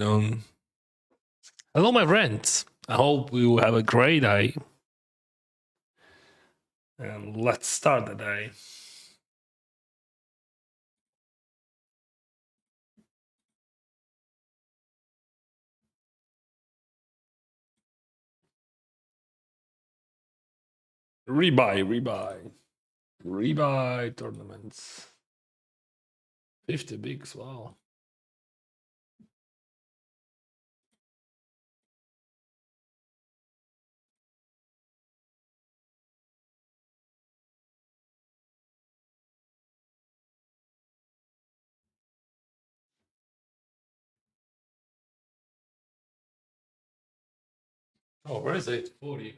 Um, hello, my friends. I hope you have a great day. And let's start the day. Rebuy tournaments. 50 bigs, wow. Oh, where is 840?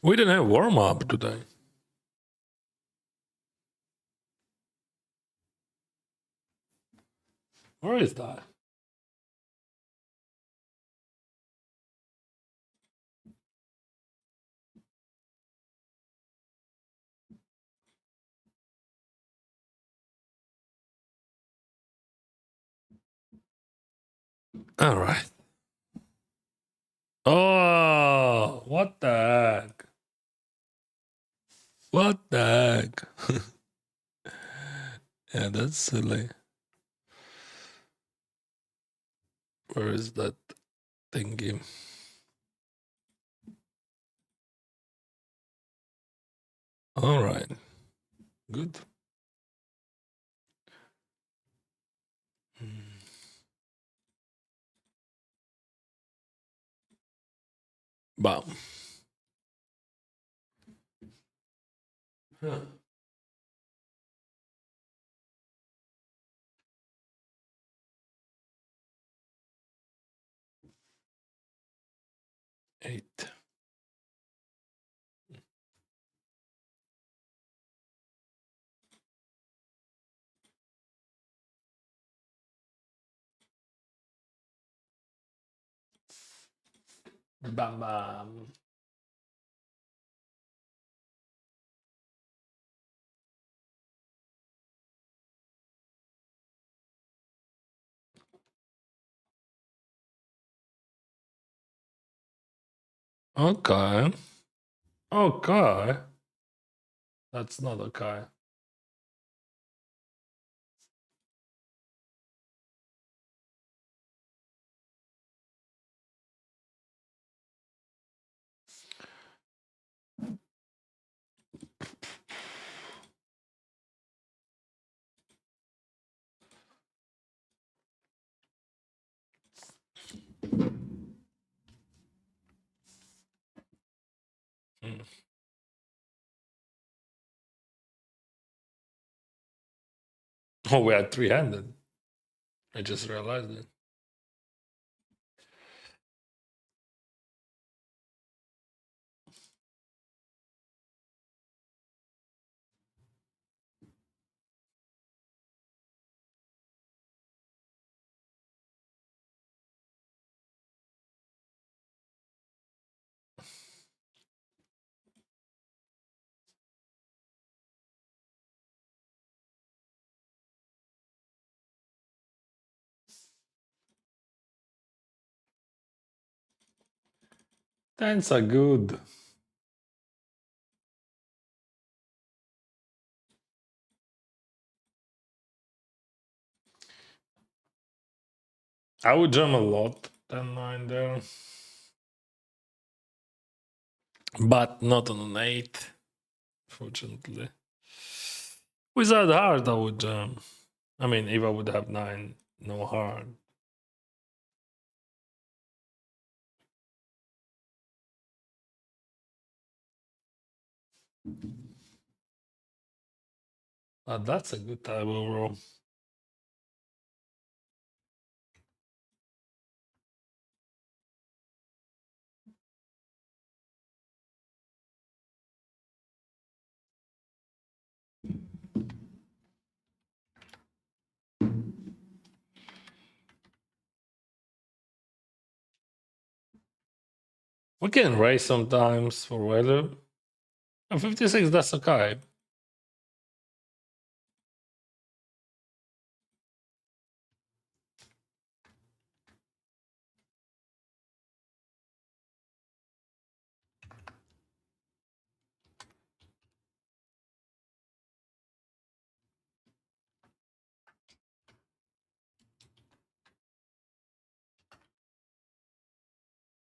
We didn't have warm up today. Where is that? All right. Oh, what the heck? What the heck? Yeah, that's silly. Where is that thingy? All right. Good. Bam. Huh. 8. Bam bam. Okay. Okay. That's not okay. Hmm. Oh, we had 3-handed. I just realized it. Tens are good. I would jam a lot 10-9 there. But not on an 8, fortunately. Without heart, I would jam. I mean, if I would have 9, no heart. But that's a good time overall. We can raise sometimes for value. 56, that's okay.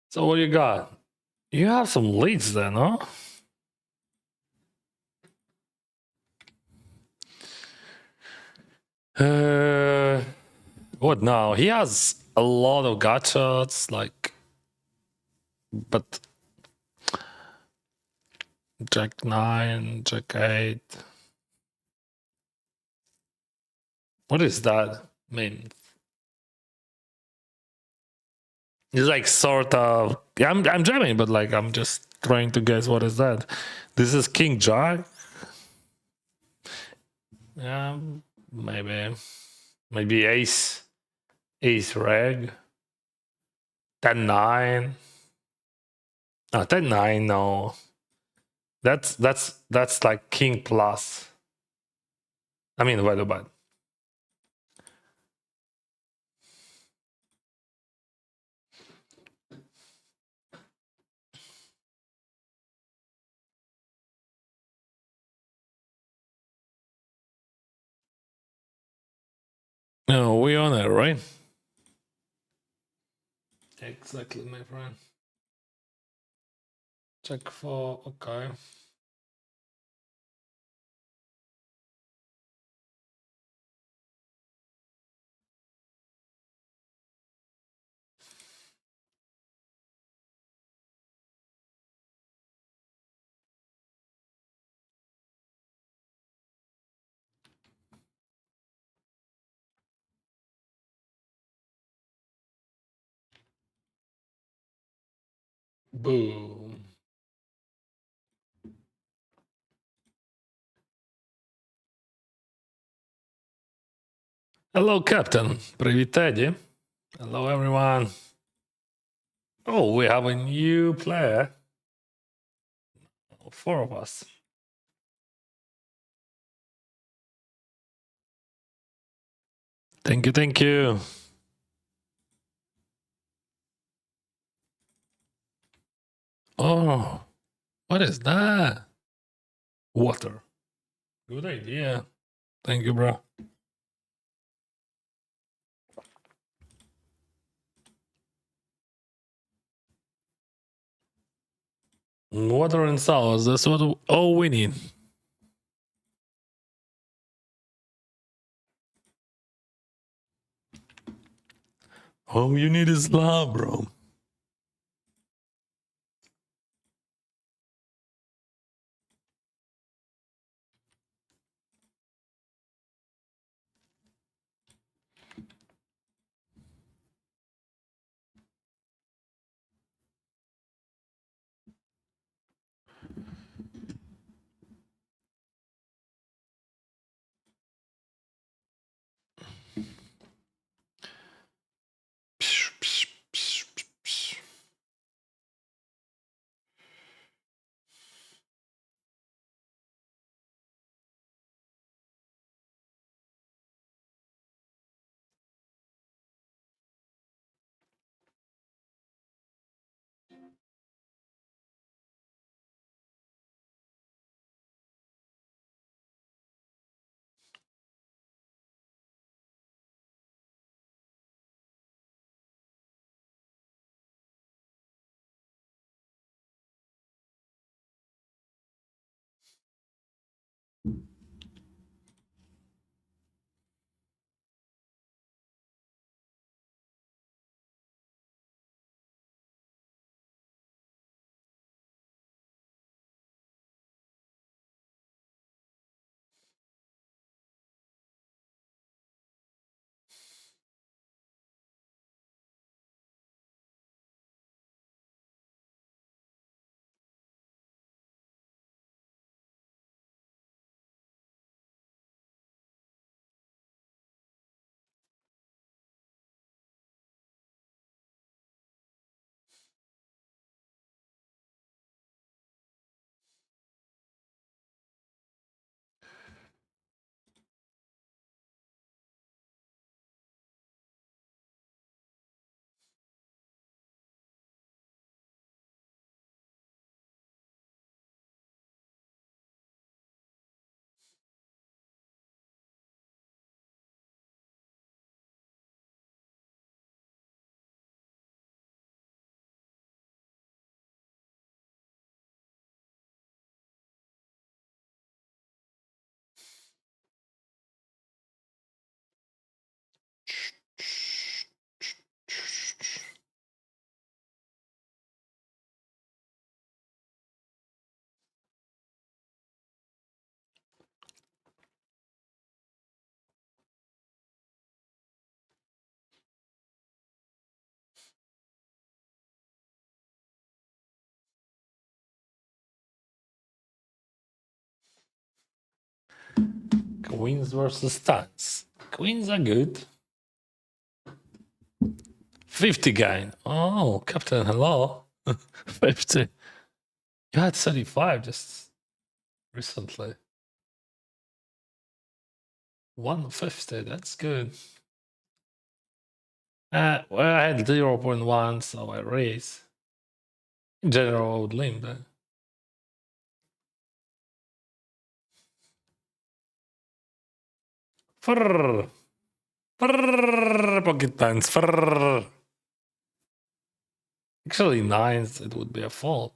So what you got? You have some leads then, huh? What now? He has a lot of gotchas, like, but Jack 9, Jack 8. What is that mean? It's like sort of. Yeah, I'm jamming, but like I'm just trying to guess what is that. This is King Jack. Yeah, maybe Ace Reg. 10-9. No, 10-9. No, that's like King plus. I mean, value bad. No, we on it, right? Exactly, my friend. Check for okay. Boom. Hello, Captain. Привет, Teddy. Hello, everyone. Oh, we have a new player. 4 of us. Thank you, thank you. Oh, what is that? Water. Good idea. Thank you, bro. Water and sauce. That's what all we need. All you need is love, bro. Queens versus tens. Queens are good. 50 gain. Oh, Captain, hello. 50. You had 35 just recently. 150, that's good. Well, I had 0.1, so I raise. In general, I would lean there. Frrrr. Frrrr. Pocket pants. Frrrr. Actually, nines, it would be a fold.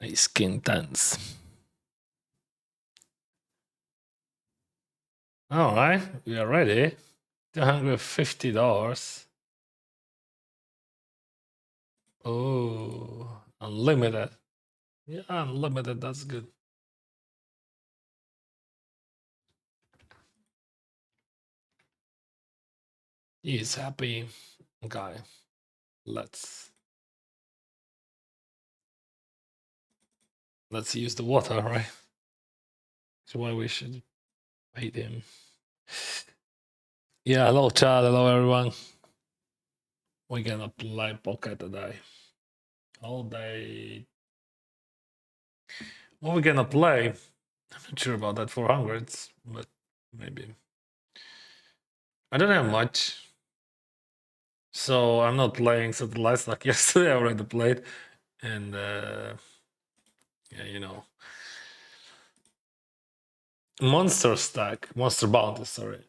Ace king tens. All right, we are ready. $250. Oh, unlimited. Yeah, unlimited. That's good. He's happy. Okay, let's use the water, right? That's why we should hate him. Yeah, hello, chat. Hello, everyone. We're gonna play poker today. All day. What we're gonna play? I'm not sure about that 400s, but maybe. I don't have much. So I'm not playing satellites like yesterday. I already played. And yeah, you know. Monster stack. Monster bounty, sorry.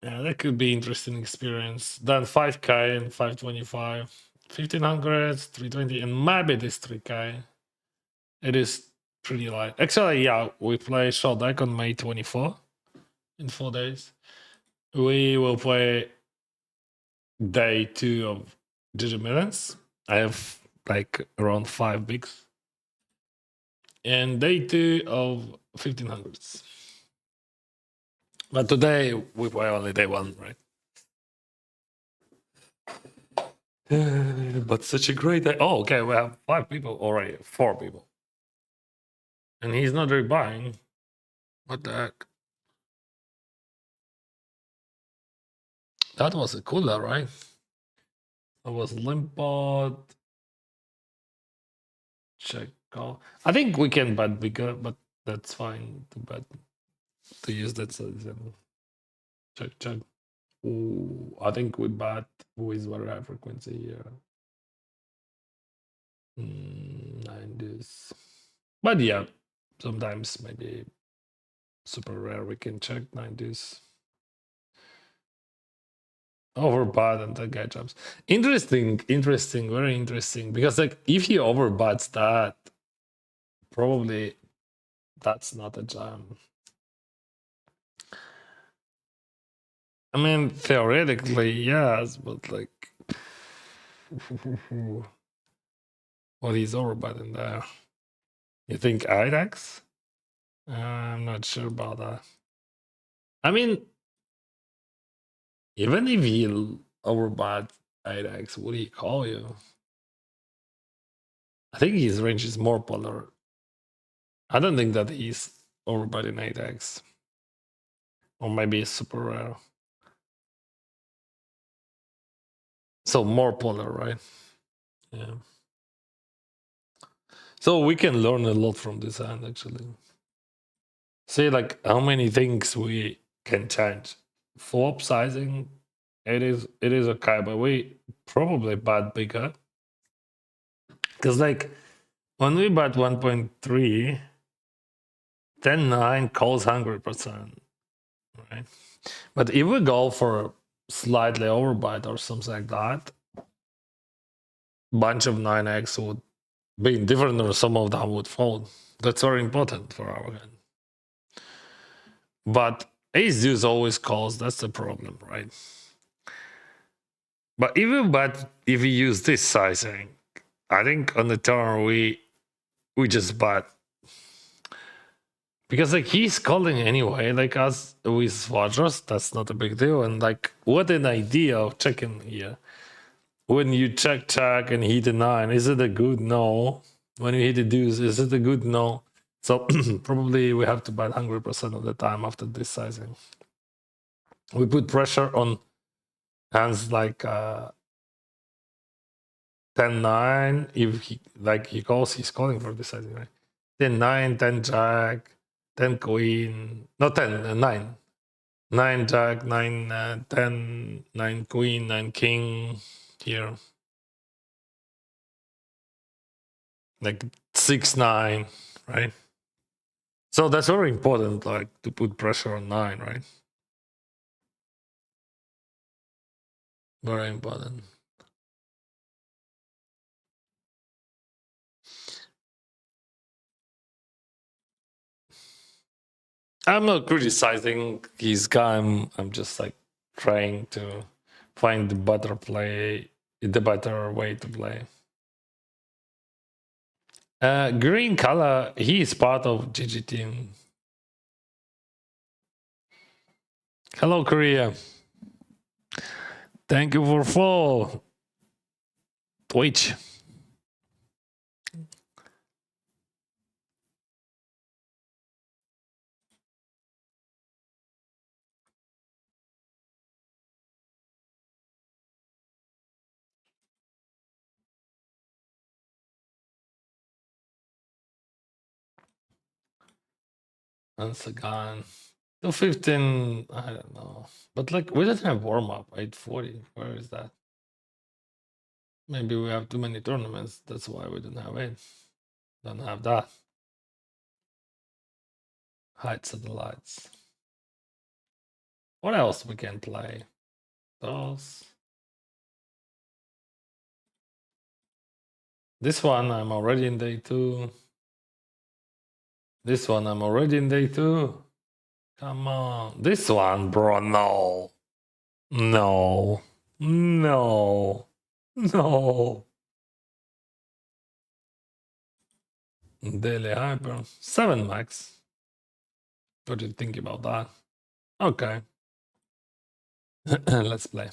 Yeah, that could be interesting experience. Then 5k and 525. 1500, 320, and maybe this 3k. It is pretty light. Actually, yeah, we play short deck on May 24 in 4 days. We will play day 2 of GG Millions. I have like around 5 bigs. And day 2 of 1500s. But today we play only day 1, right? But such a great day. Oh, okay, we have 5 people already, 4 people. And he's not rebuying. What the heck? That was a cooler, right? That was Limpod. Check call. I think we can bet bigger, but that's fine to bet to use that system. Check. Ooh, I think we bet with very high frequency here. 90s. But yeah, sometimes maybe super rare we can check 90s. Overbought and that guy jumps. Interesting, very interesting. Because like if he overbuts that, probably that's not a jam. I mean, theoretically, yes, but like what he's overbutting there. You think IDEX? I'm not sure about that. I mean, even if he overbought IDEX, what do you call you? I think his range is more polar. I don't think that he's overbutting IDEX. Or maybe it's super rare. So more polar, right? Yeah. So we can learn a lot from this hand, actually. See, like how many things we can change. For upsizing, it is okay, but we probably bet bigger. Because like when we bet 1.3, 10-9 calls 100%, right? But if we go for slightly overbet or something like that, bunch of 9x would be indifferent or some of them would fold. That's very important for our hand. But ace deuce always calls, that's the problem, right? But even if we use this sizing, I think on the turn we just bet. Because like he's calling anyway, like us with Svadros, that's not a big deal. And like what an idea of checking here. When you check and he deny, is it a good no? When you hit the deuce, is it a good no? So probably we have to bet 100% of the time after this sizing. We put pressure on hands like 10-9. If he calls, he's calling for this sizing, right? 10-9, 10 jack, 10 queen, no 10, 9. 9 jack, 9 10, 9 queen, 9 king here. Like 6-9, right? So that's very important, like to put pressure on 9, right? Very important. I'm not criticizing his game. I'm just like trying to find the better play, the better way to play. Green color, he is part of GG team. Hello, Korea. Thank you for follow. Twitch. Once again. 215, I don't know. But like we didn't have warm up, 840. Where is that? Maybe we have too many tournaments. That's why we don't have it. Don't have that. Hide satellites. What else we can play? Those. This one I'm already in day 2. This one I'm already in day 2. Come on. This one, bro, no. No. No. No. Daily hyper. 7 max. What do you think about that? Okay. Let's play.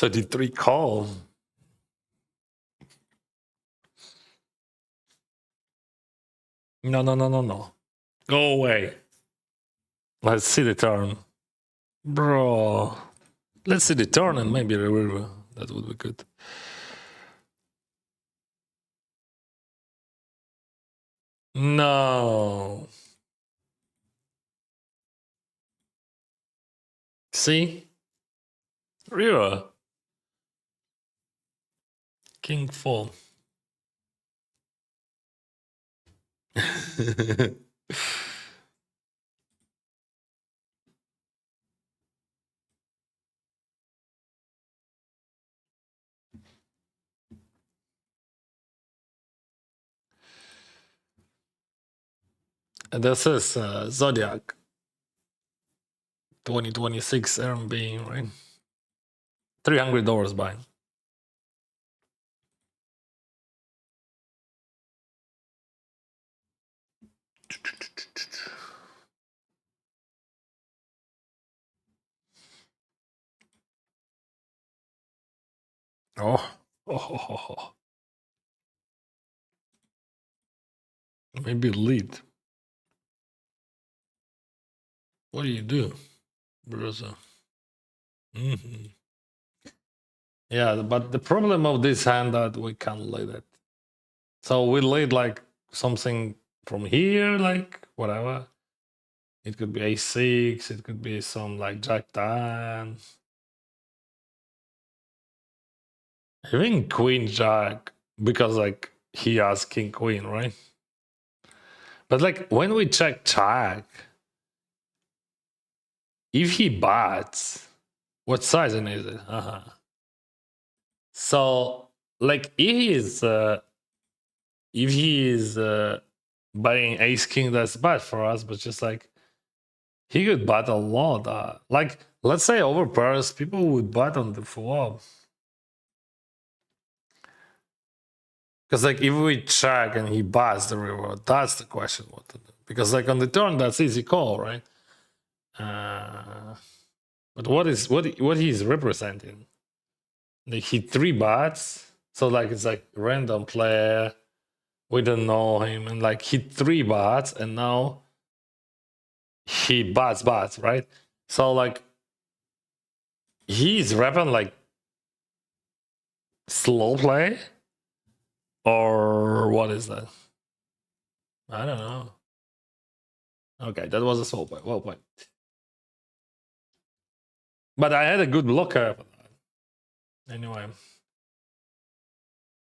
Thirty-three call. No, no, no, no, no. Go away. Let's see the turn. Bro. Let's see the turn and maybe the river. That would be good. No. See? River. King fall. And this is Zodiac 2026 RMB, right? $300 buying. Oh. Oh. Maybe lead. What do you do, brother? Mm-hmm. Yeah, but the problem of this hand that we can't lead it. So we lead like something from here, like whatever. It could be a6. It could be some like jack 10. Even queen jack, because like he has king queen, right? But like when we check jack, if he bats, what sizing is it? So like if he is buying ace king, that's bad for us. But just like He could bet a lot. Like, let's say over pairs, people would bet on the flop. Because, like, if we check and he buys the river, that's the question what to do. Because, like, on the turn, that's easy call, right? But what he's representing? Like, he three bets, so like it's like random player. We don't know him, and like he three bets, and now he bats, right? So like he's repping like slow play, or what is that? I don't know. Okay, that was a slow play. Well played. But I had a good blocker for that. Anyway.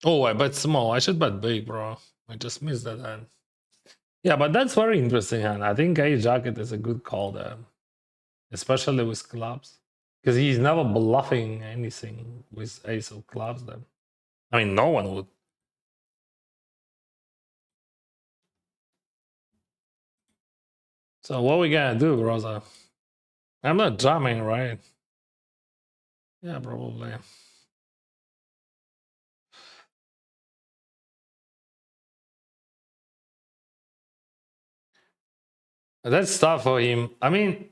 Oh, I bet small. I should bet big, bro. I just missed that hand. Yeah, but that's very interesting hand. I think a jacket is a good call there, especially with clubs, because he's never bluffing anything with ace of clubs. Then, I mean, no one would. So what we gonna do, Rosa? I'm not jamming, right? Yeah, probably. That's tough for him. I mean,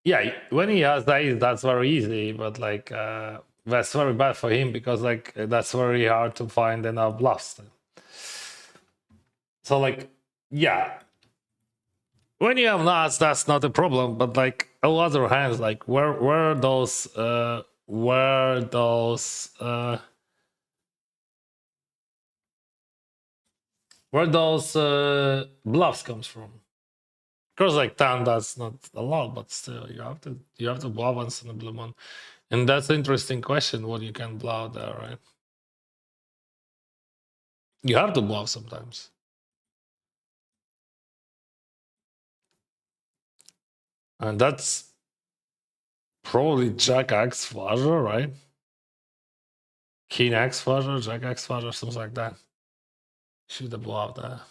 yeah, when he has ace, that's very easy, but like that's very bad for him because like that's very hard to find enough bluffs. So like, yeah, when you have nuts, that's not a problem. But like on other hands, like where those bluffs comes from? Of course, like 10, that's not a lot, but still, you have to bluff once in a blue moon, and that's an interesting question. What you can bluff there, right? You have to bluff sometimes, and that's probably Jack X flusher, right? King X flusher, Jack X flusher, something like that. Should have bluffed there,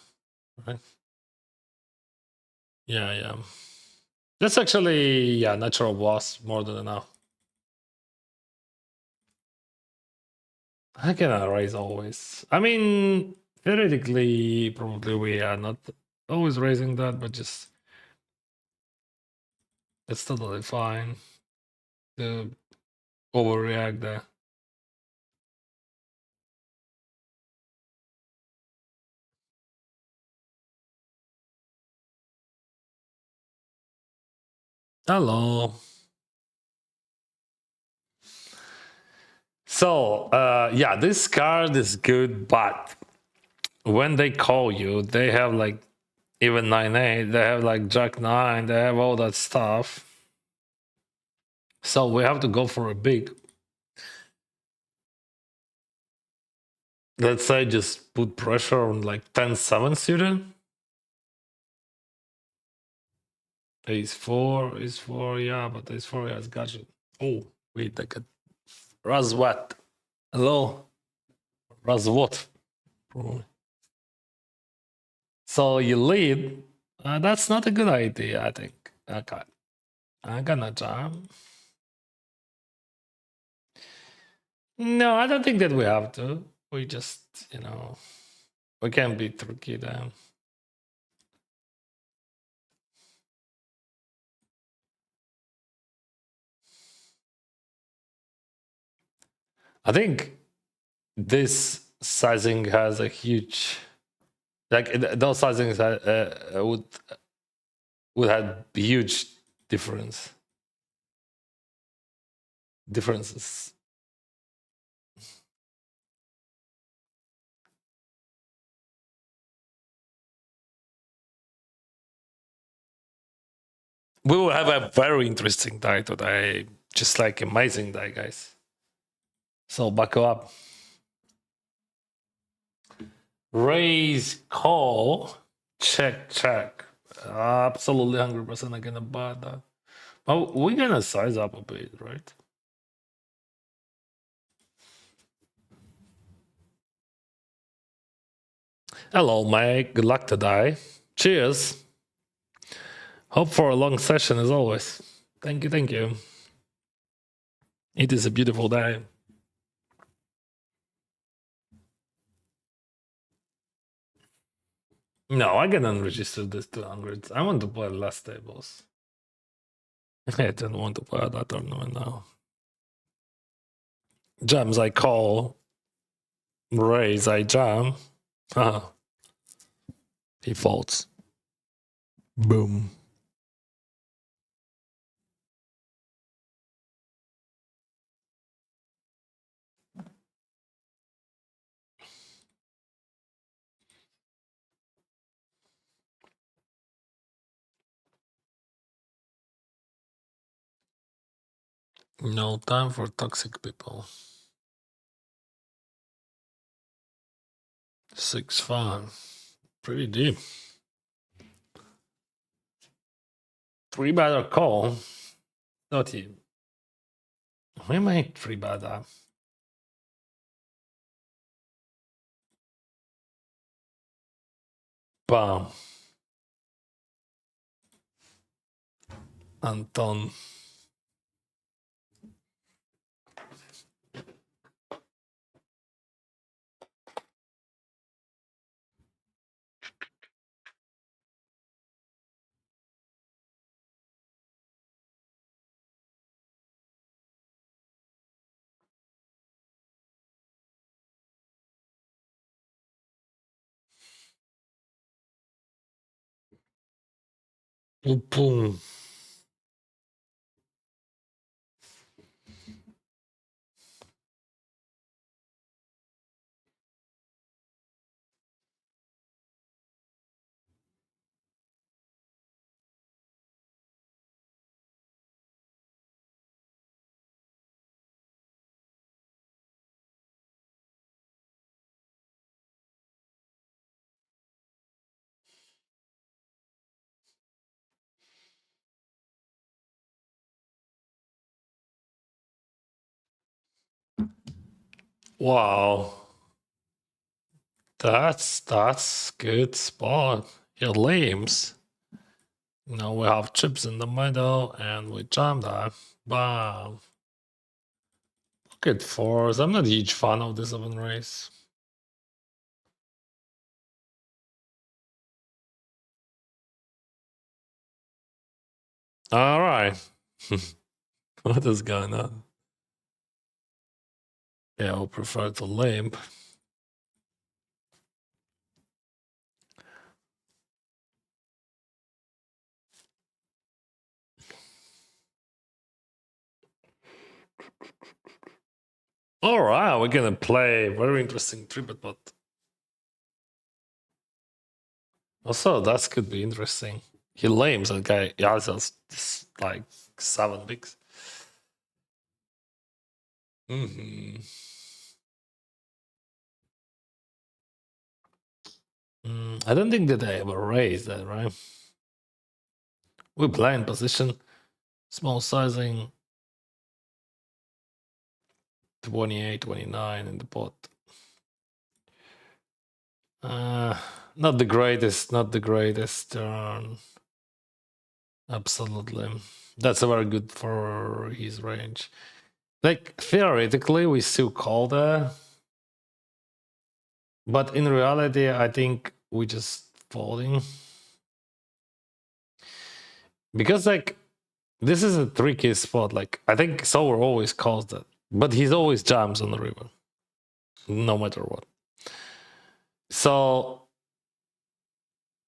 right? Yeah, yeah. That's actually, yeah, natural bluffs more than enough. I can raise always. I mean, theoretically, probably we are not always raising that, but just it's totally fine to overreact there. Hello. So, yeah, this card is good, but when they call you, they have like even 9-8, they have like Jack 9, they have all that stuff. So we have to go for a big. Let's say just put pressure on like 10-7 suited. Ace 4, yeah, but Ace 4 has gadget. Oh, wait, I got Razwat. Hello, Razwat. So you lead. That's not a good idea, I think. Okay, I'm gonna jam. No, I don't think that we have to. We just, we can be tricky then. I think this sizing has a huge, like those sizings would have huge differences. We will have a very interesting die today. Just like amazing die, guys. So buckle up. Raise, call, check. Absolutely 100% I'm gonna buy that. But we're gonna size up a bit, right? Hello, mate. Good luck today. Cheers. Hope for a long session as always. Thank you, thank you. It is a beautiful day. No, I can unregister this 200. I want to play less tables. I don't want to play that tournament now. Jams I call. Raise I jam. He folds. Boom. No time for toxic people. 6-5. Pretty deep. 3-bet or call. 30. We might 3-bet that. Bam. Anton. Boom. Wow. That's good spot. He lames. Now we have chips in the middle and we jam that. Bam. Look at fours. I'm not a huge fan of this open race. All right. What is going on? Yeah, I'll prefer to limp. All right, we're gonna play very interesting triplet pot. Also, that could be interesting. He lames that guy. Yeah, it's like 7 bigs. Mm-hmm. I don't think that I ever raised that, right? We blind position, small sizing, 28, 29 in the pot. Not the greatest turn. Absolutely. That's very good for his range. Like, theoretically, we still call there. But in reality, I think we just folding. Because, like, this is a tricky spot. Like, I think Sour always calls that. But he's always jams on the river. No matter what. So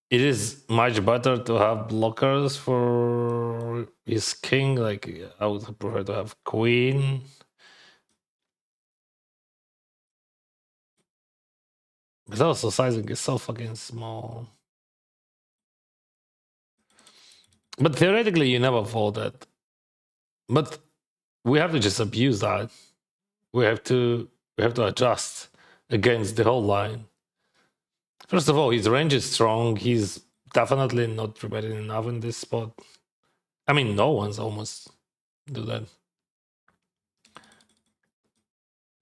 it is much better to have blockers for his king. Like, I would prefer to have queen. But also sizing is so fucking small. But theoretically, you never fold that. But we have to just abuse that. We have to adjust against the whole line. First of all, his range is strong. He's definitely not prepared enough in this spot. I mean, no one's almost do that.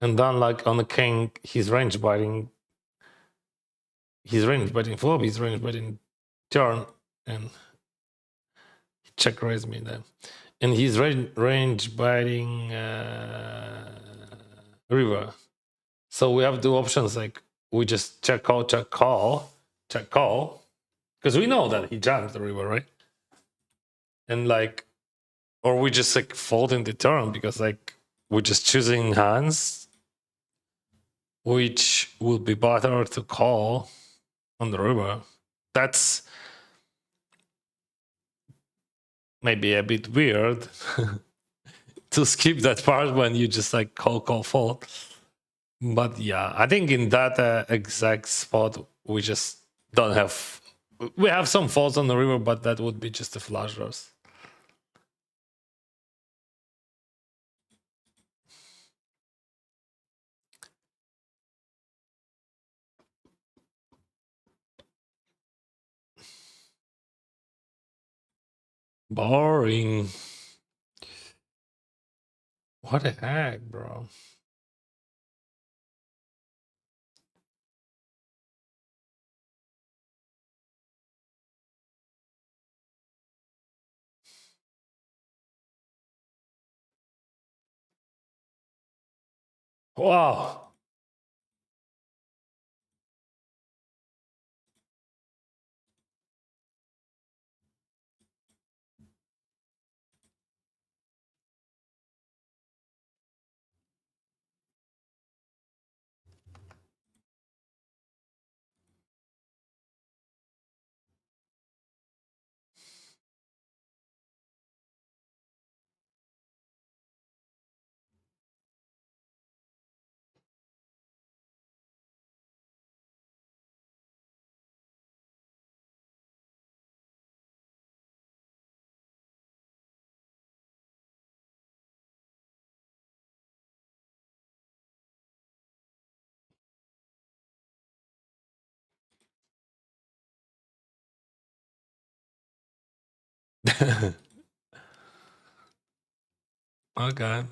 And then, like on the king, he's range biting. He's range biting flop. He's range biting turn, and check raise me then. And he's range biting river. So we have two options, like we just check call, check call, check call. Because we know that he jams the river, right? And like, or we just like fold in the turn because like we're just choosing hands which would be better to call on the river. That's maybe a bit weird to skip that part when you just like call, fold. But yeah, I think in that exact spot, we just don't have. We have some folds on the river, but that would be just a flush draws. Boring. What the heck, bro? Wow. Okay.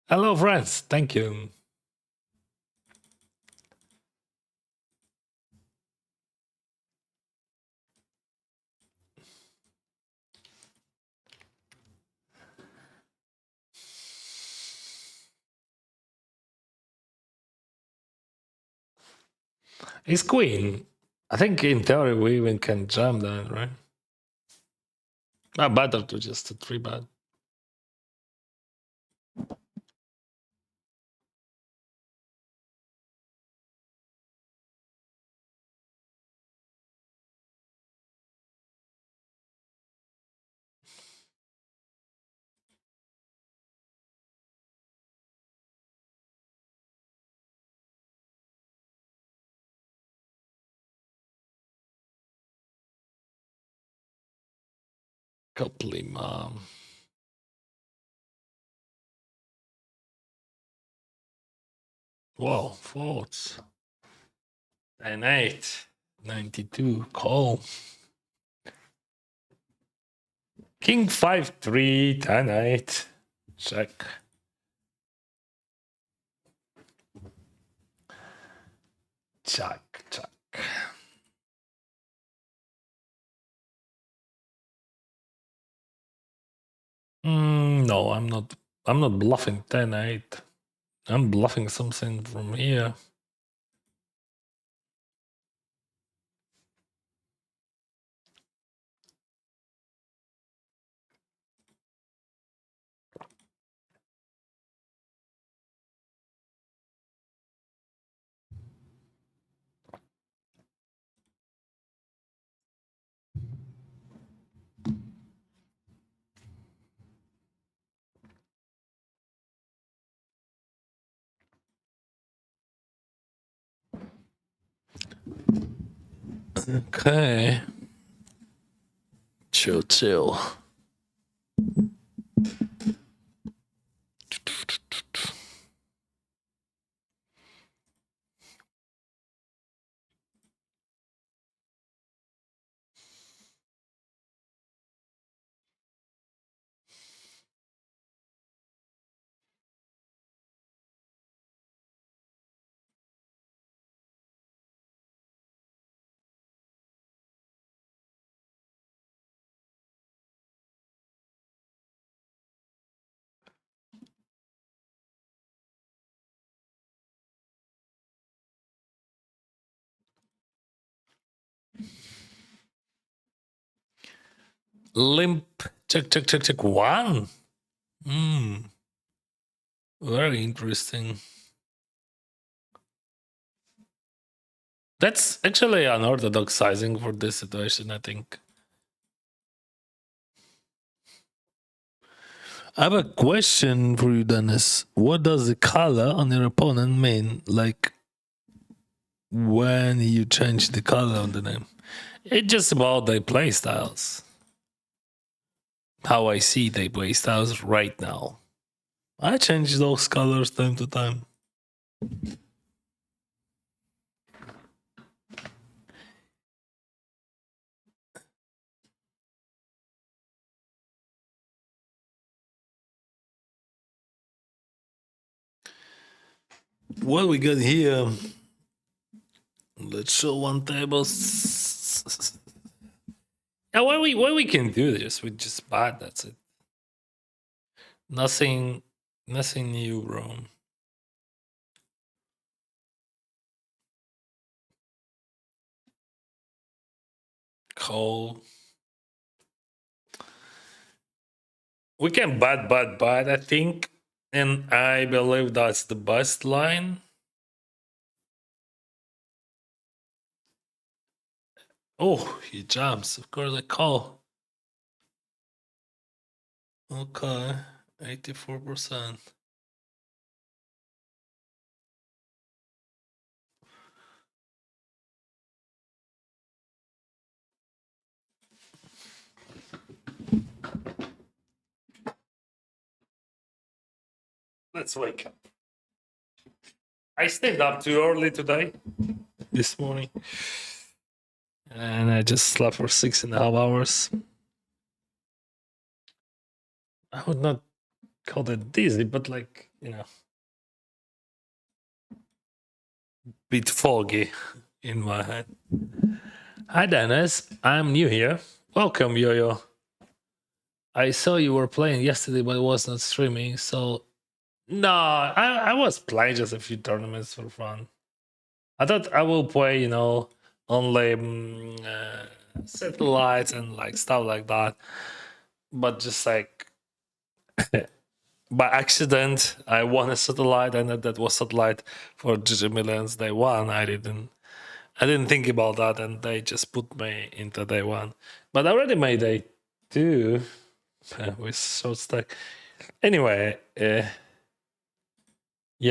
Hello, friends. Thank you. It's queen. I think in theory we even can jam that, right? Better to just a 3-bet. Couple mom. Whoa, folds. 10-8. 92. Call. King 5-3. 10-8. Check. Check. Check. No, I'm not. I'm not bluffing 10-8. I'm bluffing something from here. Okay. Chill, chill. Limp. Check. One. Hmm. Very interesting. That's actually unorthodox sizing for this situation, I think. I have a question for you, Dennis. What does the color on your opponent mean? Like when you change the color on the name? It's just about their play styles. How I see their play styles right now. I change those colors time to time. What we got here? Let's show one table. Yeah, why we can do this? We just buy. That's it. Nothing, nothing new, bro. Call. We can but. I think, and I believe that's the best line. Oh, he jumps. Of course, I call. Okay, 84%. Let's wake up. I stayed up too early today, this morning, and I just slept for 6.5 hours. I would not call that dizzy, but like, bit foggy in my head. Hi, Dennis. I'm new here. Welcome, Yo-Yo. I saw you were playing yesterday, but was not streaming. So, no, I was playing just a few tournaments for fun. I thought I will play, only satellites and like stuff like that. But just like by accident, I won a satellite, and that was satellite for GG Millions Day One. I didn't think about that, and they just put me into Day One. But I already made Day Two with short stack. Anyway, yeah,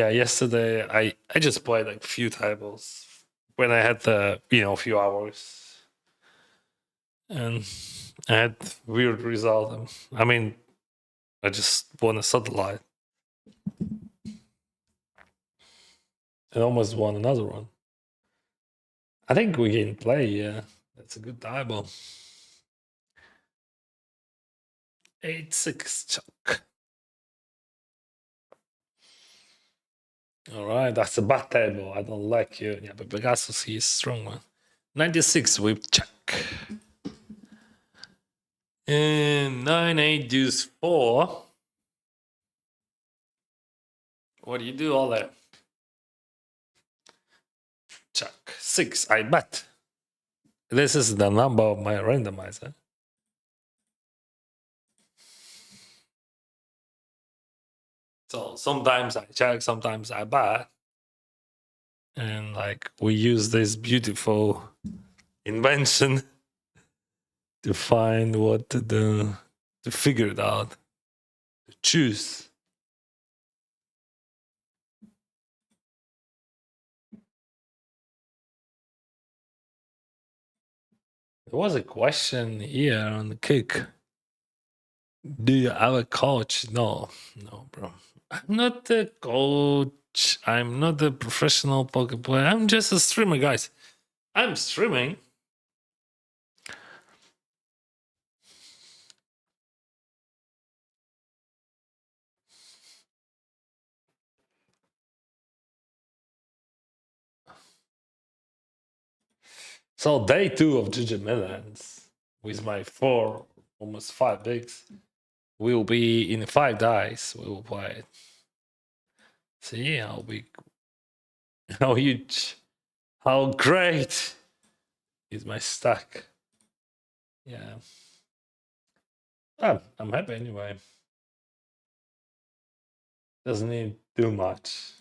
yesterday I just played like a few tables when I had the a few hours, and I had weird result. I mean, I just won a satellite and almost won another one. I think we can play. Yeah, that's a good table. 8-6 chuck. All right, that's a bad table. I don't like you. Yeah, but Pegasus, he's strong one. 96 with check. And 9-8 deuce 4. What do you do, all that? Check. 6, I bet. This is the number of my randomizer. So sometimes I check, sometimes I bet. And like we use this beautiful invention to find what to do, to figure it out, to choose. There was a question here on the kick. Do you have a coach? No, bro. I'm not a coach. I'm not a professional poker player. I'm just a streamer, guys. I'm streaming. So day 2 of GG Millions with my 4, almost 5 bigs. Will be in 5 dice. We will play it. See how big, how huge, how great is my stack. Yeah. I'm happy anyway. Doesn't need too much.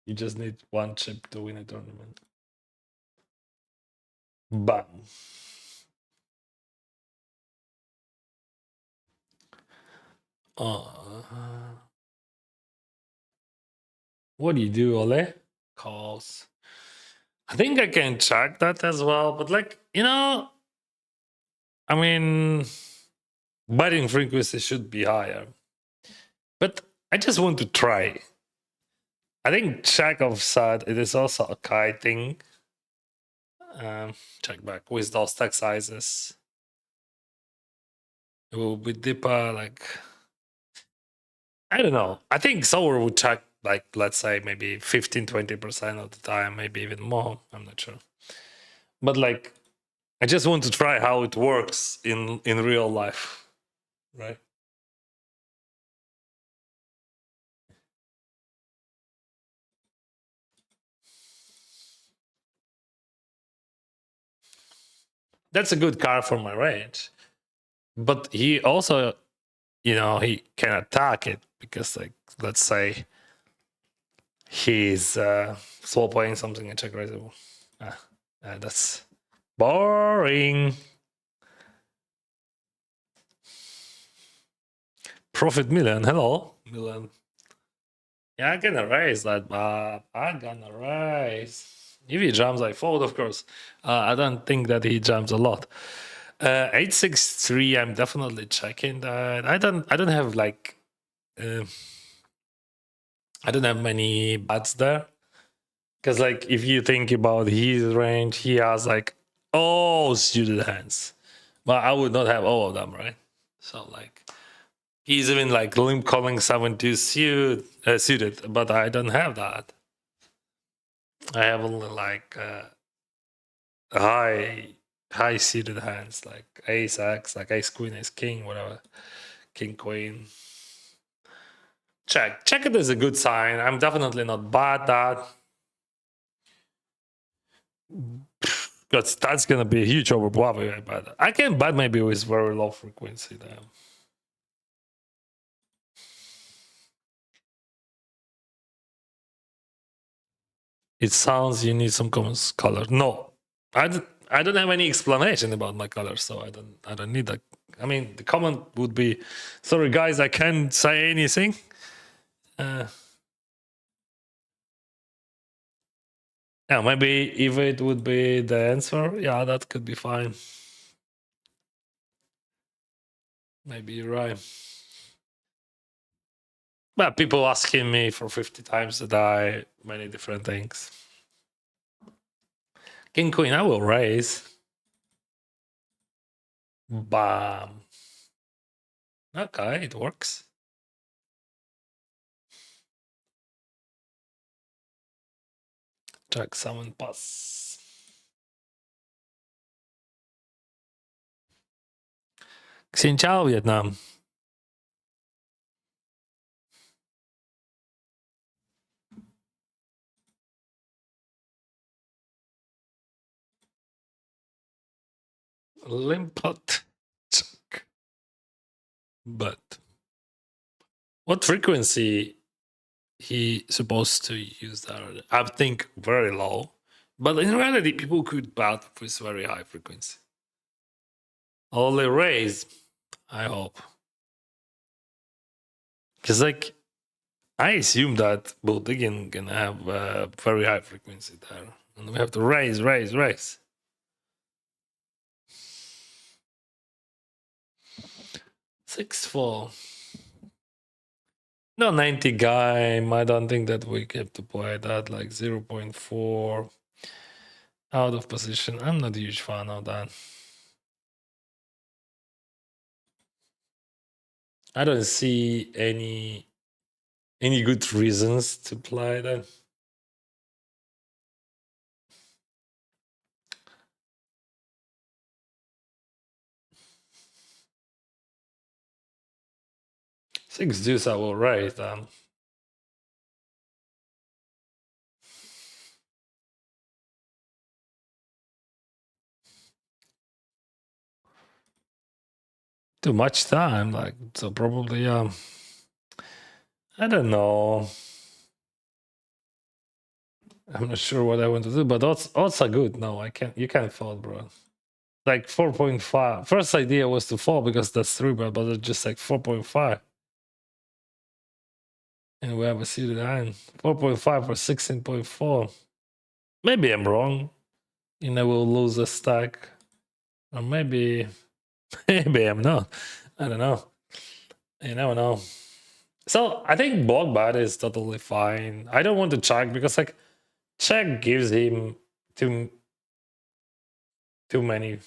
You just need one chip to win a tournament. Bam. Uh, what do you do, Ole? Calls. I think I can check that as well, but like, I mean, betting frequency should be higher. But I just want to try. I think check offside, it is also a kiting. Check back with those stack sizes. It will be deeper, like, I don't know. I think Solar would check, like, let's say maybe 15-20% of the time, maybe even more. I'm not sure. But like, I just want to try how it works in real life, right? That's a good card for my range. But he also, he can attack it because, like, let's say he's slow playing something and check raisable. That's boring. Profit Milan, hello, Milan. Yeah, I'm gonna raise that, but I'm gonna raise. If he jumps, I fold, of course. I don't think that he jumps a lot. 863, I'm definitely checking that. I don't have like uh, I don't have many bats there. Because like if you think about his range, he has like all suited hands. But I would not have all of them, right? So like he's even like limp calling 7-2 suited, but I don't have that. I have only like high suited hands like ace x, like ace queen, ace king, whatever, king queen. Check it as a good sign. I'm definitely not bad at that. Because that's gonna be a huge overbluff. But I can bet maybe with very low frequency there. It sounds you need some common color. No, I don't have any explanation about my color, so I don't need that. I mean, the comment would be, "Sorry guys, I can't say anything." Uh, yeah, maybe if it would be the answer, yeah, that could be fine. Maybe you're right. But people asking me for 50 times a day, many different things. King Queen, I will raise. Bam. Okay, it works. Check summon pass. Xin chào Việt Nam. Limpot. Check. But what frequency he supposed to use that? I think very low. But in reality, people could bat with very high frequency. Only raise, I hope. Because like I assume that Buldigan can have very high frequency there. And we have to raise. 6-4. No 90 game. I don't think that we have to play that like 0.4 out of position. I'm not a huge fan of that. I don't see any good reasons to play that. Six deuce I will raise then. too much time. Like, so probably, I don't know. I'm not sure what I want to do, but odds are good. No, I can't. You can't fold, bro. Like 4.5. First idea was to fold because that's 3-bet, but it's just like 4.5. And we have a suited hand. 4.5 for 16.4. Maybe I'm wrong. And I will lose a stack. Or maybe maybe I'm not. I don't know. You never know. So I think block bet is totally fine. I don't want to check because like check gives him too many,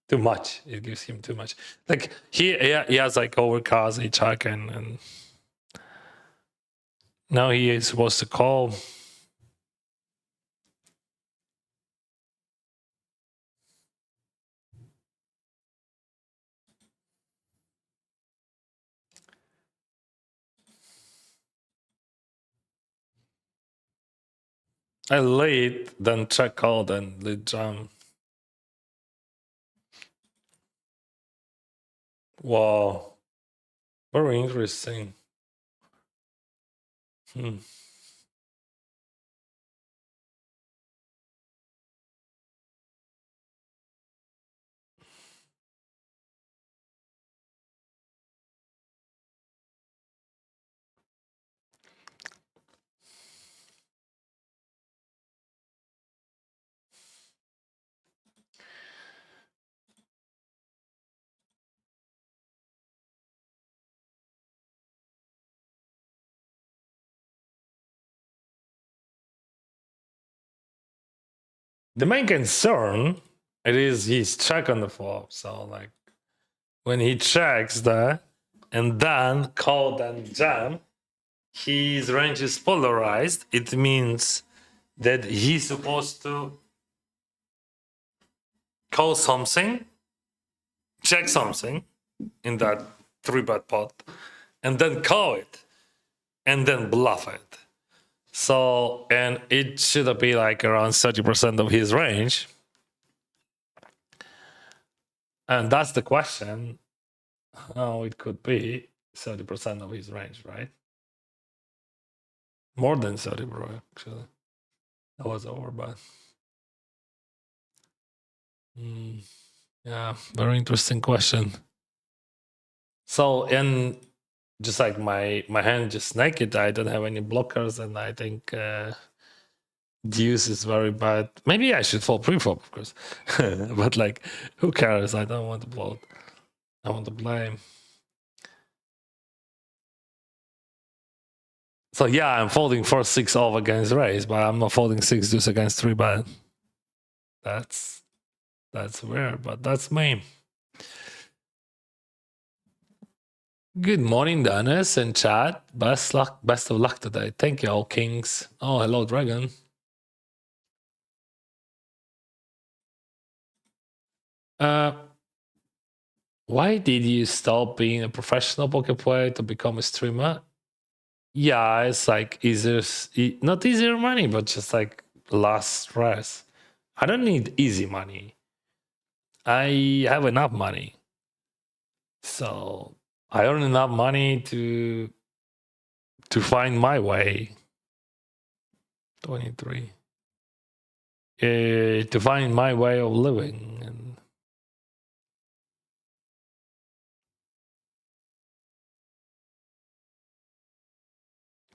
too much. It gives him too much. Like he has like overcards, he check, and now he is supposed to call. I lead, then check call, then lead jam. Wow, very interesting. Hmm. The main concern it is he's check on the flop. So like when he checks that and then call then jam, his range is polarized. It means that he's supposed to call something, check something in that 3-bet pot, and then call it, and then bluff it. So, and it should be like around 30% of his range. And that's the question. How it could be 30% of his range, right? More than 30, bro, actually. That was over, but. Yeah, very interesting question. So, and just like my hand just naked, I don't have any blockers, and I think deuce is very bad. Maybe I should fall pre-flop, of course, but like, who cares? I don't want to blow. I want to blame. So yeah, I'm folding 4-6 off against raise, but I'm not folding 6 deuce against 3-bet. That's weird, but that's me. Good morning, Dennis and chat. Best of luck today. Thank you, all kings. Oh, hello, Dragon. Why did you stop being a professional poker player to become a streamer? Yeah, it's like easier, not easier money, but just like less stress. I don't need easy money. I have enough money, so I earn enough money to find my way. 23. To find my way of living. And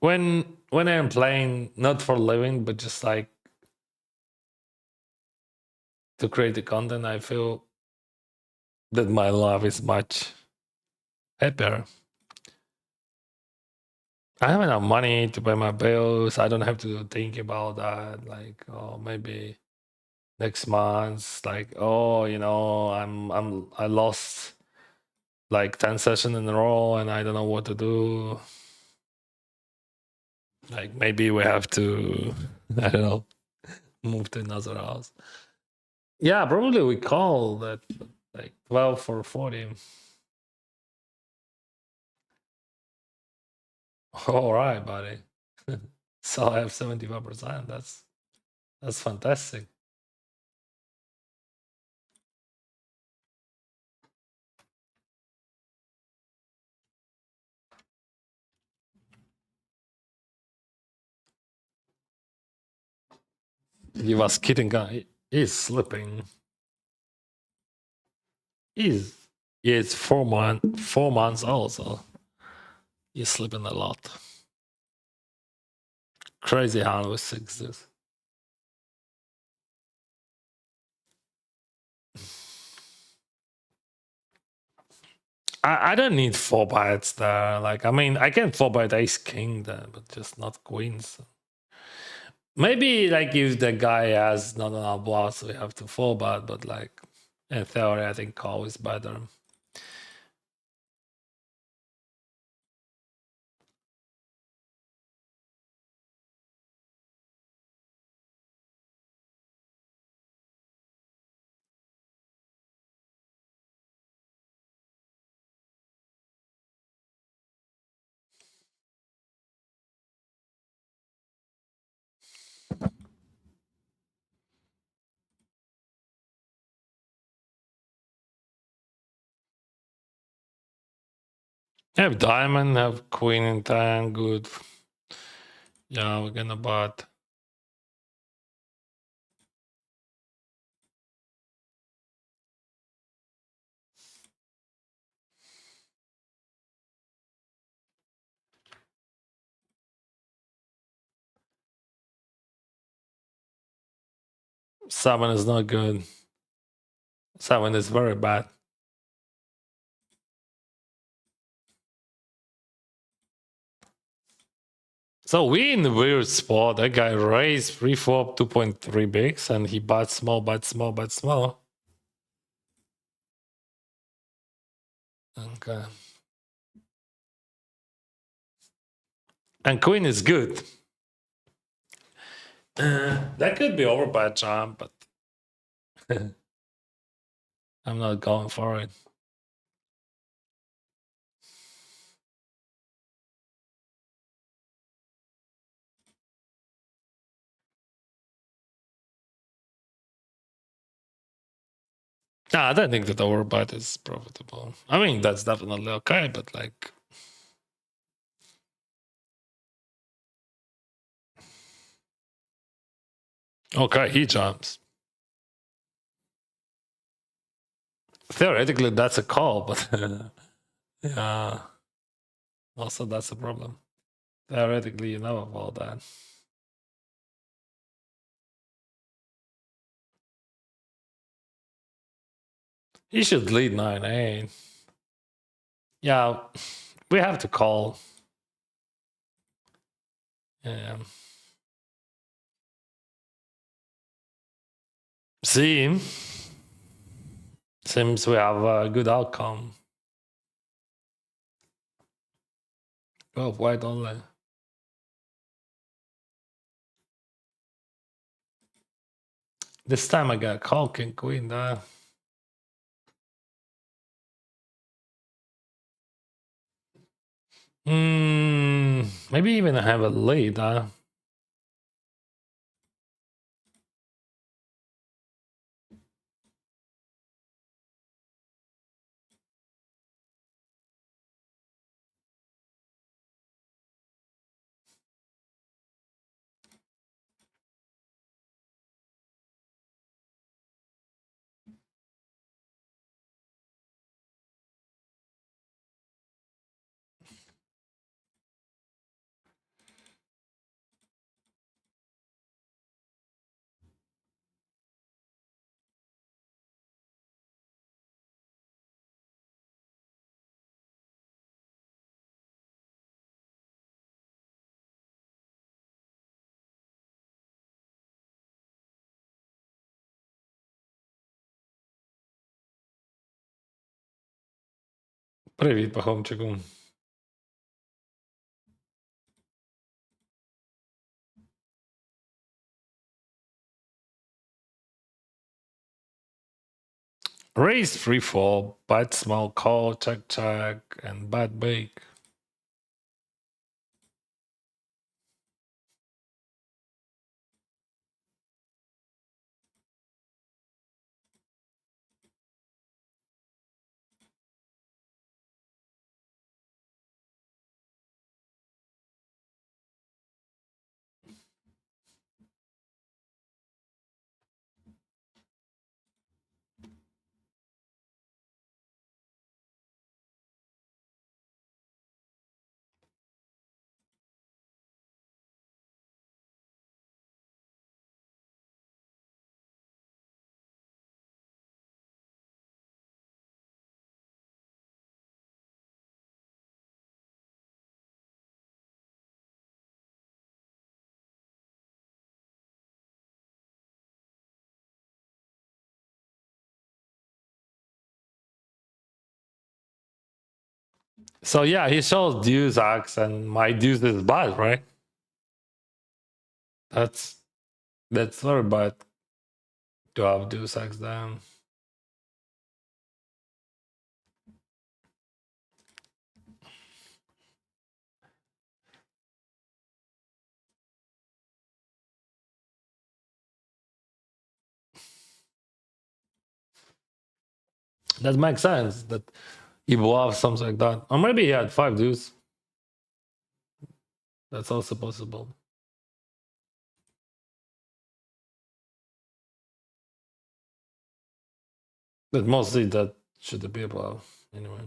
when I'm playing, not for living, but just like to create the content, I feel that my life is much happier. I have enough money to pay my bills. I don't have to think about that. Like, oh, maybe next month. Like, oh, I lost like 10 sessions in a row, and I don't know what to do. Like, maybe we have to, I don't know, move to another house. Yeah, probably we call that like 12 for 40. All right, buddy. So I have 75%. That's fantastic. He was kidding. He's slipping. He's 4 months old, so he's slipping a lot. Crazy hand with sixes. I don't need 4 bites there. Like, I mean, I can 4 bite ace king there, but just not queens. Maybe like if the guy has not enough bluffs, we have to 4 bite, but like in theory, I think call is better. Have diamond, have queen in 10, good. Yeah, we're gonna bot. Seven is not good. Seven is very bad. So we in the weird spot. That guy raised free flop 2.3 bigs and he bought small, bought small, bought small. Okay. And queen is good. That could be over by a jump, but I'm not going for it. Nah, I don't think that overbet is profitable. I mean, that's definitely okay, but like, okay, he jumps. Theoretically, that's a call, but yeah, also that's a problem. Theoretically, you know about that. He should lead 9-8. Yeah, we have to call. Yeah. See, seems we have a good outcome. Oh, white only. This time I got call king queen there. Maybe even have a lead. Привіт, пахомчику. Raise free fall, bite small call, check check, and bad bake. So yeah, he shows Deus Ex, and my Deus is bad, right? That's that's very bad to have Deus Ex then. That makes sense. That he will have something like that, or maybe he had 5 Deus. That's also possible. But mostly that should be above anyway.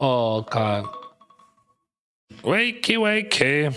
Oh god. Wakey wakey.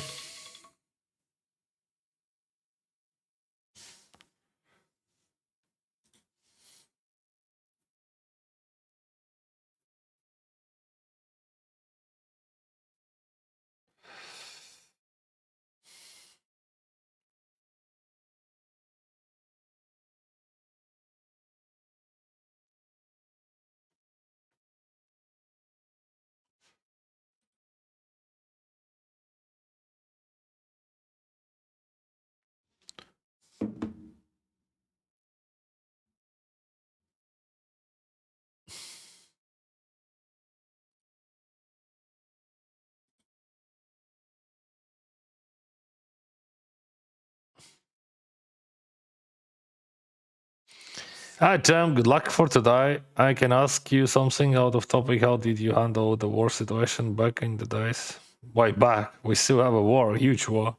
Hi Tim, good luck for today. I can ask you something out of topic. How did you handle the war situation back in the days? Why back? We still have a war, a huge war.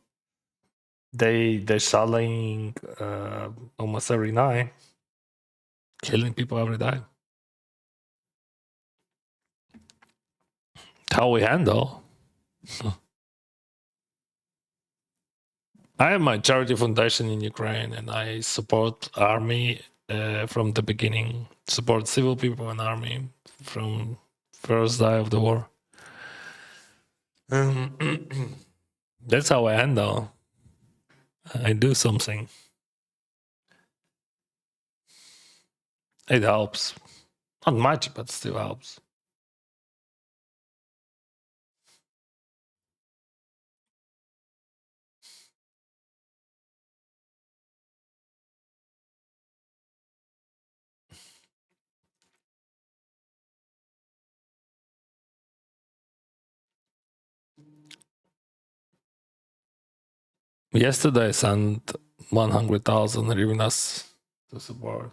They're selling almost every night, killing people every day. How we handle? I have my charity foundation in Ukraine, and I support army from the beginning. Support civil people and army from first day of the war. That's how I handle. I do something. It helps. Not much, but still helps. Yesterday I sent 100,000 hryvnias to support.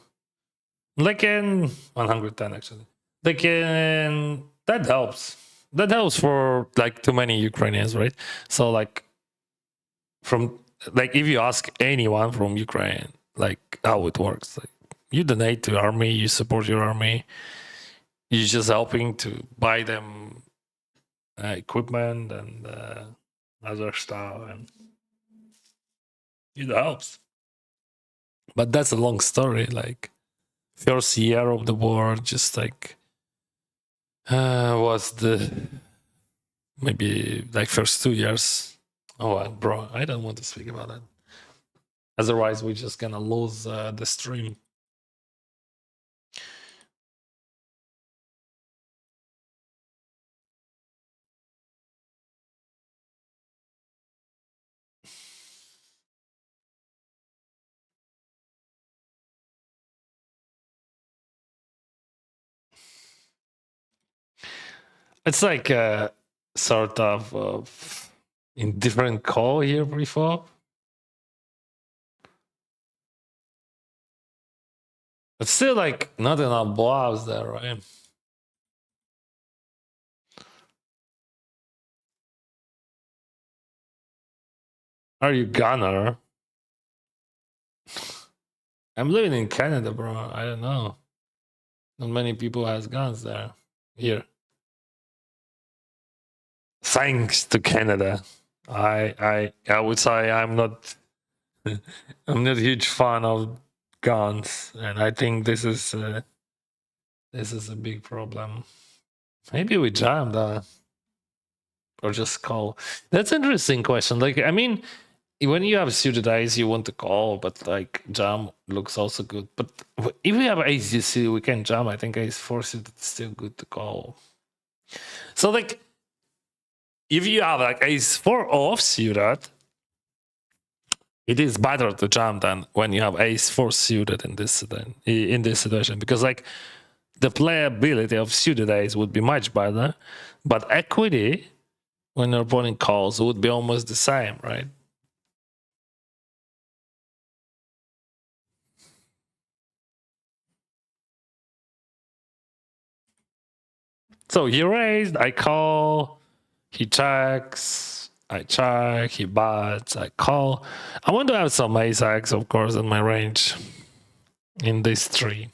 Like in 110 actually. Like in that helps. That helps for like too many Ukrainians, right? So like from like if you ask anyone from Ukraine like how it works, like you donate to army, you support your army, you're just helping to buy them equipment and other stuff, and it helps. But that's a long story. Like first year of the war, just like was the maybe like first 2 years. Oh, bro, I don't want to speak about that. Otherwise, we're just gonna lose the stream. It's like a sort of indifferent call here before. But still, like, not enough blows there, right? Are you gunner? I'm living in Canada, bro. I don't know. Not many people has guns there. Here. Thanks to Canada. I would say I'm not I'm not a huge fan of guns, and I think this is a big problem. Maybe we jammed or just call. That's an interesting question. Like, I mean, when you have suited ace, you want to call, but like jam looks also good. But if we have ace GC, we can jam. I think ace four suited is still good to call. So like, if you have like ace four off suited, it is better to jam than when you have ace four suited in this situation, because like the playability of suited ace would be much better, but equity when your opponent calls would be almost the same, right? So he raised, I call, he checks, I check, he bets, I call. I want to have some ace X, of course, in my range in this tree.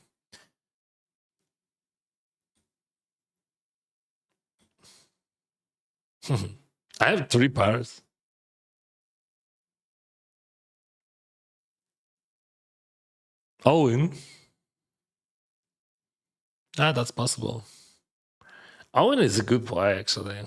I have three pairs. All in. Ah, that's possible. Owen is a good play, actually.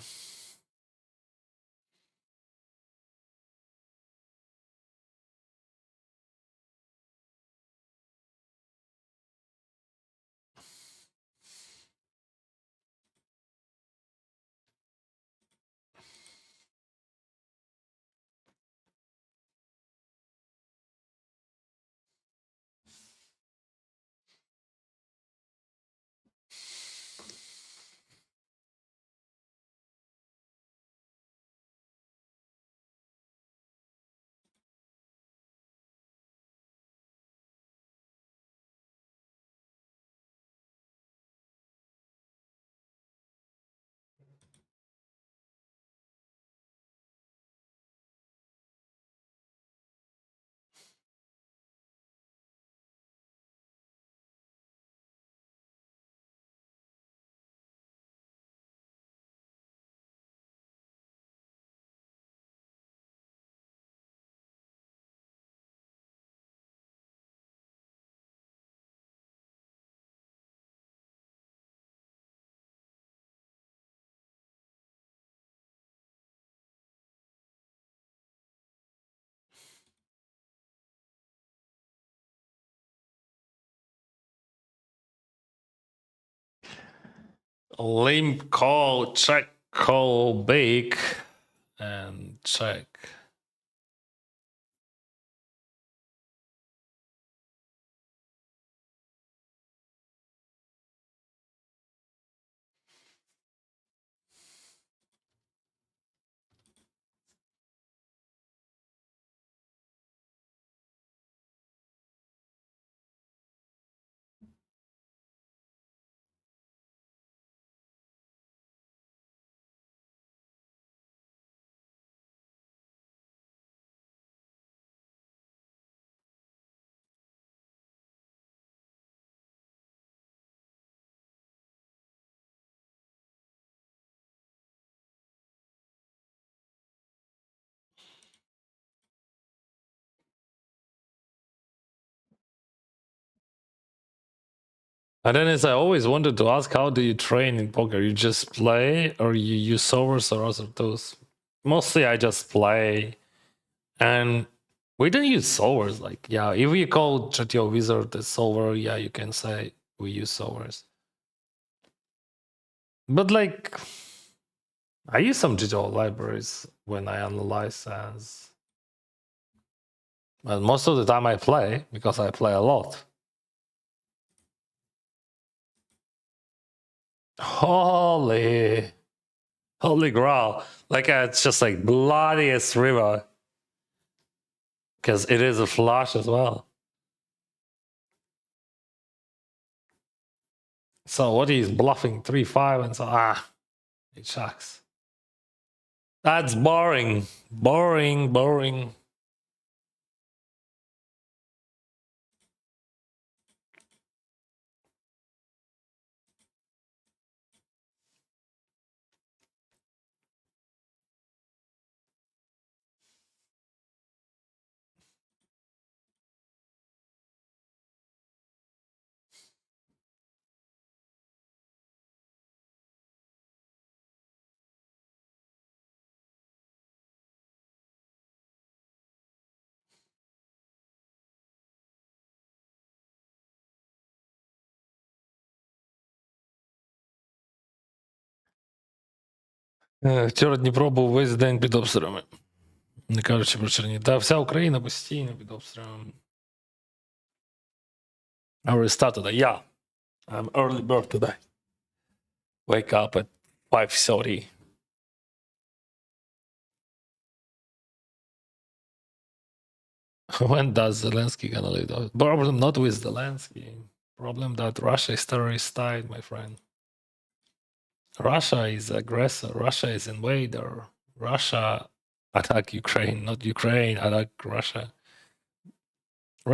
Limp call, check, call, bake, and check. And then I always wanted to ask, how do you train in poker? You just play, or you use solvers or other tools? Mostly I just play, and we don't use solvers. Like, yeah, if you call GTO Wizard the solver, yeah, you can say we use solvers. But like, I use some GTO libraries when I analyze as. But most of the time I play, because I play a lot. Holy grail. Like, it's just like bloodiest river. Because it is a flush as well. So what he's bluffing 3-5, and so it sucks. That's boring. Boring. Вчора Дніпро був весь день під обстрілами. Не кажучи про Чернігів. Та вся Україна постійно під обстрілами. I already started today. Yeah. I'm early bird today. Wake up at 5:30. When does Zelensky gonna leave? The problem not with Zelensky. Problem that Russia is terrorist state, my friend. Russia is aggressor. Russia is invader. Russia attack Ukraine, not Ukraine attack Russia.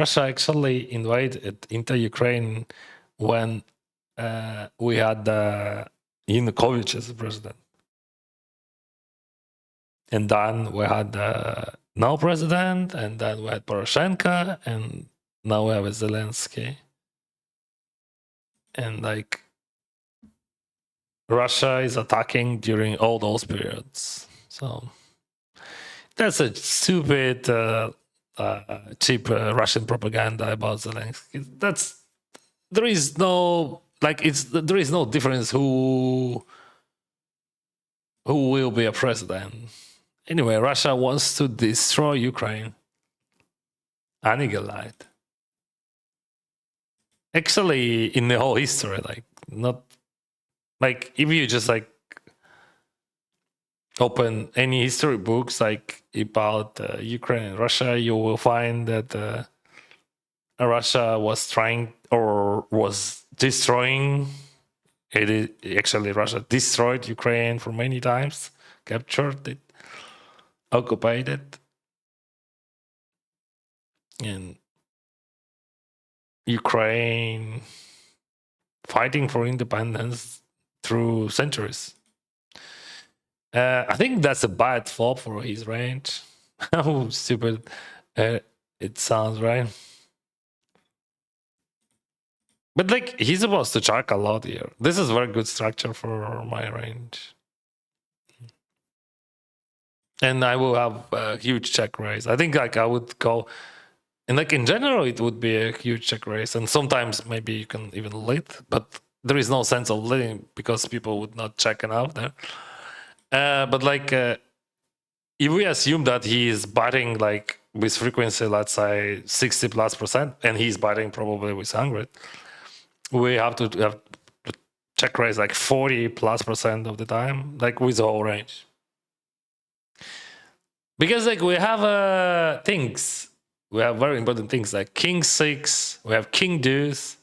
Russia actually invaded into Ukraine when we had Yanukovych as president. And then we had no president, and then we had Poroshenko, and now we have Zelensky. And like Russia is attacking during all those periods. So that's a stupid, cheap Russian propaganda about Zelensky. There is no there is no difference who will be a president. Anyway, Russia wants to destroy Ukraine, annihilate. Actually, in the whole history, like not like if you just like open any history books like about Ukraine and Russia, you will find that Russia was trying or was destroying. Actually Russia destroyed Ukraine for many times, captured it, occupied it, and Ukraine fighting for independence through centuries. I think that's a bad flop for his range. How stupid it sounds, right? But like he's supposed to check a lot here. This is very good structure for my range. And I will have a huge check raise. I think like I would go, and like in general it would be a huge check raise, and sometimes maybe you can even lead, but there is no sense of leading because people would not check enough there. But like if we assume that he is betting like with frequency, let's say 60+%, and he's betting probably with 100, we have to have check raise like 40+% of the time, like with the whole range. Because like we have things, we have very important things like king 6, we have king deuce,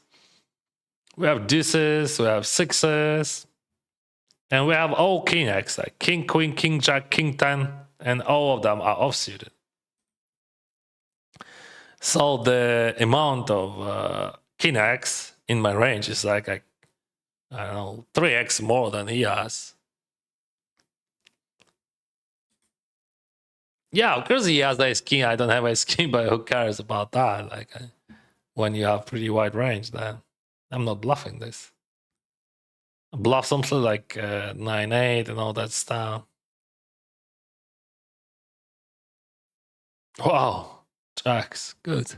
we have deuces, we have sixes, and we have all king X, like king queen, king jack, king 10, and all of them are offsuited. So the amount of king X in my range is like I don't know, 3x more than he has. Yeah, of course he has ace king. I don't have ace king, but who cares about that? Like when you have pretty wide range, then I'm not bluffing this. I bluff something like 9-8 and all that stuff. Wow, jacks, good.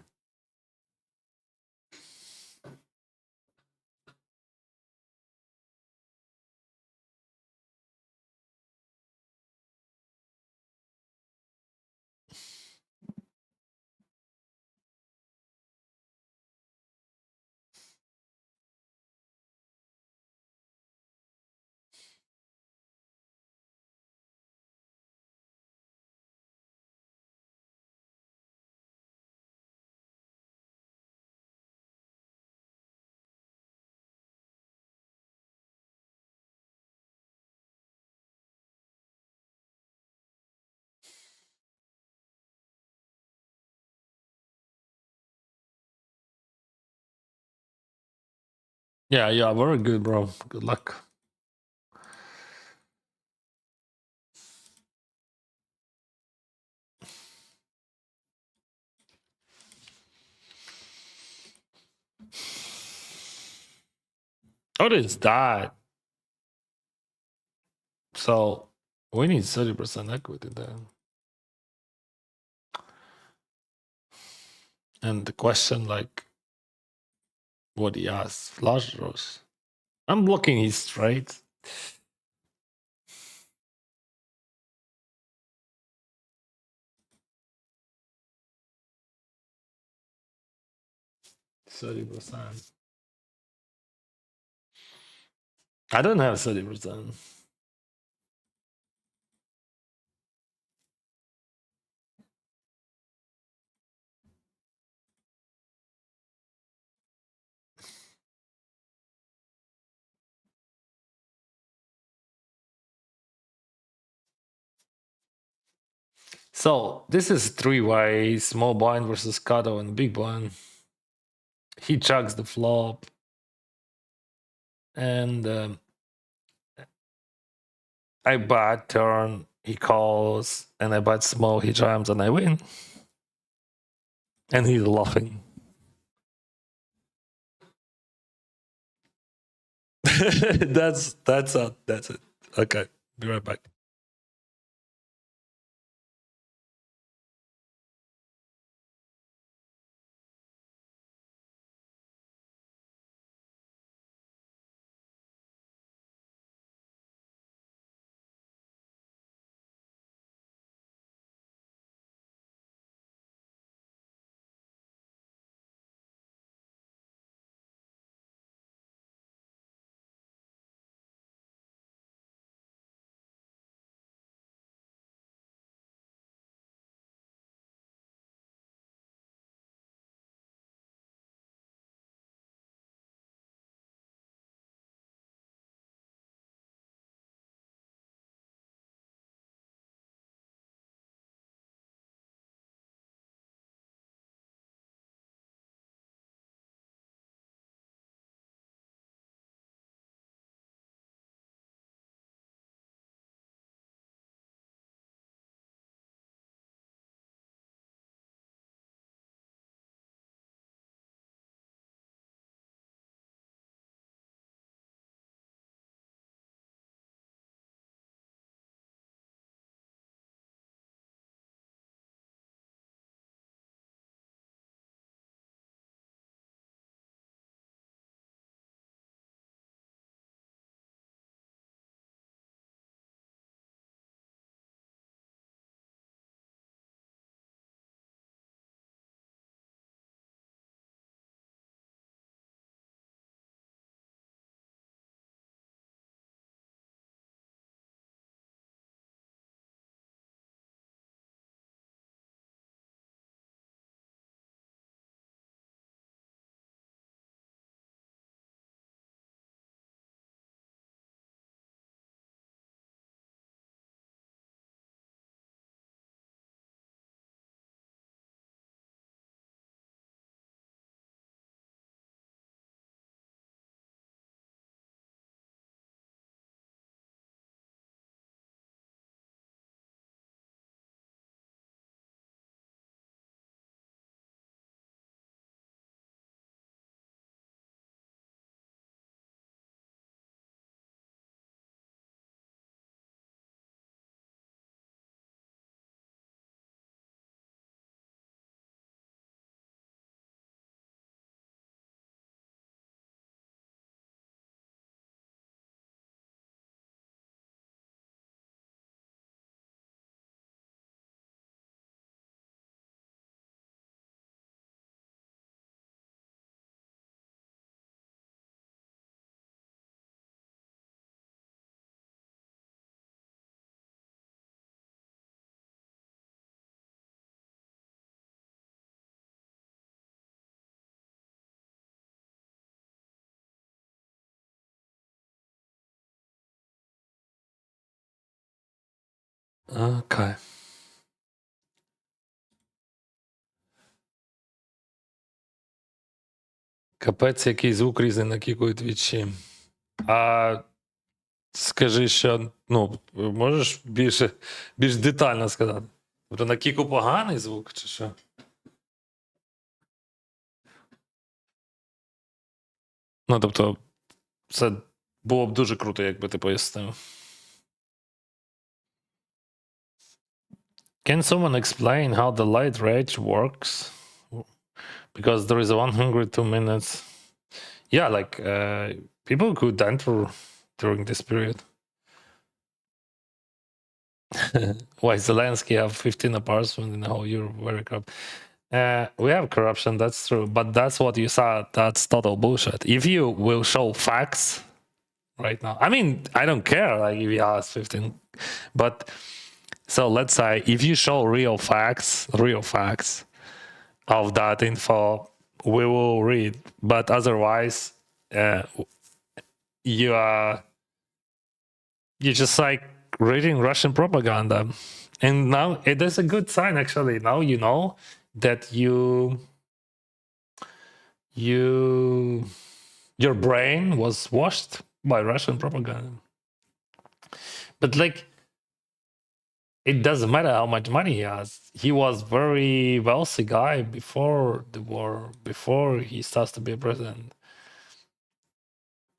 Yeah, very good, bro. Good luck. What is that? So we need 30% equity there. And the question, like, what he has, flush draws. I'm blocking his straight. 30%. I don't have 30%. So this is three-way, small blind versus cutoff and big blind. He chucks the flop. And I bet turn, he calls, and I bet small, he jams, and I win. And he's laughing. that's it. Okay, be right back. Okay. Капець, який звук різний на кіку і твічі. А скажи, що можеш більш детально сказати? Тобто на кіку поганий звук, чи що? Ну, тобто, це було б дуже круто, якби ти пояснив. Can someone explain how the light rage works? Because there is 102 minutes. Yeah, like people could enter during this period. Why Zelensky have 15 apartments in the whole Europe? Very crap. We have corruption, that's true, but that's what you said. That's total bullshit. If you will show facts right now, I mean, I don't care. Like if you ask 15, but so let's say if you show real facts of that info, we will read. But otherwise, uh, you are you're just like reading Russian propaganda. And now it is a good sign actually. Now you know that you your brain was washed by Russian propaganda. But like it doesn't matter how much money he has. He was very wealthy guy before the war, before he starts to be a president.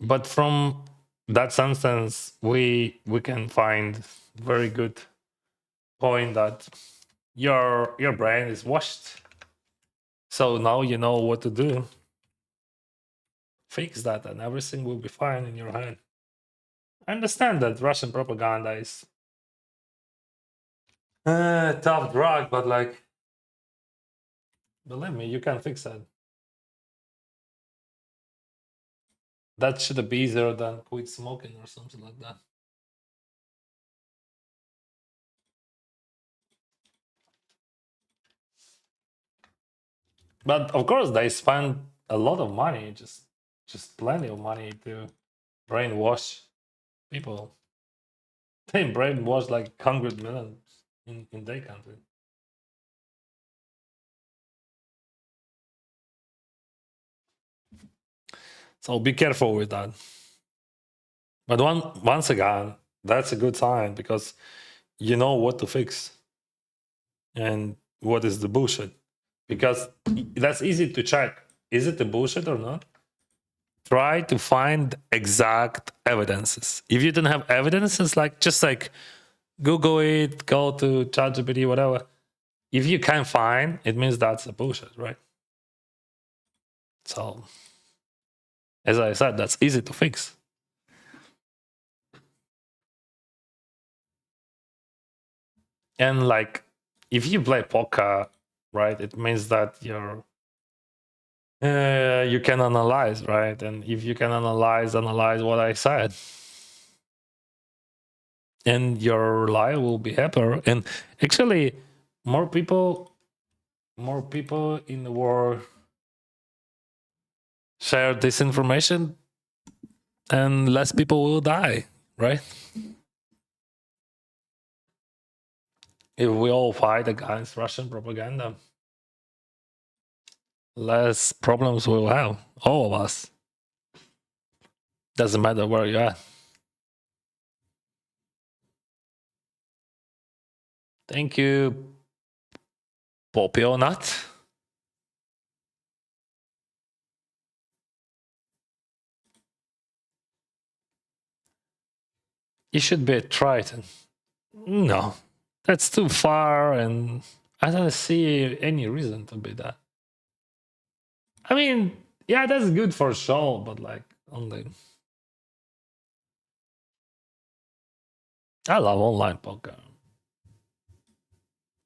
But from that sentence, we can find very good point that your brain is washed. So now you know what to do. Fix that, and everything will be fine in your head. I understand that Russian propaganda is tough drug, but like, believe me, you can fix it. That should be easier than quit smoking or something like that. But of course, they spend a lot of money, just plenty of money to brainwash people. They brainwash like 100 million in their country. So be careful with that. But once again, that's a good sign because you know what to fix and what is the bullshit. Because that's easy to check. Is it a bullshit or not? Try to find exact evidences. If you don't have evidences, like just like Google it, go to ChatGPT, whatever. If you can't find, it means that's a bullshit, right? So, as I said, that's easy to fix. And like, if you play poker, right, it means that you can analyze, right? And if you can analyze what I said, and your life will be happier. And actually, more people, more people in the world share this information, and less people will die, right? If we all fight against Russian propaganda, less problems we'll have, all of us. Doesn't matter where you're at. Thank you, Poppy Nut. You should be a Triton. No, that's too far, and I don't see any reason to be that. I mean, yeah, that's good for show, but like only. I love online poker.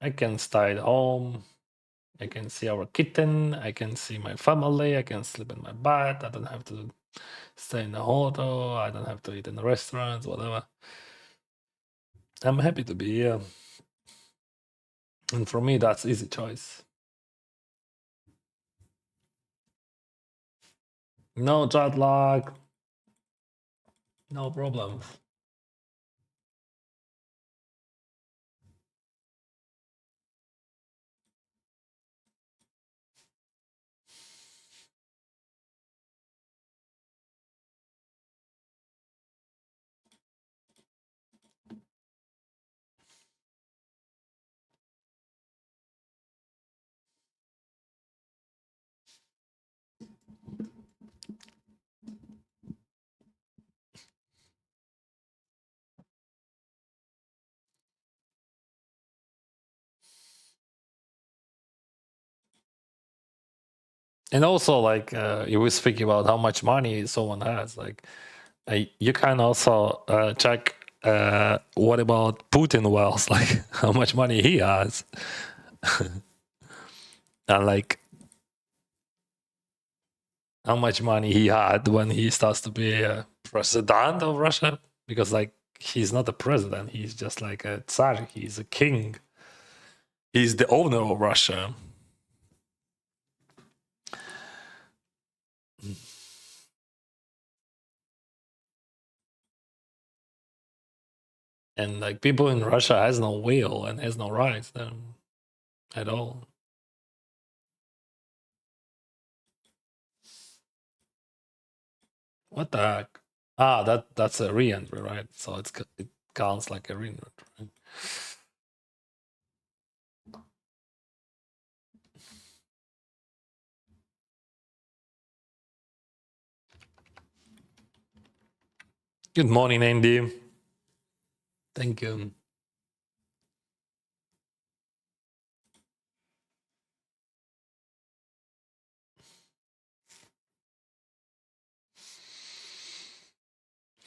I can stay at home. I can see our kitten. I can see my family. I can sleep in my bed. I don't have to stay in a hotel. I don't have to eat in restaurants, whatever. I'm happy to be here. And for me, that's easy choice. No jet lag. No problem. And also, like, you were speaking about how much money someone has. Like, you can also check what about Putin wealth, like how much money he has. And like how much money he had when he starts to be a president of Russia, because like he's not a president, he's just like a tsar, he's a king, he's the owner of Russia. And like people in Russia has no will and has no rights at all. What the heck? Ah, that's a re-entry, right? So it counts like a re-entry, right? Good morning, Andy. Thank you.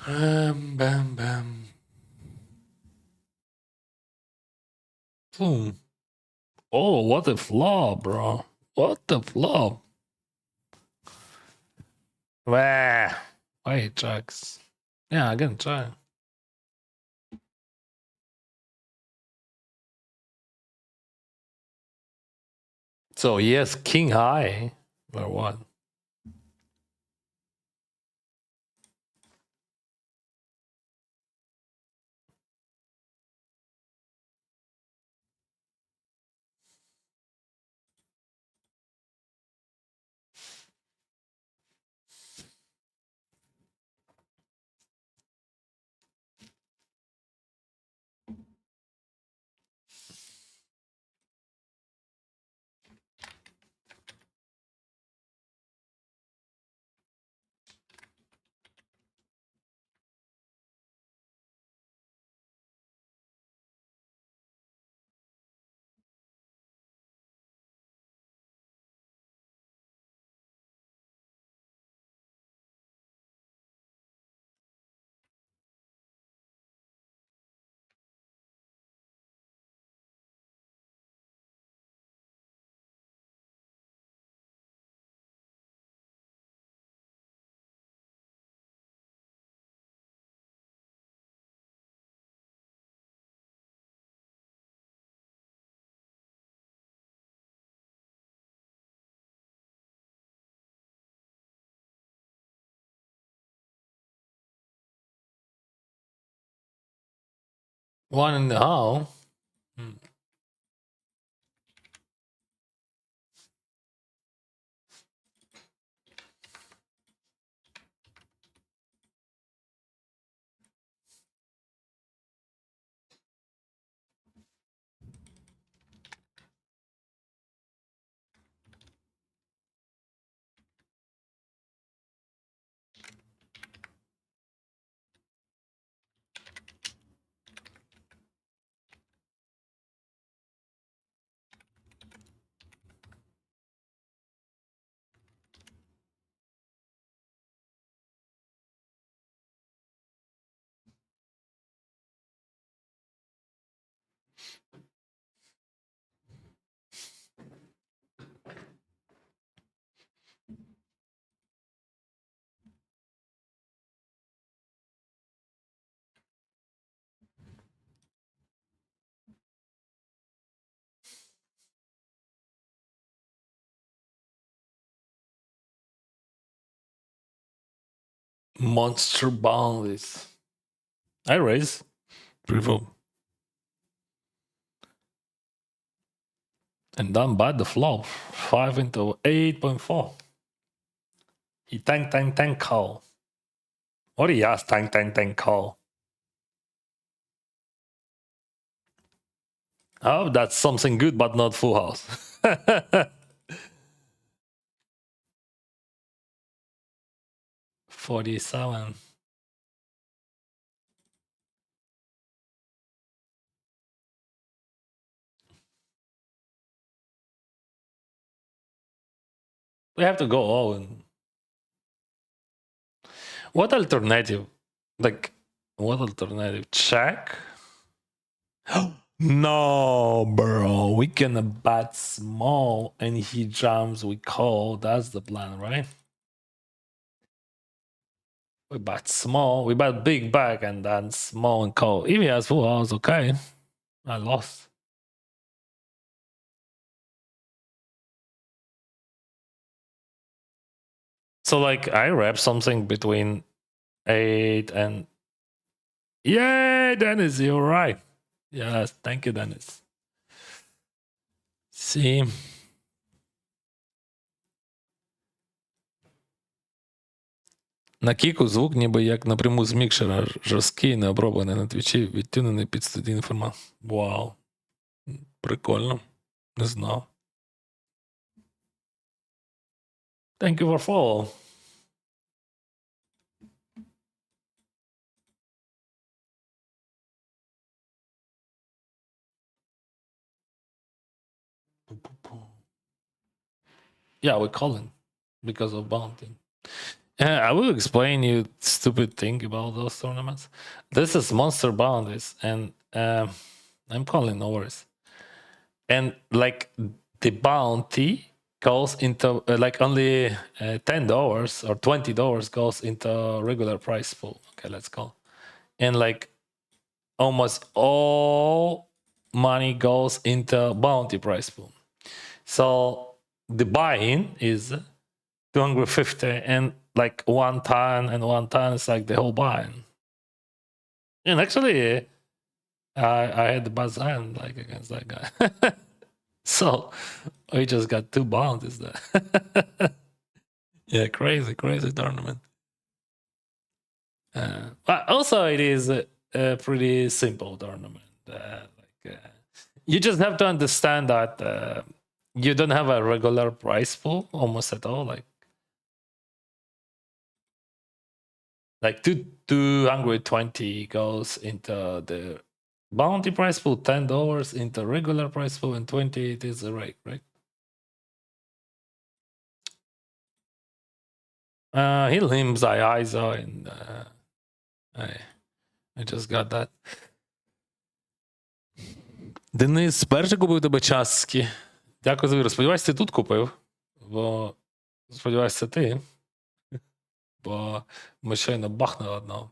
Bam, bam. Boom. Oh, what a flop, bro. What the flop? Wah. Why jacks? Yeah, I can try. So yes, king high. Or what? One in the hall. Hmm. Monster bounties. I raise. Revoke. And done by the flop. 5 into 8.4. He tank call. What he asked tank call. Oh, that's something good, but not full house. 47. We have to go all in. What alternative? Like, what alternative? Check? No, bro. We can bet small and he jumps, we call. That's the plan, right? We bet small, we bet big back and then small and call. If he has full house, okay. I lost. So like I wrap something between 8 and yeah, Dennis, you're right. Yes, thank you, Dennis. See. На кіку звук ніби як напряму з мікшера, жорсткий, необроблений на твічі, відтюнений під студійний формат. Вау. Прикольно. Не знав. Thank you for follow. Yeah, we're calling because of bounty. I will explain you stupid thing about those tournaments. This is monster bounties, and I'm calling no worries. And like the bounty goes into like only $10 or $20 goes into regular price pool. Okay, let's go. And like almost all money goes into bounty price pool. So the buy-in is 250 and like 1 ton and 1 ton is like the whole buy-in. And actually, I had the buzz hand like against that guy. So we just got 2 bounties there. Yeah, crazy tournament. But also, it is a pretty simple tournament. You just have to understand that you don't have a regular price pool almost at all. Like 220 goes into the bounty price pool, $10 into regular price pool, and 20 it is a rate, right? He limbs ISO and I just got that. Денис, перший купив тебе частки. Дякую за віру. Сподіваюсь, ти тут купив. Бо сподіваюсь, це ти. Бо ми щойно бахнули одного.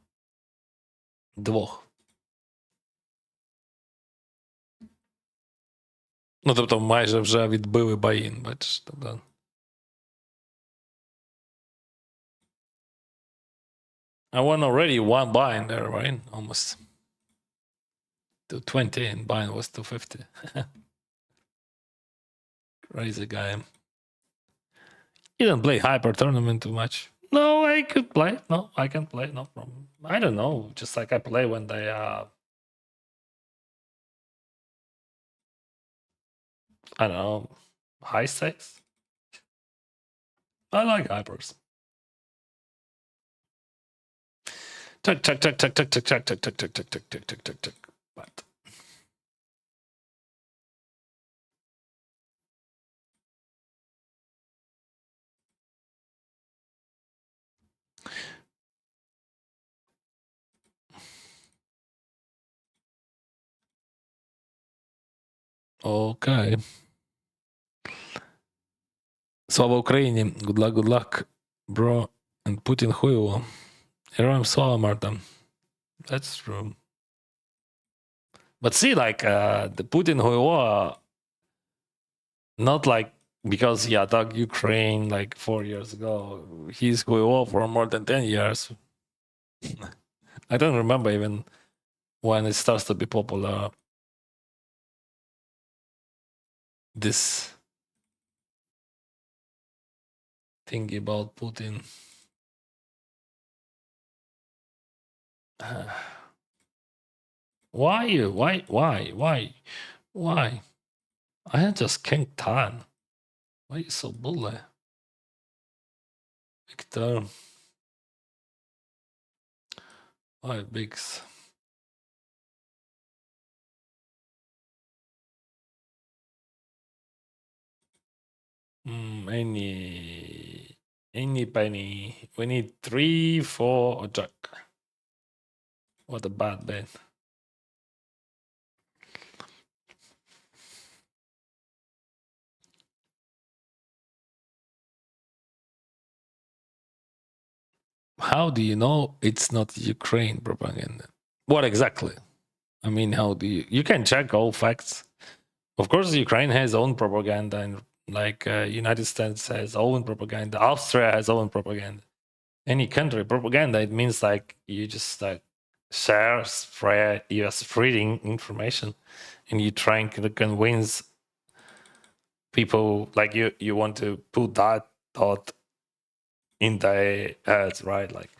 2. Ну, тобто, майже вже відбили баїн, бачиш. Тобто. I won already 1 buy in there, right? Almost. 220 and buying was 250. Crazy guy. You don't play hyper tournament too much. No, I could play. No, I can play. No problem. I don't know. Just like I play when they I don't know, high stakes. I like hypers. Tuck, tuck, tuck, tuck, tuck, tuck, tuck, tuck, tuck, tuck, tuck, tuck, tuck, tuck, tuck, tuck. But okay. Слава Україні. Good luck, bro. And Putin хуйло. Героям слава, Марта. That's true. But see, like, the Putin хуйло, not like because he attacked Ukraine like 4 years ago. He's huylо for more than 10 years. I don't remember even when it starts to be popular. This thing about Putin. Why? I had just King Tan. Why are you so bully? Victor. Why bigs? Any penny. We need 3, 4, or jack. What a bad bet. How do you know it's not Ukraine propaganda? What exactly? I mean, how do you can check all facts. Of course, Ukraine has own propaganda, and like United States has own propaganda. Austria has own propaganda. Any country propaganda, it means like you just like share, spread, you're spreading information, and you trying to convince people like you want to put that thought in their heads, right? Like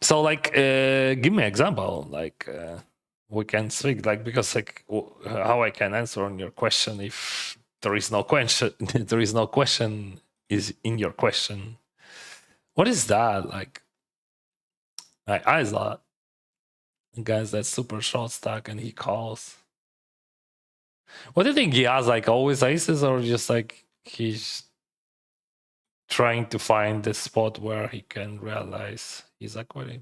so like give me an example like we can speak like because like how I can answer on your question if there is no question there is no question is in your question. What is that like I saw guys that's super short stack and he calls. What do you think he has like always aces or just like he's trying to find the spot where he can realize he's equity?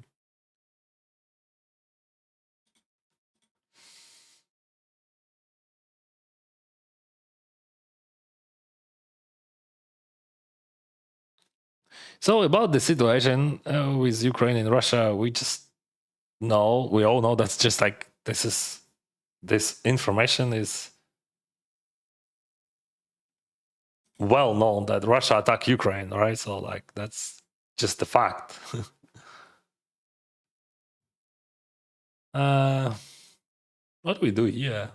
So about the situation with Ukraine and Russia, we just know, we all know that's just like this information is well known that Russia attacked Ukraine, right? So like that's just the fact. uh, what do we do here?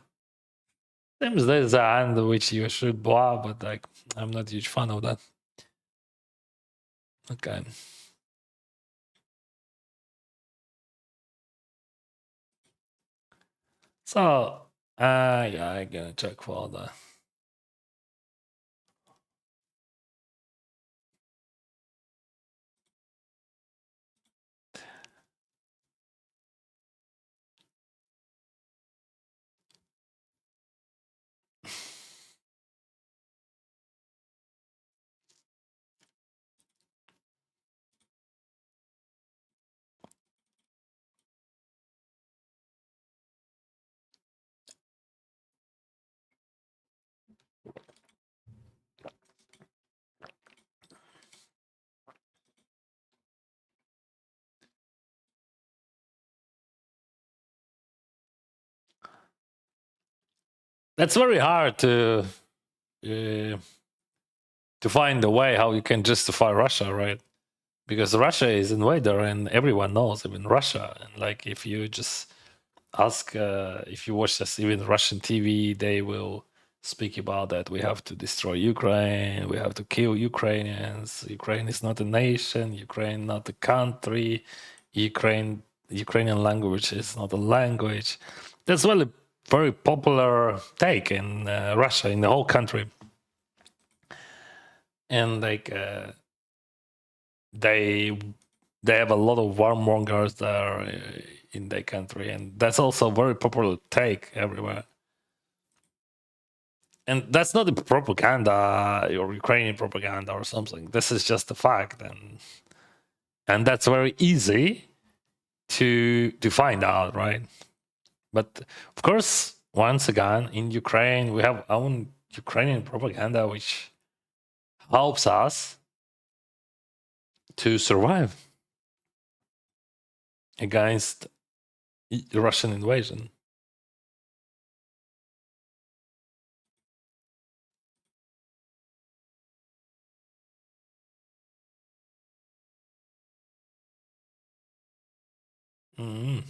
Seems there's a hand which you should blow, but like I'm not a huge fan of that. Okay. So yeah, I'm gonna check for the. That's very hard uh, to find a way how you can justify Russia, right? Because Russia is invader and everyone knows even Russia. And like if you just ask, if you watch just even Russian TV, they will speak about that. We have to destroy Ukraine. We have to kill Ukrainians. Ukraine is not a nation. Ukraine not a country. Ukrainian language is not a language. That's well a very popular take in Russia in the whole country. And like they they have a lot of warmongers there in their country, and that's also a very popular take everywhere. And that's not the propaganda or Ukrainian propaganda or something. This is just a fact, and that's very easy to find out, right? But of course, once again, in Ukraine, we have our own Ukrainian propaganda, which helps us to survive against the Russian invasion. Mm.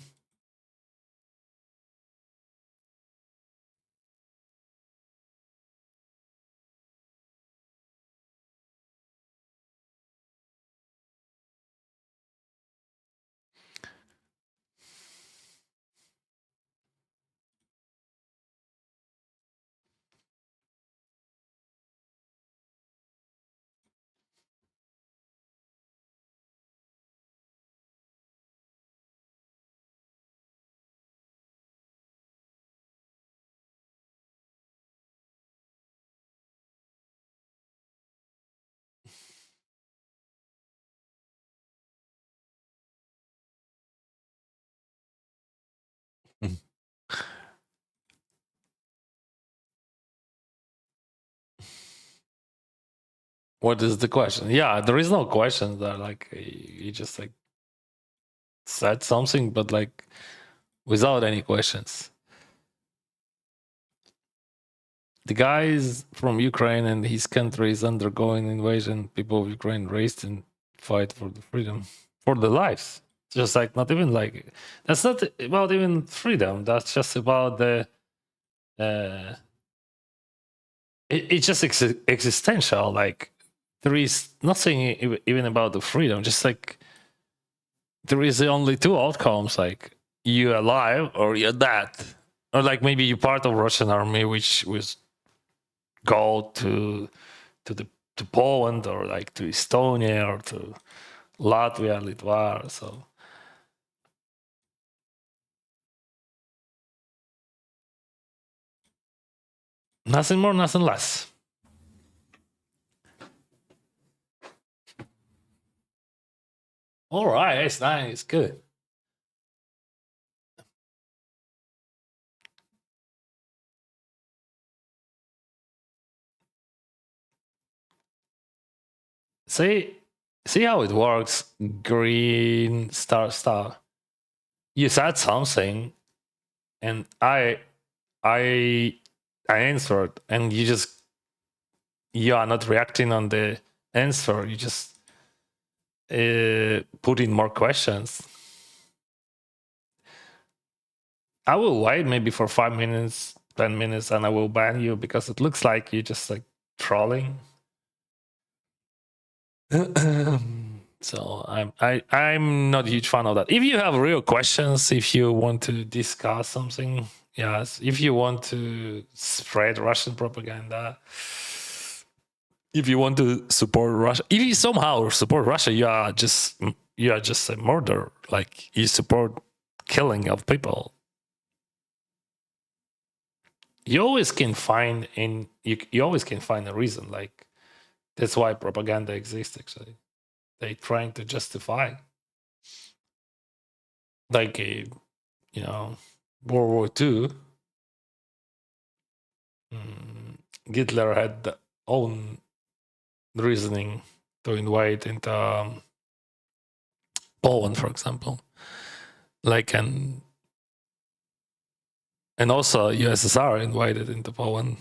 What is the question? Yeah, there is no question there. Like you just like said something, but like without any questions. The guy is from Ukraine and his country is undergoing invasion. People of Ukraine raised and fight for the freedom, for their lives. Just like not even like that's not about even freedom. That's just about the. It's just existential. Like there is nothing even about the freedom. Just like there is only two outcomes: like you alive or you're dead, or like maybe you're part of Russian army, which was go to the to Poland or like to Estonia or to Latvia, Litva. So nothing more, nothing less. All right, it's nice, good. See, see how it works. Green star star. You said something, and I I answered, and you are not reacting on the answer. You just put in more questions. I will wait maybe for 5 minutes, 10 minutes, and I will ban you because it looks like you just like trolling. So I'm not a huge fan of that. If you have real questions, if you want to discuss something, yes. If you want to spread Russian propaganda, if you want to support Russia, if you somehow support Russia, you are just a murderer. Like you support killing of people. You always can find you always can find a reason. Like that's why propaganda exists. Actually, they trying to justify like a you know World War II. Hitler had the own reasoning to invade into Poland, for example. Like and also USSR invaded into Poland,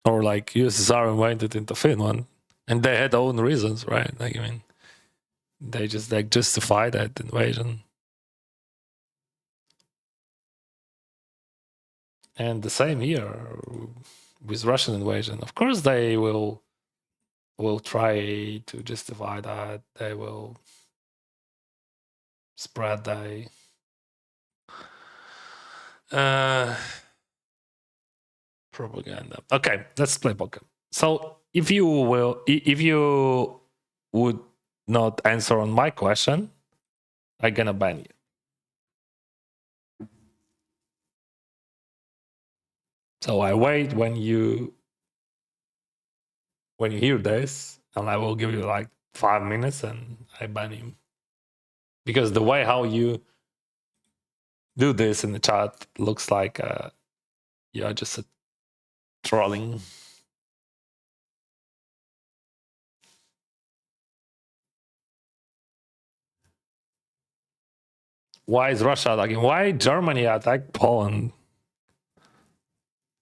or like USSR invaded into Finland, and they had own reasons, right? Like I mean, they just like justify that invasion. And the same here with Russian invasion. Of course, they will try to justify that. They will spread the uh, propaganda. Okay, let's play poker. So if you would not answer on my question, I'm gonna ban you. So I wait when you hear this, and I will give you like 5 minutes, and I ban him because the way how you do this in the chat looks like you're just trolling. Why is Russia attacking? Why Germany attacked Poland?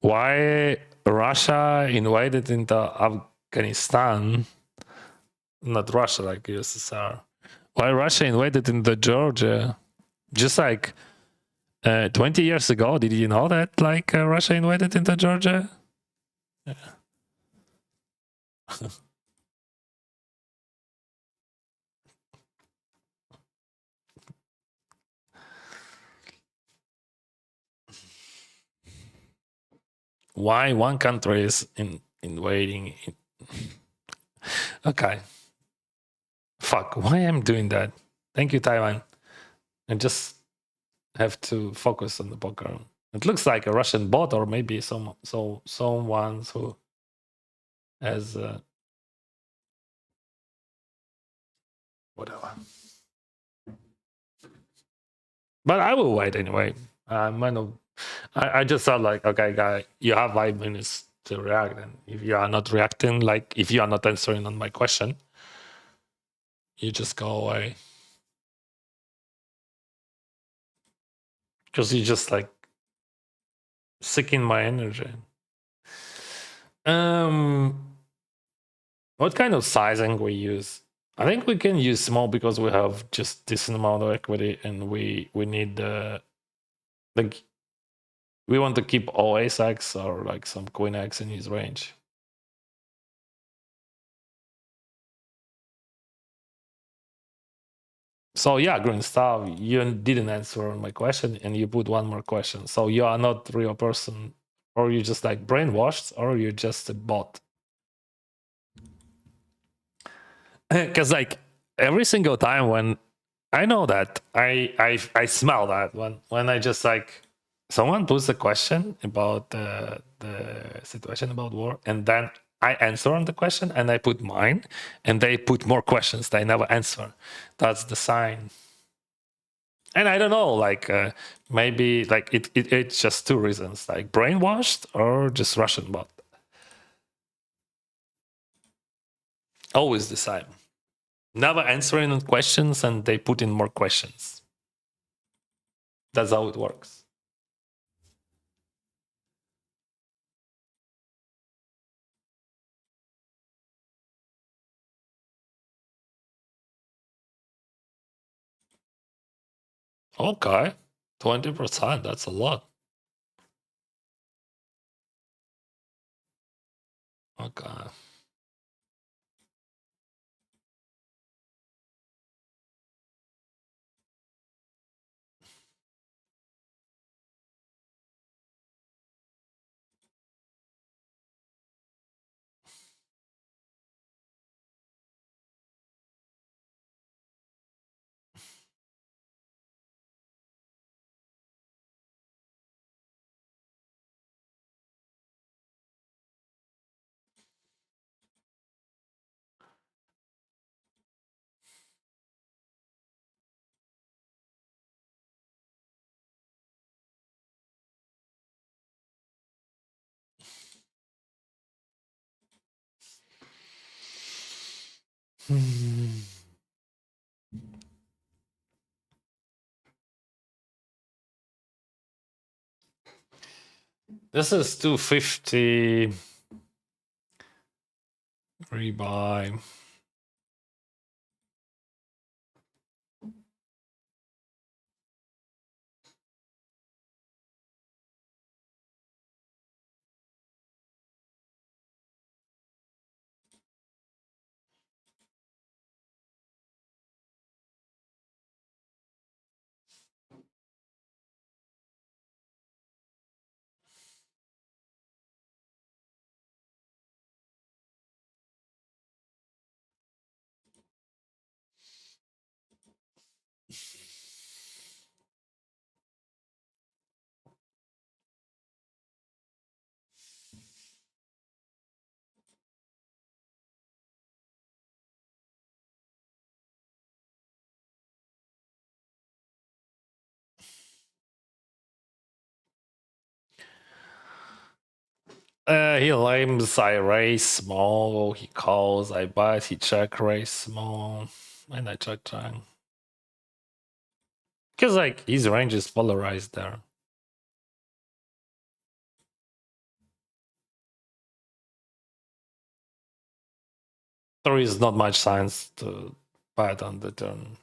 Why Russia invaded into Afghanistan? Not Russia, like USSR. Why Russia invaded into Georgia? Just like 20 years ago, did you know that like Russia invaded into Georgia? Yeah. Why one country is invading? Okay. Fuck. Why am doing that? Thank you, Taiwan. I just have to focus on the poker. It looks like a Russian bot, or maybe someone who has whatever. But I will wait anyway. I just thought like, okay, guy, you have 5 minutes. to react. And if you are not reacting, like if you are not answering on my question, you just go away. Because you just like seeking my energy. What kind of sizing we use? I think we can use small because we have just decent amount of equity, and we need like we want to keep all ace x or like some queen x in his range. So yeah, Green Star, you didn't answer my question, and you put one more question. So you are not real person, or you just like brainwashed, or you're just a bot. Because like every single time when I know that I smell that when I just like someone puts a question about the situation about war, and then I answer on the question and I put mine, and they put more questions they never answer. That's the sign. And I don't know, like maybe like it's just two reasons, like brainwashed or just Russian bot. Always the same. Never answering on questions, and they put in more questions. That's how it works. Okay, 20%. That's a lot. Okay. Hmm. This is 250 rebuy. He lambs, I raise small, he calls, I bet, he check raise small, and I check turn. Because like his range is polarized there. There is not much science to bet on the turn.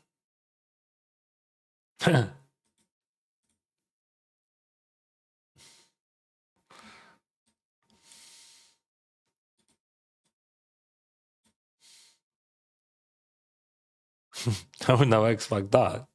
I would never expect that.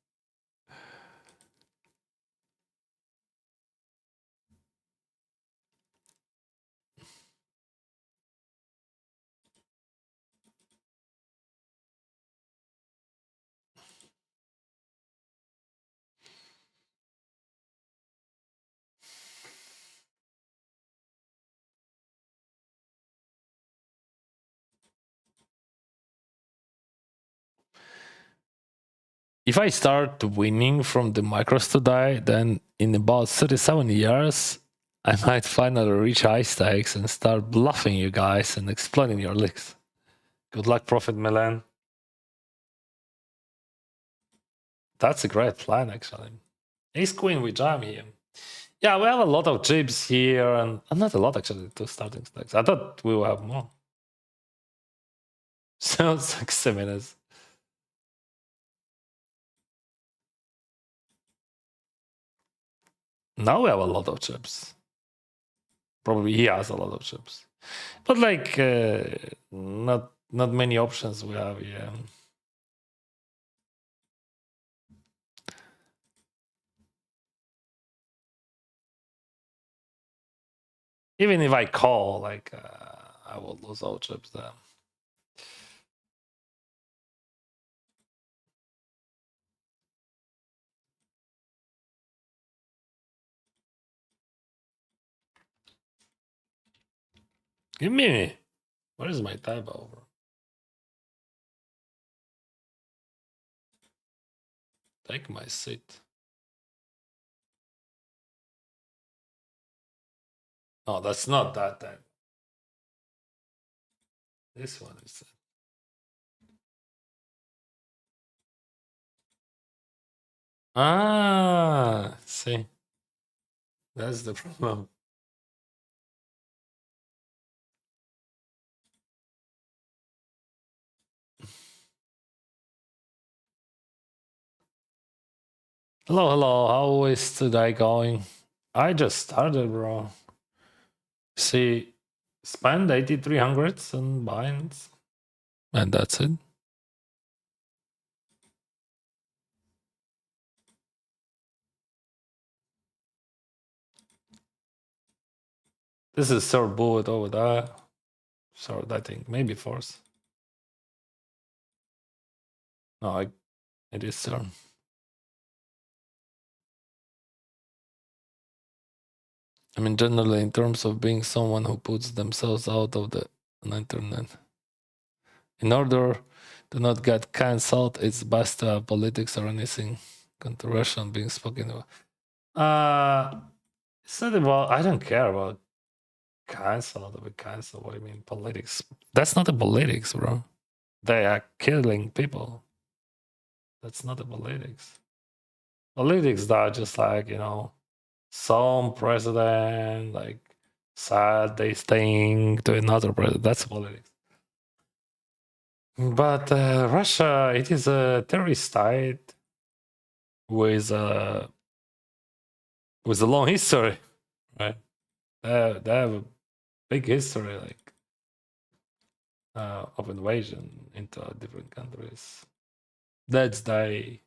If I start winning from the micros to die, then in about 37 years, I might finally reach high stakes and start bluffing you guys and exploiting your licks. Good luck, Prophet Milan. That's a great plan, actually. Ace Queen with jam here. Yeah, we have a lot of chips here, and not a lot actually, two starting stacks. I thought we would have more. Sounds like 7 minutes. Now we have a lot of chips. Probably he has a lot of chips, but like not many options we have. Yeah. Even if I call, like I will lose all chips then. Give me. Where is my tab over? Take my seat. No, that's not that tab. This one is. Ah, see, that's the problem. Hello, hello. How is today going? I just started, bro. See, spend 8,300 on binds, and that's it. This is third bullet over there. Third, I think. Maybe fourth. No, it is third. I mean, generally, in terms of being someone who puts themselves out of the internet. In order to not get cancelled, it's best to have politics or anything controversial being spoken about. It's not about, I don't care about cancel or be cancelled. What do you mean, politics? That's not the politics, bro. They are killing people. That's not the politics. Politics are just like, some president like said this thing to another president. That's politics. But Russia, it is a terrorist state with a long history, right? They have a big history, like of invasion into different countries. That's they.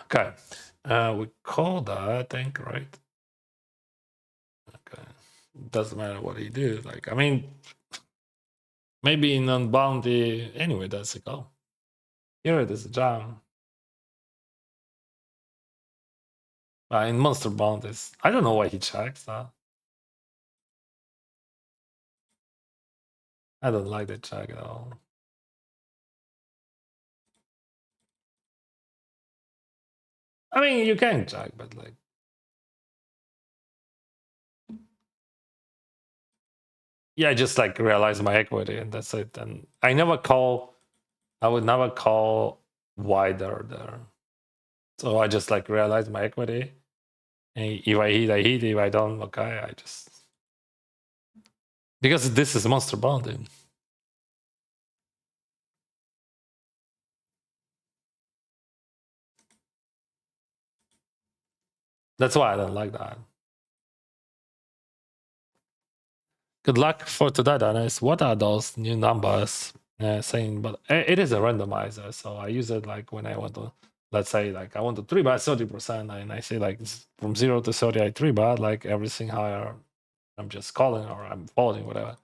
Okay, we call that, I think, right? Okay, doesn't matter what he do. Like, I mean, maybe in unbounty. Anyway, that's a call. Here it is a jam. In monster bounties, I don't know why he checks that. I don't like the check at all. I mean, you can check, but like, yeah, I just like realize my equity and that's it. And I never call. I would never call wider there. So I just like realize my equity. And if I hit, I hit. If I don't, okay, I just because this is monster bounding. That's why I don't like that. Good luck for today, Dennis. What are those new numbers saying? But it is a randomizer, so I use it like when I want to, let's say, like I want to 3-bet 30%, and I say like from 0 to 30, I 3-bet, like everything higher, I'm just calling or I'm folding, whatever.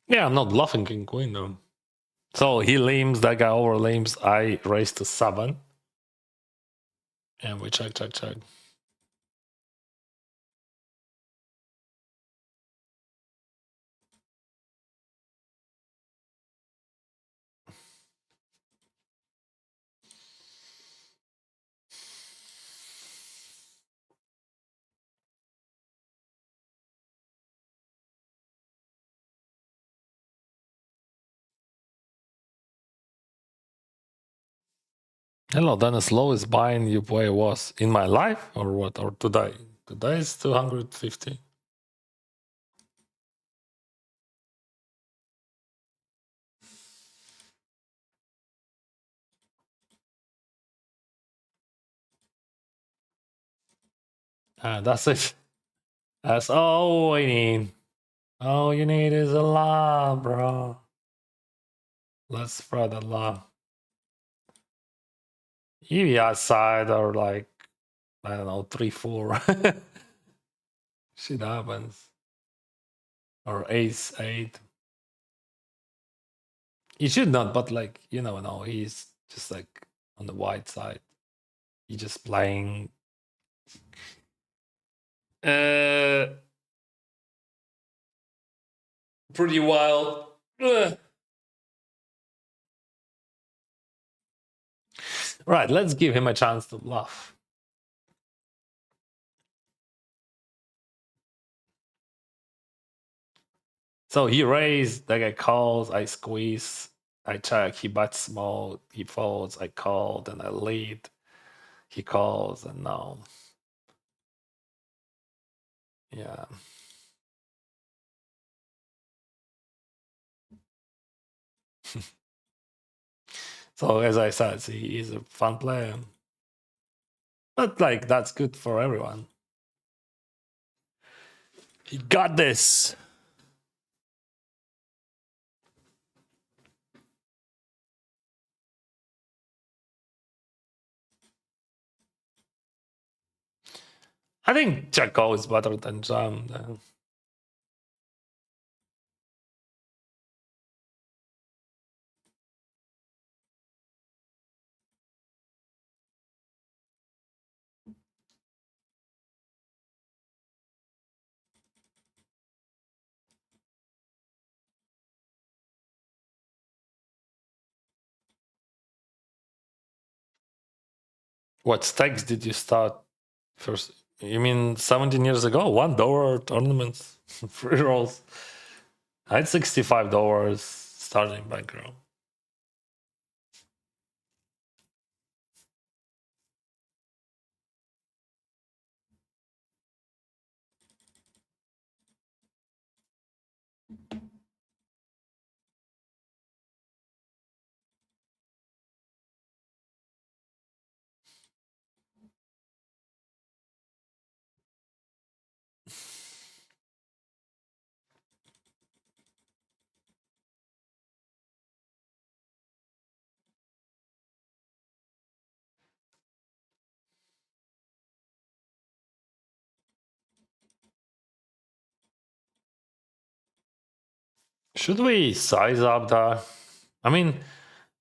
Yeah, I'm not bluffing king queen though. So he limps, that guy over limps. I raise to 7. And we check, check, check. Hello, Dennis. Lowest buying you play was in my life or what? Or today? Today is 250. That's it. That's all we need. All you need is a law, bro. Let's spread the law. EV outside or like, I don't know, 3, 4. Shit happens. Or ace 8. He should not, but like, you never know. He's just like on the white side. He's just playing. Pretty wild. Ugh. Right, let's give him a chance to bluff. So he raised, the guy calls, I squeeze, I check, he bets small, he folds, I call, then I lead, he calls, and no. Yeah. So as I said, he is a fun player. But like that's good for everyone. He got this. I think check call is better than jam. What stakes did you start first? You mean 17 years ago? $1 tournaments, free rolls. I had $65 starting bankroll. Should we size up the? I mean,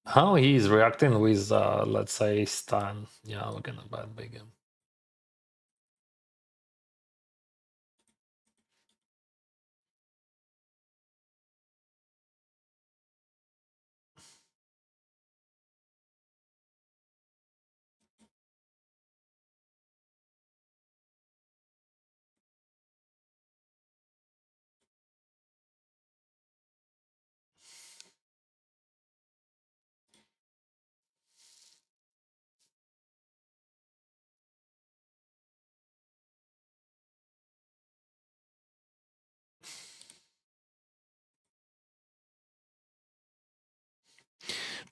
how he's reacting with, let's say, Stan. Yeah, we're gonna bet big him.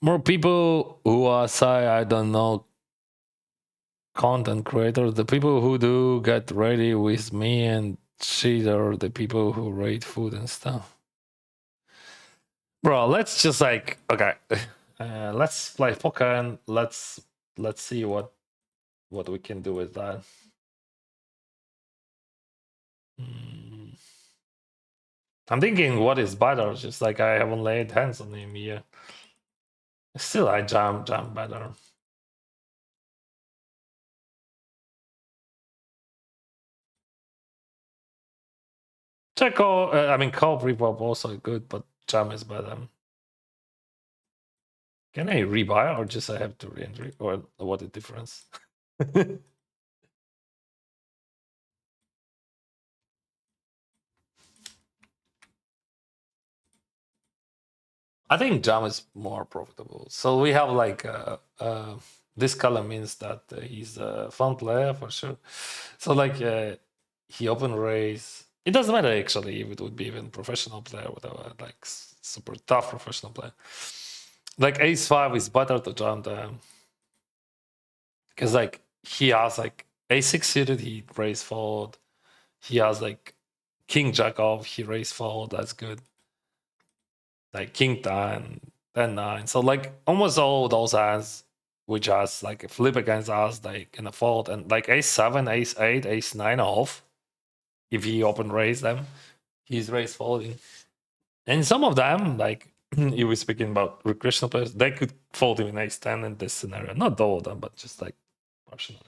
More people who are, say, I don't know, content creators, the people who do get ready with me and shit, or the people who rate food and stuff. Bro, let's just like, okay, let's play poker and let's see what we can do with that. I'm thinking, what is better? Just like I haven't laid hands on him yet. Still, I jam better. Check all. I mean, call repop also good, but jam is better. Can I rebuy or just I have to re-entry or what the difference? I think jam is more profitable. So we have like this color means that he's a fun player for sure. So like he open raise. It doesn't matter actually if it would be even professional player, whatever, like super tough professional player. Like ace five is better to jam them because like he has like a6 suited, he raise fold. He has like king jack off, he raise fold. That's good. Like king 10, 10 9. So like almost all those hands which has like a flip against us, like in a fold, and like ace 7, ace 8, ace 9 off. If he open raise them, he's raise folding. And some of them, like you were speaking about recreational players, they could fold him in ace 10 in this scenario. Not all of them, but just like partially.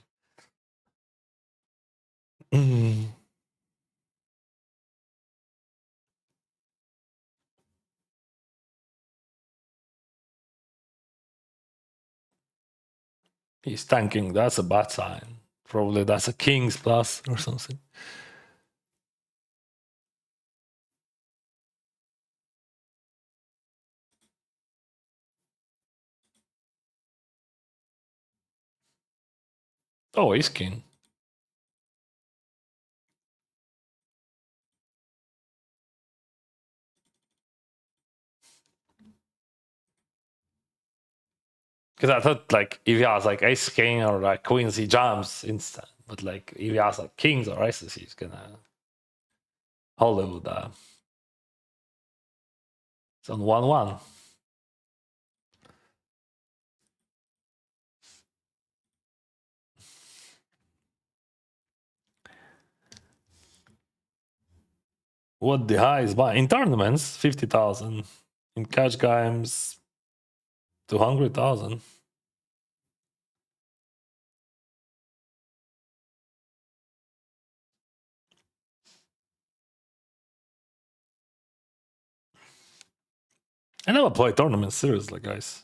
He's tanking. That's a bad sign. Probably that's a king's plus or something. Oh, he's king. Because I thought like if he has like ace king or like queens, he jumps instant. But like if he has like kings or aces, he's gonna hold that. It's on 1-1. What the high is buying in tournaments? 50,000. In cash games, 200,000. I never play tournaments seriously, guys.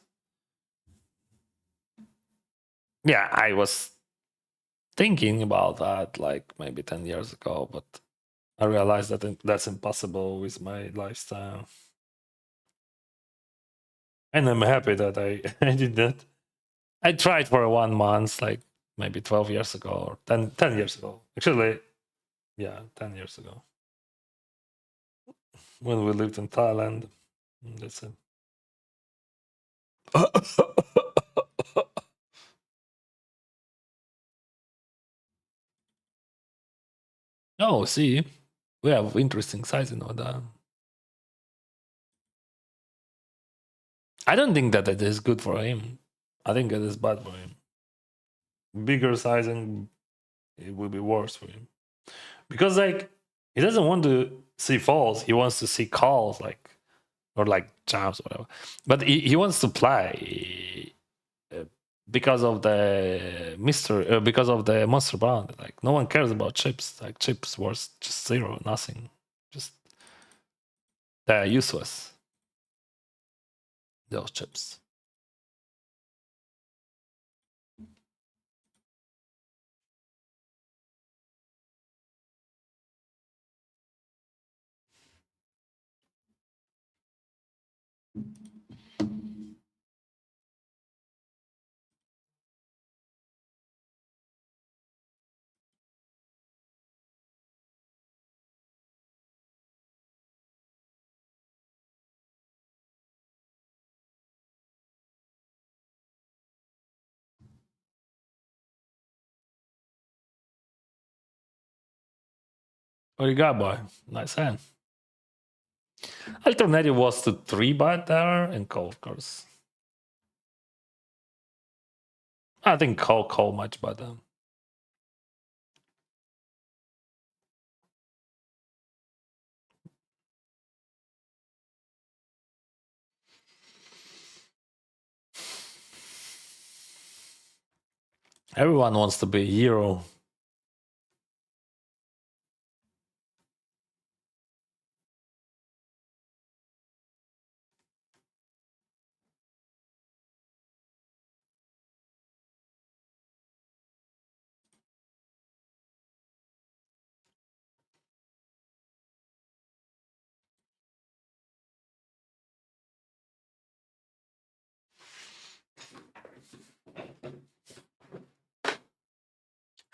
Yeah, I was thinking about that like maybe 10 years ago, but I realized that that's impossible with my lifestyle. And I'm happy that I, I did that. I tried for 1 month, like maybe 12 years ago or 10 years ago. Actually, yeah, 10 years ago. When we lived in Thailand. That's it. Oh, see, we have interesting sizing on that. I don't think that it is good for him. I think it is bad for him. Bigger sizing, it will be worse for him. Because like he doesn't want to see falls, he wants to see calls, like or like jams or whatever. But he wants to play uh, because of the because of the monster bond. Like no one cares about chips. Like chips worth just zero, nothing. Just they're useless. Those chips. What you got, boy? Nice hand. Alternative was to 3-bet there and call, of course. I think call much better. Everyone wants to be a hero.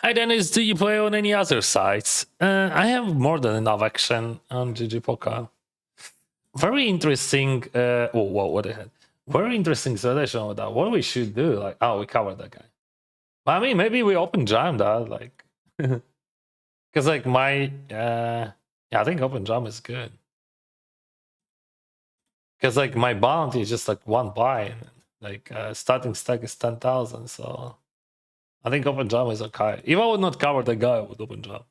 Hi Dennis, do you play on any other sites? I have more than enough action on GG Poker. Very interesting. What the hell? Very interesting suggestion with that. What we should do? Like, oh, we covered that guy. I mean, maybe we open jam that, like, because like my, yeah, I think open jam is good. Because like my bounty is just like one buy, and like starting stack is 10,000. So I think open jam is okay. If I would not cover the guy, I would open jam.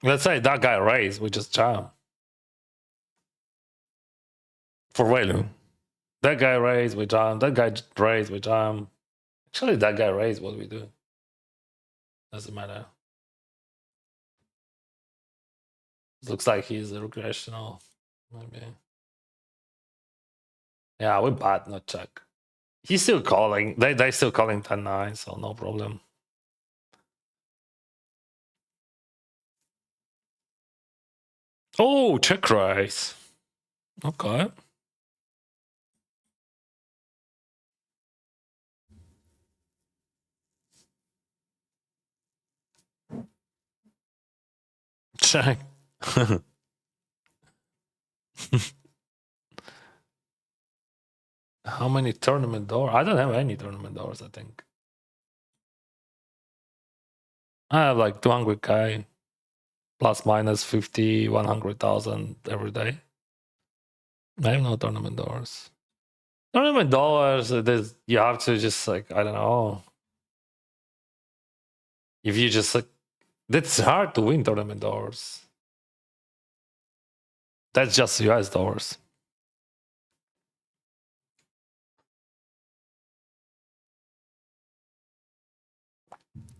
Let's say that guy raise, we just jam for value. That guy raise, we jam. That guy raise, we jam. Actually, that guy raise, what we do? Doesn't matter. Looks like he's a recreational. Maybe. Yeah, we bad, not check. He's still calling. They still calling 10-9, so no problem. Oh, check raise. Okay. Check. How many tournament doors? I don't have any tournament doors, I think. I have like 200k plus minus 50, 100,000 every day. I have no tournament doors. Tournament dollars, you have to just like, I don't know. If you just like, it's hard to win tournament doors. That's just US dollars.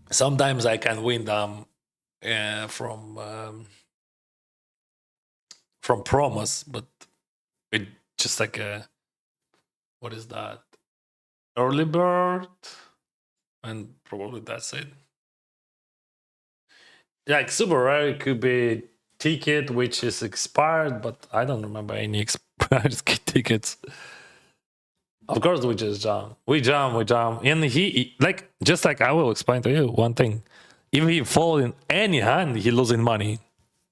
Sometimes I can win them from promos, but it just like a, what is that? Early bird, and probably that's it. Yeah, like super rare, it could be ticket which is expired, but I don't remember any expired tickets. Of course, we just jump. We jump, and he like just like I will explain to you one thing. If he fall in any hand, he losing money.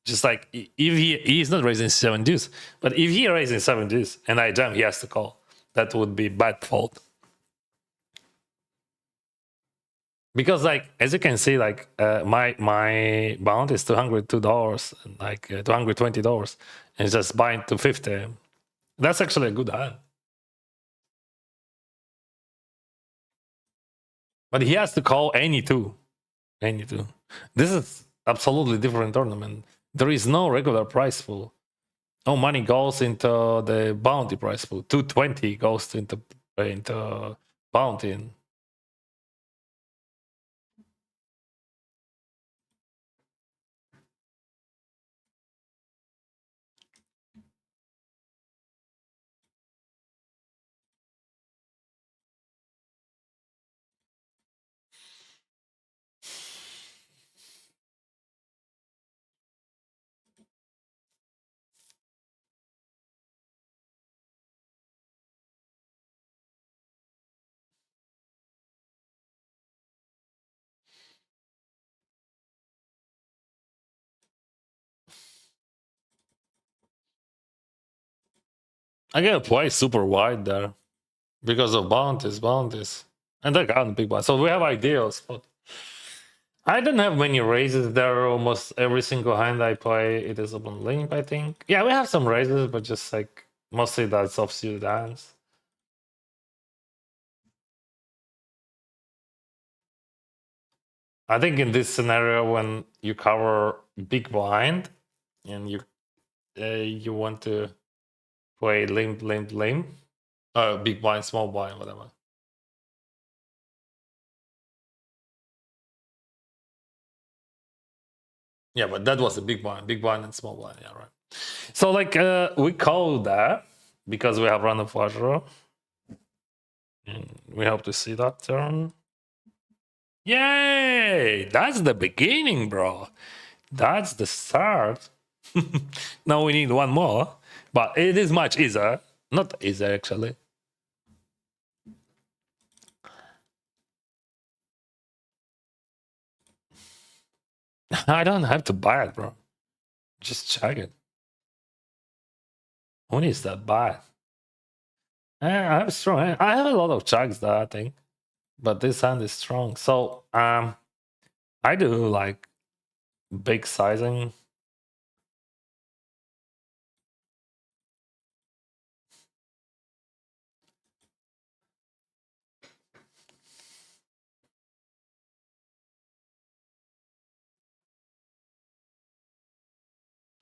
Just like if he's not raising 7 deuce, but if he raising 7 deuce and I jam, he has to call. That would be bad fault. Because like as you can see, like my bounty is $202, like $220, and it's just buying 250. That's actually a good hand. But he has to call any two. This is absolutely different tournament. There is no regular prize pool. No money goes into the bounty prize pool. 220 goes into bounty. I gotta play super wide there because of bounties. And they got big buy. So we have ideals, but I don't have many raises there. Almost every single hand I play, it is open limp, I think. Yeah, we have some raises, but just like mostly that's offsuit hands. I think in this scenario, when you cover big blind and you you want to play limp, limp, limp. Big blind, small blind, whatever. Yeah, but that was a big blind and small blind. Yeah, right. So like we call that because we have run of flush draw. We hope to see that turn. Yay! That's the beginning, bro. That's the start. Now we need one more, but it is much easier. Not easier, actually. I don't have to buy it, bro. Just check it. Who needs that buy? I have strong. I have a lot of chugs that I think, but this hand is strong. So I do like big sizing.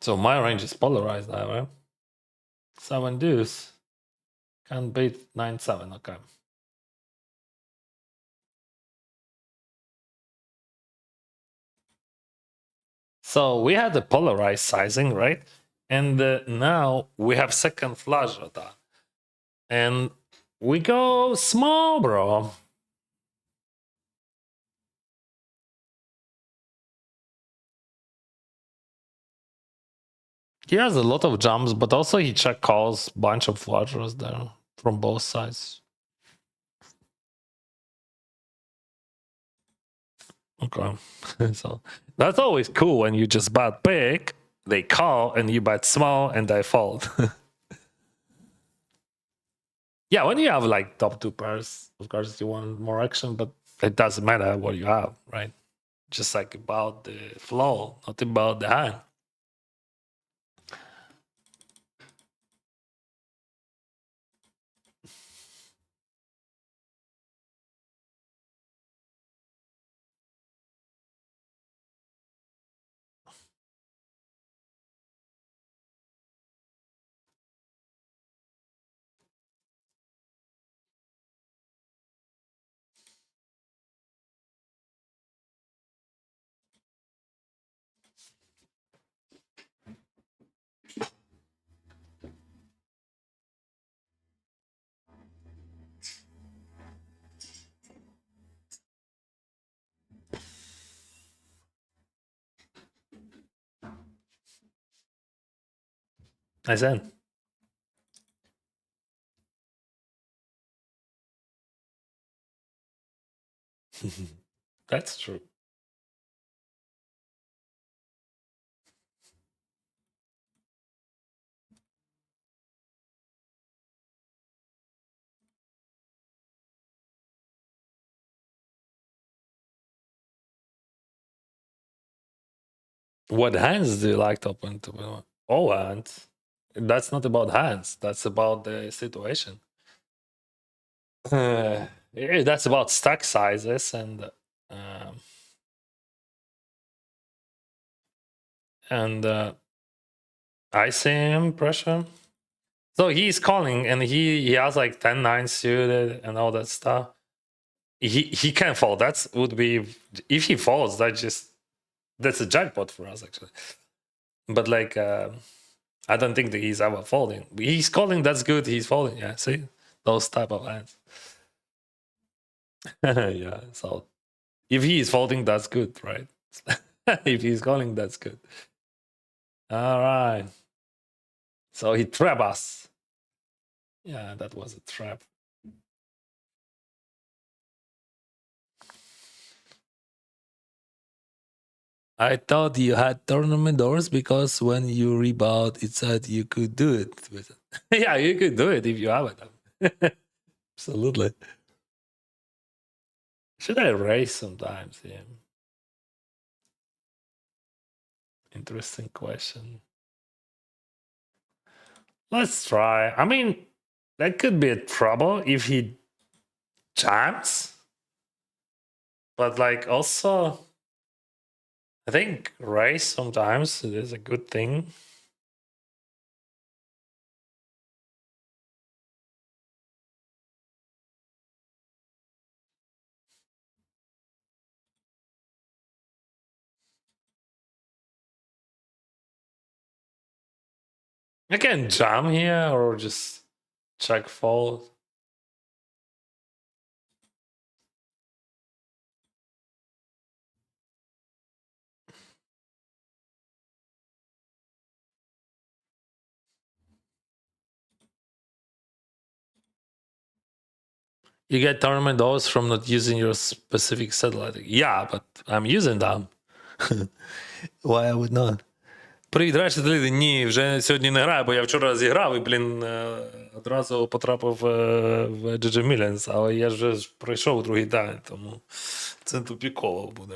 So my range is polarized now, right? 7 deuce. Can beat 9-7. Okay. So we had the polarized sizing, right? And now we have second flush of that. And we go small, bro. He has a lot of jumps, but also he check calls bunch of flush draws there from both sides. Okay. So that's always cool when you just bet big, they call, and you bet small and they fold. Yeah, when you have like top two pairs, of course you want more action, but it doesn't matter what you have, right? Just like about the flow, not about the hand. I said. That's true. What hands do you like to open to win? All hands. That's not about hands. That's about the situation. Yeah, that's about stack sizes um, and ICM pressure. So he's calling and he has like 10-9 suited and all that stuff. He can fold. That's would be if he falls. That's a jackpot for us actually. But like I don't think that he's ever folding. He's calling. That's good. He's folding. Yeah. See those type of hands. Yeah. So if he is folding, that's good, right? If he's calling, that's good. All right. So he trap us. Yeah, that was a trap. I thought you had tournament doors because when you rebound, it said you could do it. With it. Yeah, you could do it if you have it. Absolutely. Should I raise sometimes? Yeah. Interesting question. Let's try. I mean, that could be a trouble if he jams. But like also, I think raise sometimes is a good thing. I can jam here or just check fold. You get tournament odds from not using your specific satellite. Yeah, but I'm using them. Why I would not? Привіт, речі, ні, вже сьогодні не граю, бо я вчора зіграв і, блін, одразу потрапив в GG Millions, але я ж вже пройшов другий день, тому це тупіково буде.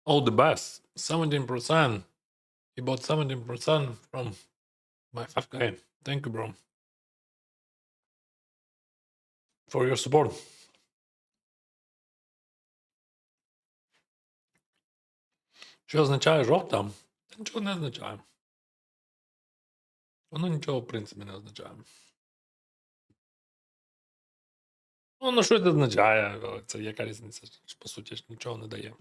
All the best. 17%. He bought 17% from my 5K. Thank you, bro, for your support. Що означає жовта? Та нічого не означає. Воно нічого, в принципі, не означає. Ну, що це означає? Це яка різниця? По суті, ж нічого не дає.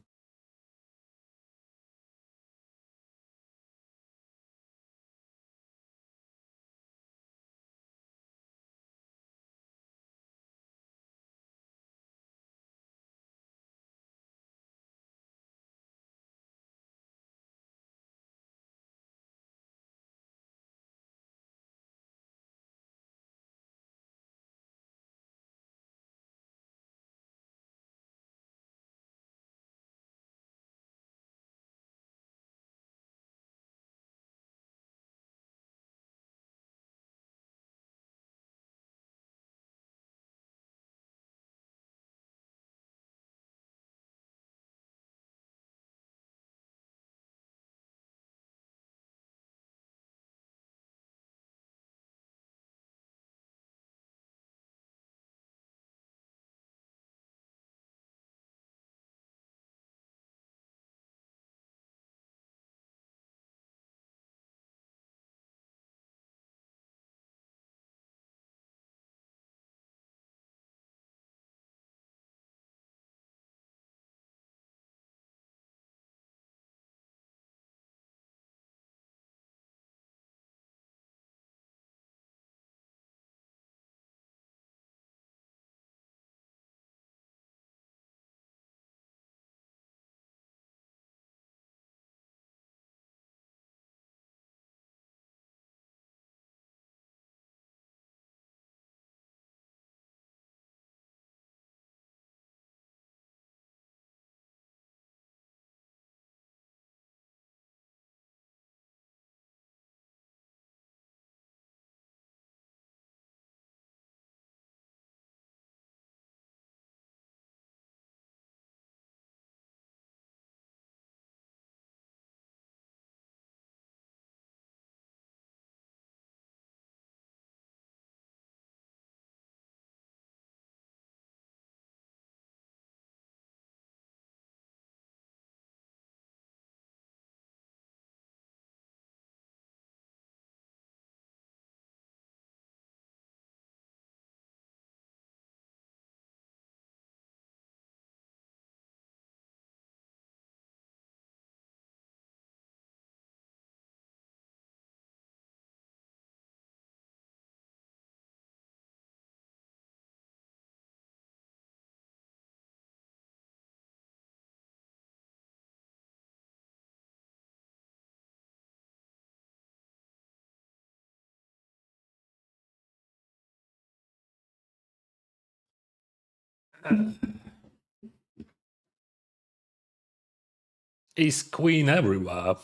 Ace queen everywhere.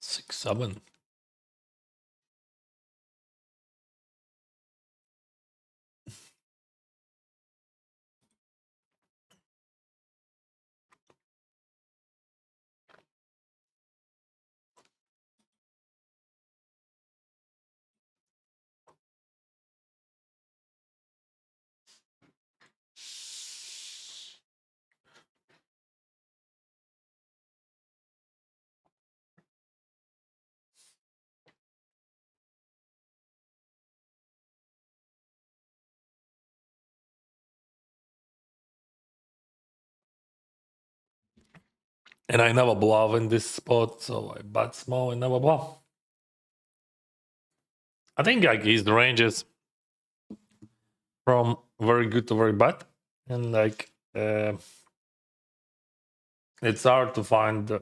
6-7. And I never bluff in this spot, so I bet small and never bluff. I think like his ranges from very good to very bad, and like it's hard to find the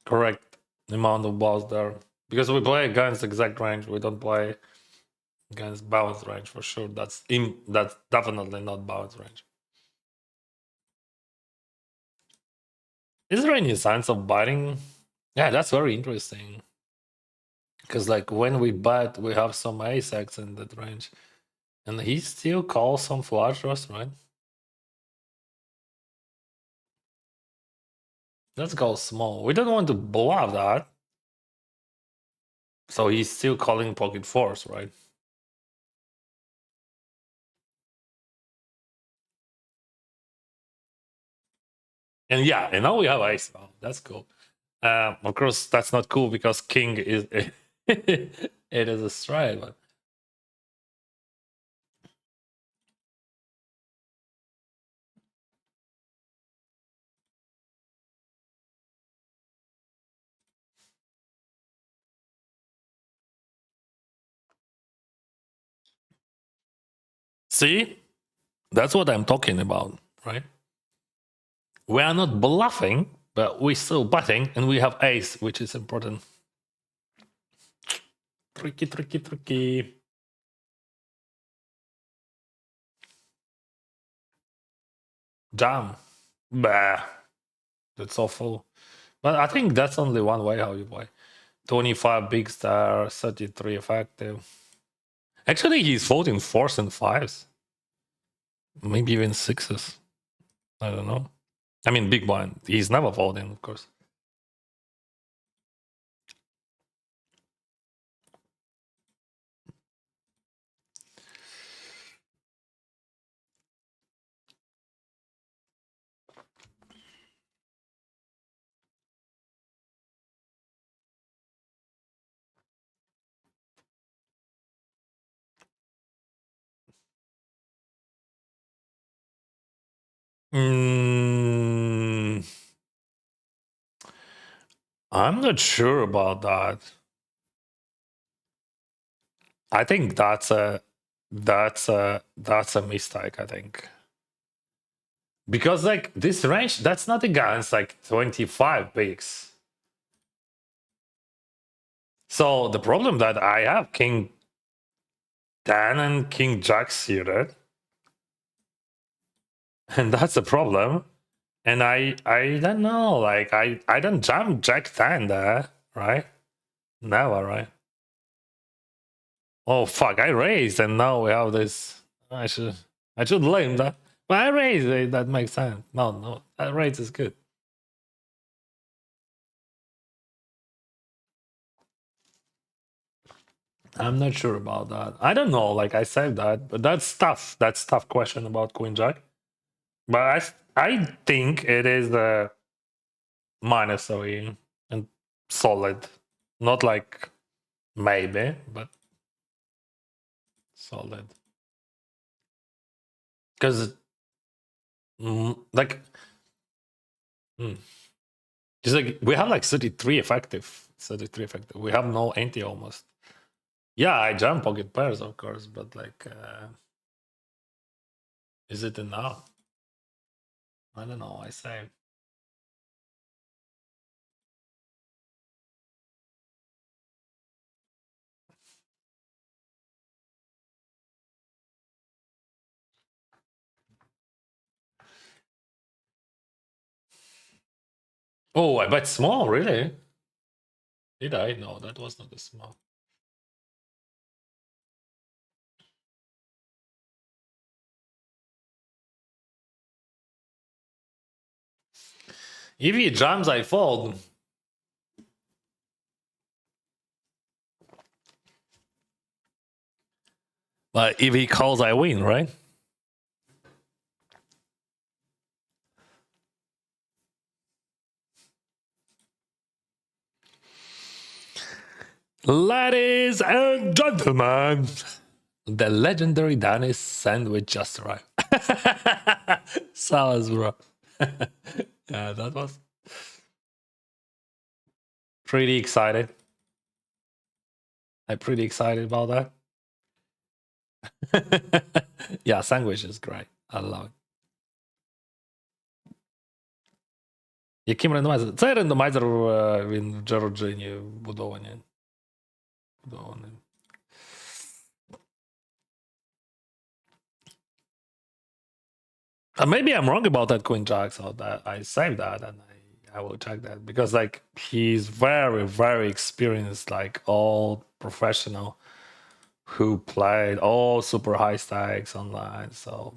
correct amount of balls there because we play against exact range. We don't play against balance range for sure. That's definitely not balance range. Is there any signs of biting? Yeah, that's very interesting. Because like when we bet, we have some ace X in that range, and he still calls some flush draws, right? Let's go small. We don't want to bluff that. So he's still calling pocket fours, right? And yeah, and now we have ace. Oh, that's cool. Of course, that's not cool because king is it is a straight, but see, that's what I'm talking about, right? We are not bluffing, but we still betting, and we have ace, which is important. Tricky, tricky, tricky. Jam. Bah, that's awful. But I think that's only one way how you play. 25 big star, 33 effective. Actually, he's folding fours and fives. Maybe even sixes. I don't know. I mean, big blind. He's never folding, of course. Mm, I'm not sure about that. I think that's a mistake. I think because like this range, that's not against like 25 bigs. So the problem that I have King 10 and King Jack suited, and that's a problem. And I don't know, like I don't jump Jack 10 there, right? Never, right? Oh fuck! I raised, and now we have this. I should blame that, but I raised it. That makes sense. No, that raise is good. I'm not sure about that. I don't know. Like I said that, but that's tough. That's tough question about Queen Jack. But I think it is a minus OE and solid, not like maybe, but solid. Because like, just like we have like 33 effective, 33 effective. We have no anti almost. Yeah, I jump pocket pairs, of course, but like, is it enough? I don't know. I say. Oh, I bet small, really? Did I? No, that was not a small. If he jumps, I fold. But if he calls, I win, right? Ladies and gentlemen, the legendary Danish sandwich just arrived. Sounds, bro. Yeah, that was pretty excited. I'm pretty excited about that. Yeah, sandwich is great. I love it. Яким рандомайзером? Цей рандомайзер він в Джероджині вбудований. Maybe I'm wrong about that Queen Jack, so that I saved that and I will check that because like he's very, very experienced, like all professional who played all super high stakes online. So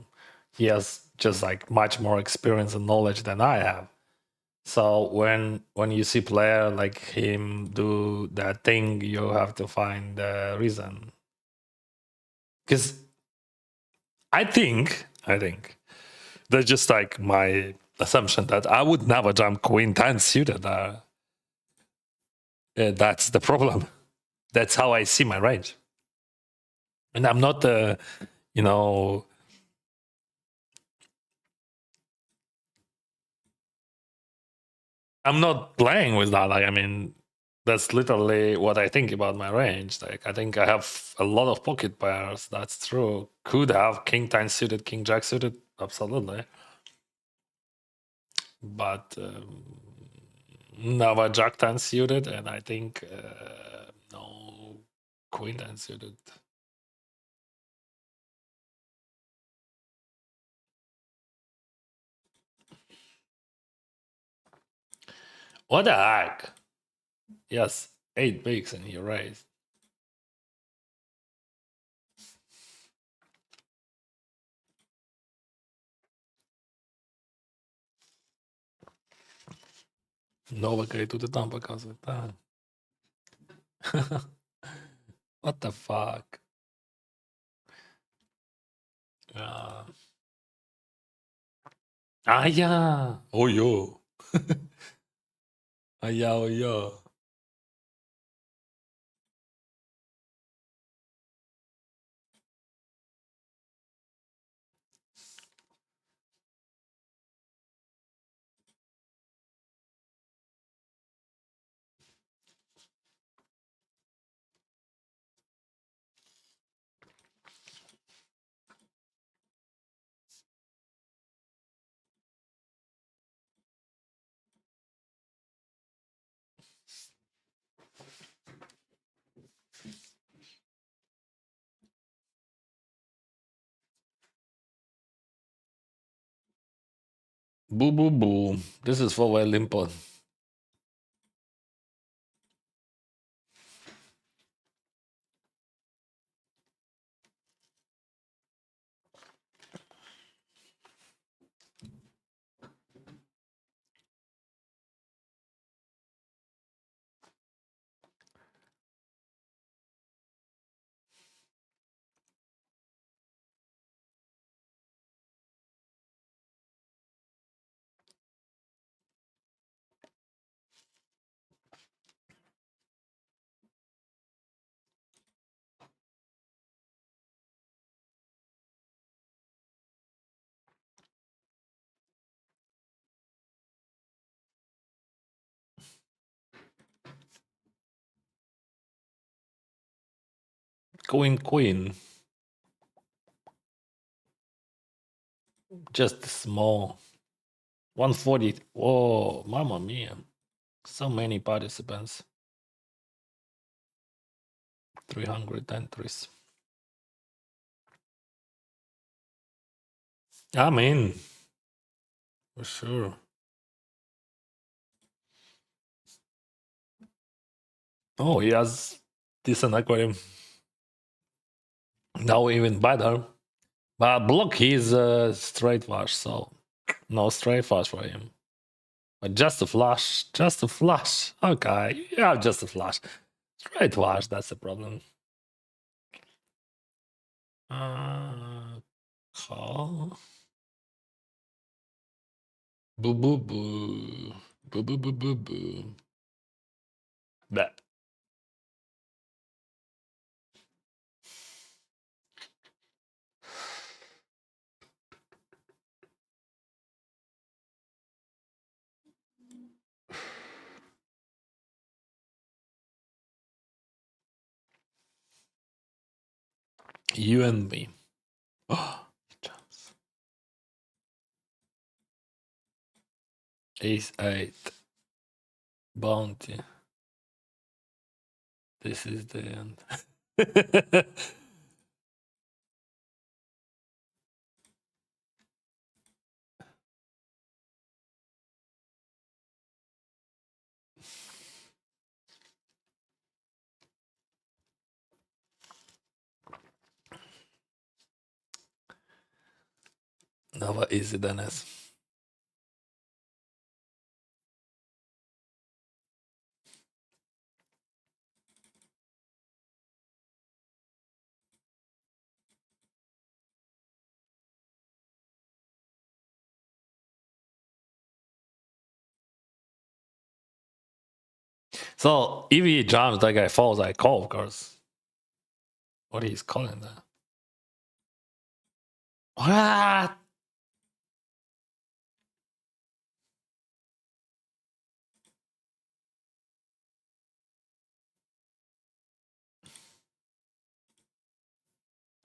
he has just like much more experience and knowledge than I have. So when you see player like him do that thing, you have to find the reason. Because I think that's just like my assumption that I would never jump queen 10 suited. That's the problem. That's how I see my range. And I'm not, you know, I'm not playing with that. Like, I mean, that's literally what I think about my range. Like, I think I have a lot of pocket pairs. That's true. Could have king 10 suited, king jack suited. Absolutely. But never jack 10 suited. And I think no queen 10 suited. What the heck? Yes, 8 bigs and he raised. Новака и тут и там показывает. Да. What the fuck? Ja. Ah ja. Oh jo. Ah ja, oh ja. Boo boo boo. This is for Wellington. Queen queen. Just small. 140. Whoa, mamma mia. So many participants. 300 entries. I'm in. For sure. Oh, he has decent aquarium. Now even better. But block he's straight wash, so no straight wash for him. But just a flash. Just a flash. Okay. Yeah, just a flash. Straight wash, that's the problem. Call. Boo boo boo. Boo boo boo boo boo. That. You and me. Oh, jumps. Ace 8. Bounty. This is the end. Never easy, Dennis. So if he jumps, that guy falls, I call, of course. What he's calling that? What?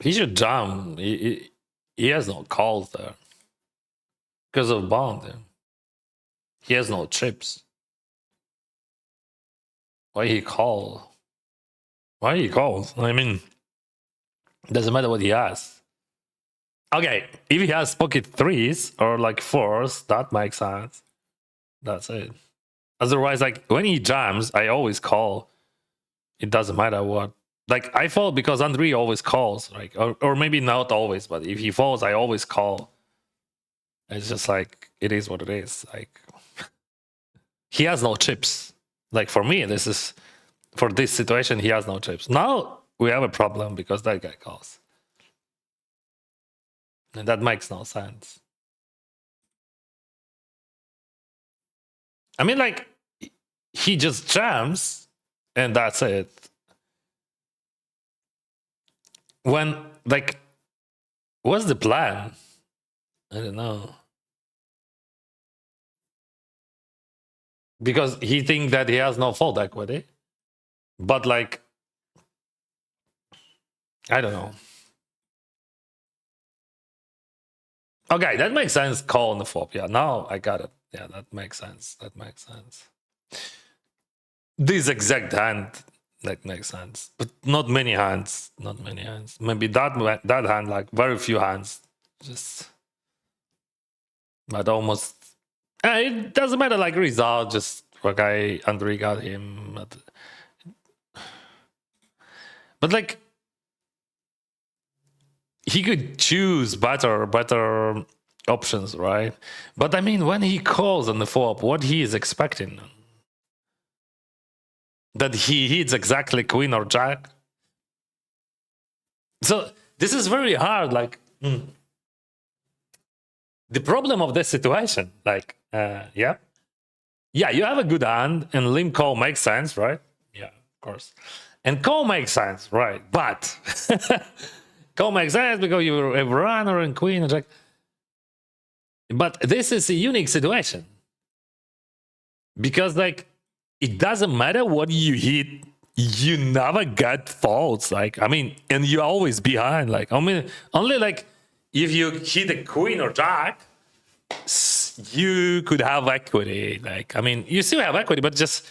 He should jump. He has no calls there because of bound. He has no chips. Why he call? Why he calls? I mean, it doesn't matter what he has. Okay, if he has pocket threes or like fours, that makes sense. That's it. Otherwise, like when he jams, I always call. It doesn't matter what. Like I fall because Andre always calls, like or maybe not always, but if he falls, I always call. It's just like it is what it is. Like he has no chips. Like for me, this is for this situation, he has no chips. Now we have a problem because that guy calls. And that makes no sense. I mean, like he just jams and that's it. When like what's the plan? I don't know. Because he thinks that he has no fold equity. But like I don't know. Okay, that makes sense. Call on the flop. Yeah, now I got it. Yeah, that makes sense. That makes sense. This exact hand that makes sense, but not many hands. Not many hands. Maybe that hand, like very few hands. Just, but almost. It doesn't matter. Like result, just okay. Andre got him, but like he could choose better options, right? But I mean, when he calls on the flop, what he is expecting that he hits exactly queen or jack. So this is very hard. Like the problem of this situation, like yeah, you have a good hand and limp call makes sense, right? Yeah, of course. And call makes sense, right? But call makes sense because you have runner and queen and jack. But this is a unique situation because like it doesn't matter what you hit, you never get faults. Like I mean, and you're always behind. Like I mean, only like if you hit a queen or jack, you could have equity. Like I mean, you still have equity, but just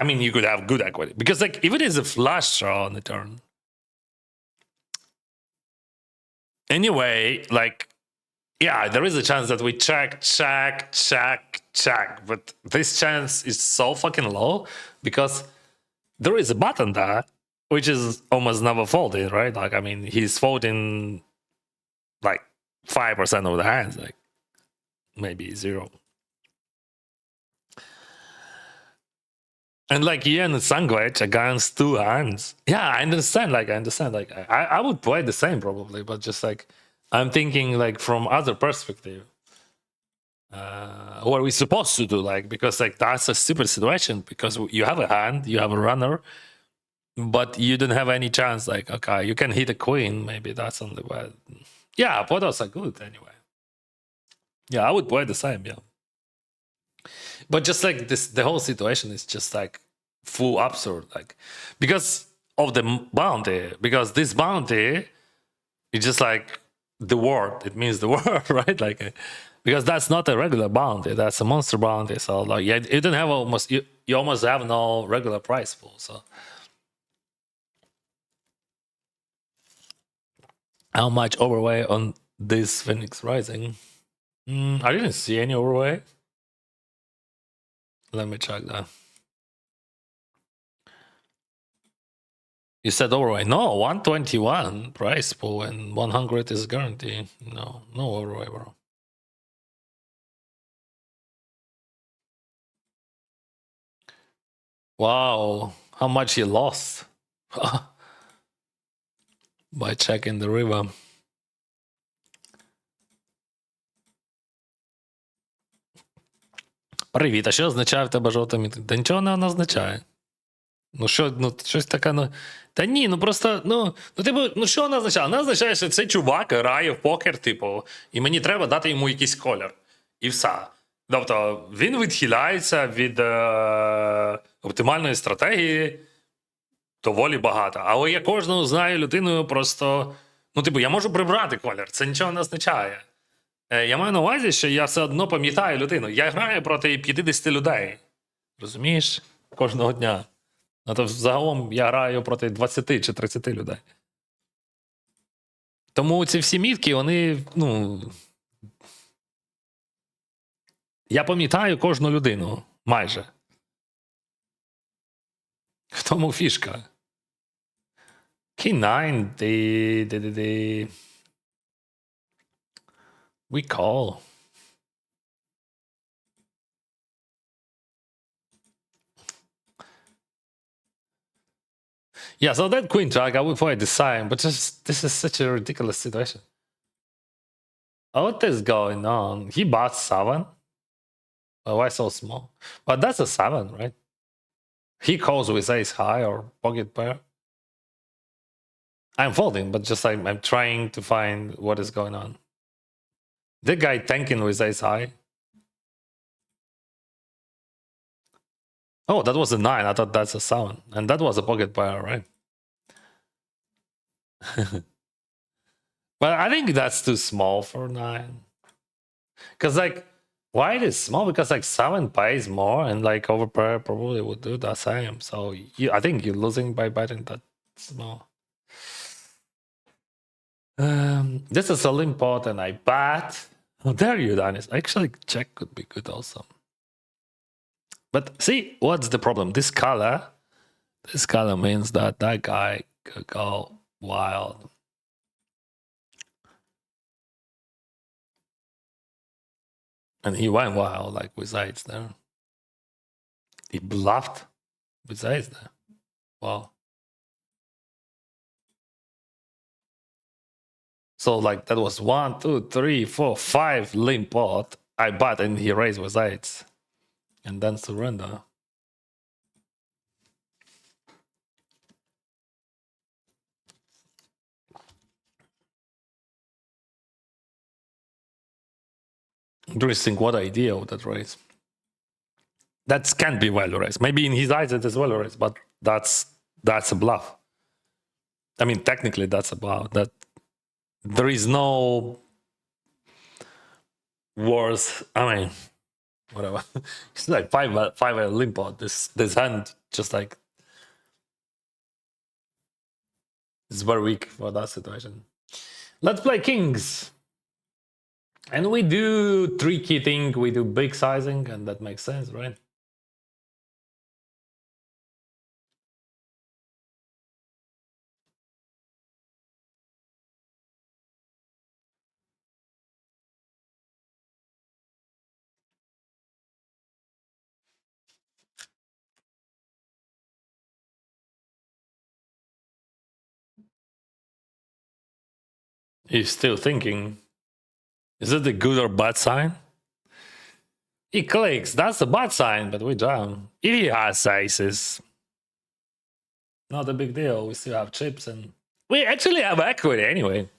I mean, you could have good equity because like if it is a flush draw on the turn, anyway, like yeah, there is a chance that we check, but this chance is so fucking low because there is a button there which is almost never folding, right? Like I mean, he's folding like 5% of the hands, like maybe zero. And like Ian Sandwich against two hands. Yeah, I understand. Like I understand. Like I would play the same probably, but just like I'm thinking like from other perspective. What are we supposed to do? Like because like that's a stupid situation because you have a hand, you have a runner, but you don't have any chance. Like okay, you can hit a queen. Maybe that's only way. Yeah, photos are good anyway. Yeah, I would play the same. Yeah, but just like this, the whole situation is just like full absurd. Like because of the bounty, because this bounty is just like the word. It means the word, right? Like because that's not a regular bounty. That's a monster bounty. So like yeah, you don't have almost you almost have no regular price pool. So how much overweight on this Phoenix Rising? I didn't see any overweight. Let me check that. You said overweight. No, 121 price pool and 100 is guaranteed. No, no overweight, bro. Wow, how much he lost by checking the river. Привіт, а що означає в тебе жовта мітка? Та нічого не означає. Ну що, ну щось таке, ну. Та ні, ну просто, ну що вона означає? Вона означає, що цей чувак грає в покер, типу, і мені треба дати йому якийсь колір. І все. Тобто він відхиляється від оптимальної стратегії доволі багато. Але я кожного знаю людиною просто. Ну, типу, я можу прибрати колір, це нічого не означає. Я маю на увазі, що я все одно пам'ятаю людину. Я граю проти 50 людей. Розумієш? Кожного дня. А то загалом я граю проти 20 чи 30 людей. Тому ці всі мітки, вони, ну. Я пам'ятаю кожну людину. Майже. В тому фішка. K9, we call. Yeah, so that queen jack, I would probably decide, but just this is such a ridiculous situation. Oh, what is going on? He bought 7. Oh, why so small? But that's a 7, right? He calls with ace high or pocket pair. I'm folding, but just I'm trying to find what is going on. The guy tanking with ace high. Oh, that was a 9. I thought that's a 7. And that was a pocket pair, right? But I think that's too small for 9. Because, like, why it is small? Because, like, 7 pays more, and, like, overpair probably would do the same. So, I think you're losing by betting that small. This is a limp pot, and I bet. Oh, there you, Dennis. Actually, check could be good also. But see, what's the problem? This color means that that guy could go wild. And he went wild, like, with eights there. He bluffed with eights there. Wow. So, like, that was 1, 2, 3, 4, 5 limp pot. I bet, and he raised with eights. And then surrender. Interesting, what idea of that raise. That can't be well raised. Maybe in his eyes it is well raised, but that's a bluff. I mean, technically that's a bluff. That there is no worse. I mean, whatever. It's like five limp pot. This hand just like is very weak for that situation. Let's play kings. And we do tricky thing, we do big sizing, and that makes sense, right? He's still thinking, is it a good or bad sign? He clicks, that's a bad sign, but we jam. If he has aces, not a big deal. We still have chips, and we actually have equity anyway.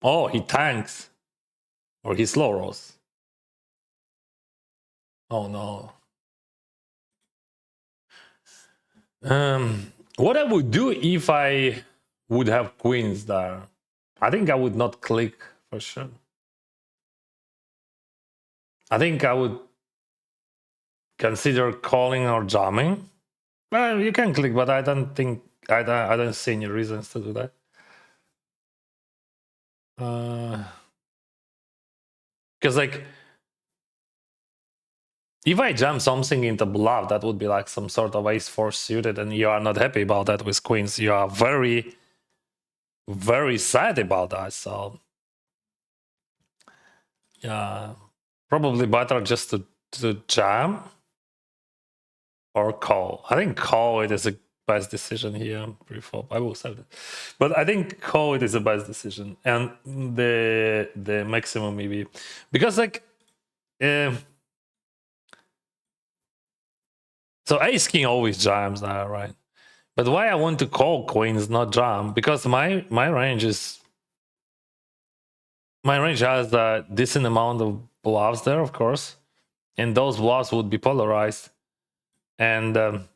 Oh, he tanks. Or he slow rolls. Oh no. What I would do if I would have queens there? I think I would not click for sure. I think I would consider calling or jamming. Well, you can click, but I don't think I don't see any reasons to do that. Because like, if I jam something into bluff, that would be like some sort of ace-4 suited, and you are not happy about that with queens. You are very, very sad about that. So, yeah, probably better just to jam or call. I think call it is a best decision here. Pre-flop, I will save it, but I think call it is the best decision and the maximum EV because like. So ace king always jams now, right? But why I want to call queens not jam? Because my range has a decent amount of bluffs there, of course, and those bluffs would be polarized. And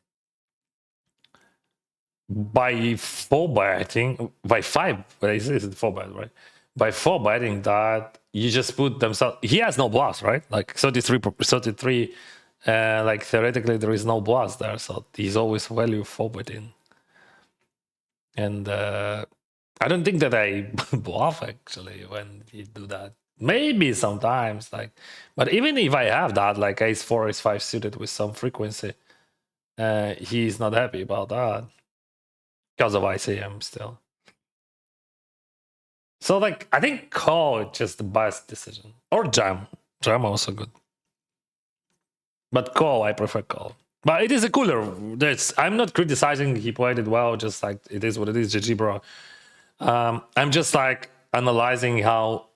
by four betting, by five, this is four bet, right? By four betting that you just put themselves. He has no bluffs, right? Like 33. Like theoretically there is no bluffs there, so he's always value four betting. And I don't think that I bluff actually when you do that. Maybe sometimes, like, but even if I have that, like ace four, ace five suited with some frequency, he's not happy about that because of ICM still. So, like, I think call is just the best decision, or jam. Jam also good, but call I prefer call. But it is a cooler. I'm not criticizing. He played it well. Just like it is what it is. GG, bro. I'm just like analyzing how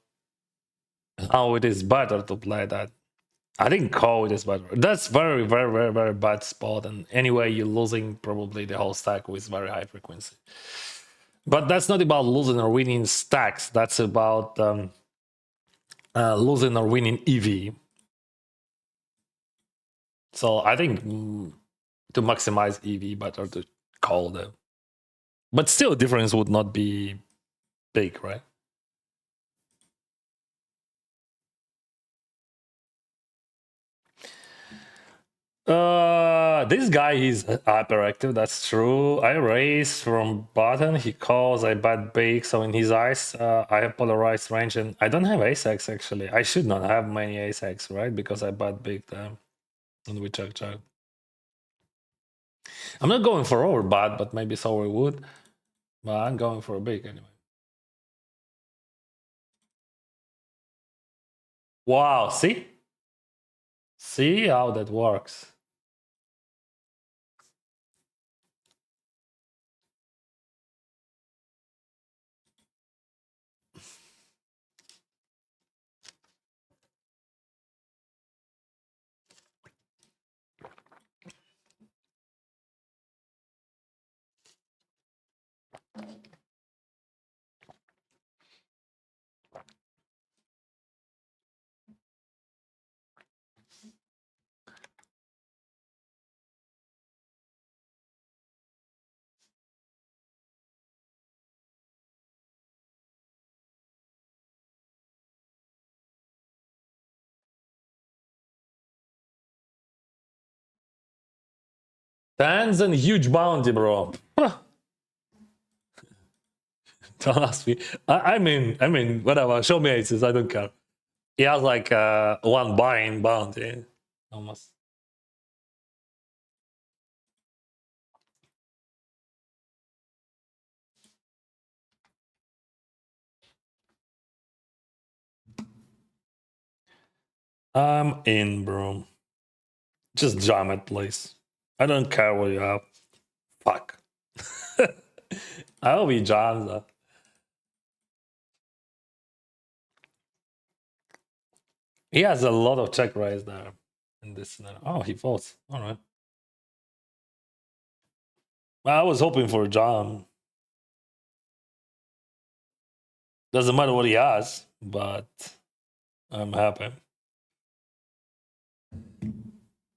it is better to play that. I think call it is better. That's very, very, very, very bad spot. And anyway, you're losing probably the whole stack with very high frequency. But that's not about losing or winning stacks. That's about losing or winning EV. So I think to maximize EV, better to call them. But still, difference would not be big, right? This guy is hyperactive. That's true. I raise from button. He calls. I bet big. So in his eyes, I have polarized range, and I don't have ace x actually. I should not have many ace x, right? Because I bet big time, and we check. I'm not going for overbet, but maybe so we would. But I'm going for a big anyway. Wow, see how that works. Tens and huge bounty, bro. Don't ask me. I mean, whatever. Show me aces. I don't care. He has like one buying bounty, almost. I'm in, bro. Just jam it, please. I don't care what you have. Fuck. I hope he jams that. He has a lot of check raise there in this scenario. Oh, he folds. All right. Well, I was hoping for a jam. Doesn't matter what he has, but I'm happy.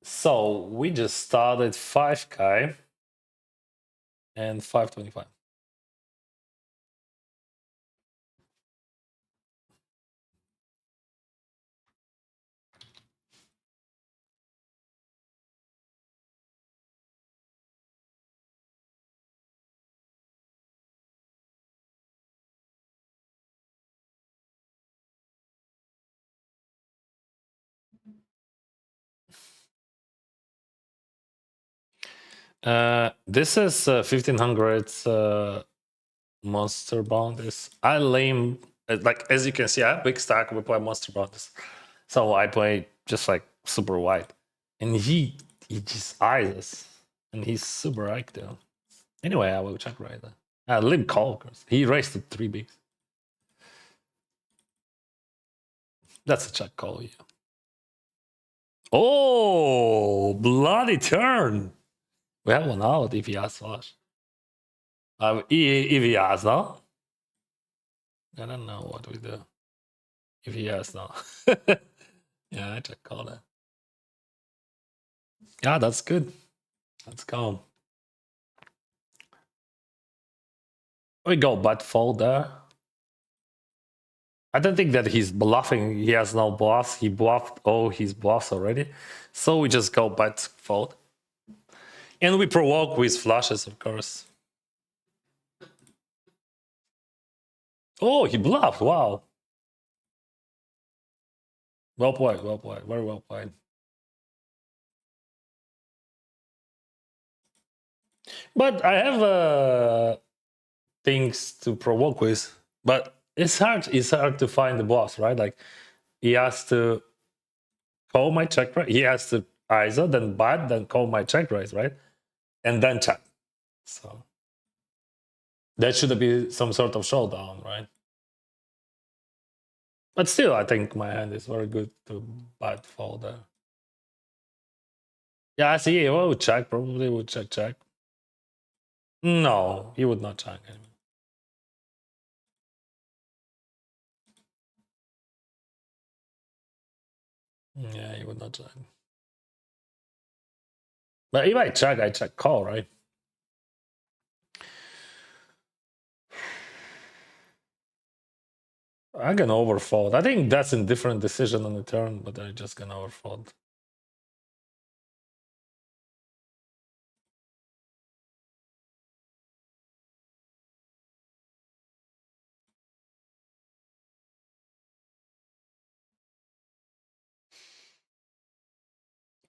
So we just started 5K and 525. This is 1500 monster bounties. I lame like as you can see, I have big stack. We play monster bounties, so I play just like super wide, and he just eyes us, and he's super active. Anyway, I will check right there. Limp call, of course. He raised to 3 bigs. That's a check call, yeah. Oh, bloody turn. We have one out if he has flush. If he has, no? I don't know what we do. If he has, no. Yeah, I check call that. Yeah, that's good. Let's go. We go butt fold there. I don't think that he's bluffing. He has no bluffs. He bluffed all his bluffs already. So we just go butt fold. And we provoke with flushes, of course. Oh, he bluffed. Wow. Well played. Well played. Very well played. But I have things to provoke with. But it's hard. It's hard to find the bluffs, right? Like he has to call my check raise. He has to ISO, then butt, then call my check raise, right? And then check. So that should be some sort of showdown, right? But still, I think my hand is very good to butt fold there. Yeah, I see. He would check. Probably would check. No, he would not check. Yeah, he would not check. But if I check call, right? I can overfold. I think that's a different decision on the turn, but I just can overfold.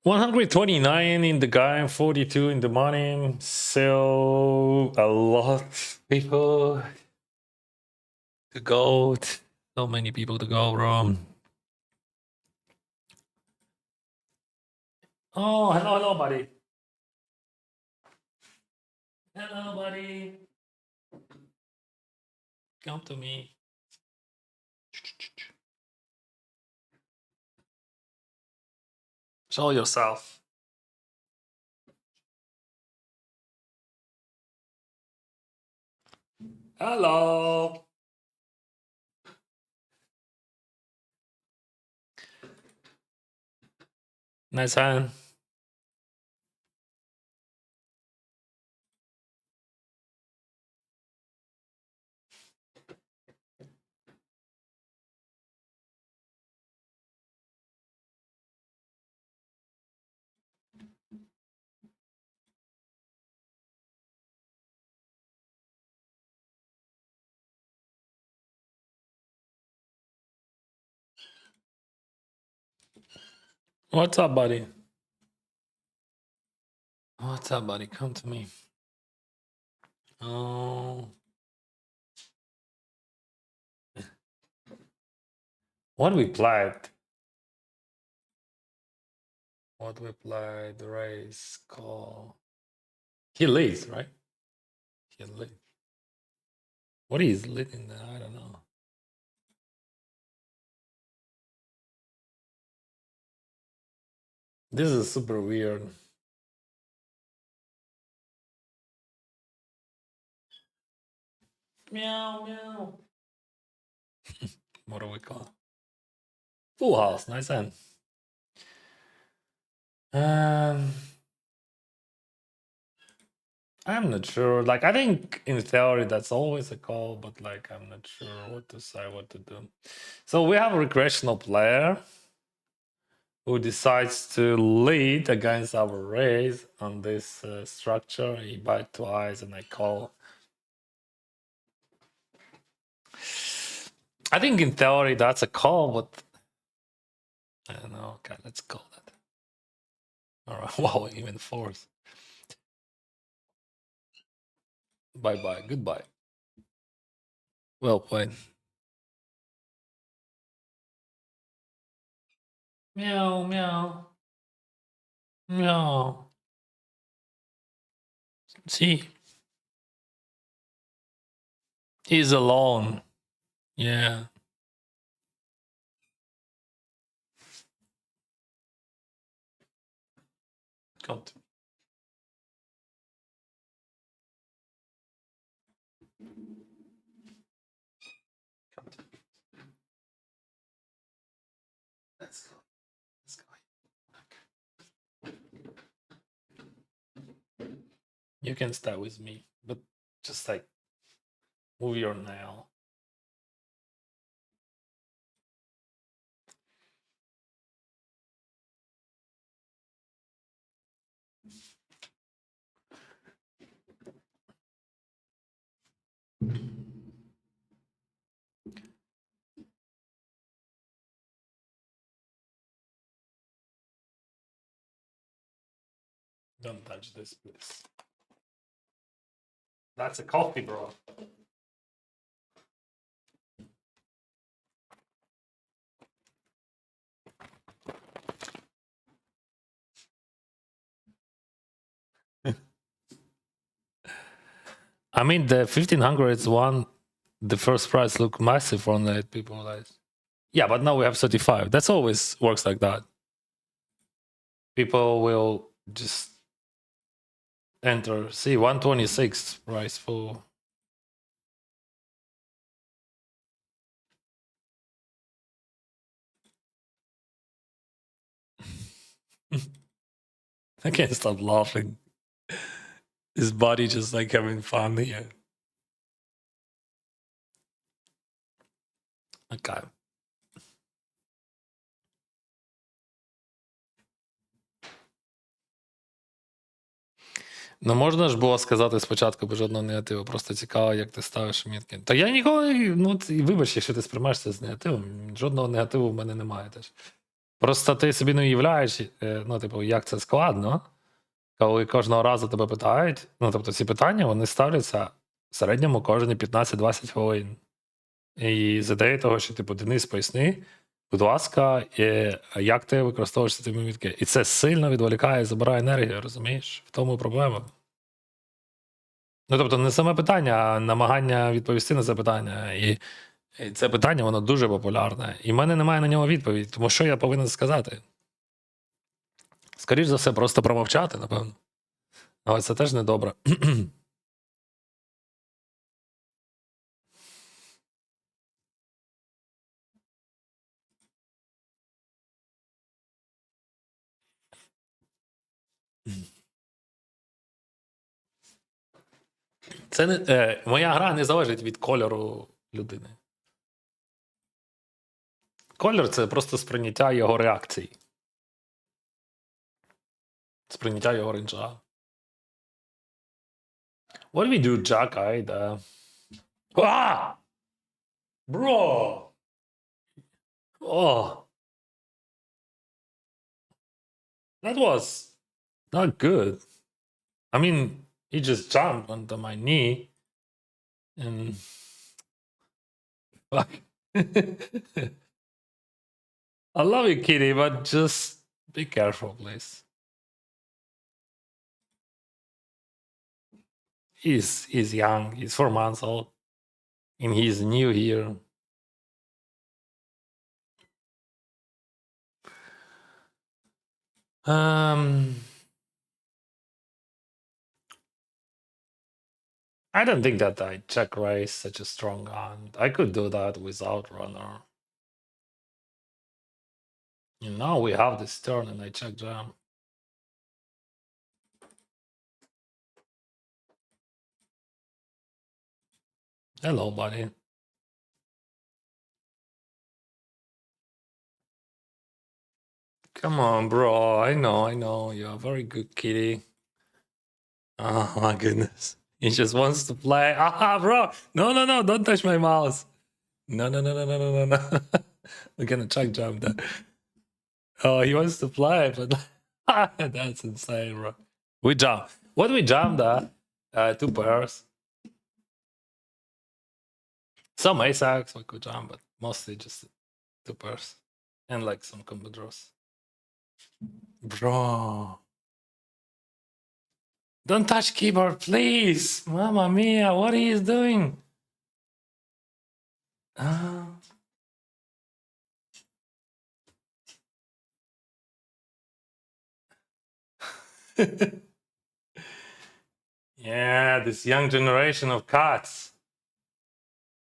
$129 in the guy, 42 in the money. So a lot of people to go. So many people to go, bro. Oh, hello, buddy. Hello, buddy. Come to me. Show yourself. Hello. Nice hand. What's up, buddy? What's up, buddy? Come to me. Oh. What we played? What we played? Race, call. He leads, right? He leads. What is leading there? I don't know. This is super weird. Meow, meow. What do we call? Full house. Nice hand. I'm not sure. Like, I think in theory that's always a call, but like, I'm not sure what to say, what to do. So we have a recreational player who decides to lead against our raise on this structure. He bite twice and I call. I think in theory that's a call, but I don't know. Okay, let's call that. All right. Wow, even force. Bye bye. Goodbye. Well played. Meow, meow. Meow. See? He's alone. Yeah. Come to me. Come to me. Let's go. Let's go. You can stay with me, but just like move your nail. Don't touch this, please. That's a coffee, bro. I mean, the 1500 one, the first price looked massive on it. People like, yeah, but now we have 35. That's always works like that. People will just enter. See, 126 price for. I can't stop laughing. His body just like having fun here. Okay. Ну, можна ж було сказати спочатку без жодного негативу. Просто цікаво, як ти ставиш мітки. Та я ніколи, ну, вибач, якщо ти сприймаєшся з негативом. Жодного негативу в мене немає теж. Просто ти собі не уявляєш, ну, типу, як це складно, коли кожного разу тебе питають. Ну, тобто, ці питання вони ставляться в середньому кожні 15-20 хвилин. І з ідеї того, що типу, Денис, поясни, будь ласка, як ти використовуєш ці мітки. І це сильно відволікає, забирає енергію, розумієш? В тому проблема. Ну, тобто, не саме питання, а намагання відповісти на це питання. І це питання, воно дуже популярне. І в мене немає на нього відповіді. Тому що я повинен сказати? Скоріше за все, просто промовчати, напевно. Але це теж недобре. Це не, моя гра не залежить від кольору людини. Колір це просто сприйняття його реакцій. Сприйняття його ренджа. What do we do, Jack? Ah! Bro! Oh! That was not good. I mean, he just jumped onto my knee and fuck. I love you, Kitty, but just be careful, please. He's young, he's 4 months old, and he's new here. I don't think that I check raise such a strong hand. I could do that without runner. And now we have this turn and I check jam. Hello, buddy. Come on, bro. I know. You're a very good kitty. Oh my goodness. He just wants to play. Ah, bro. No. Don't touch my mouse. No. We're gonna check jam that. Oh, he wants to play, but that's insane, bro. We jump. What do we jam that? 2 pairs. Some ace X we could jam, but mostly just 2 pairs. And like some combo draws. Bro. Don't touch keyboard, please. Mamma mia, what are you doing? Uh, yeah, this young generation of cats.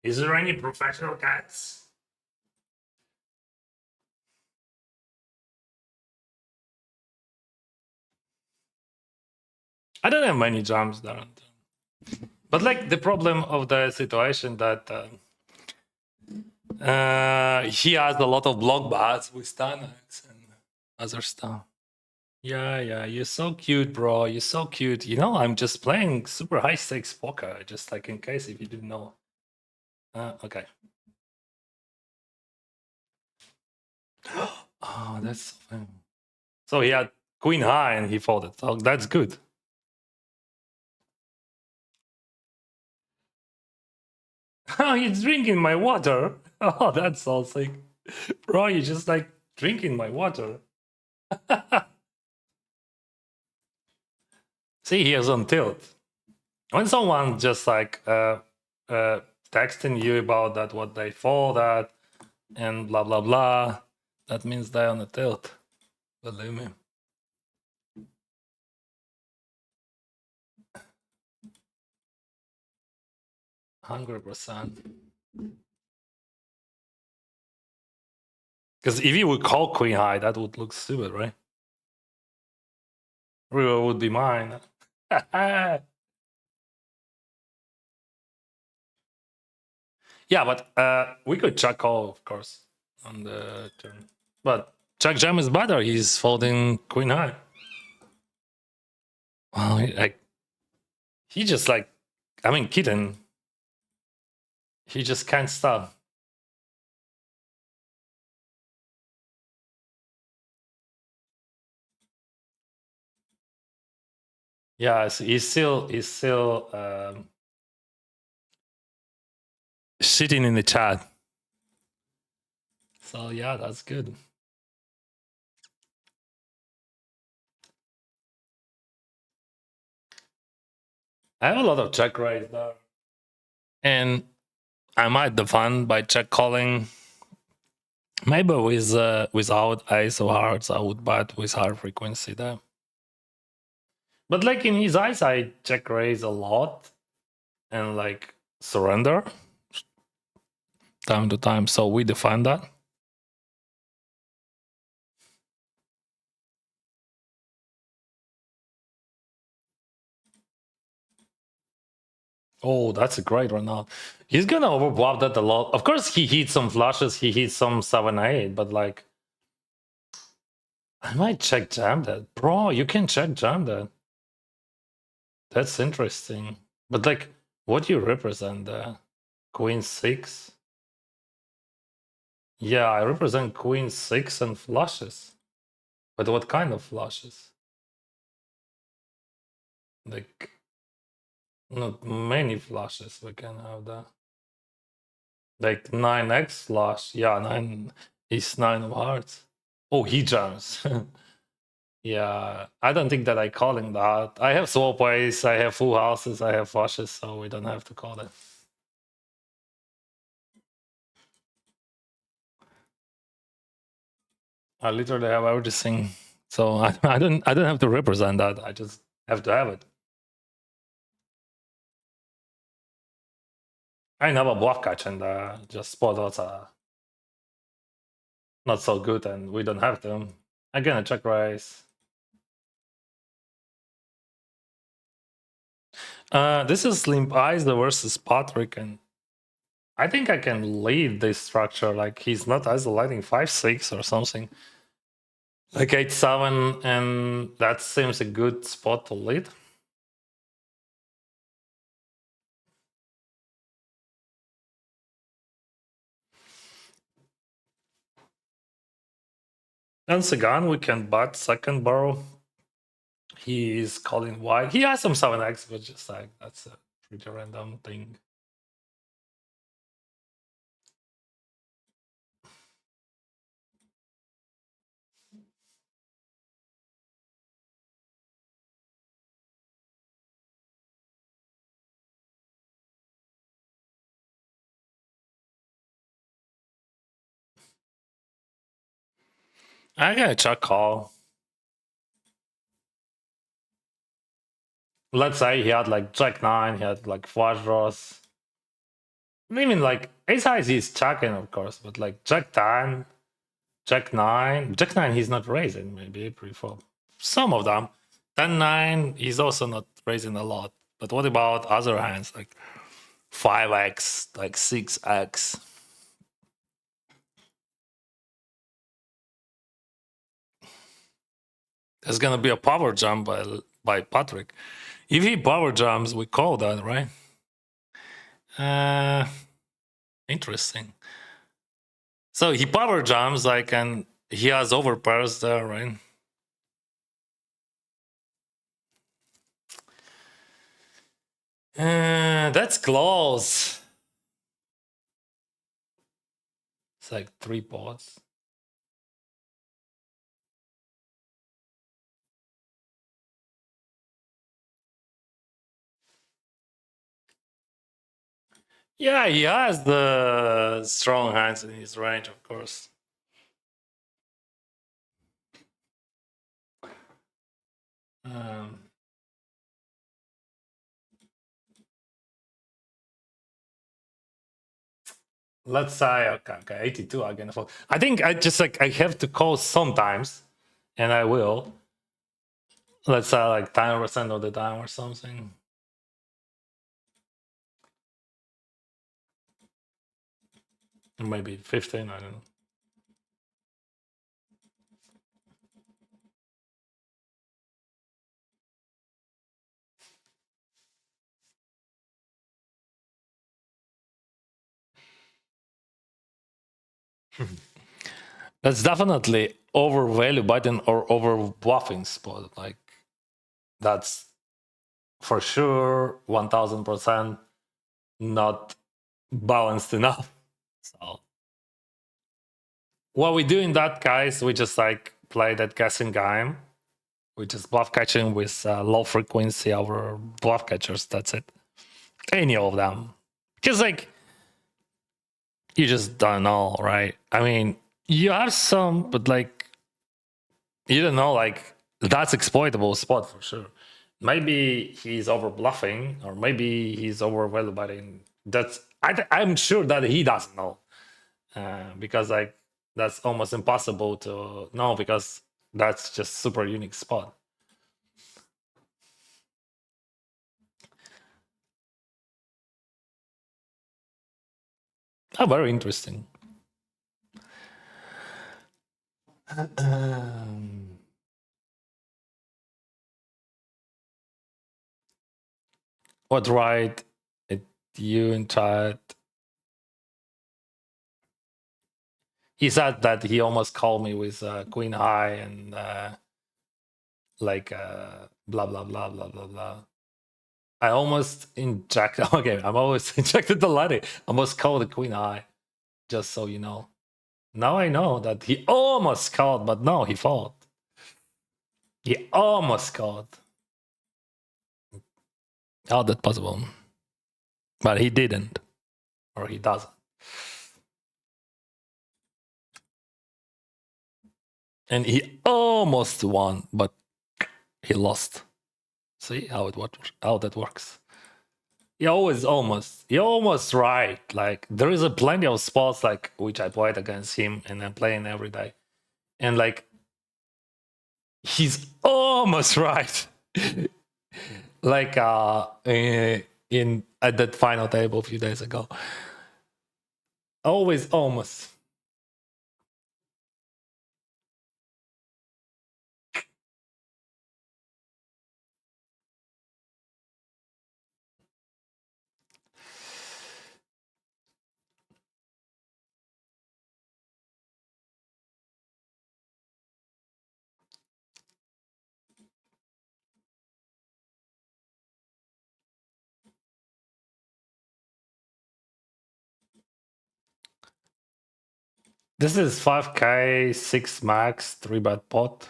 Is there any professional cats? I don't have many jumps there. But like the problem of the situation that he has a lot of block bats with Tanax and other stuff. Yeah, yeah, you're so cute, bro. You're so cute. You know, I'm just playing super high stakes poker, just like in case if you didn't know. Okay. Oh, that's so funny. So he had queen high and he folded. So that's good. Oh, he's drinking my water. Oh, that's so sick. Bro, you just like drinking my water. See, he is on tilt. When someone just like uh, texting you about that, what they fold at, and blah blah blah, that means they're on a tilt. Believe me. 100%. Because if you would call queen high, that would look stupid, right? River would be mine. Yeah, but we could check call, of course, on the turn. But check jam is better. He's folding queen high. Well, he just like, I mean, kitten. He just can't stop. Yeah, so he's still sitting in the chat. So yeah, that's good. I have a lot of check raise there, and I might defend by check calling. Maybe with without ace or hearts, I would bet with high frequency there. But like in his eyes, I check raise a lot and like surrender time to time. So we define that. Oh, that's a great run out. He's gonna overbluff that a lot. Of course, he hits some flushes. He hits some 7-8, but like, I might check jam that, bro. You can check jam that. That's interesting. But like, what do you represent there? Queen 6. Yeah, I represent queen 6 and flushes. But what kind of flushes? Like, not many flushes we can have there. Like 9x flush. Yeah, 9 is 9 of hearts. Oh, he jumps. Yeah, I don't think that I calling that. I have swap ways, I have full houses, I have flushes, so we don't have to call it. I literally have everything. So I don't have to represent that. I just have to have it. I never bluff catch and just spot odds are not so good and we don't have them. Again, a check raise. This is Limp Eyes versus Patrick, and I think I can lead this structure. Like he's not isolating 5-6 or something. Like 8-7, and that seems a good spot to lead. And Sagan, we can bet second barrel. He is calling wide. He has some 7x, but just like that's a pretty random thing. I gotta check call. Let's say he had like Jack 9, he had like flush draws. I mean, like ace high he's checking, of course, but like Jack 10, Jack 9, Jack 9 he's not raising, maybe pre-flop. Some of them. 10 9, he's also not raising a lot. But what about other hands like 5x, like 6x? There's gonna be a power jump by Patrick. If he power jumps, we call that, right? Uh interesting. So he power jumps like, and he has overpairs there, right? That's close. It's like 3 pots. Yeah, he has the strong hands in his range, of course. Um, let's say okay, 82 again. I think I just like I have to call sometimes, and I will. Let's say like 10% of the time or something. Maybe 15, I don't know. That's definitely overvalue button or over bluffing spot. Like that's for sure 1000% not balanced enough. So what we do in that case, we just like play that guessing game. We just bluff catching with low frequency over bluff catchers. That's it. Any of them. Because like you just don't know, right? I mean, you have some, but like you don't know, like that's exploitable spot for sure. Maybe he's over bluffing, or maybe he's over value betting. That's I'm sure that he doesn't know, because like that's almost impossible to know because that's just super unique spot. Oh, very interesting. Um, what right? You in chat? He said that he almost called me with queen high and like blah blah blah blah blah blah. I almost injected. Okay, I'm always injected the lady. I almost called the queen high, just so you know. Now I know that he almost called, but no, he fought. He almost called. How that possible? But he didn't, or he doesn't. And he almost won, but he lost. See how that works. He always almost. He almost right. Like there is a plenty of spots like which I played against him, and I'm playing every day, and like he's almost right. Like in at that final table a few days ago. Always almost. This is 5k, 6 max, 3-bet pot.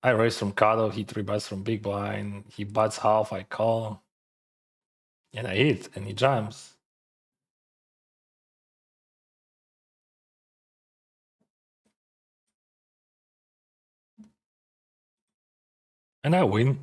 I raise from cutoff, he 3-bets from big blind, he bets half, I call. And I hit, and he jams. And I win.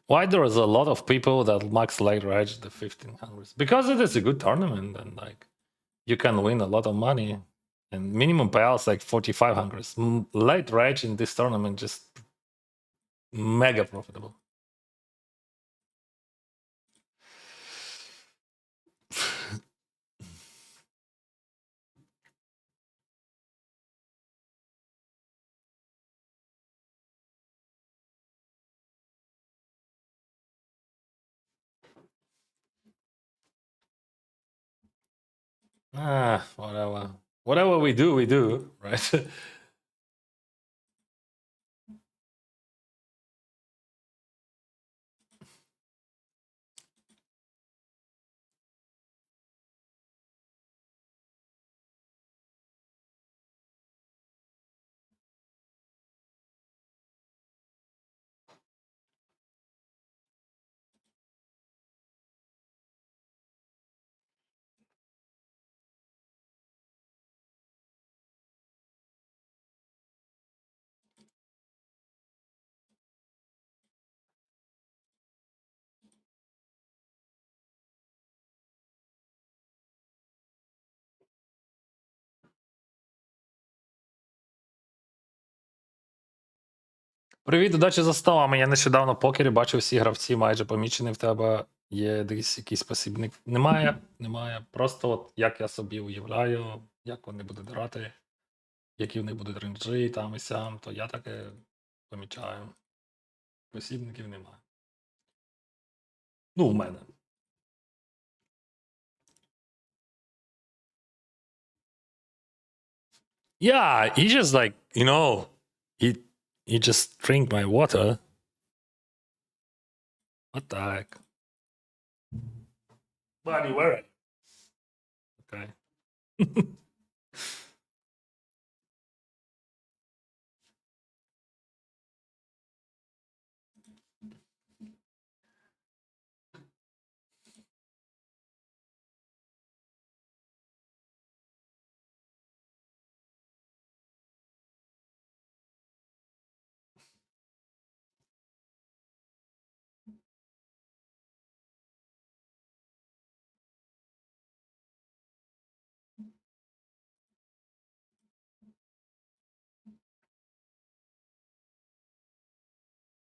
Why there is a lot of people that max late rage the 1500s? Because it is a good tournament and like you can win a lot of money. And minimum payouts like 4500s. Late rage in this tournament just mega profitable. Whatever. Whatever we do, right? Привіт, удачі за столами. Я нещодавно в покері бачив всі гравці майже помічені в тебе. Є десь якийсь посібник. Немає. Просто от як я собі уявляю, як вони будуть грати, які в них будуть ренджі там і сям, то я таке помічаю. Посібників немає. Ну, в мене. Yeah, he just like, he just drink my water. What the heck? Buddy, where are you? Okay.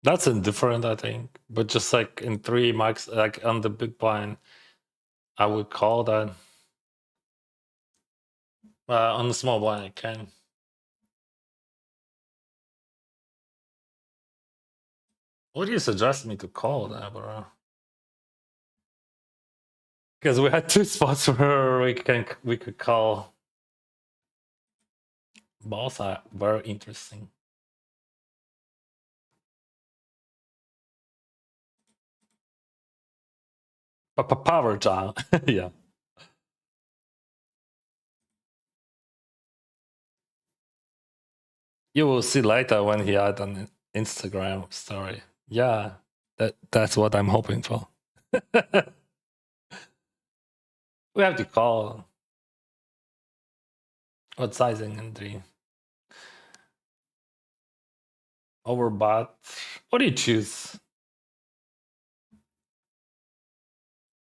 That's indifferent, I think. But just like in 3 max, like on the big blind, I would call that. On the small blind, I can. What do you suggest me to call that, bro? Because we had 2 spots where we could call. Balls are very interesting. Power jam, yeah. You will see later when he had an Instagram story. Yeah, that's what I'm hoping for. We have to call. What sizing in 3? Overbot. What do you choose?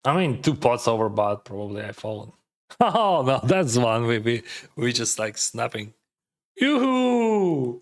I mean, 2 pots overbot, probably I fold. Oh no, that's one we just like snapping. Yoo-hoo!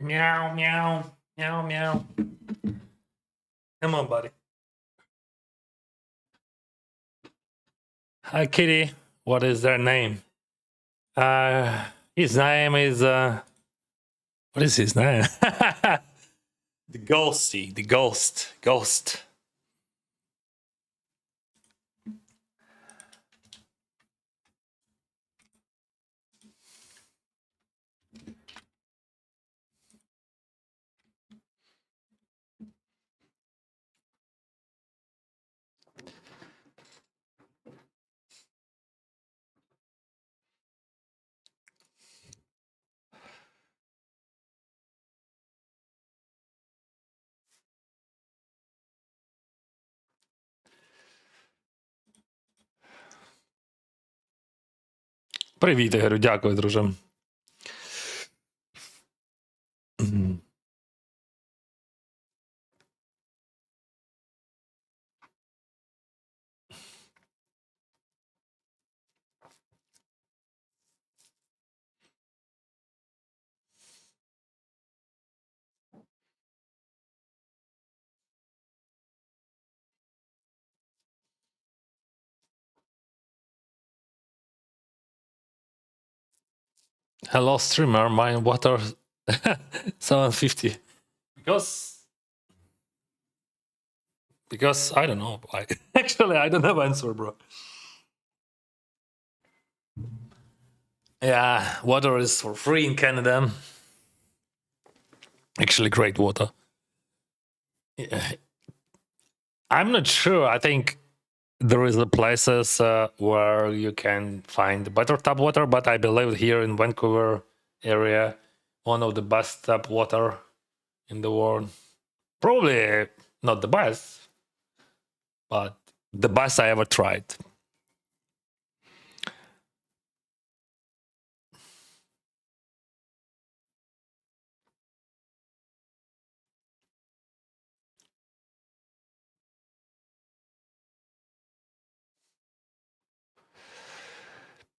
Meow, meow, meow, meow. Come on, buddy. Hi, kitty. What is their name? His name is what is his name? The ghosty, the ghost. Привіт, Ігорю, дякую, друже. Hello, streamer. My water 750. Because I don't know. Actually, I don't have answer, bro. Yeah, water is for free in Canada. Actually, great water. Yeah. I'm not sure. I think there is a places where you can find better tap water, but I believe here in Vancouver area, one of the best tap water in the world. Probably not the best, but the best I ever tried.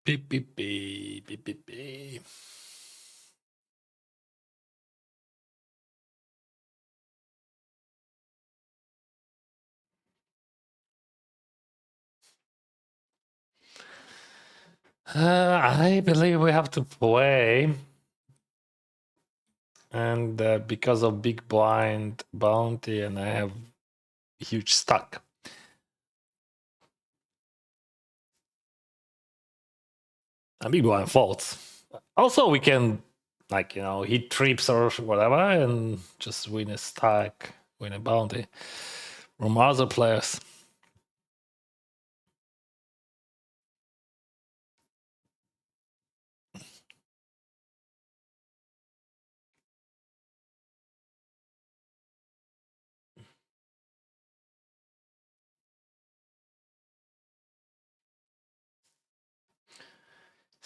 Beep, beep, beep, beep, beep, beep. I believe we have to play. And because of big blind bounty, and I have huge stack. A big blind faults. Also, we can, like, hit trips or whatever and just win a stack, win a bounty from other players.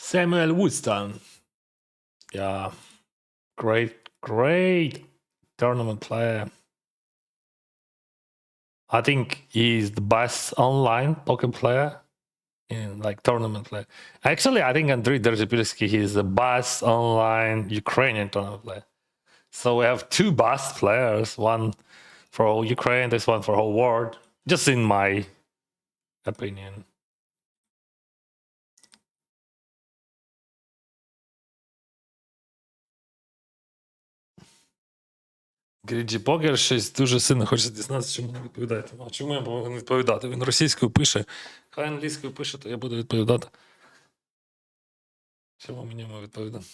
Samuel Woodstown. Yeah, great tournament player. I think he's the best online poker player in like tournament player. Actually, I think Andriy Derzhipilsky is the best online Ukrainian tournament player. So we have two best players, one for all Ukraine, this one for whole world. Just in my opinion. Гріджі Покер щось дуже сильно хоче дізнатися, чому не відповідаєте. А чому я повинен відповідати? Він російською пише, хай англійською пише, то я буду відповідати. Чому мені йому відповідати?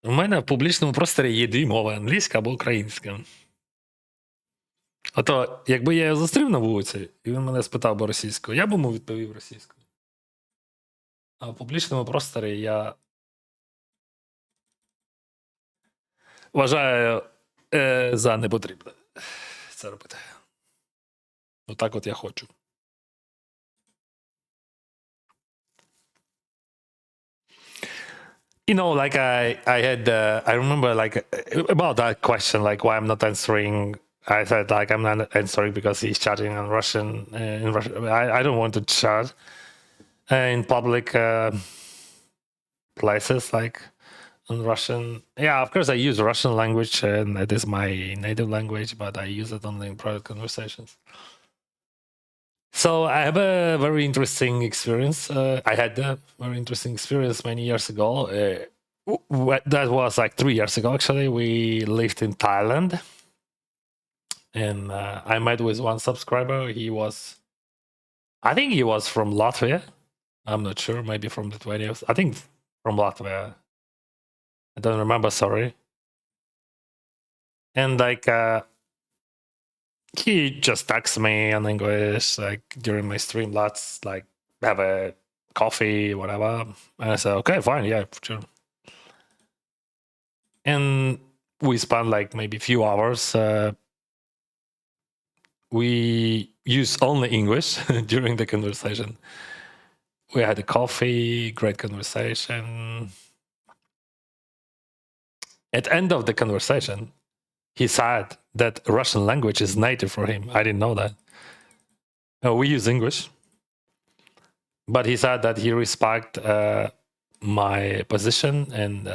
У мене в публічному просторі є дві мови: англійська або українська. Ото, якби я його зустрів на вулиці, і він мене спитав би російською, я б йому відповів російською. А в публічному просторі я вважаю за непотрібне це робити. Отак от я хочу. Like I remember like about that question, like why I'm not answering I said like I'm not answering because he's chatting in Russian. In Russian, I don't want to chat in public places like in Russian. Yeah, of course I use Russian language, and it is my native language, but I use it only in private conversations. So I have a very interesting experience. I had a very interesting experience many years ago. That was like 3 years ago, actually. We lived in Thailand, and I met with one subscriber. I think he was from Latvia. I'm not sure, maybe from Lithuania. I think from Latvia. I don't remember, sorry. And like, he just texts me in English, like during my stream, let's like have a coffee, whatever. And I said, okay, fine, yeah, sure. And we spent like maybe a few hours. We used only English during the conversation. We had a coffee, great conversation. At the end of the conversation, he said that Russian language is native for him. I didn't know that. We use English, but he said that he respects my position, and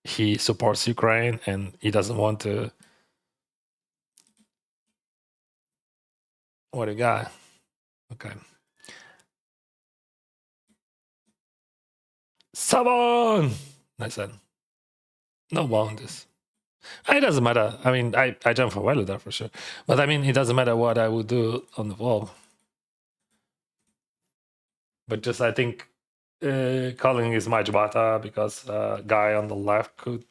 he supports Ukraine, and he doesn't want to. What a guy. Okay. Someone! I said, no boundaries. It doesn't matter. I mean, I jump for well there for sure. But I mean, it doesn't matter what I would do on the wall. But just I think calling is much better because guy on the left could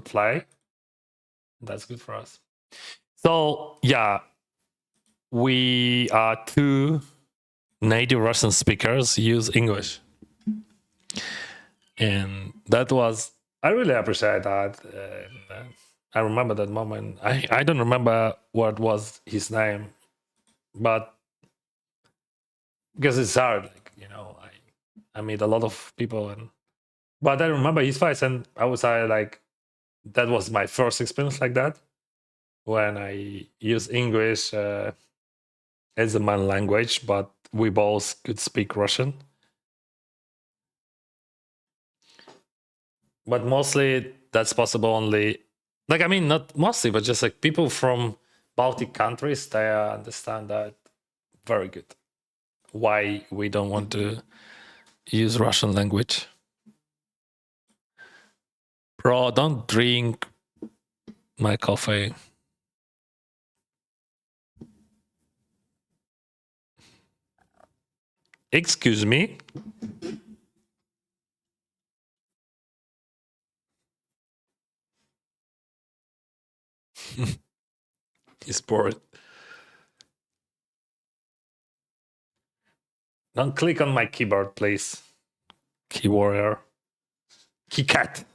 play. That's good for us. So yeah, we are two native Russian speakers use English, and that was I really appreciate that. I remember that moment. I don't remember what was his name, but because it's hard, like I meet a lot of people, but I remember his face, and I was like that was my first experience like that when I used English as a main language, but we both could speak Russian. But mostly that's possible only, like, I mean, not mostly, but just like people from Baltic countries, they understand that very good. Why we don't want to use Russian language. Bro, don't drink my coffee. Excuse me. He's bored. Don't click on my keyboard, please. Key warrior. Key cat.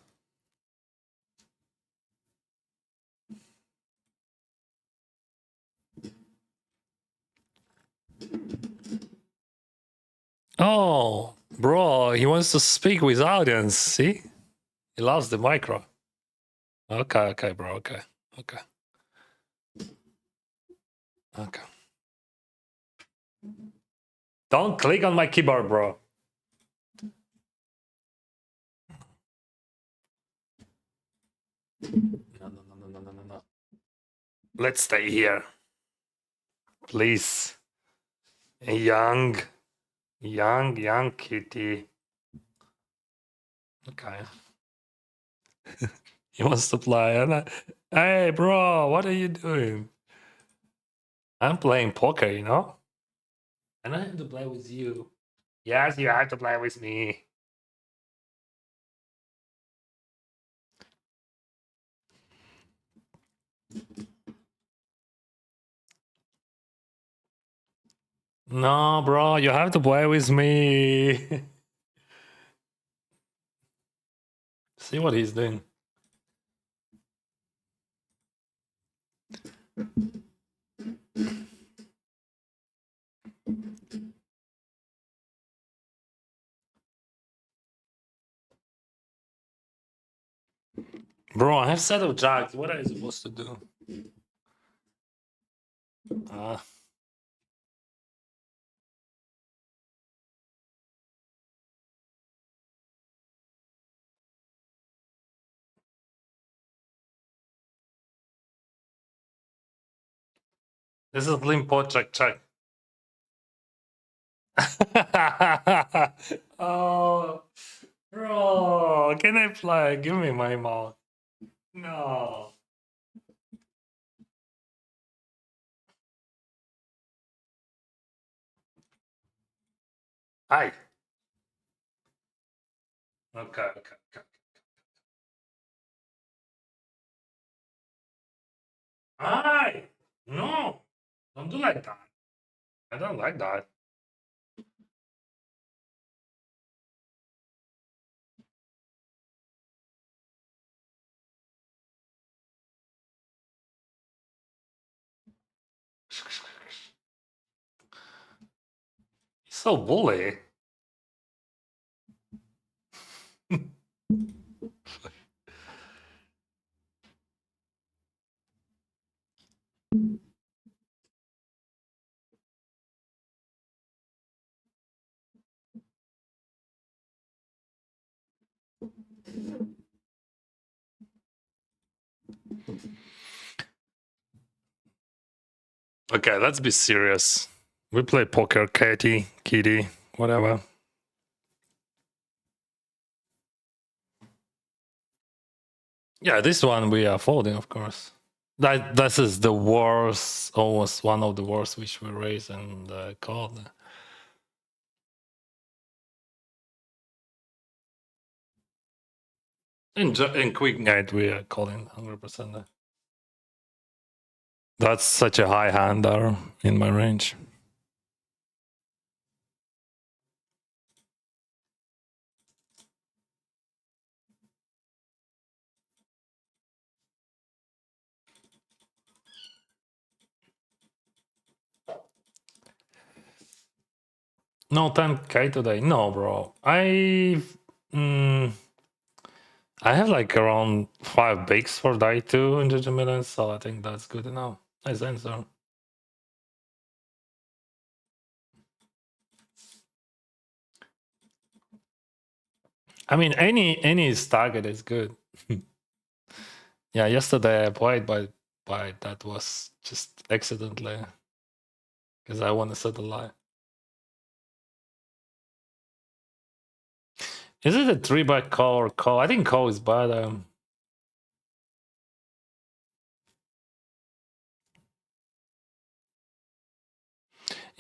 Oh, bro, he wants to speak with audience. See? He loves the micro. Okay, bro. Okay. Don't click on my keyboard, bro. No. Let's stay here. Please. Young kitty. Okay. He wants to play. Hey, bro, what are you doing? I'm playing poker, And I have to play with you. Yes, you have to play with me. No, bro, you have to play with me. See what he's doing. Bro, I have set of jacks. What are you supposed to do? Ah, this is limp pot check. Oh, bro, can I play? Give me my mouth. No. Hi. Okay. Hi. No. Don't do like that. I don't like that. He's so bully. Okay, let's be serious. We play poker, kitty, whatever. Yeah, this one we are folding, of course. This is the worst, almost one of the worst which we raise and called. In quick night we are calling 100%. That's such a high hand there in my range. No 10k today. No, bro. I have like around 5 bigs for die 2 in GG Millions, so I think that's good enough. Nice answer. I mean, any target is good. Yeah, yesterday I played, but that was just accidentally because I want to set a lie. Is it a 3-bet call or call? I think call is bad.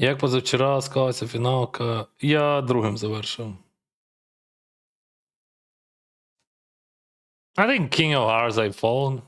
Як позавчора склалася фіналка, я другим завершив. I think King of Hearts I fold.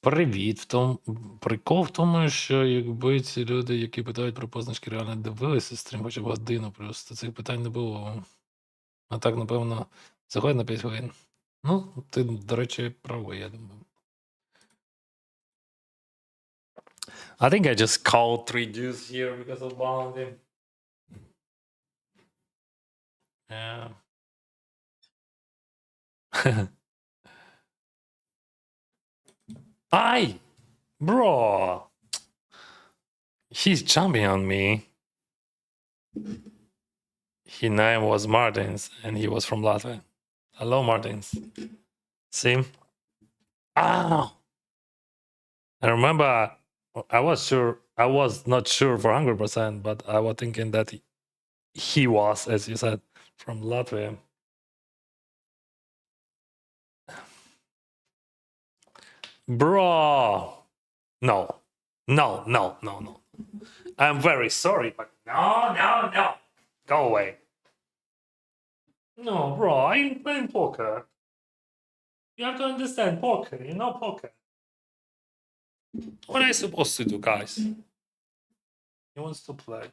Привіт. Прикол в тому, що якби ці люди, які питають про позначки, реально дивилися стрім хоча б годину, просто цих питань не було. А так, напевно, заходить на 5 хвилин. Ну, ти, до речі, правий, я думаю. I think I just called 3 deuce here because of bounty. Yeah. Ay! Bro! He's jumping on me. His name was Martins, and he was from Latvia. Hello, Martins. See? Ow! I remember I was not sure for 100%, but I was thinking that he was, as you said, from Latvia. Bro! No. No. I'm very sorry, but no. Go away. No, bro, I'm playing poker. You have to understand poker, you know poker. What are you supposed to do, guys? He wants to play.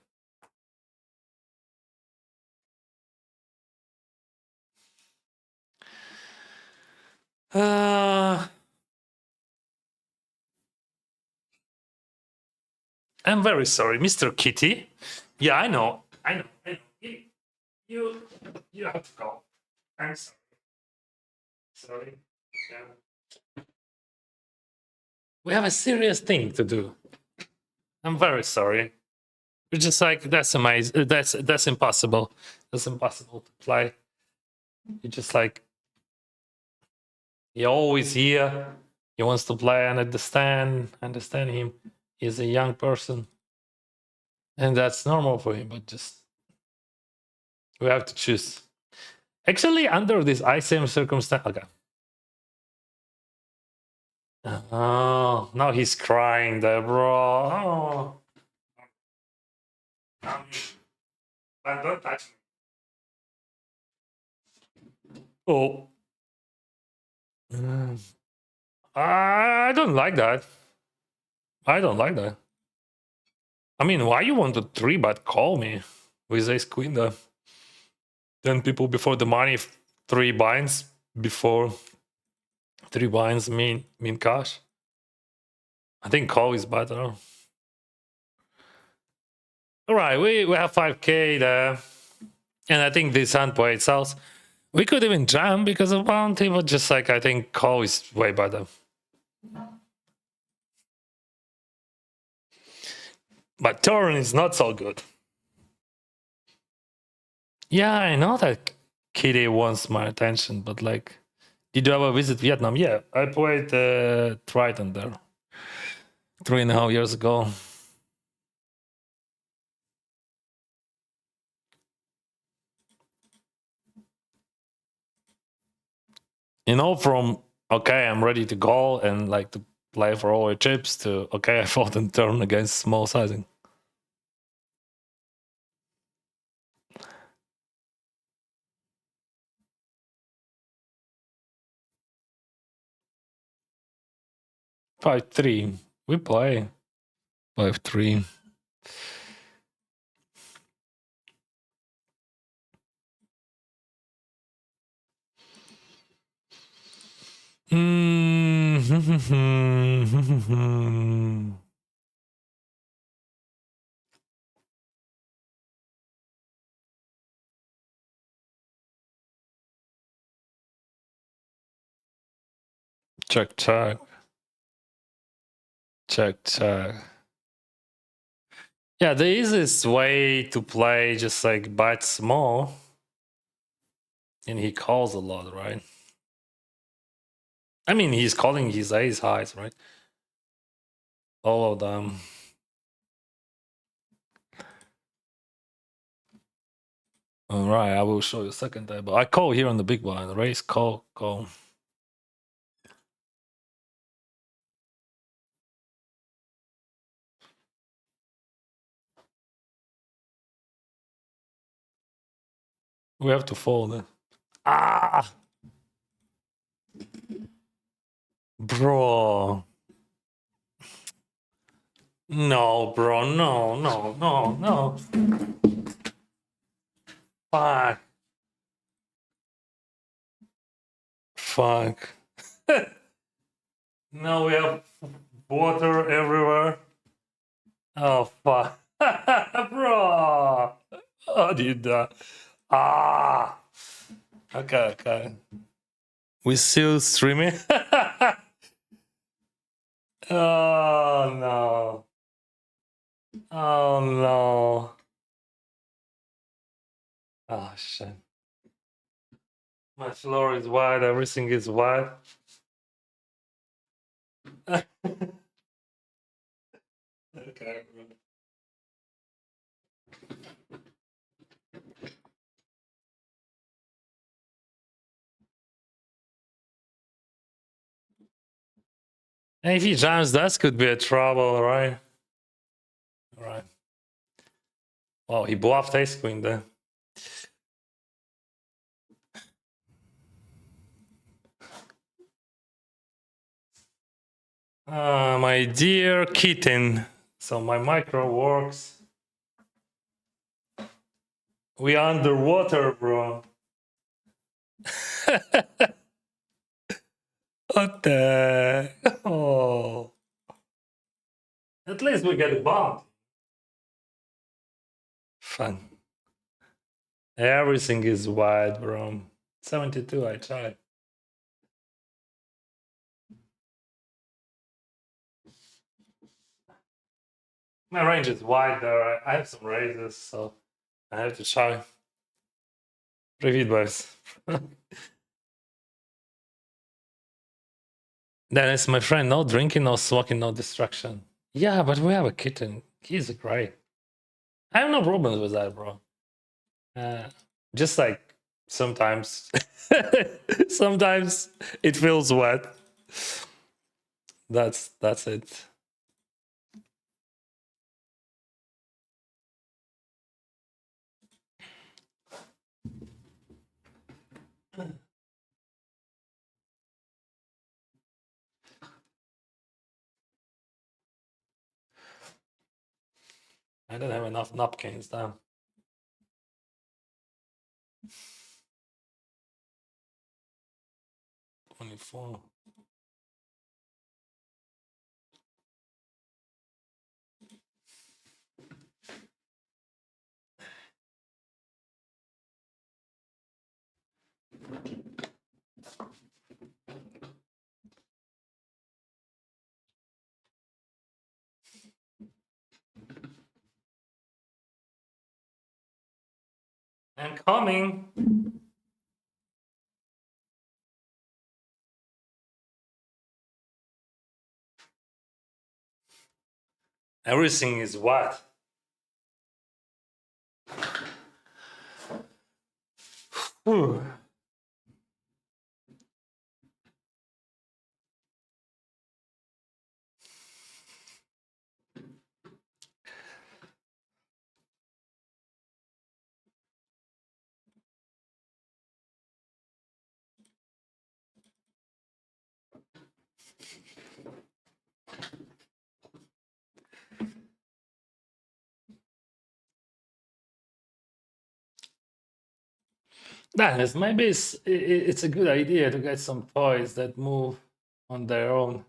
I'm very sorry, Mr. Kitty. Yeah, I know. You, you have to go. I'm sorry. Sorry. Yeah. We have a serious thing to do. I'm very sorry. We're just like that's amazing. That's impossible. That's impossible to play. You just like he always here. He wants to play and understand him. He's a young person, and that's normal for him. But just we have to choose. Actually, under this ICM circumstance, okay. Oh, now he's crying there, bro. Oh, don't touch me. Oh, I don't like that. I don't like that. I mean, why you want to three but call me with ace queen there? 10 people before the money, three binds before three binds mean cash. I think call is better. All right, we have 5k there, and I think this hand play itself. We could even jam because of bounty, but just like I think call is way better. But turn is not so good. Yeah, I know that Kitty wants my attention, but like, did you ever visit Vietnam? Yeah, I played Triton there 3.5 years ago. You know, from okay, I'm ready to go and like to play for all your chips to okay, I fought in turn against small sizing. Five three. We play 5-3. Check, check. Check, check. Yeah, the easiest way to play just like bet small. And he calls a lot, right? I mean, he's calling his ace highs, right? All of them. All right, I will show you a second table. I call here on the big blind. Raise, call, call. We have to fold it. Ah! Bro. No, bro. No, no, no, no. Fuck. Fuck. Now we have water everywhere. Oh, fuck. Bro. How do you die? Ah. Okay, okay. We still streaming? Oh, no. Oh, no. Oh, shit. My floor is wide. Everything is wide. Okay. And if he jams, that could be a trouble, right? Right. Well, he bluffed ace queen there. My dear kitten. So my micro works. We underwater, bro. What the? Oh. At least we get a bomb. Fun. Everything is wide, bro. 72, I tried. My range is wide there. I have some raises, so I have to try. Repeat boys. Dennis, my friend, no drinking, no smoking, no distraction. Yeah, but we have a kitten. He's great. I have no problems with that, bro. Uh, just like sometimes, sometimes it feels wet. That's it. I don't have enough napkins, damn. 24. I'm coming. Everything is what? Whew. Dennis, maybe it's a good idea to get some toys that move on their own,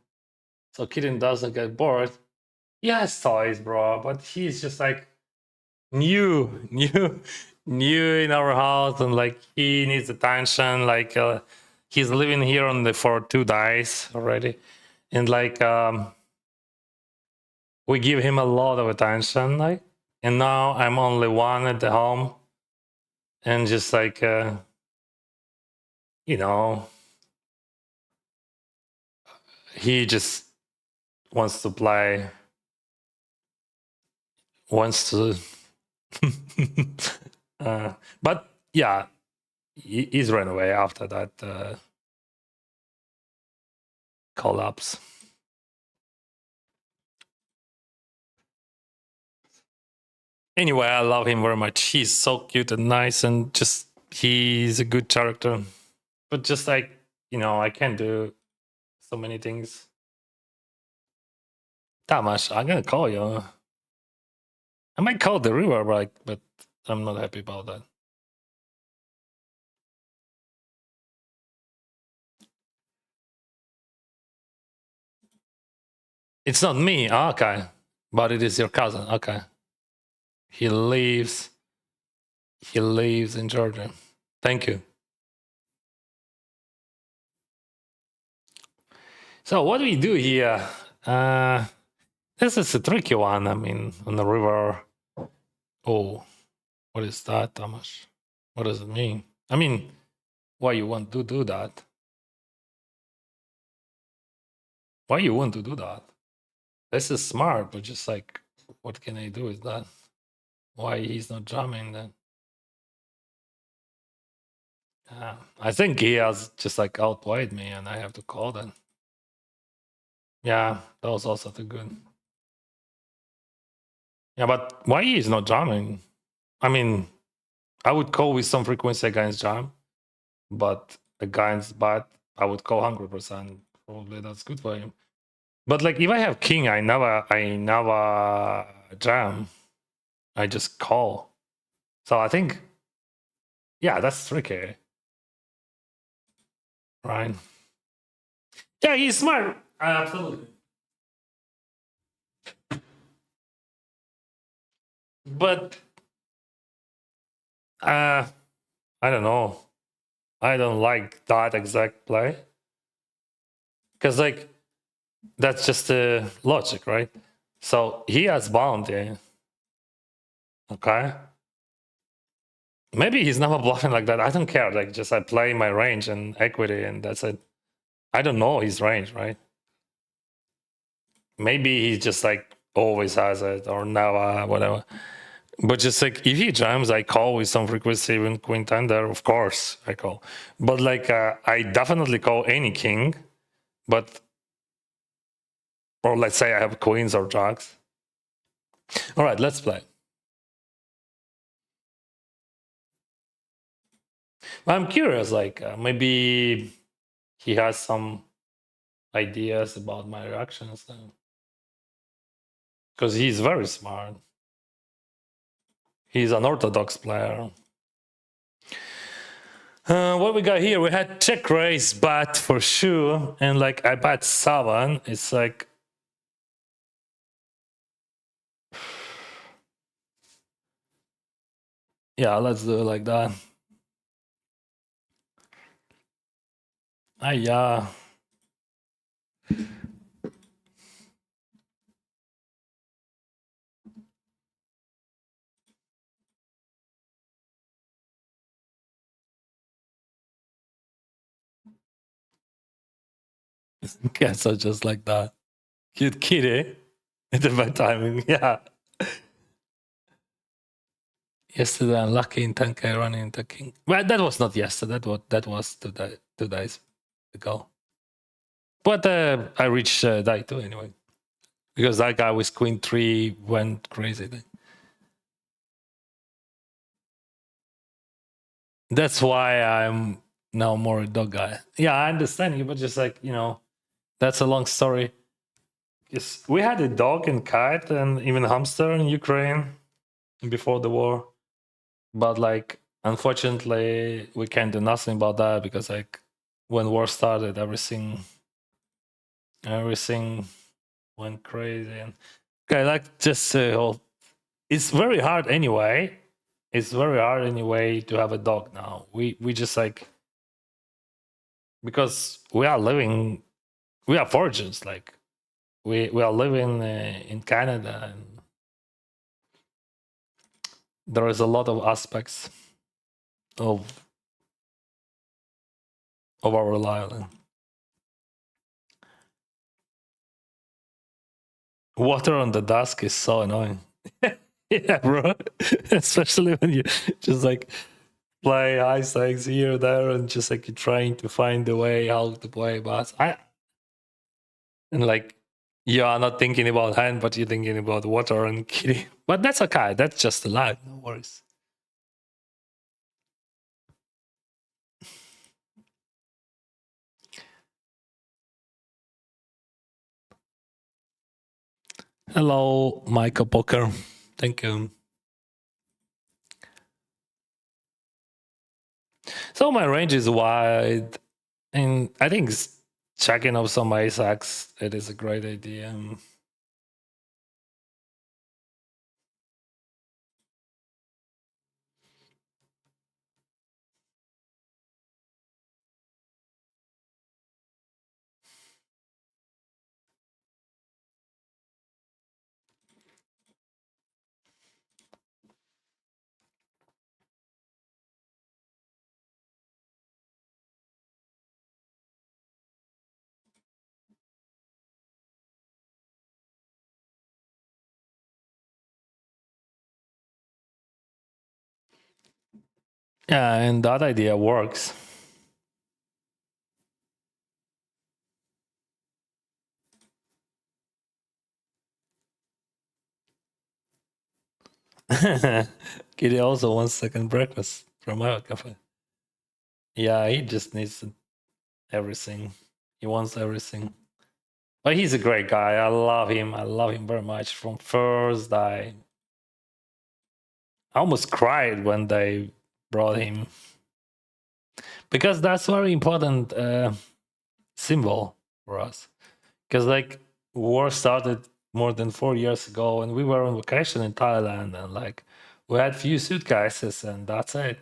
so Kitten doesn't get bored. He has toys, bro, but he's just like new in our house, and like he needs attention. Like he's living here on the for 2 days already, and like we give him a lot of attention. Like, and now I'm only one at the home, and just like you know, he just wants to play, wants to. But yeah, he's ran away after that collapse. Anyway, I love him very much. He's so cute and nice, and just he's a good character. But just like I can't do so many things. Tamash, I'm gonna call you. I might call the river, but I'm not happy about that. It's not me, okay, but it is your cousin. Okay, he lives. He lives in Georgia. Thank you. So what do we do here? This is a tricky one. I mean, on the river. Oh, what is that, Thomas? What does it mean? I mean, why you want to do that? Why you want to do that? This is smart, but just like, what can I do with that? Why he's not jamming then? I think he has just like outplayed me, and I have to call then. Yeah, that was also too good. Yeah, but why he's not jamming? I mean, I would call with some frequency against jam, but against bat, I would call 100%. Probably that's good for him. But like if I have king, I never jam. I just call. So I think, yeah, that's tricky, right? Yeah, he's smart. Absolutely. But uh, I don't know. I don't like that exact play because like that's just the logic, right? So he has bounty. Okay. Maybe he's never bluffing like that. I don't care. Like just I play my range and equity and that's it. I don't know his range, right? Maybe he just like always has it or never, whatever. But just like if he jams, I call with some frequency even queen tender, of course I call. But like I definitely call any king, but or let's say I have queens or jacks. All right, let's play. I'm curious, like maybe he has some ideas about my reactions then. Because he's very smart. He's an orthodox player. What we got here? We had check raise bet for sure, and like I bet 7. It's like yeah, let's do it like that. Yeah. Okay, so just like that. Cute kitty. It's a bad timing. Yeah. Yesterday, unlucky in 10k running into king. Well, that was not yesterday. That was 2 days ago. But I reached die 2 anyway. Because that guy with queen 3 went crazy. That's why I'm now more a dog guy. Yeah, I understand you, but just like, that's a long story. Yes, we had a dog and cat and even a hamster in Ukraine before the war. But like, unfortunately, we can't do nothing about that because like when war started, everything went crazy. And okay, like just it's very hard anyway. It's very hard anyway to have a dog now. We just like because we are foragers. Like we are living in Canada, and there is a lot of aspects of our island. Water on the desk is so annoying. Yeah, bro. Especially when you just like play high stakes here or there and just like you're trying to find the way how to play bass. And like you are not thinking about hand, but you're thinking about water and kitty. But that's okay. That's just a life. No worries. Hello, Michael Poker. Thank you. So my range is wide, and I think checking up some ace X, it is a great idea. Yeah, and that idea works. Kitty also wants second breakfast from our cafe. Yeah, he just needs everything. He wants everything. But he's a great guy. I love him. I love him very much from first day. I almost cried when they brought him because that's very important symbol for us because like war started more than 4 years ago, and we were on vacation in Thailand, and like we had few suitcases, and that's it.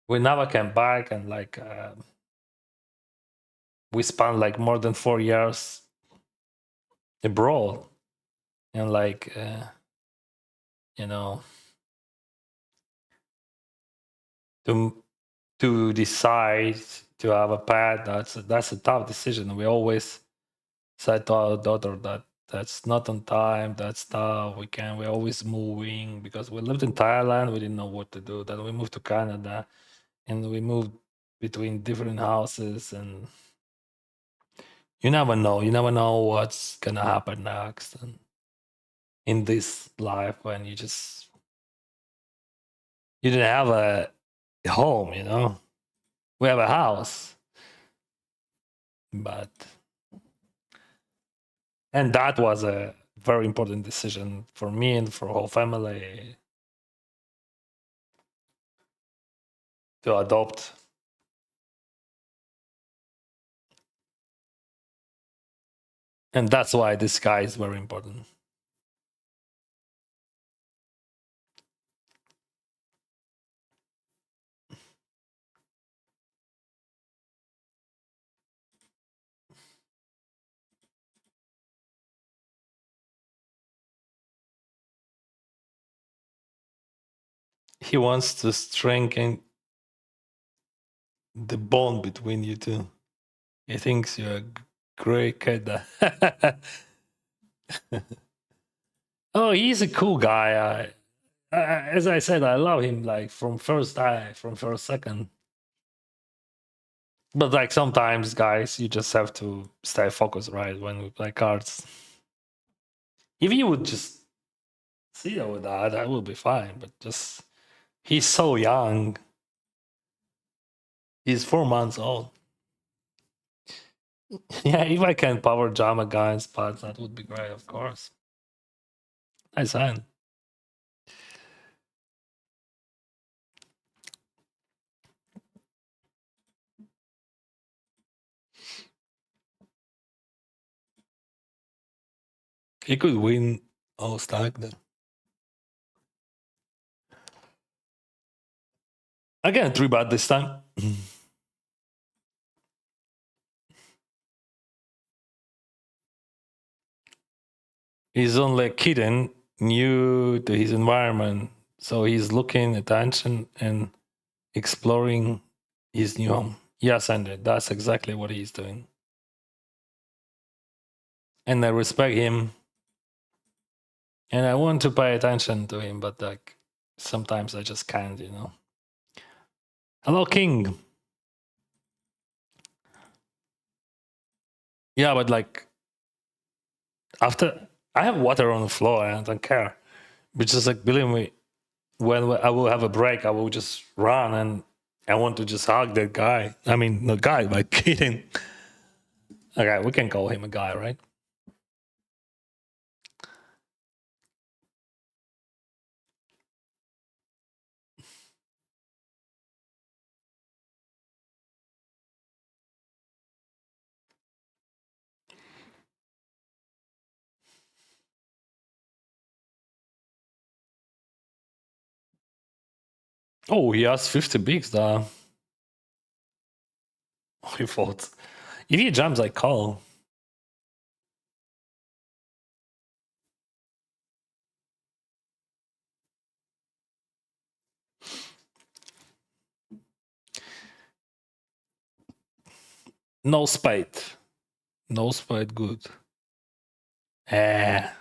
We never came back, and like we spent like more than 4 years abroad, and like you know to decide to have a pet, that's a tough decision. We always said to our daughter that that's not on time, that's tough, we're always moving, because we lived in Thailand, we didn't know what to do. Then we moved to Canada, and we moved between different houses, and you never know what's gonna happen next, and in this life, when you didn't have a home, we have a house, but and that was a very important decision for me and for whole family to adopt. And that's why this guy is very important. He wants to strengthen the bond between you two. He thinks you're a great kid. Oh, he's a cool guy. As I said, I love him like from first eye, from first second. But like sometimes, guys, you just have to stay focused, right? When we play cards. If you would just see that with that will be fine. But just he's so young. He's 4 months old. Yeah, if I can power jam a guy in spots, that would be great, of course. Nice hand. He could win all stack then. Again, 3 bet this time. He's only a kitten, new to his environment. So he's looking attention and exploring his new home. Yes, Andrew, that's exactly what he's doing. And I respect him. And I want to pay attention to him, but like sometimes I just can't. Hello, King. Yeah, but like after I have water on the floor, I don't care. But just like believe me, when I will have a break, I will just run, and I want to just hug that guy. I mean, not guy, but kidding. Okay, we can call him a guy, right? Oh, he has 50 bigs there. Oh, he folds. If he jams, I call. No spade. No spade, good. I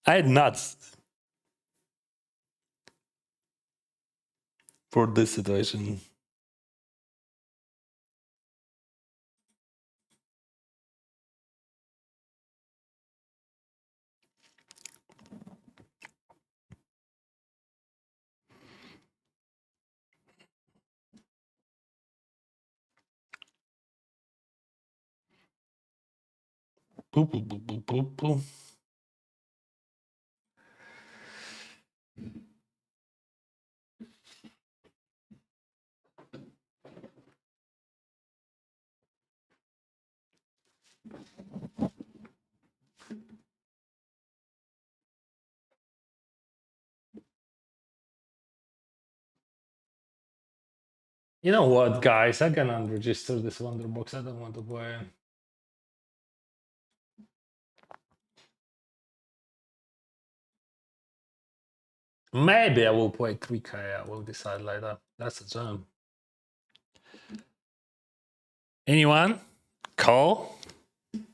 had nuts for this situation. Boop, boop, boop, boop, boop, boop. You know what, guys? I can unregister this Wonder Box. I don't want to play. Maybe I will play 3K. I will decide later. That's a jam. Anyone? Call?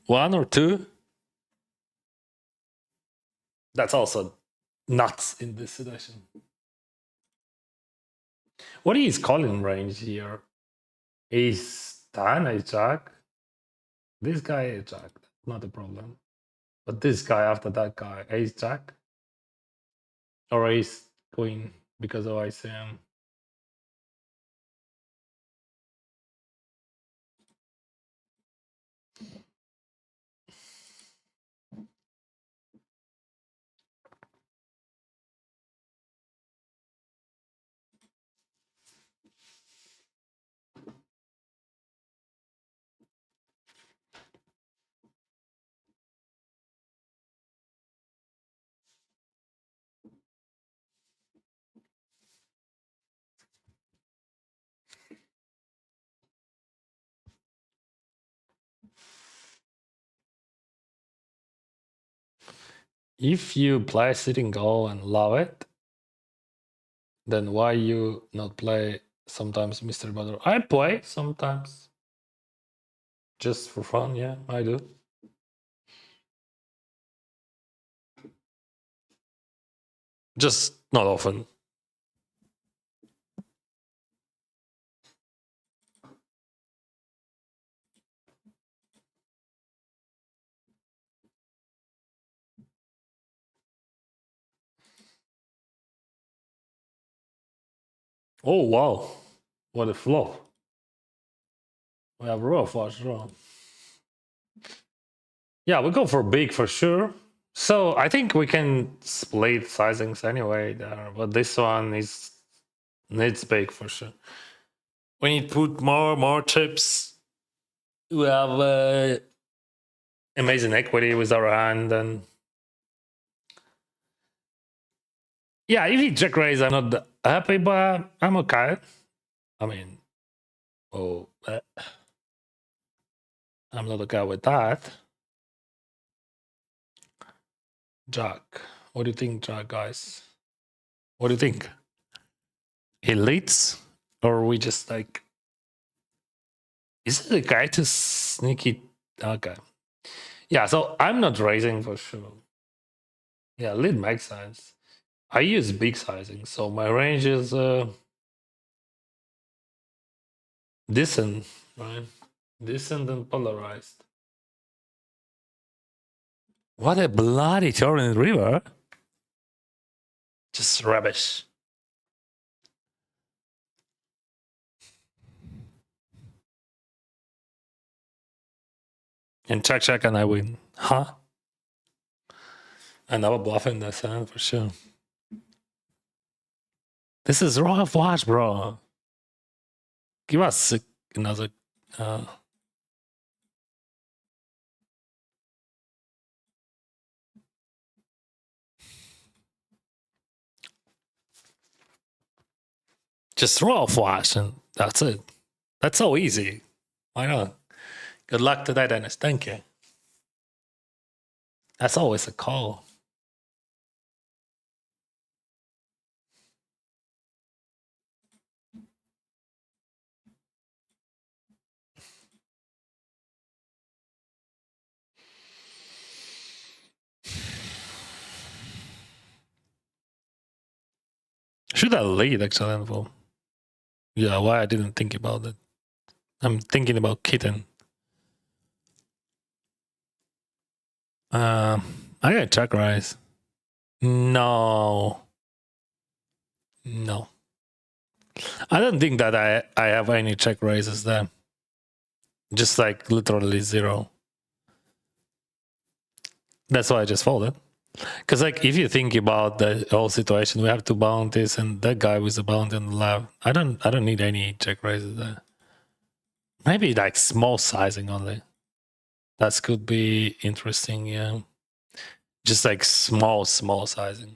One or two? That's also nuts in this situation. What is calling range here? Ace 10, ace jack? This guy ace jack. Not a problem. But this guy after that guy, ace jack? Or ace queen because of ICM. If you play sitting goal and love it, then why you not play sometimes Mr. Butter? I play sometimes. Just for fun, yeah, I do. Just not often. Oh wow, what a flop. We have raw flush draw. Yeah, we go for big for sure. So I think we can split sizings anyway there, but this one is needs big for sure. When you put more chips, we have amazing equity with our hand, and yeah, if he check raise, I'm not happy, but I'm okay. I mean, I'm not okay with that. Jack, what do you think, Jack, guys? What do you think? He leads, or we just like? Is it a guy to sneaky? Okay, yeah. So I'm not raising for sure. Yeah, lead makes sense. I use big sizing, so my range is decent, right? Decent and polarized. What a bloody turning river! Just rubbish. And check, and I win. Huh? Another bluff in that hand for sure. This is raw flash, bro. Give us another. Just raw flash, and that's it. That's so easy. Why not? Good luck today, Dennis. Thank you. That's always a call. Should I lead actually? For yeah, why I didn't think about it. I'm thinking about kitten. I got check rise. No. No. I don't think that I have any check raises there. Just like literally zero. That's why I just folded. Because like if you think about the whole situation, we have two bounties and that guy with a bounty on the left. I don't need any check raises there. Maybe like small sizing only. That could be interesting, yeah. Just like small sizing,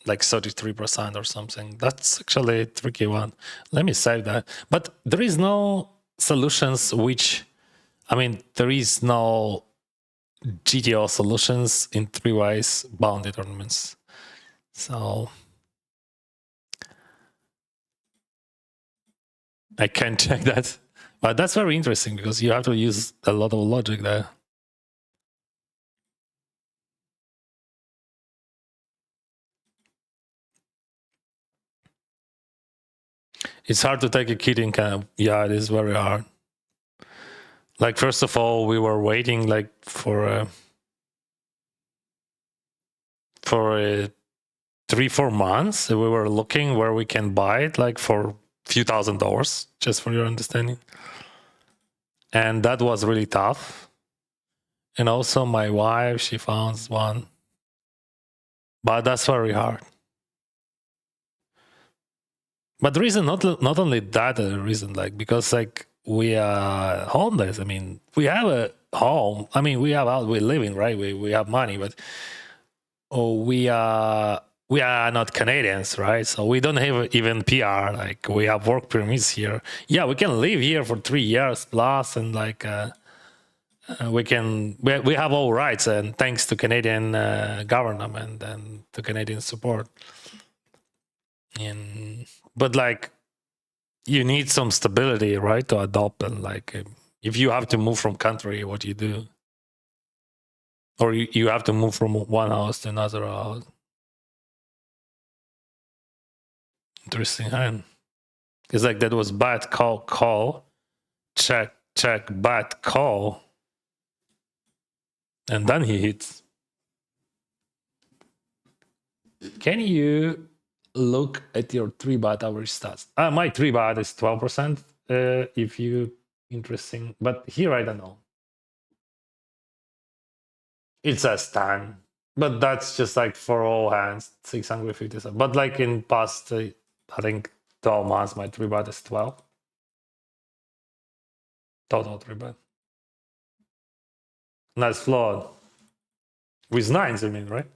like 33% or something. That's actually a tricky one. Let me save that. But there is no solutions which, I mean, there is no GTO solutions in 3-ways bounded tournaments. So I can check that. But that's very interesting because you have to use a lot of logic there. It's hard to take a kid in camp. Yeah, it is very hard. Like, first of all, we were waiting like for 3-4 months. We were looking where we can buy it, like for a few $1,000s, just for your understanding. And that was really tough. And also my wife, she found one. But that's very hard. But the reason, not only that, reason, like, because like we are homeless. I mean, we have a home. I mean, we're living, right? We have money, but we are not Canadians, right? So we don't have even PR. Like, we have work permits here. Yeah, we can live here for 3 years plus, and like we have all rights, and thanks to Canadian government and to Canadian support. And but like, you need some stability, right, to adopt. And like, if you have to move from country, what do you do? Or you have to move from one house to another house. Interesting, huh? It's like that was bad call, check, bad call, and then he hits. Can you look at your 3-bet average stats? My 3-bet is 12%. If you interesting, but here I don't know. It says 10, but that's just like for all hands 657. But like in past, I think 12 months, my 3-bet is 12 total 3-bet. Nice flawed with nines, I mean, right?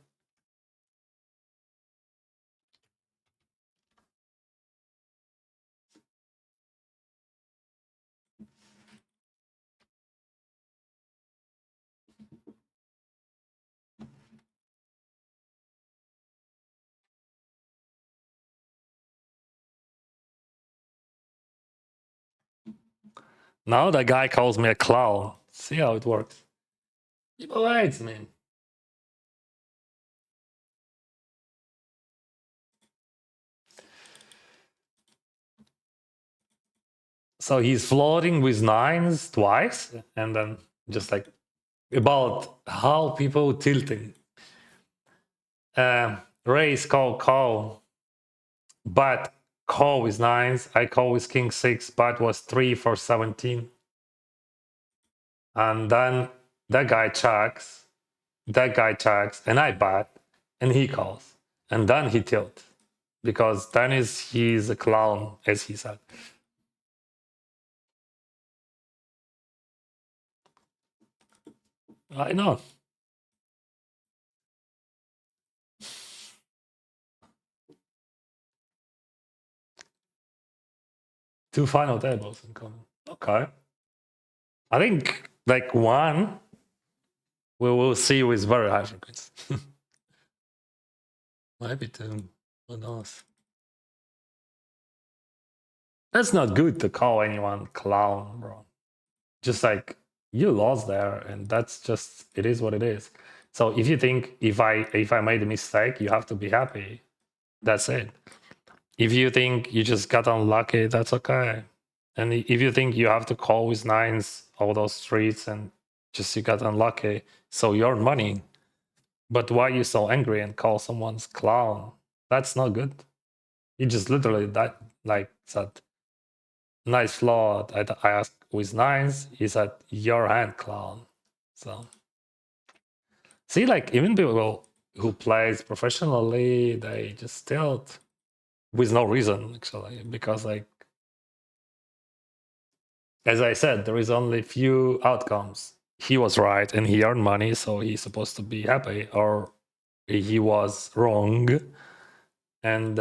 Now the guy calls me a clown. See how it works. People hates me. So he's floating with nines twice, and then just like about how people tilting. Raise, call, but call with nines. I call with king 6, but was 3 for 17. And then that guy checks, and I bet, and he calls, and then he tilt, because then he's a clown, as he said. I know. Two final tables in common. Okay. I think like one we will see with very high frequency. Maybe two. Who knows? That's not good to call anyone clown, bro. Just like, you lost there, and that's just, it is what it is. So if you think if I made a mistake, you have to be happy. That's it. If you think you just got unlucky, that's okay. And if you think you have to call with nines all those streets and just you got unlucky, so your money. But why you so angry and call someone's clown? That's not good. You just literally that like said, nice flaw. I asked with nines. He said, your hand, clown. So see, like, even people who plays professionally, they just tilt with no reason, actually, because like As I said, there is only few outcomes. He was right and he earned money, so he's supposed to be happy, or he was wrong and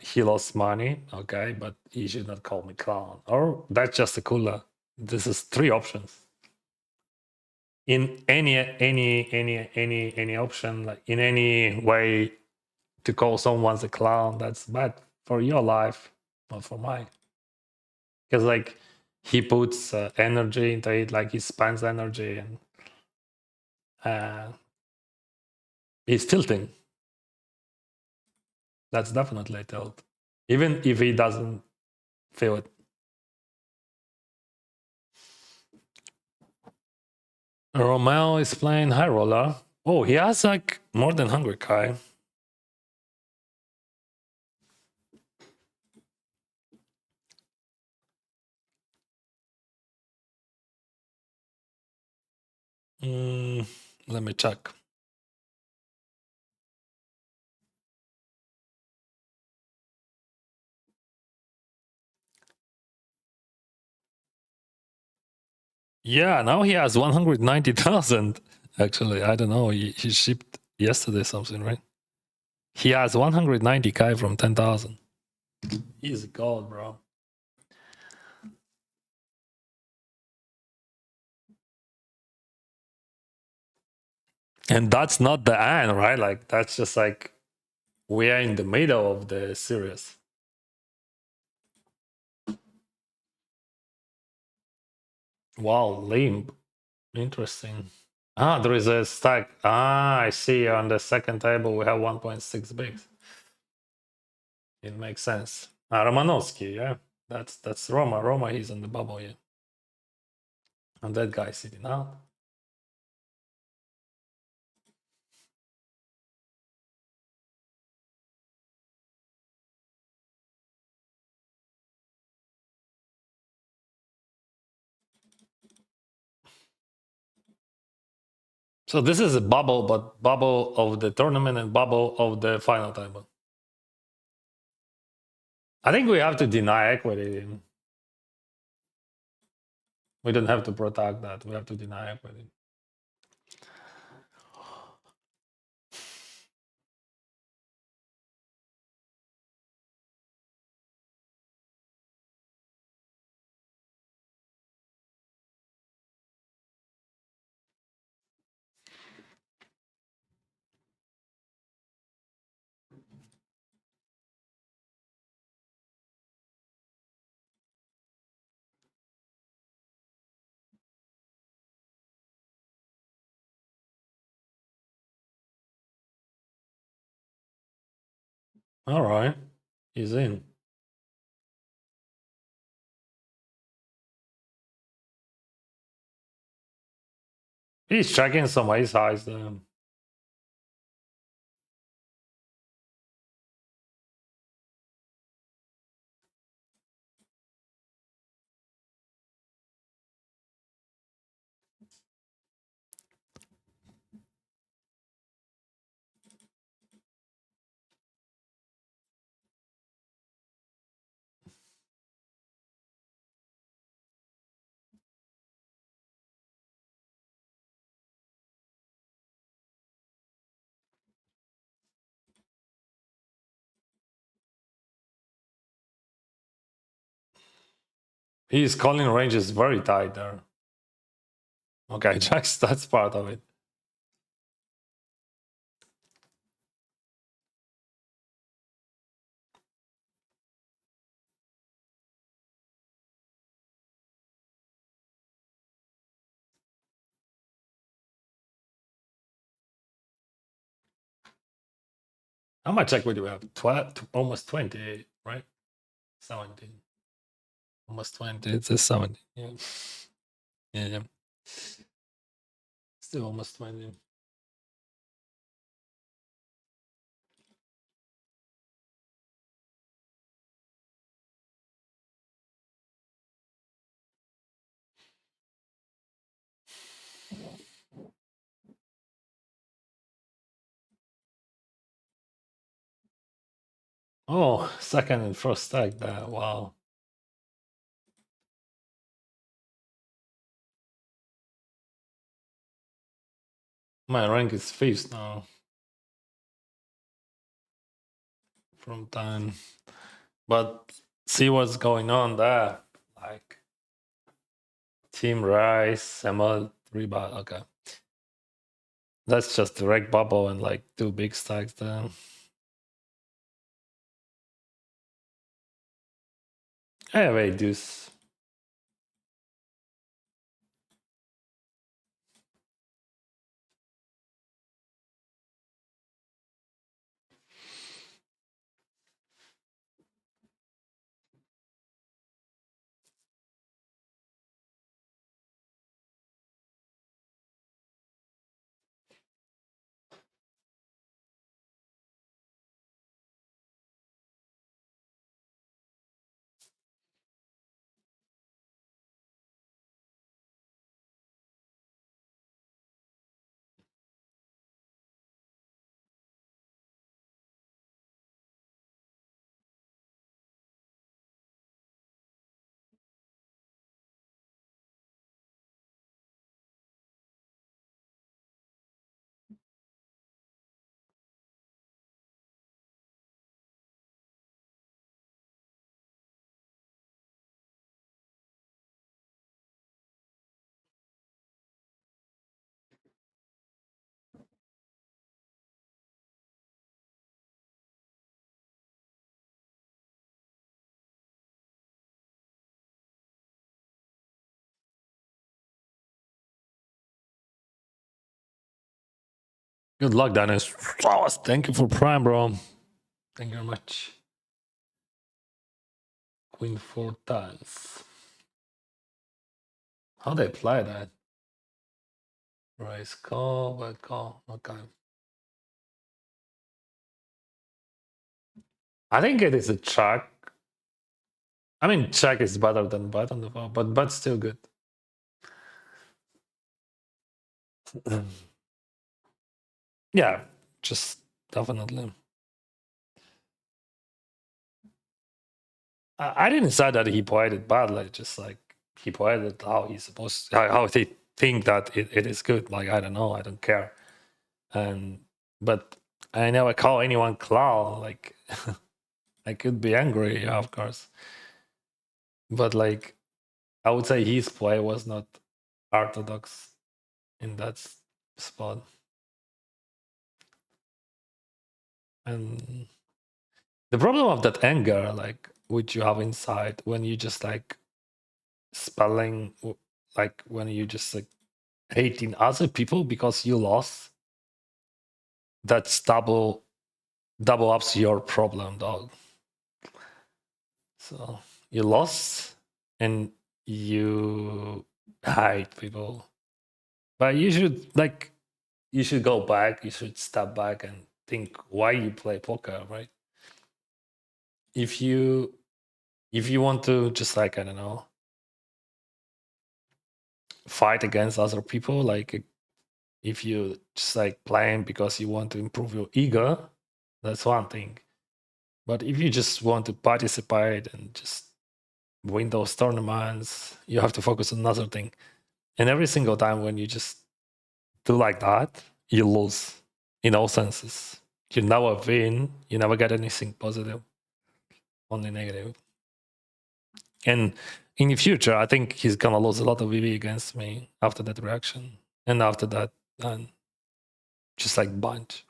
he lost money. Okay, but he should not call me clown. Or that's just a cooler. This is three options. In any option, like in any way to call someone a clown, that's bad for your life, not for mine. Because like he puts energy into it, like he spends energy and uh, he's tilting. That's definitely a tilt, even if he doesn't feel it. Romeo is playing high roller. Oh, he has like more than 100k. Let me check. Yeah, now he has 190,000. Actually, I don't know. He shipped yesterday something, right? He has 190k from 10,000. He's a god, bro. And that's not the end, right? Like that's just like we are in the middle of the series. Wow, limp. Interesting. Ah, there is a stack. Ah, I see. On the second table, we have 1.6 bigs. It makes sense. Ah, Romanovsky, yeah. That's Roma. Roma, he's in the bubble, yeah. And that guy sitting out. So this is a bubble, but bubble of the tournament and bubble of the final table. I think we have to deny equity. We don't have to protect that. We have to deny equity. All right. He's in. He's checking some ace highs there. His calling range is very tight there. Okay, checks. That's part of it. How much equity do we have? 12, almost 20, right? 17. Almost 20. It's a 70. Yeah. Yeah, yeah. Still almost 20. Oh, second and first stack there. Wow. My rank is 5th now from 10. But see what's going on there. Like Team Rice, ML 3 bot. Okay. That's just direct bubble and like 2 big stacks there. Anyway, deuce. Good luck, Dennis. Thank you for Prime, bro. Thank you very much. Queen 4 times. How they play that? Raise call, white call. Okay. I think it is a check. I mean, check is better than bet on the ball, but still good. Yeah, just definitely. I didn't say that he played it badly. Just like he played it how he's supposed, how they think that it is good. Like I don't know, I don't care. And but I never call anyone clown. Like I could be angry, yeah, of course. But like I would say his play was not orthodox in that spot. And the problem of that anger, like which you have inside when you just like spelling, like when you just like hating other people because you lost, that's double ups your problem, dog. So you lost and you hate people, but you should go back. You should step back and think why you play poker, right? If you want to just like I don't know fight against other people, like if you just like playing because you want to improve your ego, that's one thing. But if you just want to participate and just win those tournaments, you have to focus on another thing. And every single time when you just do like that, you lose in all senses. You never win, you never get anything positive, only negative. And in the future, I think he's gonna lose a lot of VV against me after that reaction. And after that, and just like bunch.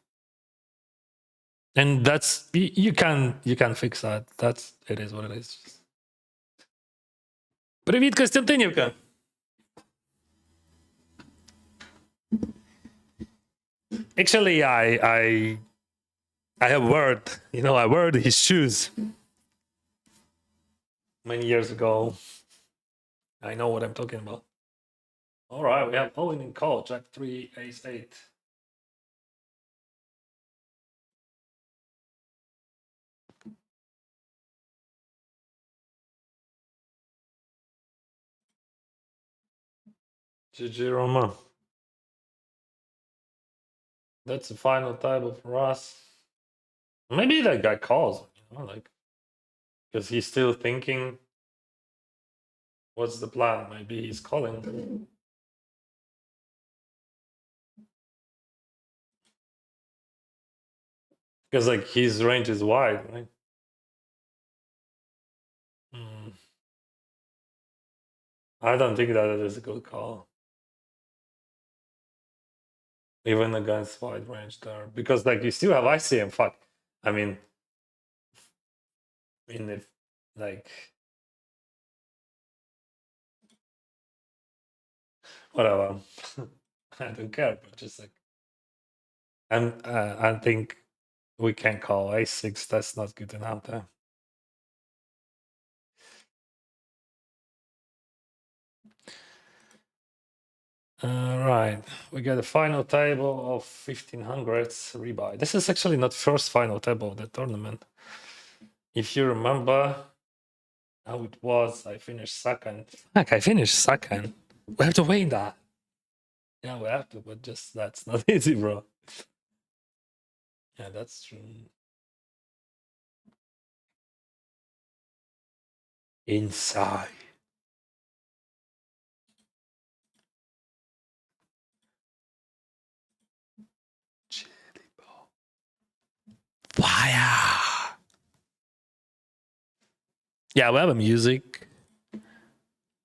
And that's you can fix that. That's it is what it is. Привіт, Костянтинівка! Actually, I have word. I wore his shoes many years ago. I know what I'm talking about. All right, we have Owen in call. Jack 3, Ace 8. GG Roma. That's the final table for us. Maybe that guy calls, like because he's still thinking. What's the plan? Maybe he's calling. Because like his range is wide, right? I don't think that is a good call. Even against wide range there. Because like you still have ICM, fuck. I mean if like whatever. I don't care, but just like I think we can call A6, that's not good enough there. Right, we got a final table of 1500s rebuy. This is actually not first final table of the tournament. If you remember how it was, I finished second. Fuck, I finished second. We have to win that. Yeah, we have to, but just that's not easy, bro. Yeah, that's true. Inside. Chili ball. Fire. Yeah, we have a music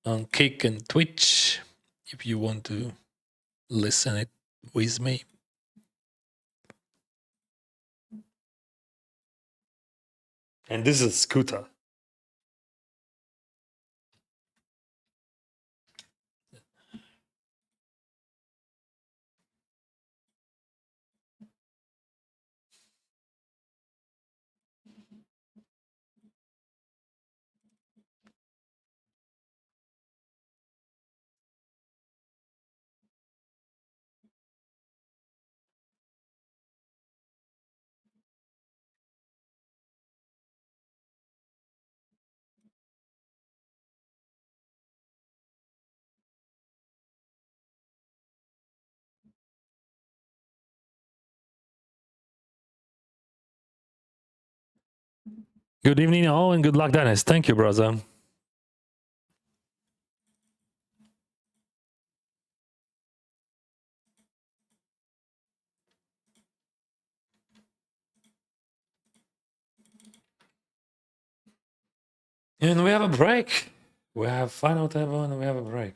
on Kick and Twitch if you want to listen it with me. And this is Scooter. Good evening, all, and good luck, Dennis. Thank you, brother. And we have a break. We have final table and we have a break.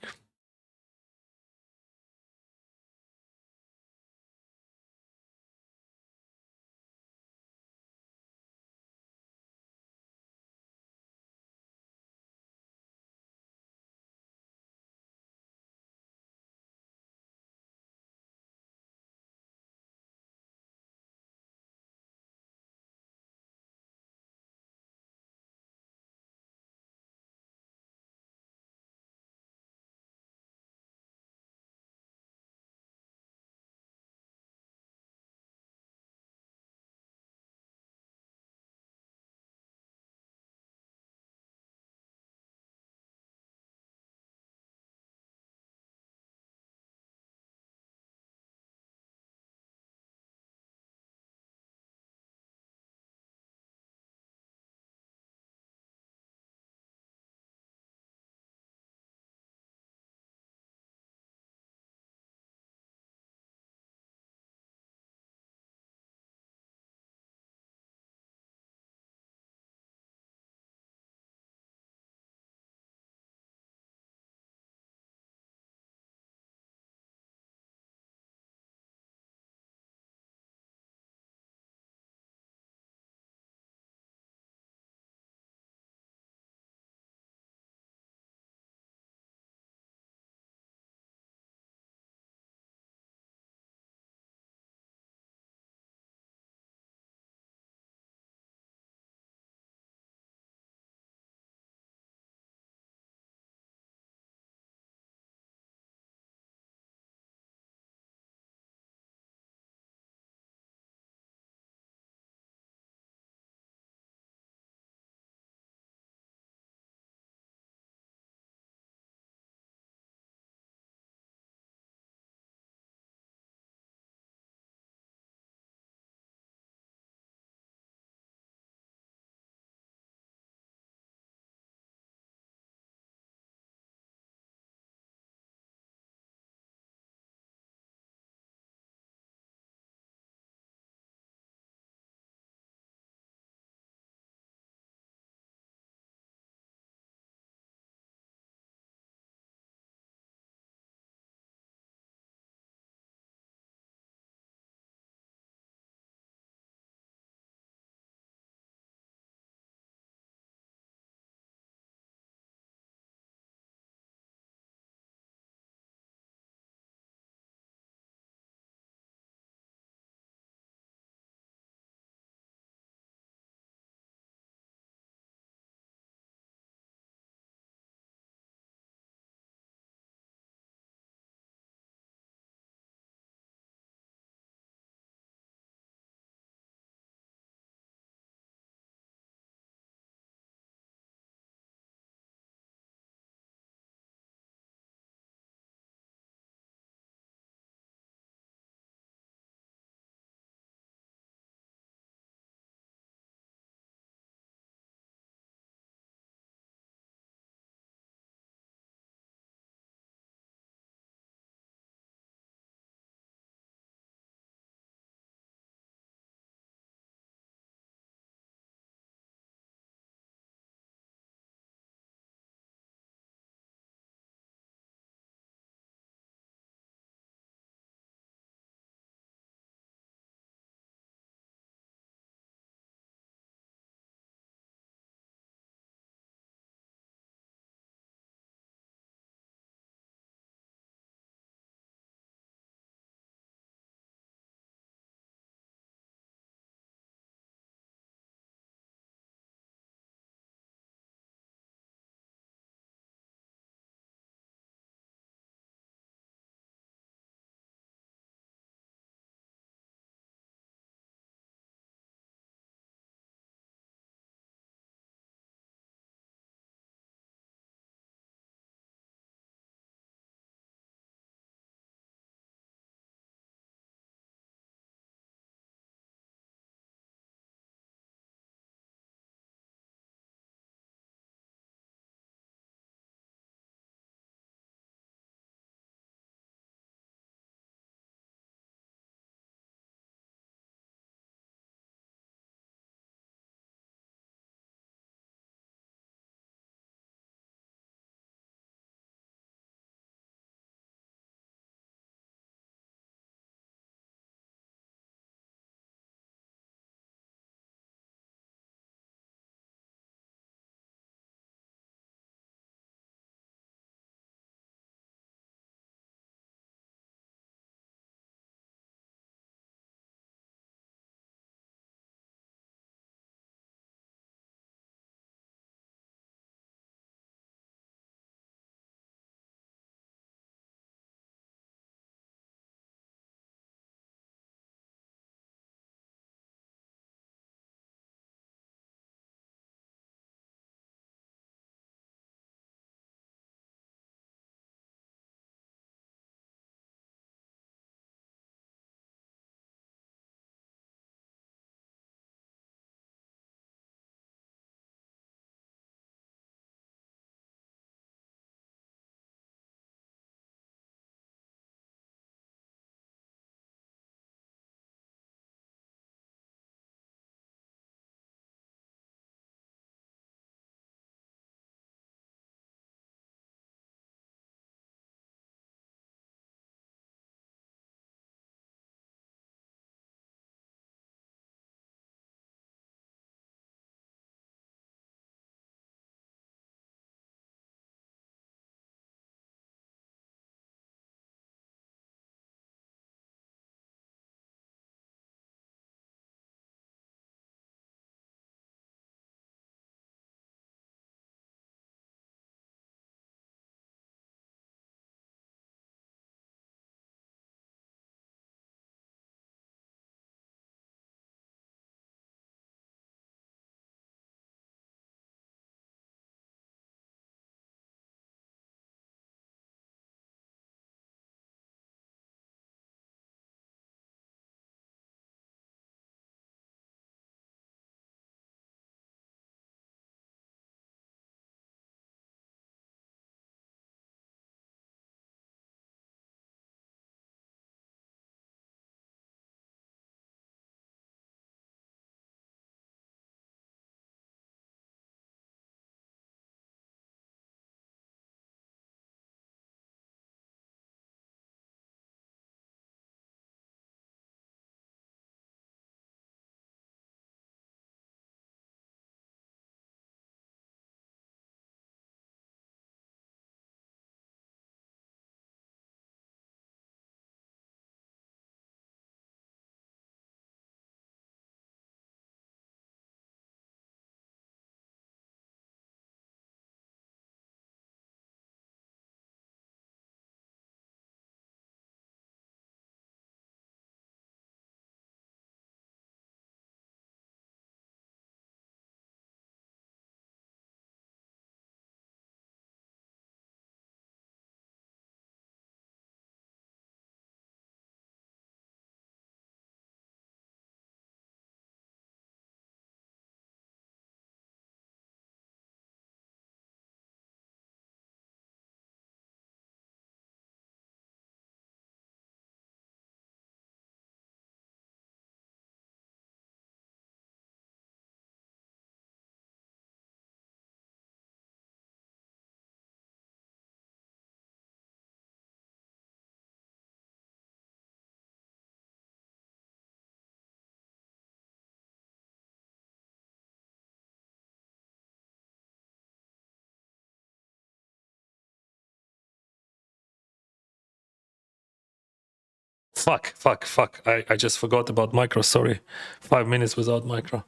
fuck. I just forgot about micro. Sorry. 5 minutes without micro.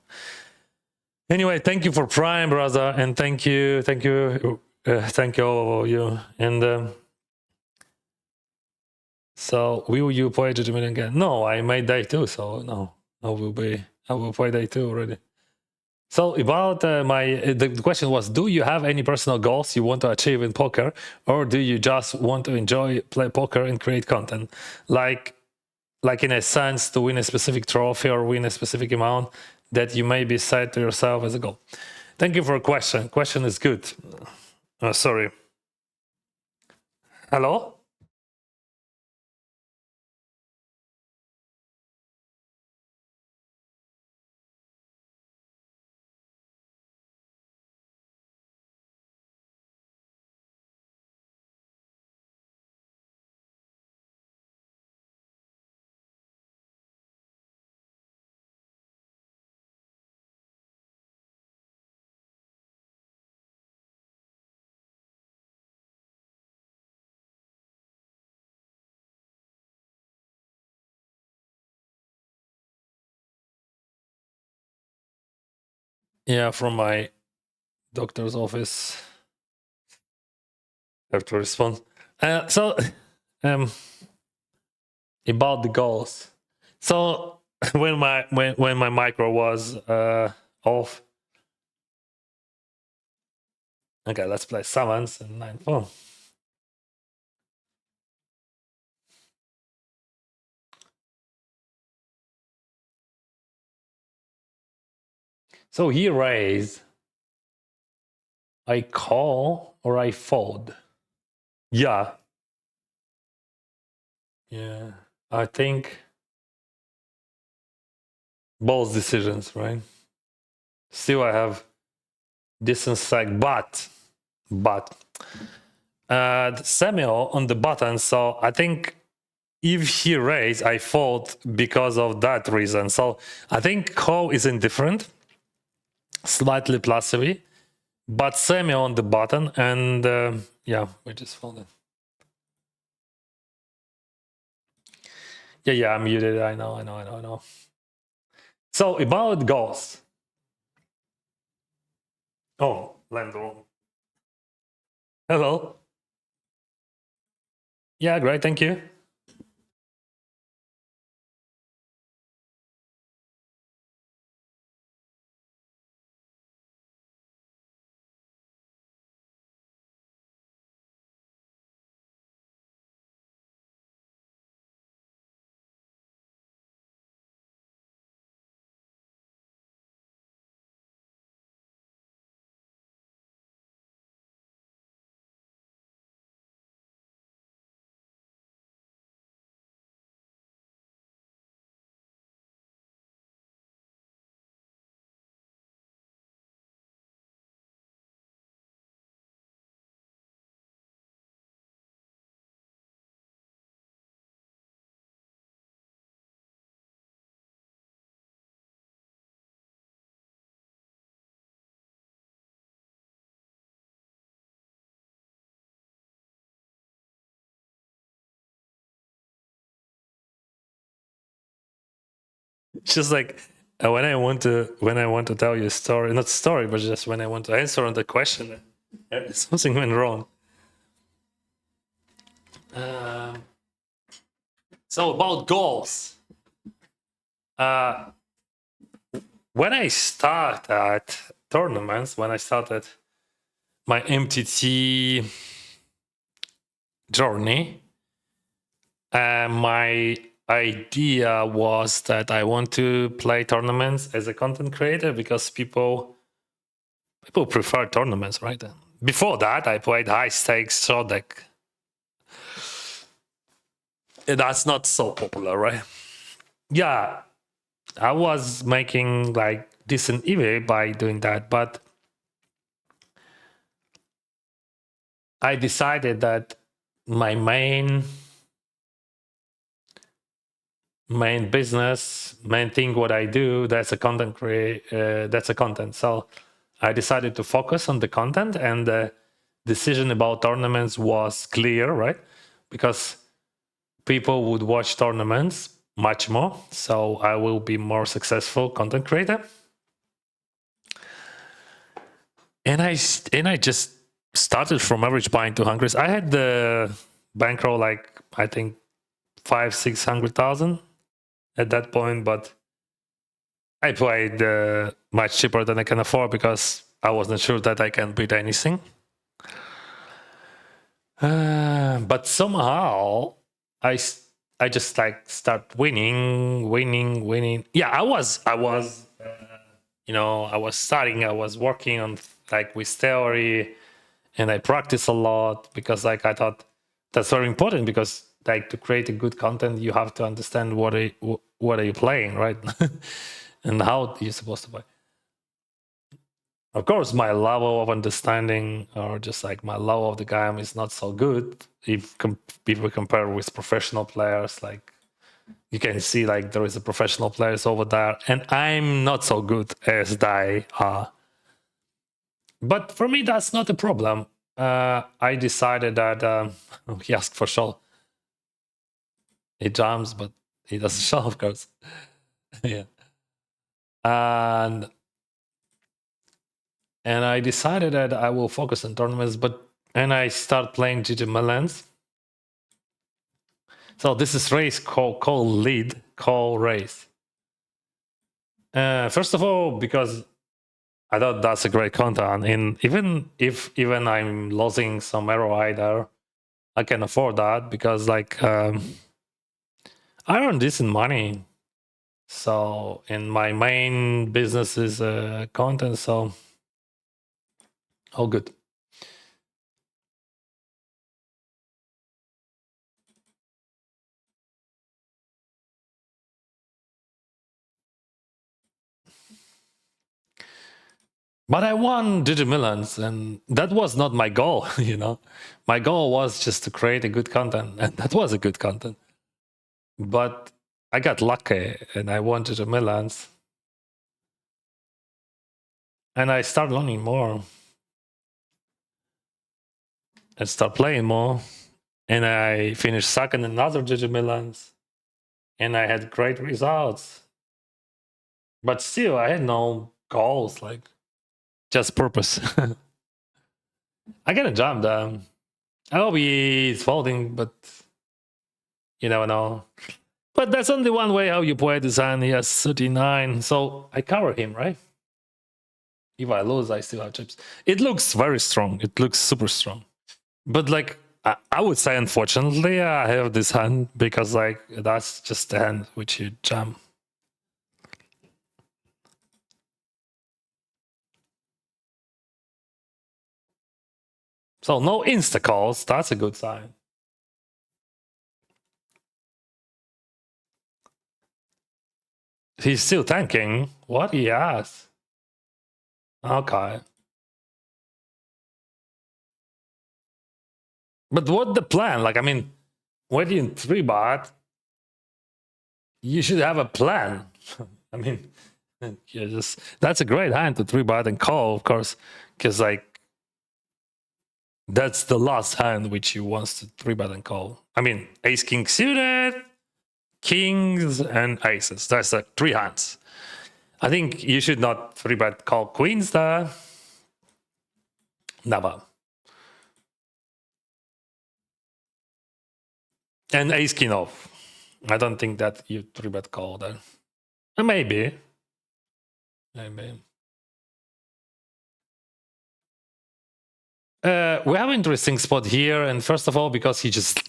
Anyway, thank you for Prime, brother, and thank you all of you. And so, will you play Judgment again? No, I made day 2, so no, I will play day 2 already. So about the question was, do you have any personal goals you want to achieve in poker, or do you just want to enjoy play poker and create content, like in a sense to win a specific trophy or win a specific amount that you maybe set to yourself as a goal? Thank you for a question. Question is good. Sorry. Hello? Yeah, from my doctor's office. I have to respond. So, about the goals. So when my micro was off. Okay, let's play summons and 9-4. So he raised. I call or I fold. Yeah. Yeah. I think both decisions, right? Still I have distance stack, but Samuel on the button, so I think if he raise, I fold because of that reason. So I think call is indifferent, slightly plus heavy, but Samuel on the button, and yeah, we just folded. Yeah, I'm muted. I know. So about goals. Oh, Landro. Hello. Yeah, great. Thank you. It's just like when I want to tell you a story, not story, but just when I want to answer on the question, something went wrong. So about goals. When I started tournaments, when I started my MTT journey, my idea was that I want to play tournaments as a content creator because people prefer tournaments, right? Before that, I played high stakes short deck. That's not so popular, right? Yeah, I was making like decent EV by doing that, but I decided that my main business, main thing, what I do, that's a content that's a content. So I decided to focus on the content, and the decision about tournaments was clear, right? Because people would watch tournaments much more. So I will be more successful content creator. And I just started from average buying 200. I had the bankroll like I think 500,000-600,000 at that point, but I played much cheaper than I can afford because I wasn't sure that I can beat anything. But somehow I just like start winning. Yeah, I was I was studying, I was working on like with theory, and I practice a lot because like I thought that's very important because like to create a good content you have to understand what are you playing, right? And how you're supposed to play. Of course, my level of understanding or just like my level of the game is not so good if we compare with professional players. Like you can see like there is a professional players over there and I'm not so good as they are. But for me, that's not a problem. I decided that he asked for show. He jumps, but he doesn't show, of course. Yeah. And I decided that I will focus on tournaments, and I start playing GG Melans. So this is race called lead call race. First of all, because I thought that's a great content, and even I'm losing some ROI there, I can afford that because like I earn decent money. So, and my main business is content, so all good. But I won Digimillions, and that was not my goal, you know. My goal was just to create a good content, and that was a good content. But I got lucky, and I won Digimillions, and I started learning more, and start playing more, and I finished second in other Digimillions, and I had great results. But still, I had no goals, like just purpose. I gotta jump down. I hope he's folding, but you never know. But that's only one way how you play this hand. He has 39, so I cover him, right? If I lose, I still have chips. It looks very strong. It looks super strong. But like, I would say, unfortunately, I have this hand because like that's just the hand which you jam. So no insta calls. That's a good sign. He's still tanking. What he has? Okay. But what the plan? Like, I mean, when you three bot, you should have a plan. I mean, yeah, just that's a great hand to three bot and call, of course, because like that's the last hand which you wants to three bot and call. I mean, ace king suited, kings and aces. That's like three hands. I think you should not three bet call queens there. Never. And ace king off. I don't think that you three bet call there. Maybe. Maybe. We have an interesting spot here, and first of all, because he just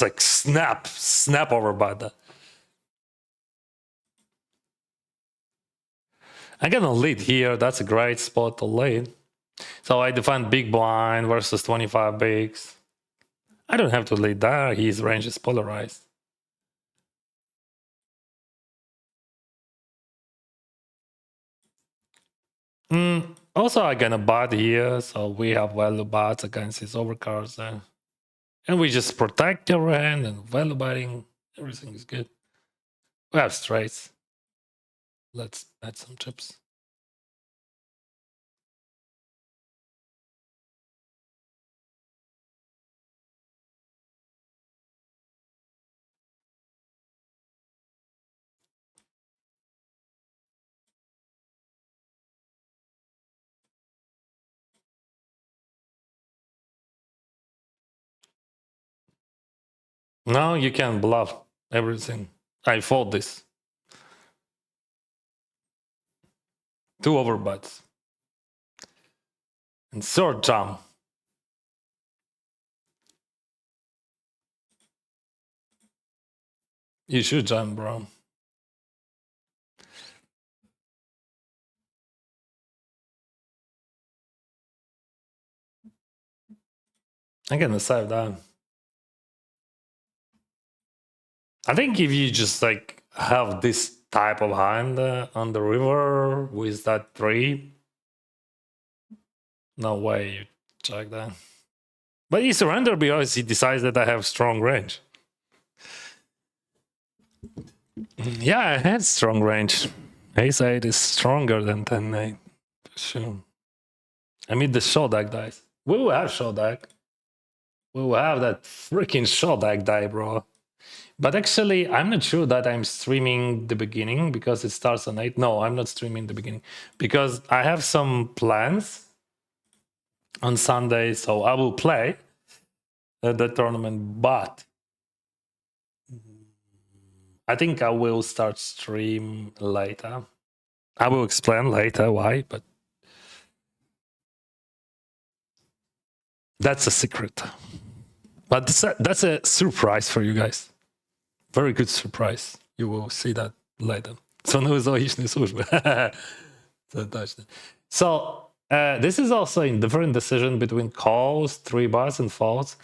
like snap over bad. I'm gonna lead here. That's a great spot to lead. So I defend big blind versus 25 bigs. I don't have to lead there. His range is polarized. Also, I'm gonna bot here, so we have value bots against his overcards there. And we just protect our hand and value botting. Everything is good. We have straights. Let's add some chips. No, you can bluff everything. I fold this. 2 overbets. And third jump. You should jump, bro. I can decide that. I think if you just like have this type of hand on the river with that 3, no way you check that. But he surrendered because he decides that I have strong range. Yeah, I had strong range. Ace 8 is stronger than 10 8. Sure. I mean, the short deck dice. We will have short deck. We will have that freaking short deck die, bro. But actually, I'm not sure that I'm streaming the beginning because it starts on 8. No, I'm not streaming the beginning because I have some plans on Sunday, so I will play the tournament, but I think I will start stream later. I will explain later why, but that's a secret. But that's a surprise for you guys. Very good surprise. You will see that later. Co neuzologicznej służby. To точно. So this is also a different decision between calls, 3 bets, and folds.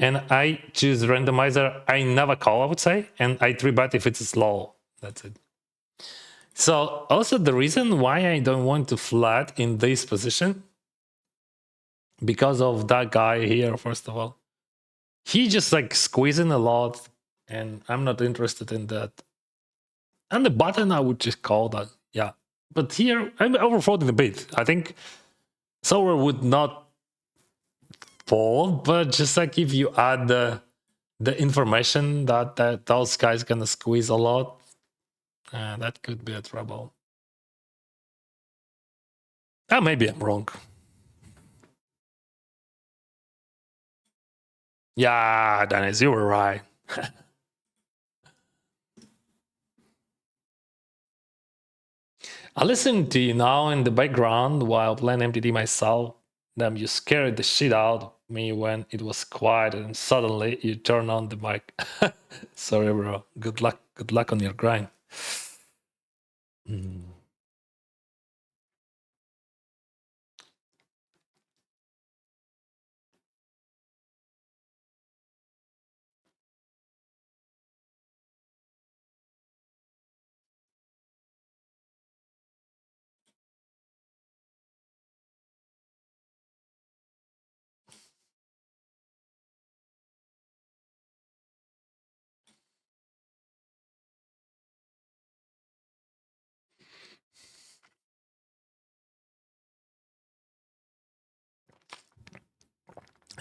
And I choose randomizer. I never call, I would say, and I 3-bet if it's slow. That's it. So also the reason why I don't want to flat in this position, because of that guy here, first of all. He just like squeezing a lot, and I'm not interested in that. And the button, I would just call that, yeah. But here, I'm overfolding a bit. I think Sower would not fold, but just like if you add the information that those guys gonna squeeze a lot, that could be a trouble. Maybe I'm wrong. Yeah, Dennis, you were right. I listen to you now in the background while playing MTD myself. Then you scared the shit out of me when it was quiet, and suddenly you turn on the mic. Sorry, bro. Good luck. Good luck on your grind. Mm.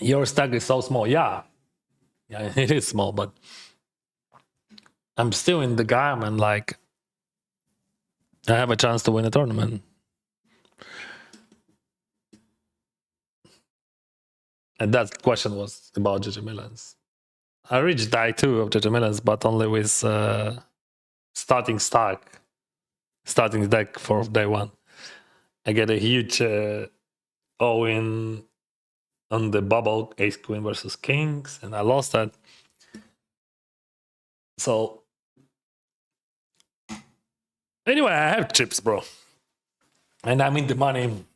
Your stack is so small. Yeah, it is small, but I'm still in the game, and like I have a chance to win a tournament. And that question was about JJ Millans. I reached die 2 of JJ Millans, but only with starting stack, starting deck for day 1. I get a huge all-in on the bubble, Ace Queen versus Kings, and I lost that. So anyway, I have chips, bro, and I'm in the money.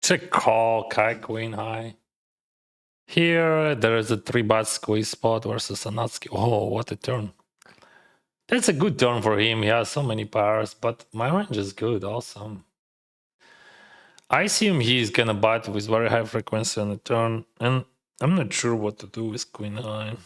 Check call, queen high. Here, there is a 3-bet squeeze spot versus Anatsky. Oh, what a turn. That's a good turn for him. He has so many powers, but my range is good also. I assume he's gonna bet with very high frequency on the turn, and I'm not sure what to do with queen high.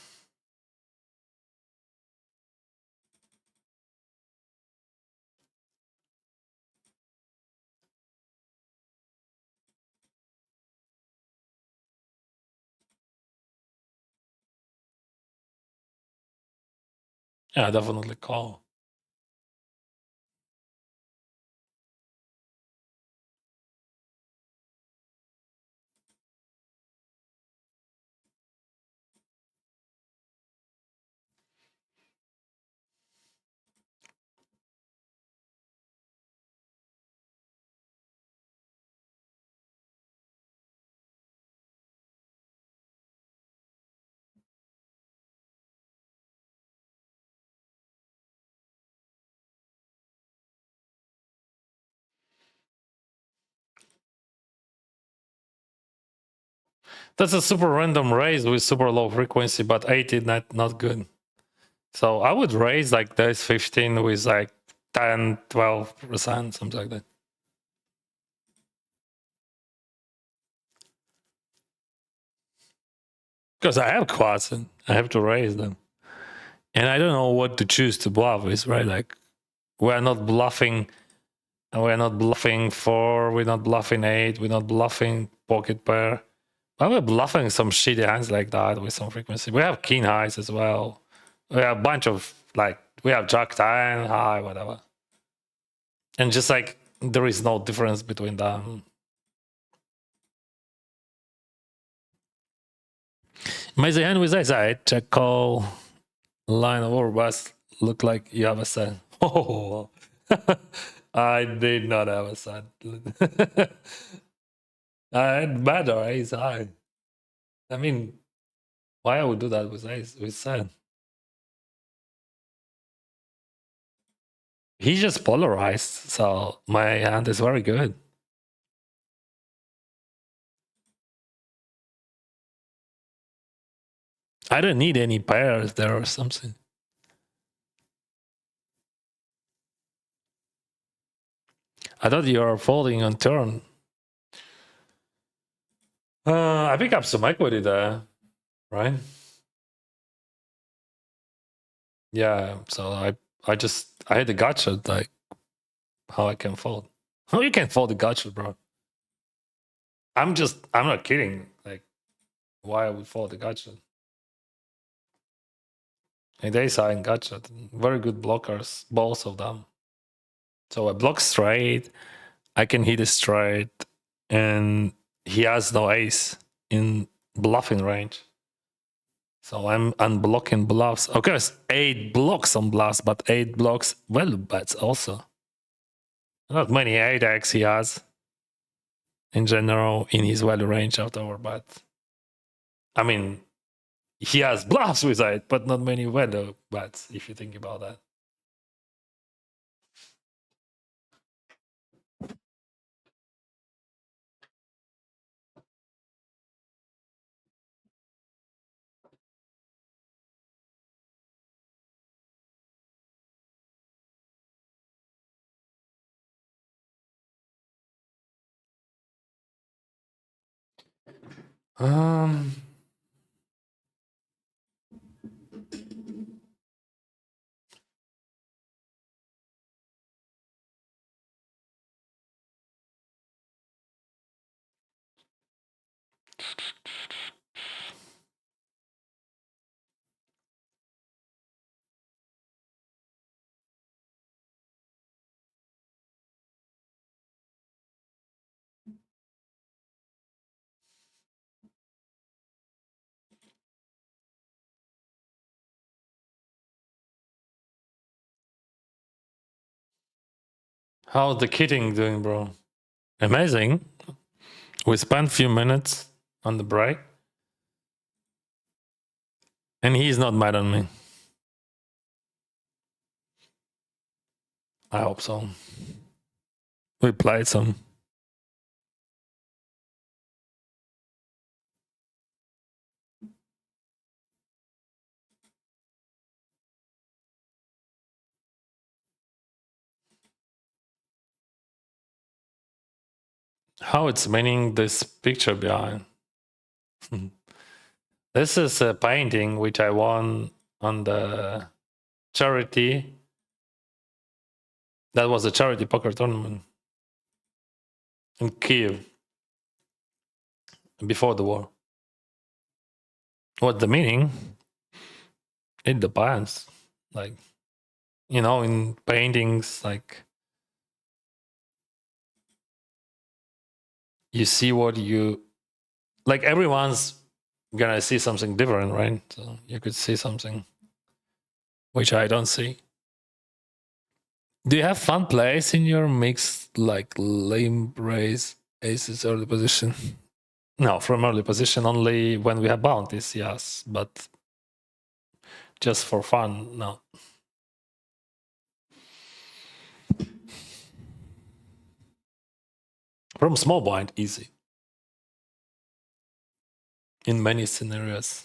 Yeah, definitely call. That's a super random raise with super low frequency, but 80 not good. So I would raise like this 15 with like 10, 12%, something like that. Because I have quads and I have to raise them. And I don't know what to choose to bluff with, right? Like we're not bluffing, and we're not bluffing 4, we're not bluffing 8, we're not bluffing pocket pair. But we're bluffing some shitty hands like that with some frequency. We have king highs as well. We have a bunch of like we have jack 10 high, whatever. And just like there is no difference between them. Amazing hand with I check call line of overbust. Look like you have a set. Oh, I did not have a set. I had better ace high. I mean, why I would do that with ace with set? He just polarized, so my hand is very good. I don't need any pairs there or something. I thought you were folding on turn. I pick up some equity there, right? Yeah, so I had the gotcha, like how I can fold. How you can fold the gotcha, bro? I'm not kidding. Like, why I would fold the gotcha? And they sign gotcha. Very good blockers, both of them. So I block straight, I can hit a straight, and he has no ace in bluffing range. So I'm unblocking bluffs. Of course, 8 blocks on bluffs, but 8 blocks value bets also. Not many 8x he has in general in his value range after overbet. I mean, he has bluffs with 8, but not many value bets if you think about that. Um, how's the kidding doing, bro? Amazing. We spent a few minutes on the break, and he's not mad on me. I hope so. We played some. How it's meaning this picture behind. This is a painting which I won on the charity. That was a charity poker tournament in Kiev before the war. What the meaning? It depends. Like, you know, in paintings, like you see what you like. Everyone's gonna see something different, right? So you could see something which I don't see. Do you have fun plays in your mix, like lame raise, aces, early position? No, from early position only when we have bounties, yes, but just for fun, no. From small blind, easy. In many scenarios.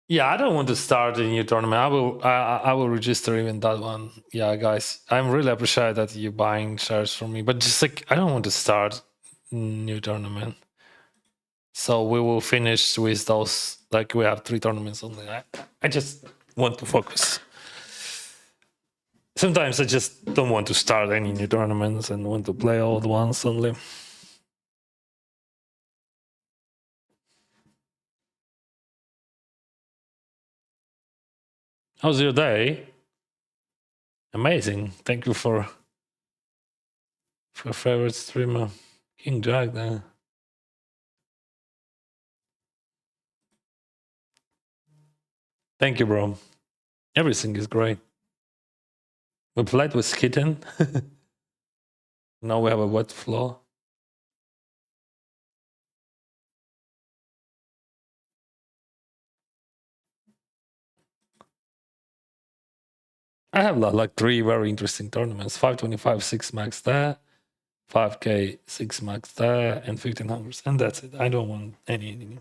Yeah, I don't want to start a new tournament. I will register even that one. Yeah, guys, I'm really appreciate that you buying shares from me, but just like I don't want to start new tournament. So we will finish with those. Like we have 3 tournaments only. I just want to focus. Sometimes I just don't want to start any new tournaments and want to play old ones only. How's your day? Amazing. Thank you for favorite streamer, King Jack. There. Thank you, bro. Everything is great. We played with Kitten. Now we have a wet floor. I have like 3 very interesting tournaments: 525 6 max there, 5k 6 max there, and 1500s, and that's it. I don't want any.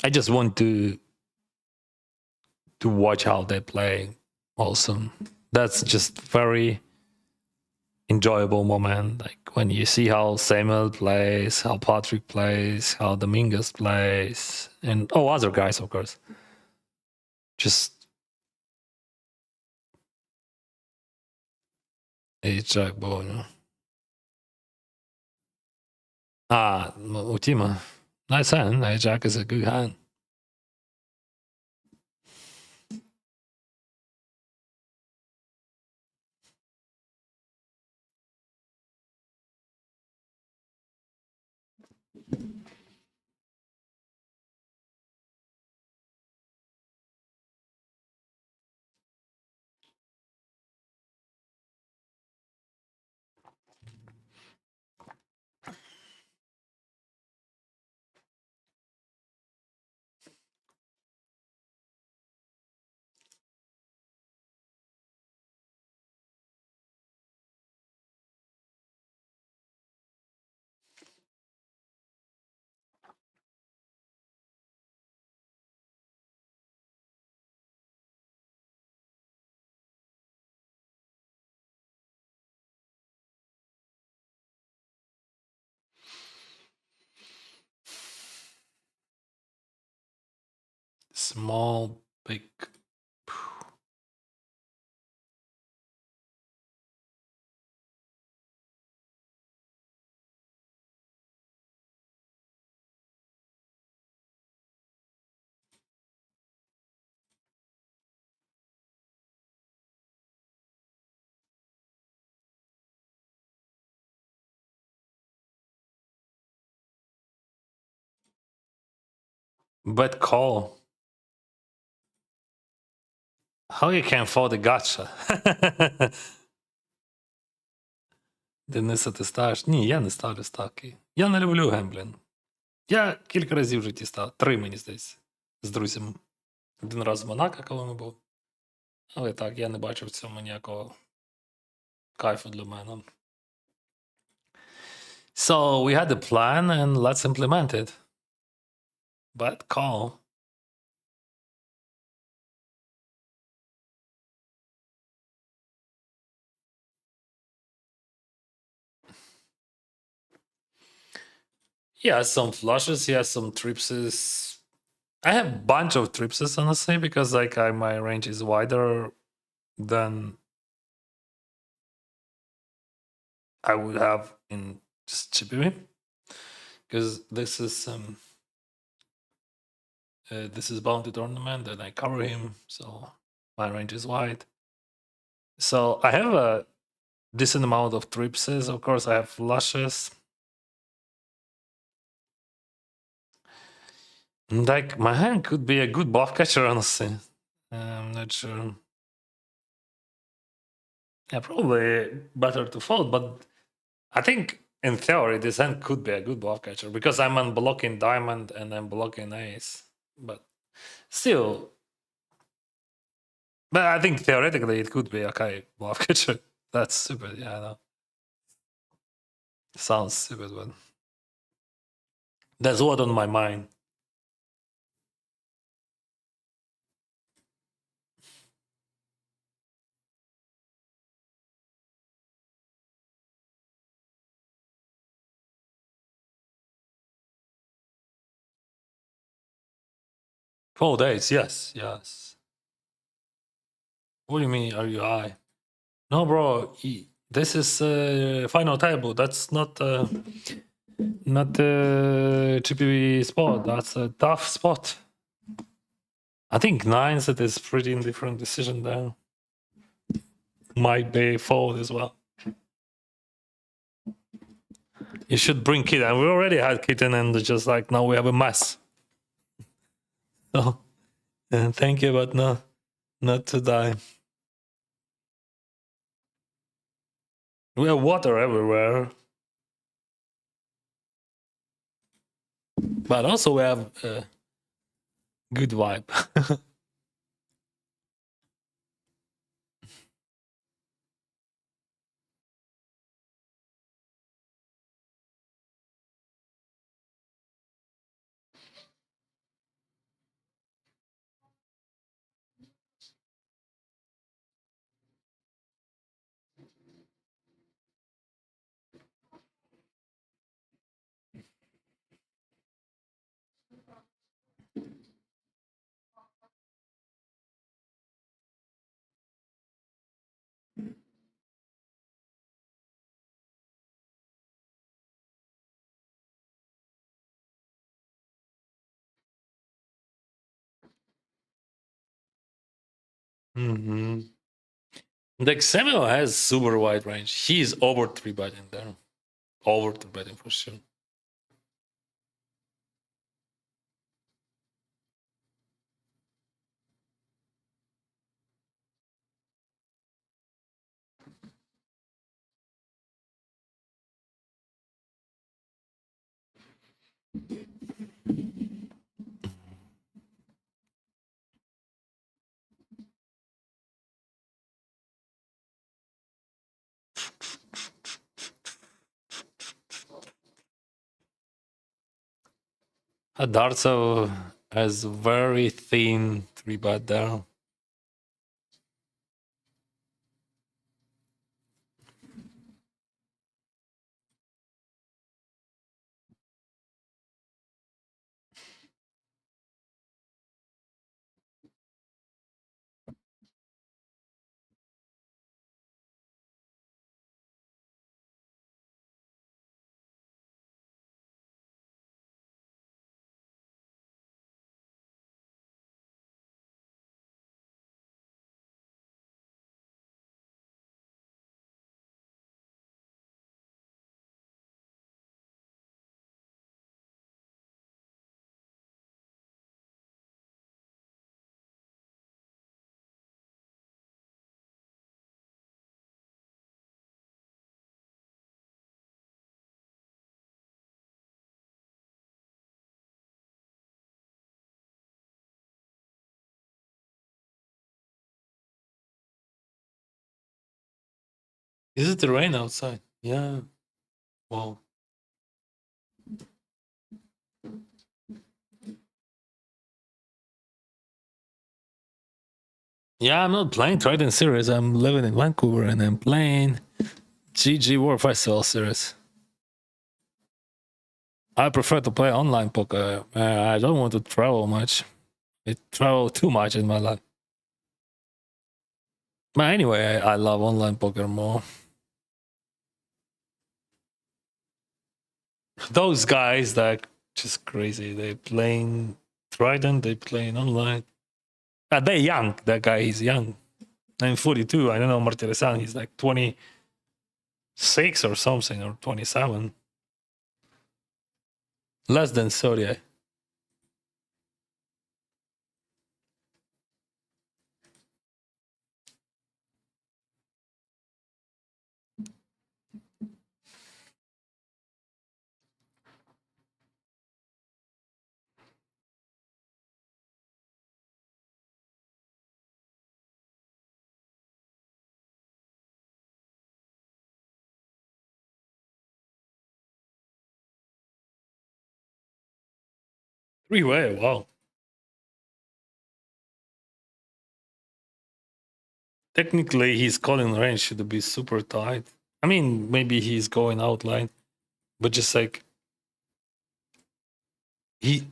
I just want to watch how they play. Also, that's just very enjoyable moment. Like when you see how Samuel plays, how Patrick plays, how Dominguez plays, and other guys, of course. Just it's Jack Boy. You know? Ultima. Nice hand. Jack is a good hand. Small, big. Bet call. How you can fold the gotcha? Дениса, ти ставиш? Ні, я не ставлю ставки. Я не люблю гемблінг. Я кілька разів в житті став. 3, мені здається, з друзями. Один раз в Монако, коли ми був. Але так, я не бачу в цьому ніякого кайфу для мене. So we had a plan and let's implement it. Bet call. He has some flushes, he has some tripses. I have a bunch of tripses, honestly, because like my range is wider than I would have in just chippy. Because this is bounty tournament and I cover him, so my range is wide. So I have a decent amount of tripses. Of course, I have flushes. Like my hand could be a good bluff catcher, honestly. I'm not sure. Yeah, probably better to fold, but I think in theory this hand could be a good bluff catcher because I'm unblocking diamond and I'm blocking ace. But still, but I think theoretically it could be okay bluff catcher. That's stupid. Yeah, I know. Sounds stupid, but that's what on my mind. Fold ace, yes, yes. What do you mean? Are you high? No, bro. This is final table. That's not GPV spot. That's a tough spot. I think nines it is pretty indifferent decision there. Might be fold as well. You should bring Kitten. We already had Kitten, and just like now we have a mess. So, thank you, but no, not to die. We have water everywhere, but also we have a good vibe. Mm-hmm. Like Samuel has super wide range. He's over 3 betting there. Over 3 betting for sure. Darzo has very thin 3-bet there. Is it the rain outside? Yeah. Wow. Yeah, I'm not playing Trident series. I'm living in Vancouver and I'm playing GG War Festival series. I prefer to play online poker. I don't want to travel much. I travel too much in my life. But anyway, I love online poker more. Those guys that just crazy. They playing Trident. They playing online. They're young. That guy is young. I'm 42. I don't know Martirezan. He's like 26 or something or 27. Less than 30. Three-way. Wow. Technically, his calling range should be super tight. I mean, maybe he's going outline, but just like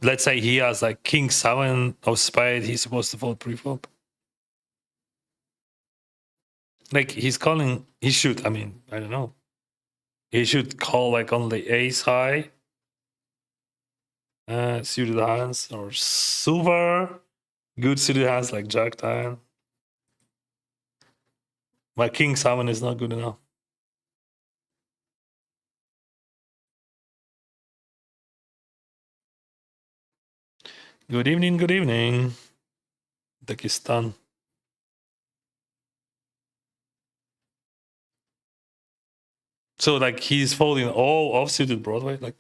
let's say he has like King 7 of spade, he's supposed to fold pre-flop. Like he's calling, he should. I mean, I don't know. He should call like on the ace high, suited hands, or super good suited hands like Jack 10. My King 7 is not good enough. Good evening, good evening. Pakistan. So like he's folding all off-suited Broadway, like,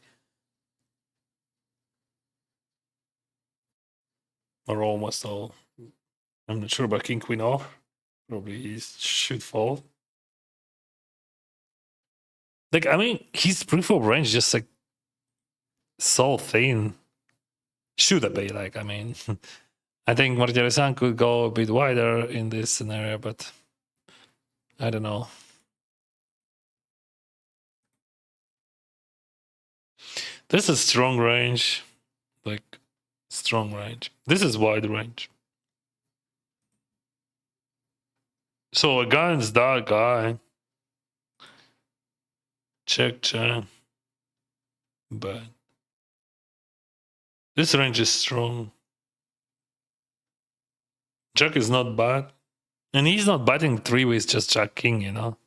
or almost all. I'm not sure about King Queen off. Probably he should fold. Like I mean, his pre-flop range just like so thin. Should have be like I mean, I think Martirezan could go a bit wider in this scenario, but I don't know. This is strong range, like strong range. This is wide range. So against that guy, check. But this range is strong. Jack is not bad. And he's not batting three with just Jack King, you know.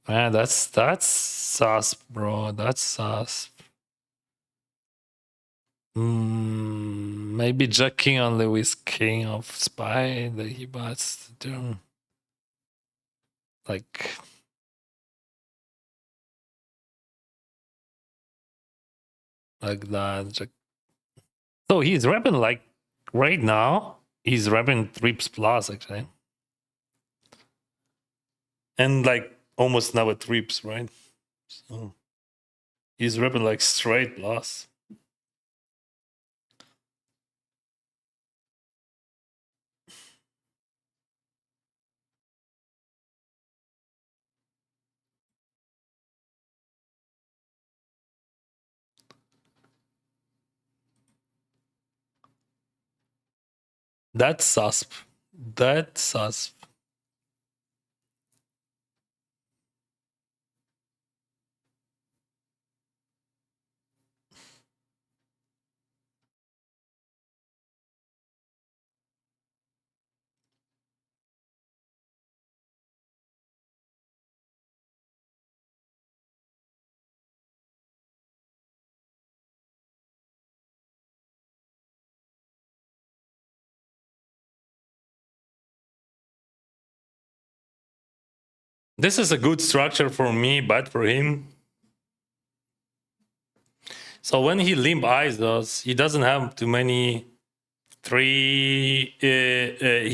Man, that's sus, bro. That's sus. Maybe Jack King only with King of Spade that he bats the turn. Like that. Jack. So he's repping like right now. He's repping trips plus actually, and like almost never trips, right? So he's repping like straight plus. That's susp. That's susp. This is a good structure for me, bad for him. So when he limp eyes us, he doesn't have too many he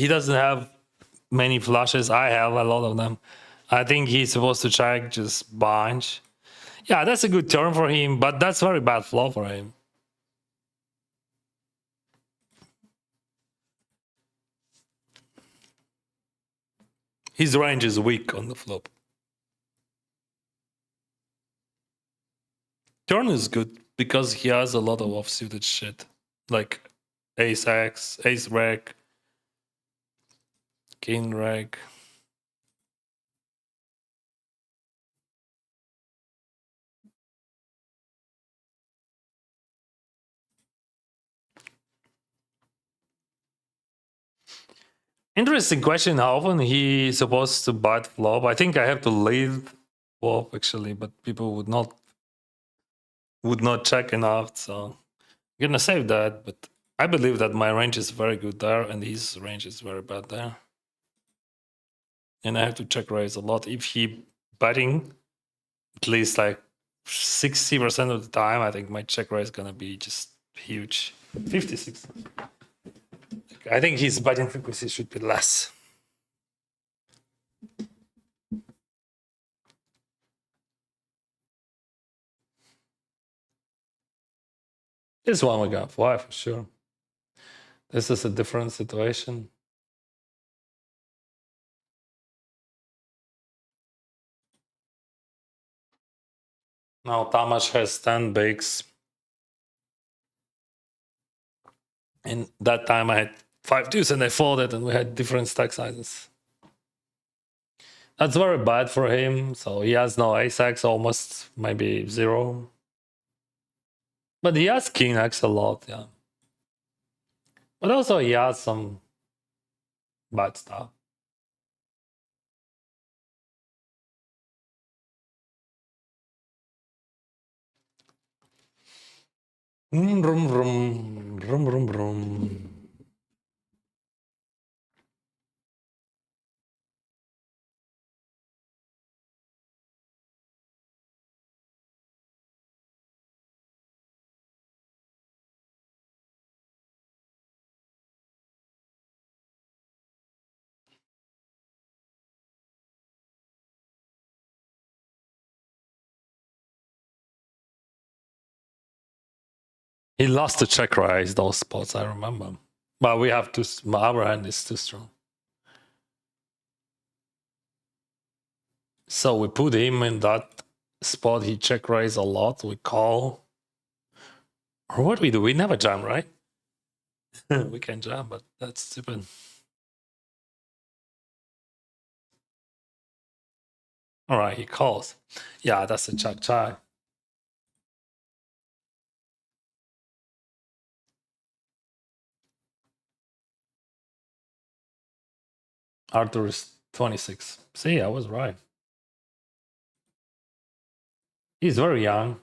doesn't have many flushes. I have a lot of them. I think he's supposed to check just bunch. Yeah, that's a good turn for him, but that's very bad flop for him. His range is weak on the flop. Turn is good because he has a lot of offsuited shit. Like ace X, ace reg, king reg. Interesting question. How often he's supposed to bet flop? I think I have to lead flop actually, but people would not check enough. So I'm gonna save that. But I believe that my range is very good there, and his range is very bad there. And I have to check raise a lot. If he betting at least like 60% of the time, I think my check raise is gonna be just huge. 56. I think his betting frequency should be less. This one we got 5 for sure. This is a different situation. Now Tamash has 10 bigs. And that time I had 5 deuce and I folded and we had different stack sizes. That's very bad for him. So he has no ace X, almost maybe 0. But he has king X a lot, yeah. But also he has some bad stuff. Vroom, vroom, vroom, vroom, vroom, vroom. He lost the check raise, those spots, I remember. But we have to, our hand is too strong. So we put him in that spot. He check raise a lot. We call. Or what we do? We never jam, right? We can jam, but that's stupid. All right, he calls. Yeah, that's a check check. Arthur is 26. See, I was right. He's very young.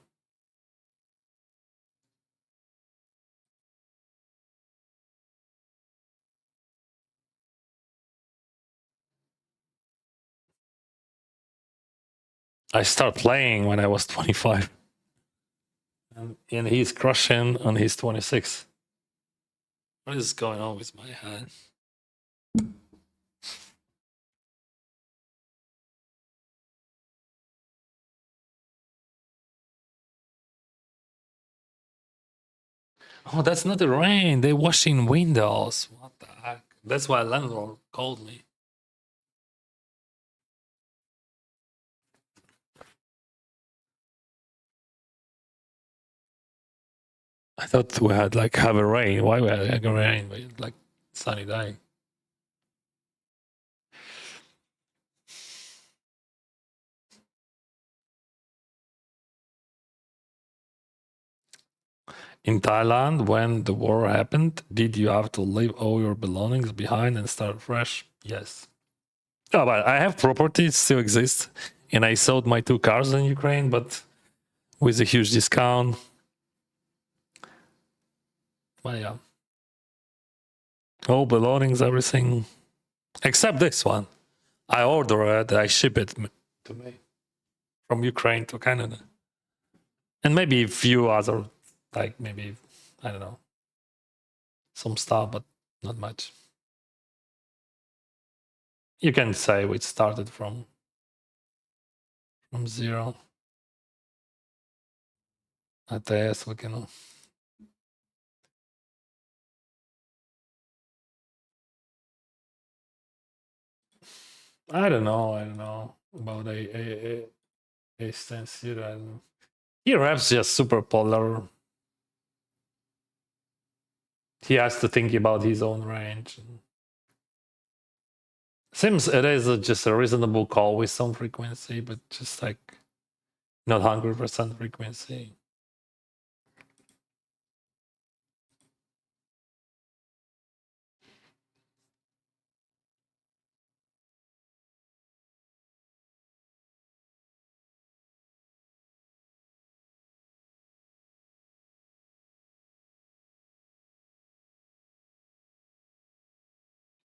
I started playing when I was 25. And he's crushing on his 26. What is going on with my hand? Oh, that's not the rain. They're washing windows. What the heck? That's why landlord called me. I thought we had like heavy rain. Why we had heavy rain? We had like sunny day. In Thailand, when the war happened, did you have to leave all your belongings behind and start fresh? Yes. Oh, but I have properties still exist, and I sold my 2 cars in Ukraine, but with a huge discount. But yeah, all belongings, everything, except this one. I order it, I ship it to me from Ukraine to Canada, and maybe a few other, like maybe I don't know, some stuff, but not much. You can say we started from from 0. Até essa aqui não. I don't know about a stance here. I don't know. He raps just super polar. He has to think about his own range. Seems it is just a reasonable call with some frequency, but just like not 100% frequency.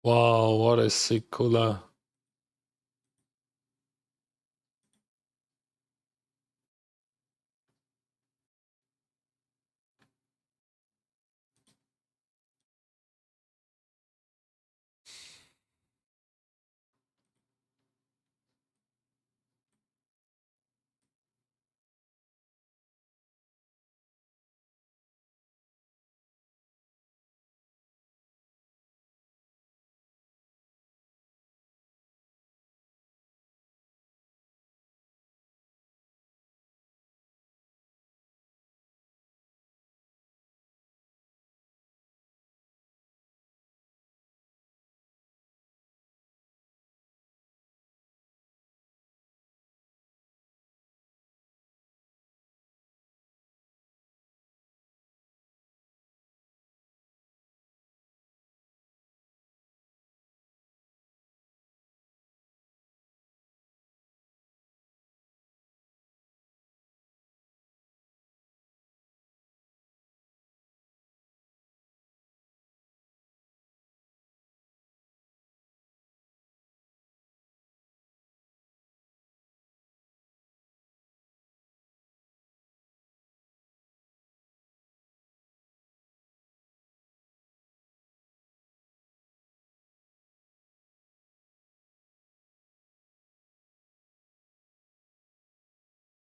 Wow, what a sick cooler.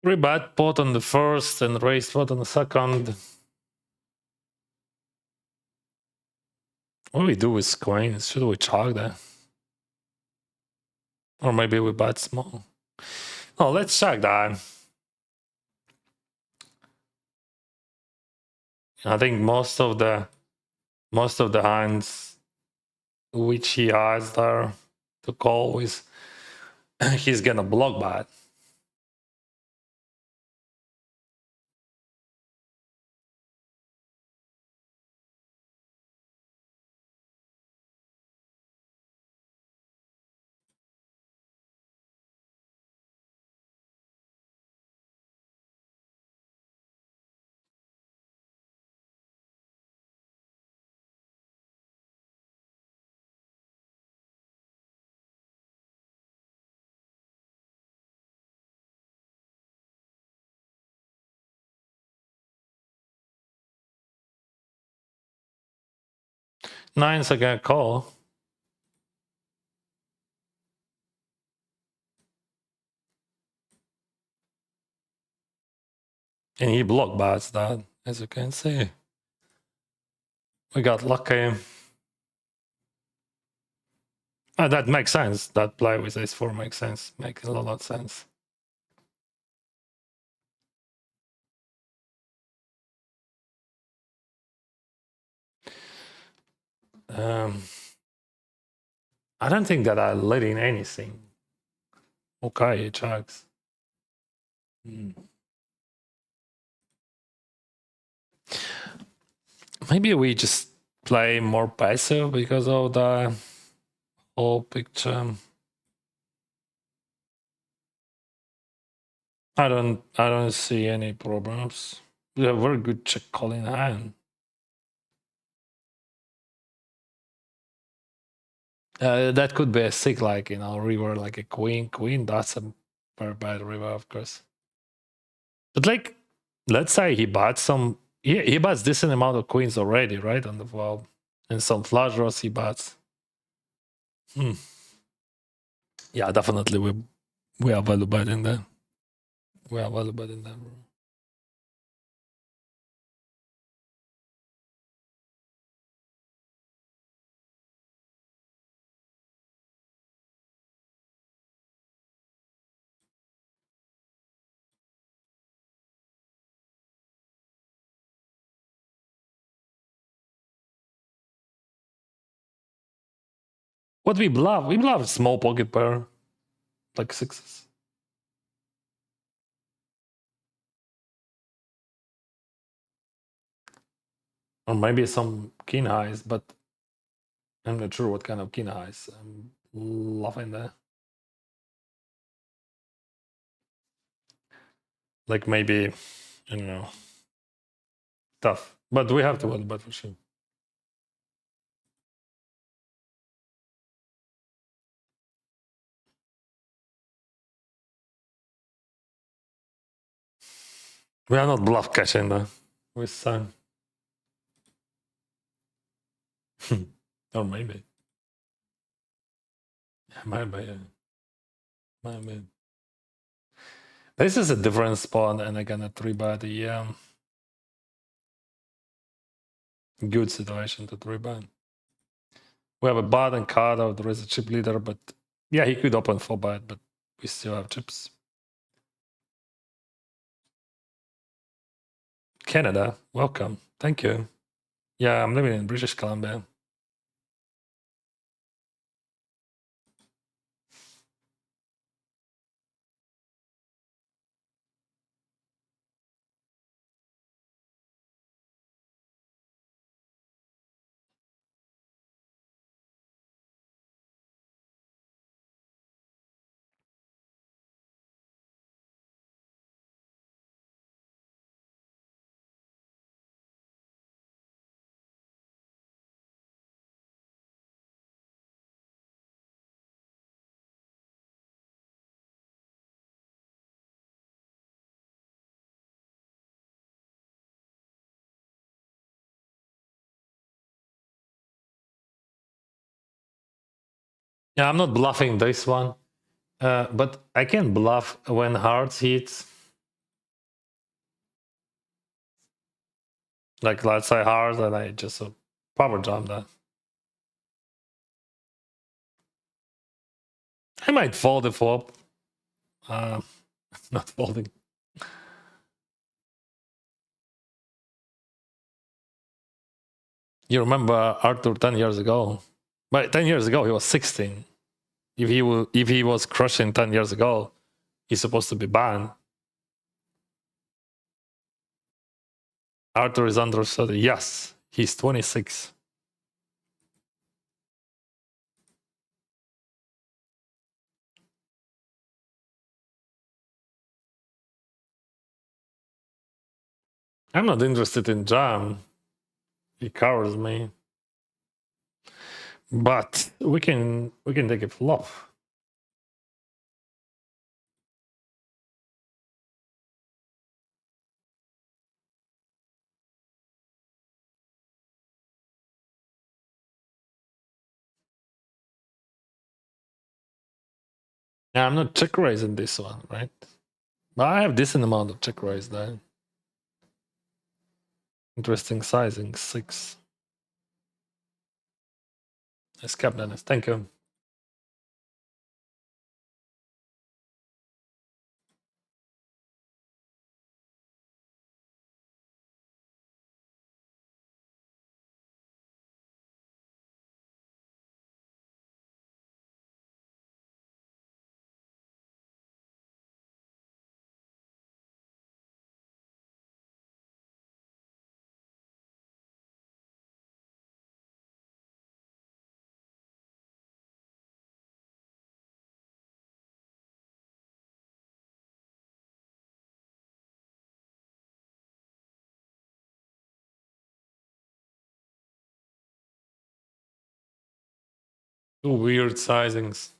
Rebat pot on the first and raised pot on the second. What do we do with coins? Should we chalk that? Or maybe we bet small. Oh, let's check that. I think most of the hands which he has there to call is he's gonna block bet. Nines again call. And he block bets that, as you can see. We got lucky. That makes sense. That play with ace-4 makes sense. Makes a lot of sense. I don't think that I let in anything. Okay, it checks. Maybe we just play more passive because of the whole picture. I don't see any problems. We have very good check calling hand. That could be a sick, like, river, like a queen. Queen, that's a very bad river, of course. But like, let's say he bought some. He bought decent amount of queens already, right, on the flop, and some flush draws he bought. Yeah, definitely we are value betting there. We are well better than ever. What we bluff? We bluff small pocket pair, like sixes. Or maybe some king highs, but I'm not sure what kind of king highs. I'm bluffing there. Like maybe, I don't know, tough. But we have to well bet for sure. We are not bluff catching though. With sun. Or maybe. Maybe. Maybe. This is a different spot, and I gonna three bet. Yeah, good situation to three bet. We have a button card, or there is a chip leader, but yeah, he could open four bet, but we still have chips. Canada, welcome. Thank you. Yeah, I'm living in British Columbia. Yeah, I'm not bluffing this one, but I can bluff when hearts hits. Like let's say hearts, and I just power jump that. I might fold the flop. Not folding. You remember Arthur 10 years ago? But 10 years ago he was 16. If he was crushing 10 years ago, he's supposed to be banned. Arthur is under 30. Yes, he's 26. I'm not interested in jam. He covers me. But we can take a flop. Yeah, I'm not check raising this one, right? But I have decent amount of check raise there. Interesting sizing, 6. Escape Dennis. Thank you. Two weird sizings.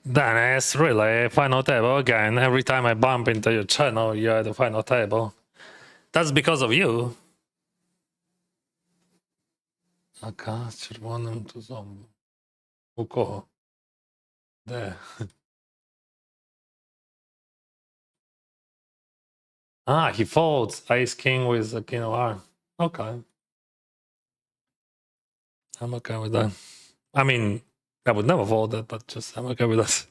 Dennis, really? Final table again. Every time I bump into your channel, you're at the final table. That's because of you. Ага, з червоним тузом. У кого? Де? Ah, he folds ace king with a king of hearts. Okay. I'm okay with that. I mean, I would never fold it, but just I'm okay with that.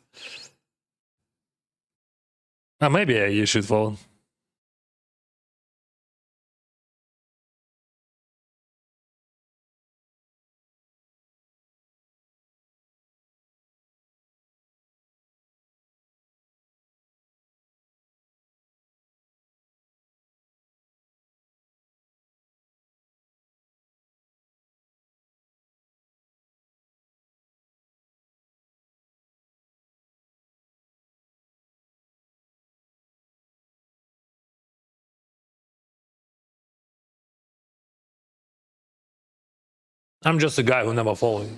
Maybe you should fold. I'm just a guy who never folds.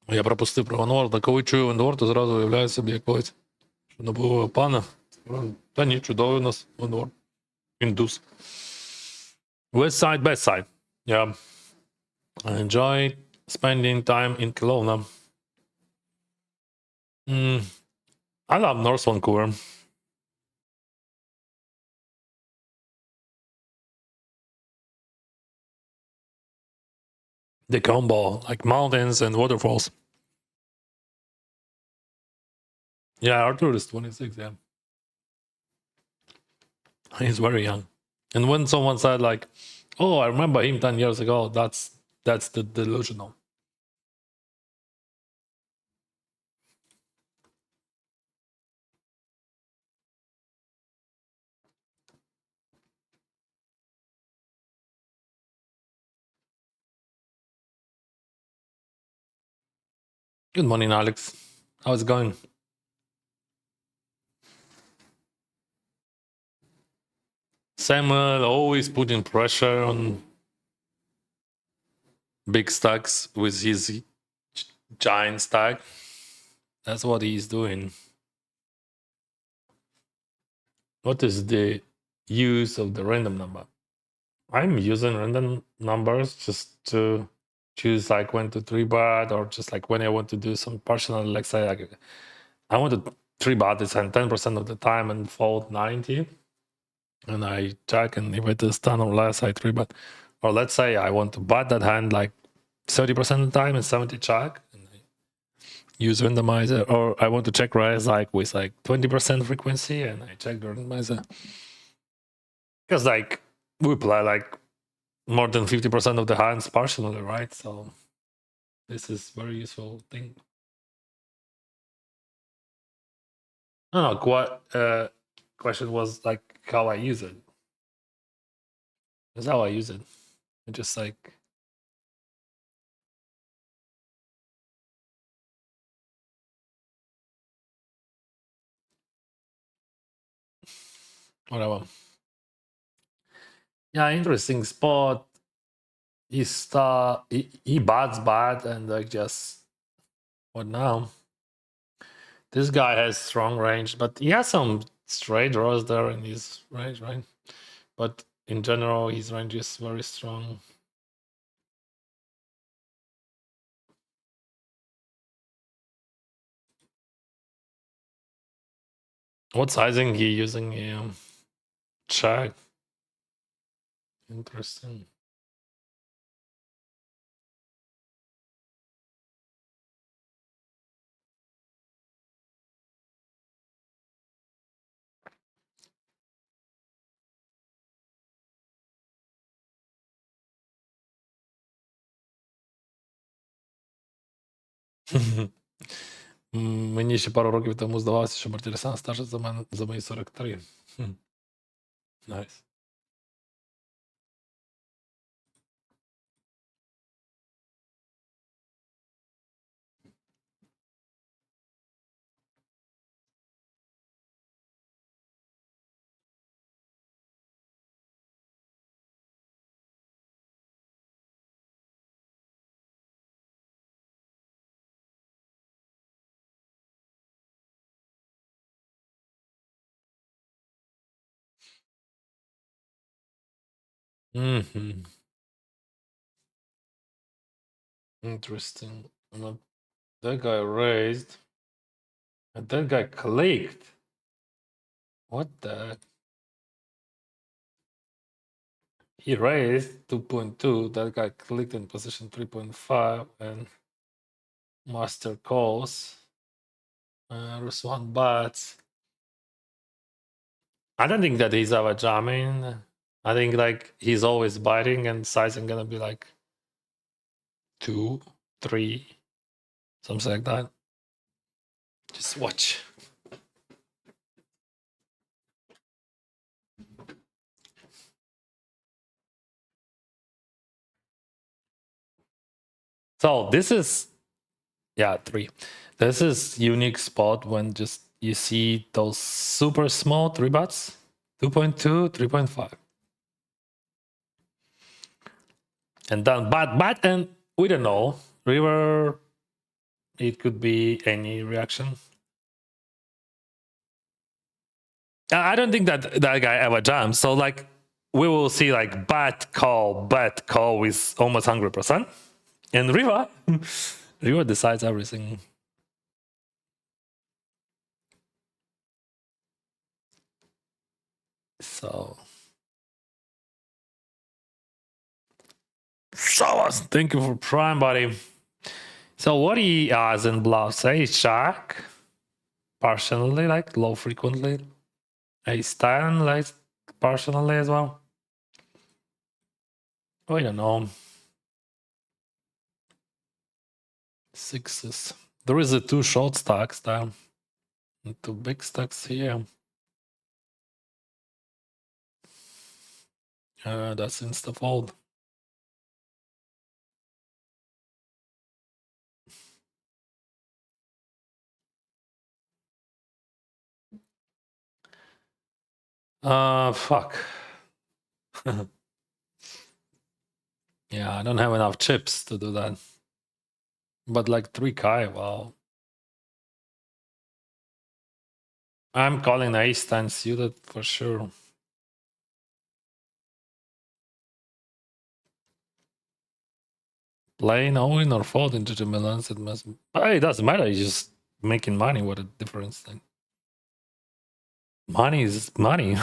Я пропустив про Ванворда. Коли чую Ванворд, то зразу уявляю собі якогось нового пана. Та ні, чудовий у нас Ванворд. Індус. West side, best side. Yeah. I enjoy spending time in Kelowna. I love North Vancouver. The combo, like mountains and waterfalls. Yeah, Arthur is 26, yeah. He's very young. And when someone said like, oh, I remember him 10 years ago, that's the delusional. Good morning, Alex. How's it going? Samuel always putting pressure on big stacks with his giant stack. That's what he's doing. What is the use of the random number? I'm using random numbers just to choose like when to three bet, or just like when I want to do some partial, like say like I want to three bet this and 10% of the time and fold 90. And I check, and if it is 10 or less, I three bet. Or let's say I want to bet that hand like 30% of the time and 70 check, and I use randomizer. Or I want to check raise like with like 20% frequency, and I check the randomizer. Because like we play like more than 50% of the hands partially, right? So this is very useful thing. No, question was like how I use it. That's how I use it. Just like whatever. Yeah, interesting spot. He bats bad and like just what now? This guy has strong range, but he has some straight draws there in his range, right? But in general, his range is very strong. What sizing he using here? Check. Interesting. Мені ще пару років тому здавалося, що Мартірісан старше за мене за мої 43. Найс. Mm-hmm. Interesting. But that guy raised, and that guy clicked. What the? He raised 2.2. That guy clicked in position 3.5 and master calls. There's one bats. I don't think that he's ever jamming. I think like he's always biting and sizing gonna be like 2, 3, something like that. Just watch. So this is, yeah, 3. This is unique spot when just you see those super small 3 bats, 2.2, 3.5. And then bat, and we don't know. River, it could be any reaction. I don't think that that guy ever jams. So like we will see like bat call with almost 100%. And River, River decides everything. So thank you for Prime, buddy. So what he has in bluffs, ace jack, partially like low frequently, ace 10 like partially as well. We don't know. Sixes. There is a 2 short stacks there, and 2 big stacks here. That's insta fold. Fuck. Yeah, I don't have enough chips to do that. But like 3K, wow. I'm calling ace 10 suited for sure. Playing all-in or fold into the Milans, it must be. It doesn't matter, you're just making money. What a difference thing. Money is money.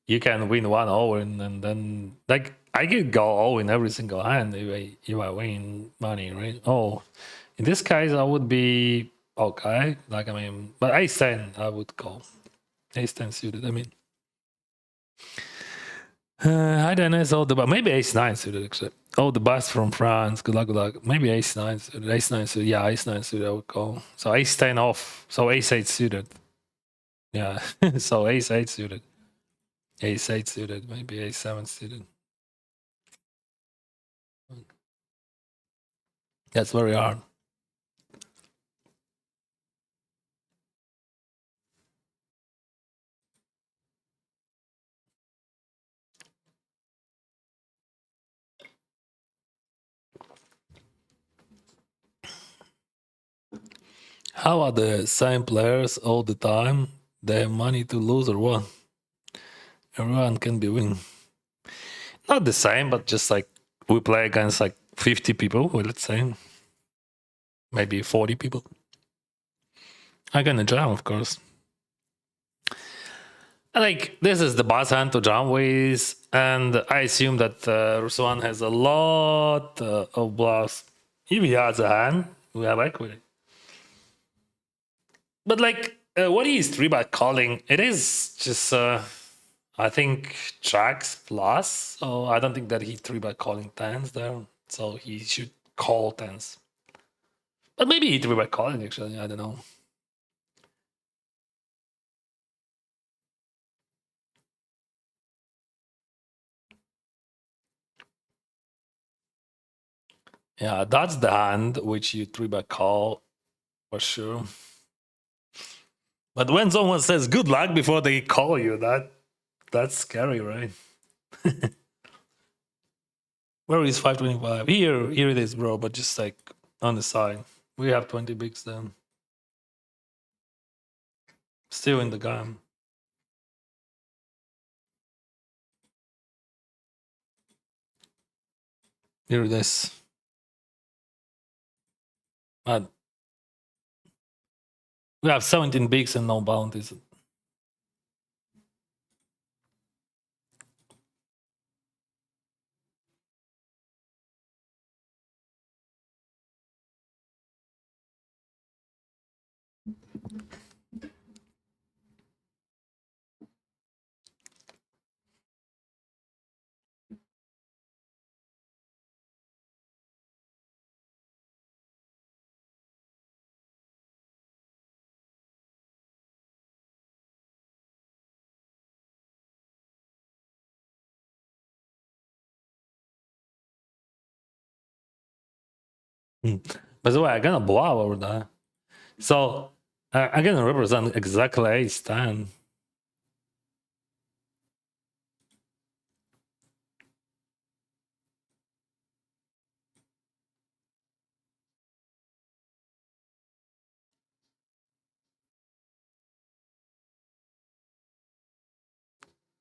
You can win one all-in and then like I could go all-in every single hand if I win money, right? Oh, in this case I would be okay. Like I mean, but ace 10 I would call. Ace 10 suited, I mean. I don't know. So the maybe ace 9 suited actually. Oh, the bus from France. Good luck, good luck. Maybe ace 9 suited. Ace 9 suited. Yeah, ace 9 suited I would call. So ace 10 off. So ace 8 suited. Yeah. So ace 8 suited. Ace 8 suited. Maybe ace 7 suited. That's very hard. How are the same players all the time? They have money to lose or what? Everyone can be winning. Not the same, but just like we play against like 50 people, well, let's say. Maybe 40 people. I can jam, of course. Like, this is the boss hand to jam with, and I assume that Ruslan has a lot of bluffs. If he has a hand, we have equity. But like, what is 3-bet calling? It is just, I think, tracks plus. So I don't think that he 3-bet calling tens there. So he should call tens. But maybe he 3-bet calling, actually. I don't know. Yeah, that's the hand which you 3-bet call for sure. But when someone says good luck before they call you, that's scary, right? Where is 525? Here it is, bro, but just like on the side. We have 20 bigs then. Still in the game. Here it is. But we have 17 bigs and no bounties. By the way, I'm gonna blow over there. So I'm gonna represent exactly ace 10.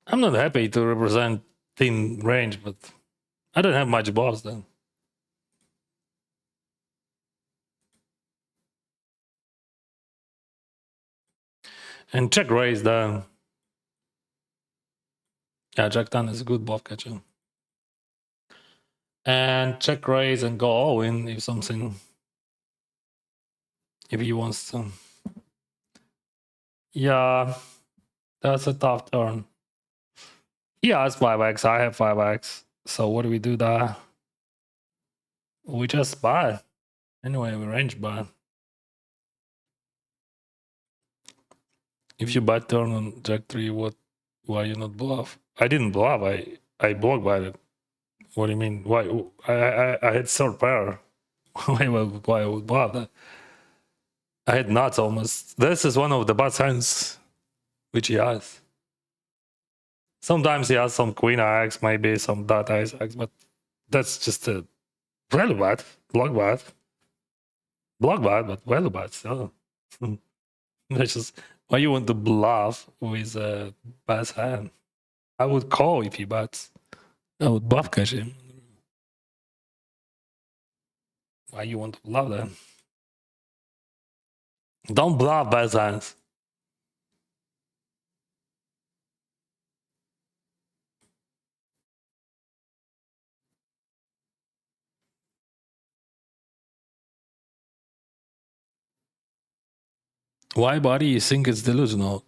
I'm not happy to represent thin range, but I don't have much bluffs then. And check raise down. Yeah, Jack 10 is a good bluff catcher. And check raise and go all in if something, if he wants to. Yeah, that's a tough turn. He has 5x, I have 5x. So what do we do there? We just buy. Anyway, we range buy. If you buy turn on Jack 3, why you not bluff? I didn't bluff, I block by it. What do you mean? Why? I had third pair. why I would bluff that? I had nuts almost. This is one of the bad hands which he has. Sometimes he has some queen X, maybe some dot ace X, but that's just a value bad, block bad, but value bad. So that's just why you want to bluff with a bad hand. I would call if he bets. I would bluff catch him. Why you want to bluff that? Don't bluff bad hands. Why, buddy, you think it's delusional?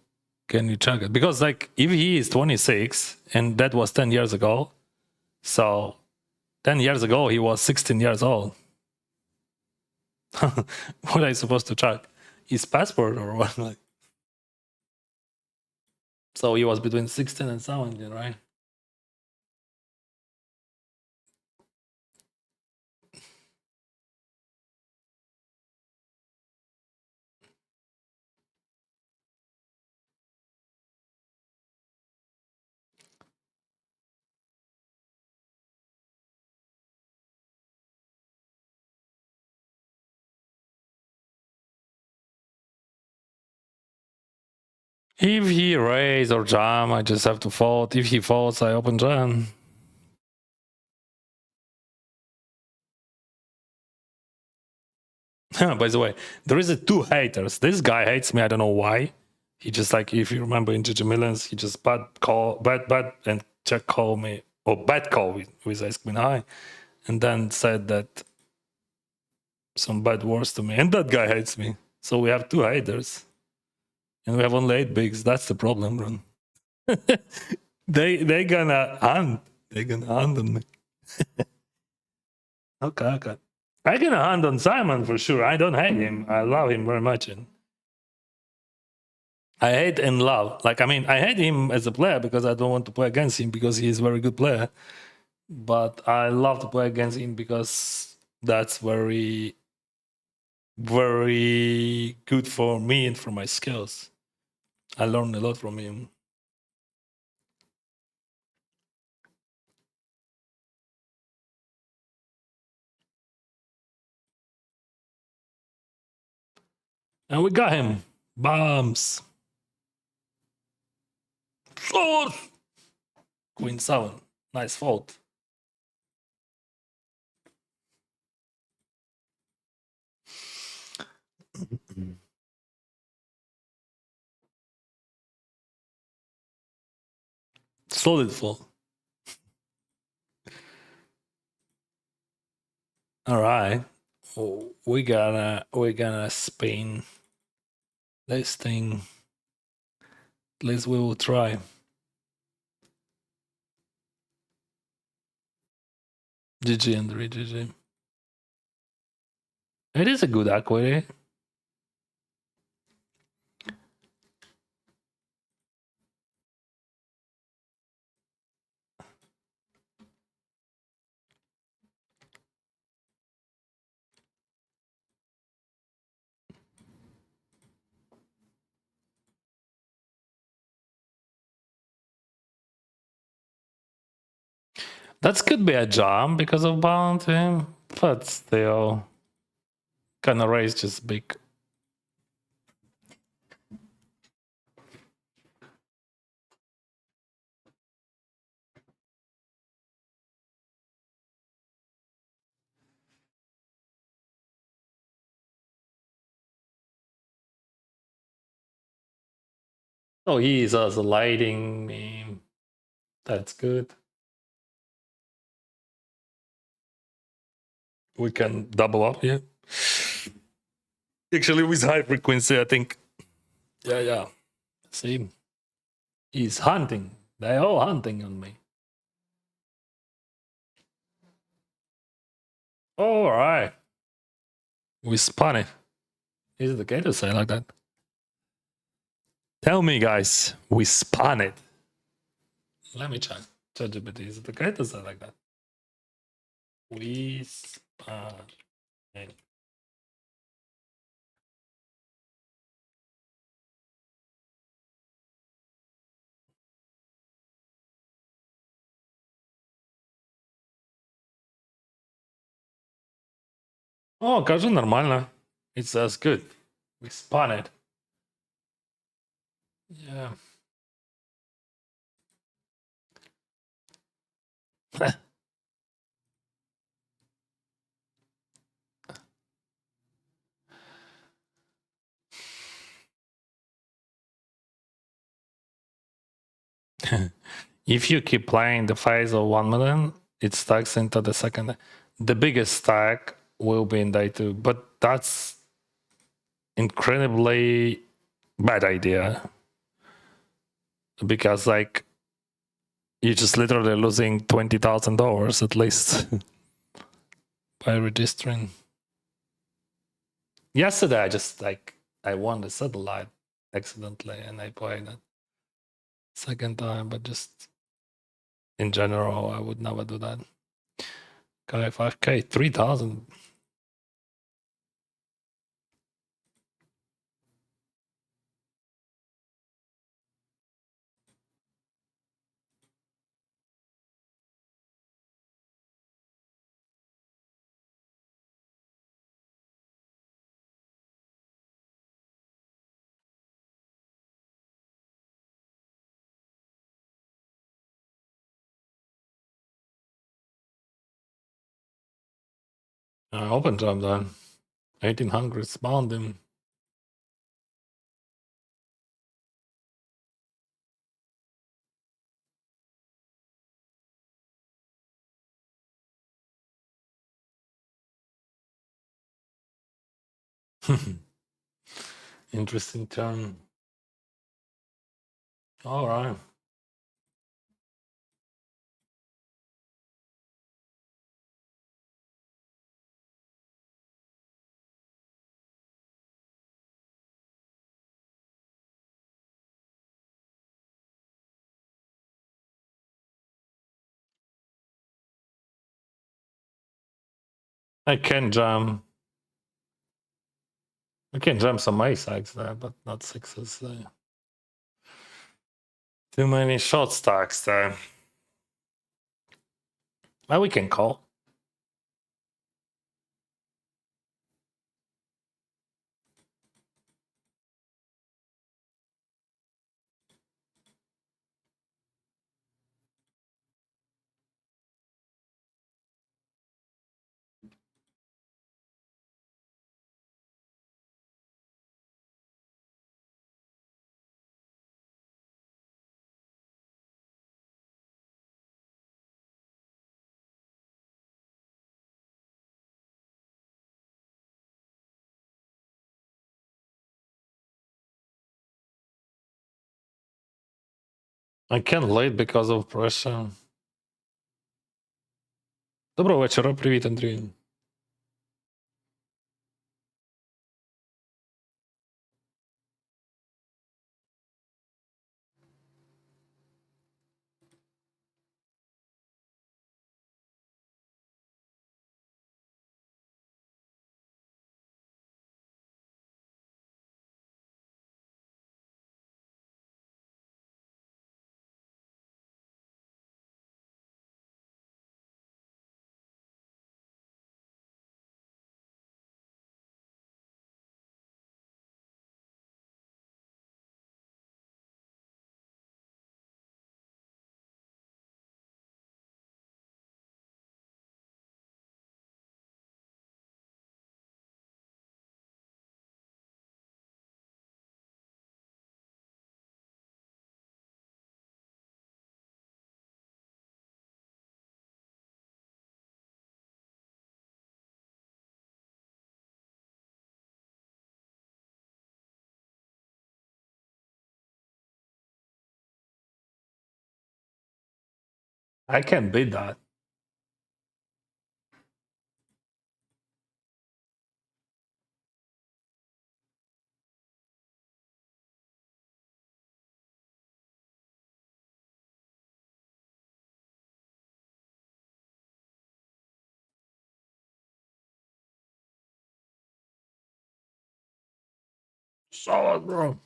Can you check it? Because, like, if he is 26 and that was 10 years ago, so 10 years ago he was 16 years old. What are you supposed to check? His passport or what? Like, so he was between 16 and 17, right? If he raise or jam, I just have to fold. If he folds, I open jam. By the way, there is two haters. This guy hates me. I don't know why. He just like, if you remember in GG Millions, he just bad and check call me, or bad call with Ace Queen High, and then said that some bad words to me. And that guy hates me. So we have two haters. And we have only 8 bigs. That's the problem, bro. they gonna hunt. They gonna hunt on me. Okay. I gonna hunt on Simon for sure. I don't hate him. I love him very much. And I hate and love. Like, I mean, I hate him as a player because I don't want to play against him because he's a very good player. But I love to play against him because that's very, very good for me and for my skills. I learned a lot from him. And we got him. Bombs. Four. Queen 7. Nice fold. Solid fold. All right. We're gonna spin this thing. At least we will try. GG and GG. It is a good equity. That could be a jump because of bounty, but still, kind of raise just big. Oh, he is also lighting me. That's good. We can double up here. Actually, with high frequency, I think. Yeah. See, he's hunting. They're all hunting on me. All right. We spun it. Is it okay to say like that? Tell me, guys, we spun it. Let me check. ChatGPT, is it okay to say like that? We spun it. О, кажи нормально. It says good. We spun it. Yeah. If you keep playing the phase of 1 million, it stacks into the second. The biggest stack will be in day 2, but that's incredibly bad idea because like you're just literally losing $20,000 at least by registering. Yesterday, I just like I won the satellite accidentally, and I played it second time, but just in general, I would never do that. Okay, 5K, 3,000. Open jam then. 1800 bound him. Interesting turn. All right. I can jam. I can jam some ace X there, but not sixes there. Too many short stacks there. Well, we can call. I can late because of pressure. Доброго вечора, привіт, Андрій. I can beat that. Solid, bro.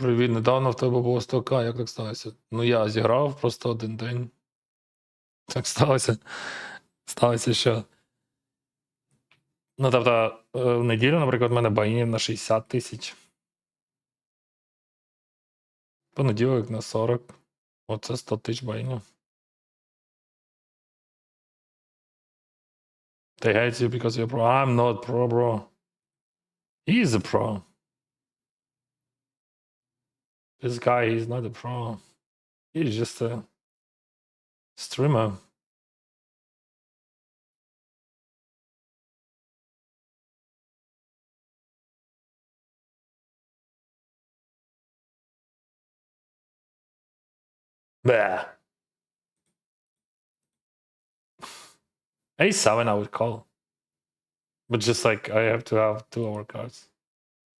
Привіт, недавно в тебе було 100к, як так сталося? Ну я зіграв просто один день. Так сталося. Сталося, що. Ну, тобто, в неділю, наприклад, в мене баїнів на 60 тисяч. Понеділок на 40. Оце 100 тисяч баїнів. They hate you because you're pro. I'm not pro, bro. He's a pro. This guy, he's not a pro. He's just a streamer. Bah. A7 I would call. But just like I have to have 2 overcards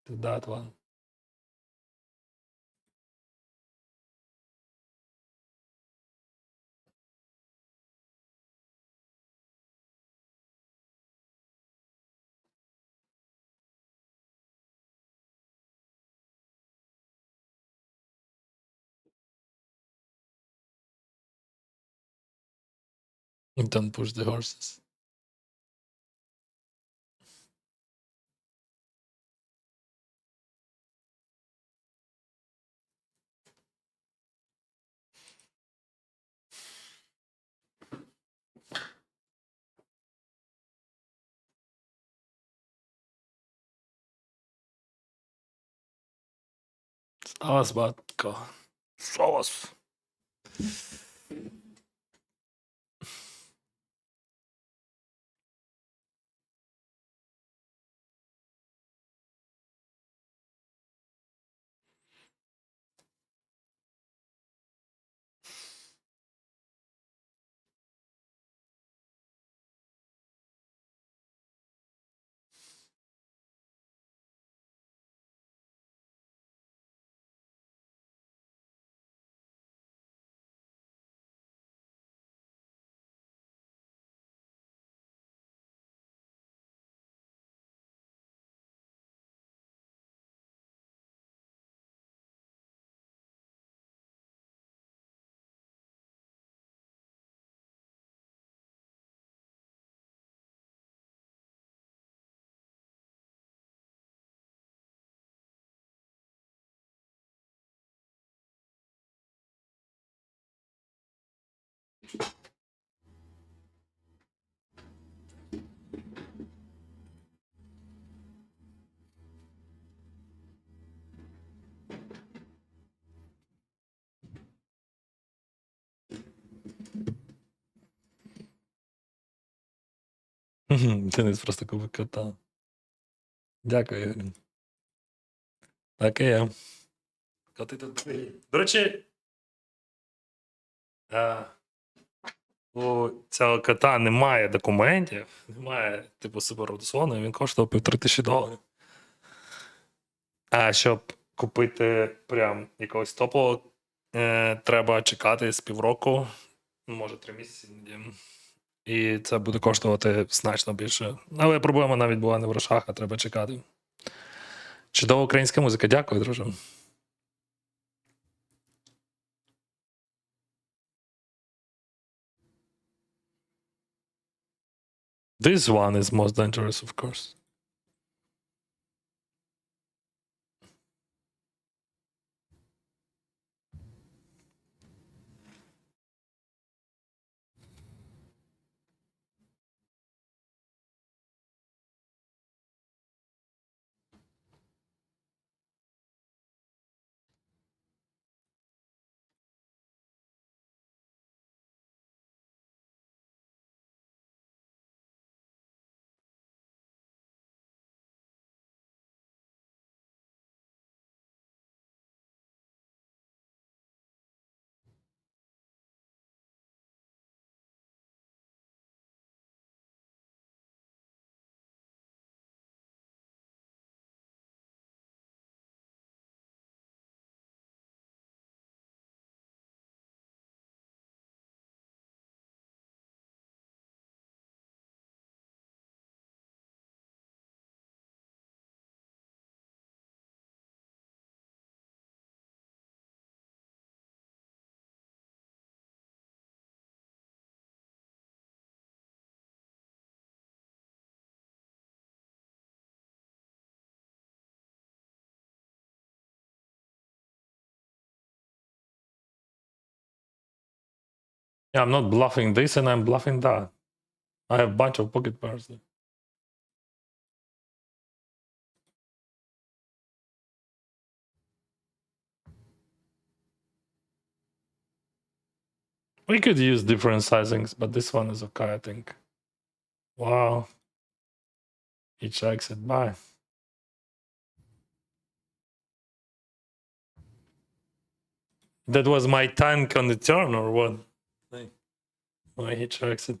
to that one. Don't push the horses. Sağız batko. Sağız. Денис просто кубик кота. Дякую. Так і є. Коти тут добрі. До речі, у цього кота немає документів, немає, типу, супераукціону, він коштував $1500. А щоб купити прям якогось топового, треба чекати з півроку, може 3 місяці. І це буде коштувати значно більше. Але проблема навіть була не в грошах, а треба чекати. Чудова українська музика. Дякую, друже. This one is most dangerous, of course. Yeah, I'm not bluffing this and I'm bluffing that. I have a bunch of pocket pairs. We could use different sizings, but this one is okay, I think. Wow. He checks it. Bye. That was my tank on the turn, or what? Why he checks it?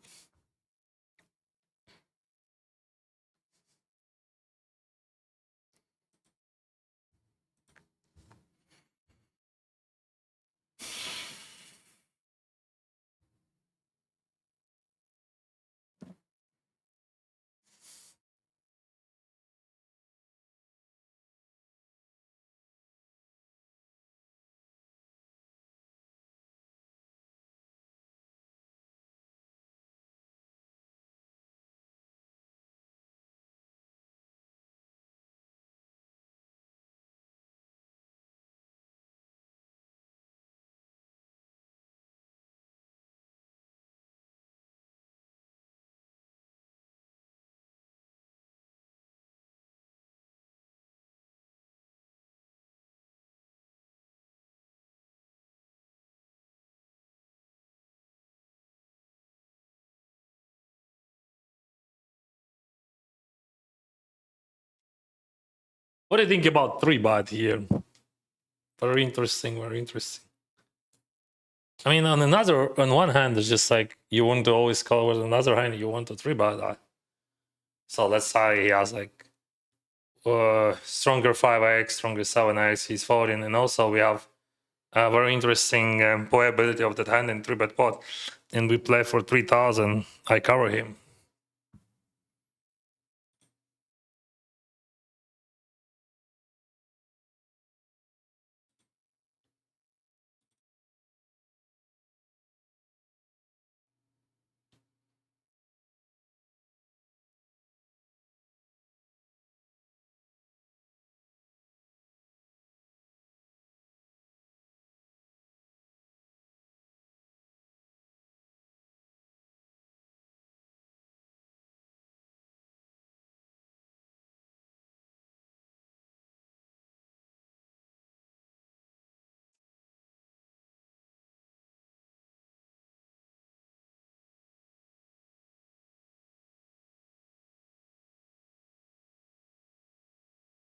What do you think about 3-bet here? Very interesting, very interesting. I mean, on one hand, it's just like you want to always call, with another hand, you want to 3-bet that. So let's say he has like stronger 5x, stronger 7x, he's folding, and also we have a very interesting playability of that hand in 3-bet pot. And we play for 3,000, I cover him.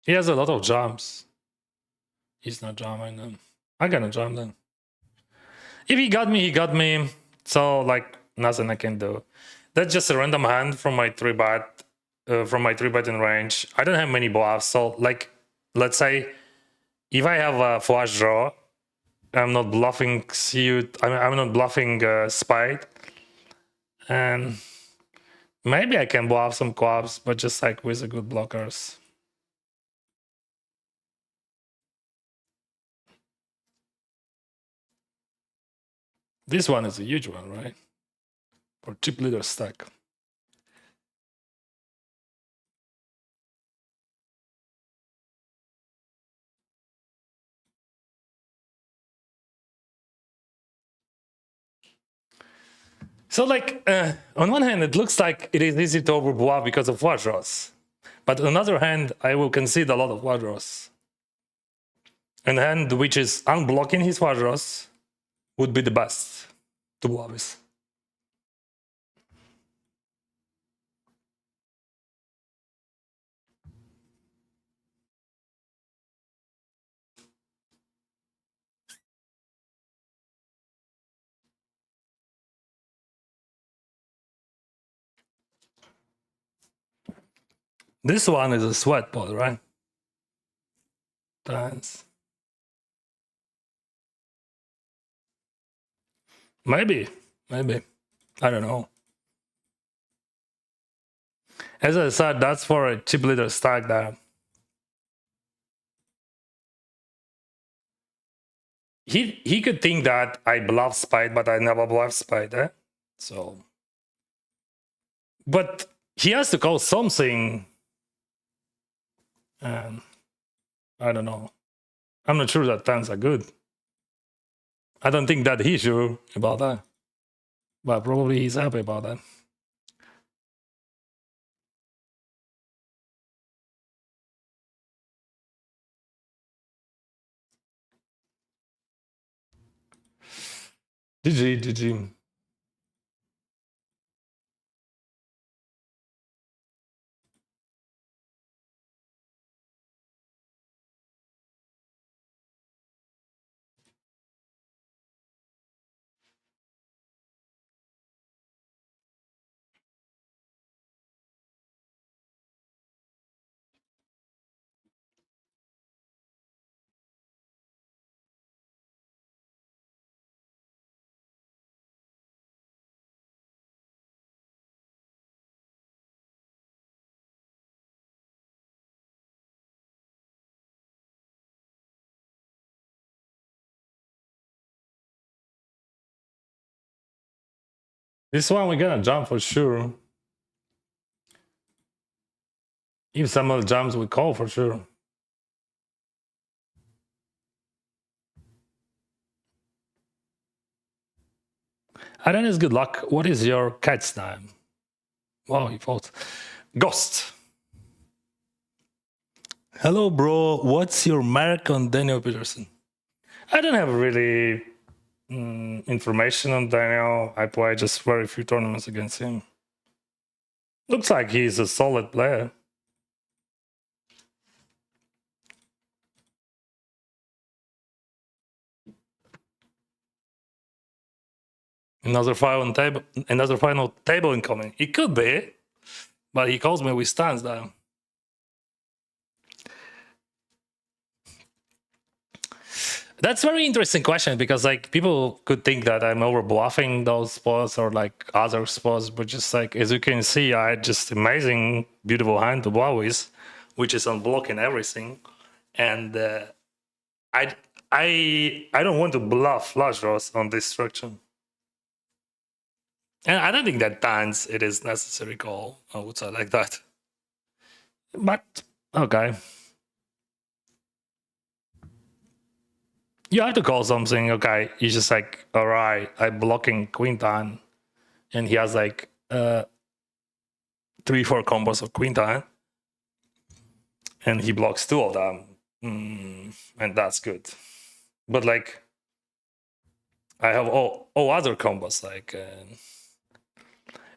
He has a lot of jumps. He's not jamming them. I'm gonna jam them. If he got me, he got me. So like nothing I can do. That's just a random hand from my 3-bet, from my 3-bet in range. I don't have many bluffs, so like let's say if I have a flush draw, I'm not bluffing suit. I'm not bluffing spade, and maybe I can bluff some clubs, but just like with the good blockers. This one is a huge one, right? For chip leader stack. So like on one hand, it looks like it is easy to overbluff because of flush draws. But on the other hand, I will concede a lot of flush draws. And a hand which is unblocking his flush draws would be the best to bluff with. This one is a sweat pot, right? Dance. Maybe. I don't know. As I said, that's for a chip leader stack there. He could think that I bluff spade, but I never bluff spade, eh? So, but he has to call something. And I don't know. I'm not sure that tens are good. I don't think that he's sure about that. But probably he's happy about that. GG. This one we're gonna jump for sure. If Samuel jumps, we call for sure. Aaron is good luck. What is your cat's name? Wow, he fought. Ghost. Hello, bro. What's your mark on Daniel Peterson? I don't have really information on Daniel. I play just very few tournaments against him. Looks like he's a solid player. Another final table incoming. It could be, but he calls me with stands down. That's a very interesting question because like people could think that I'm over bluffing those spots or like other spots, but just like as you can see, I had just amazing, beautiful hand to bluff with, which is unblocking everything, and I I don't want to bluff flush draws on this structure, and I don't think that times it is necessary call. I would say like that, but okay. You have to call something. Okay, he's just like, all right, I'm blocking queen ten, and he has like 3-4 combos of queen ten, and he blocks two of them, and that's good. But like, I have all other combos like.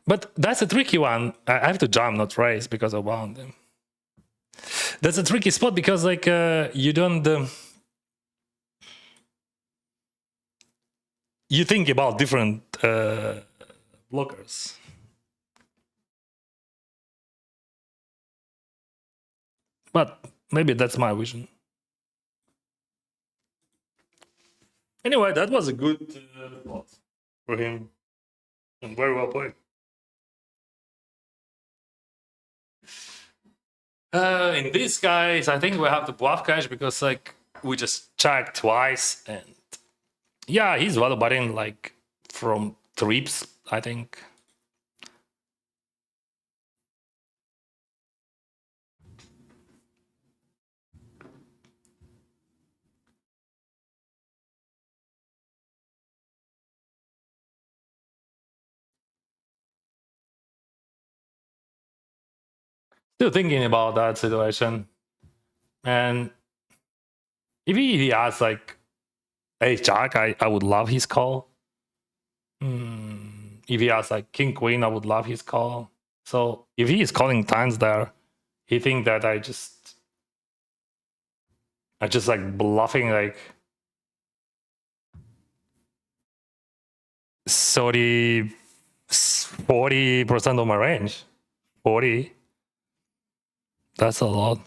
But that's a tricky one. I have to jump, not raise, because I wound him. That's a tricky spot because like you don't. You think about different blockers. But maybe that's my vision. Anyway, that was a good spot for him, and very well played. In this case, I think we have to bluff cash because like we just checked twice, and yeah, he's well butting like from trips, I think. Still thinking about that situation, and if he has like ace jack, I would love his call. If he has like king queen, I would love his call. So if he is calling times there, he think that I just like bluffing like 30 40% of my range. 40. That's a lot.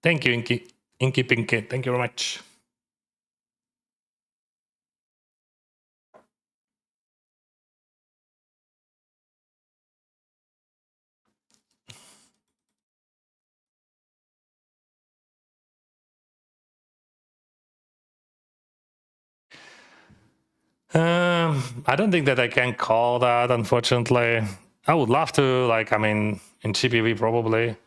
Thank you, Inky Pinky. Thank you very much. I don't think that I can call that, unfortunately. I would love to, like, I mean, in GPV probably.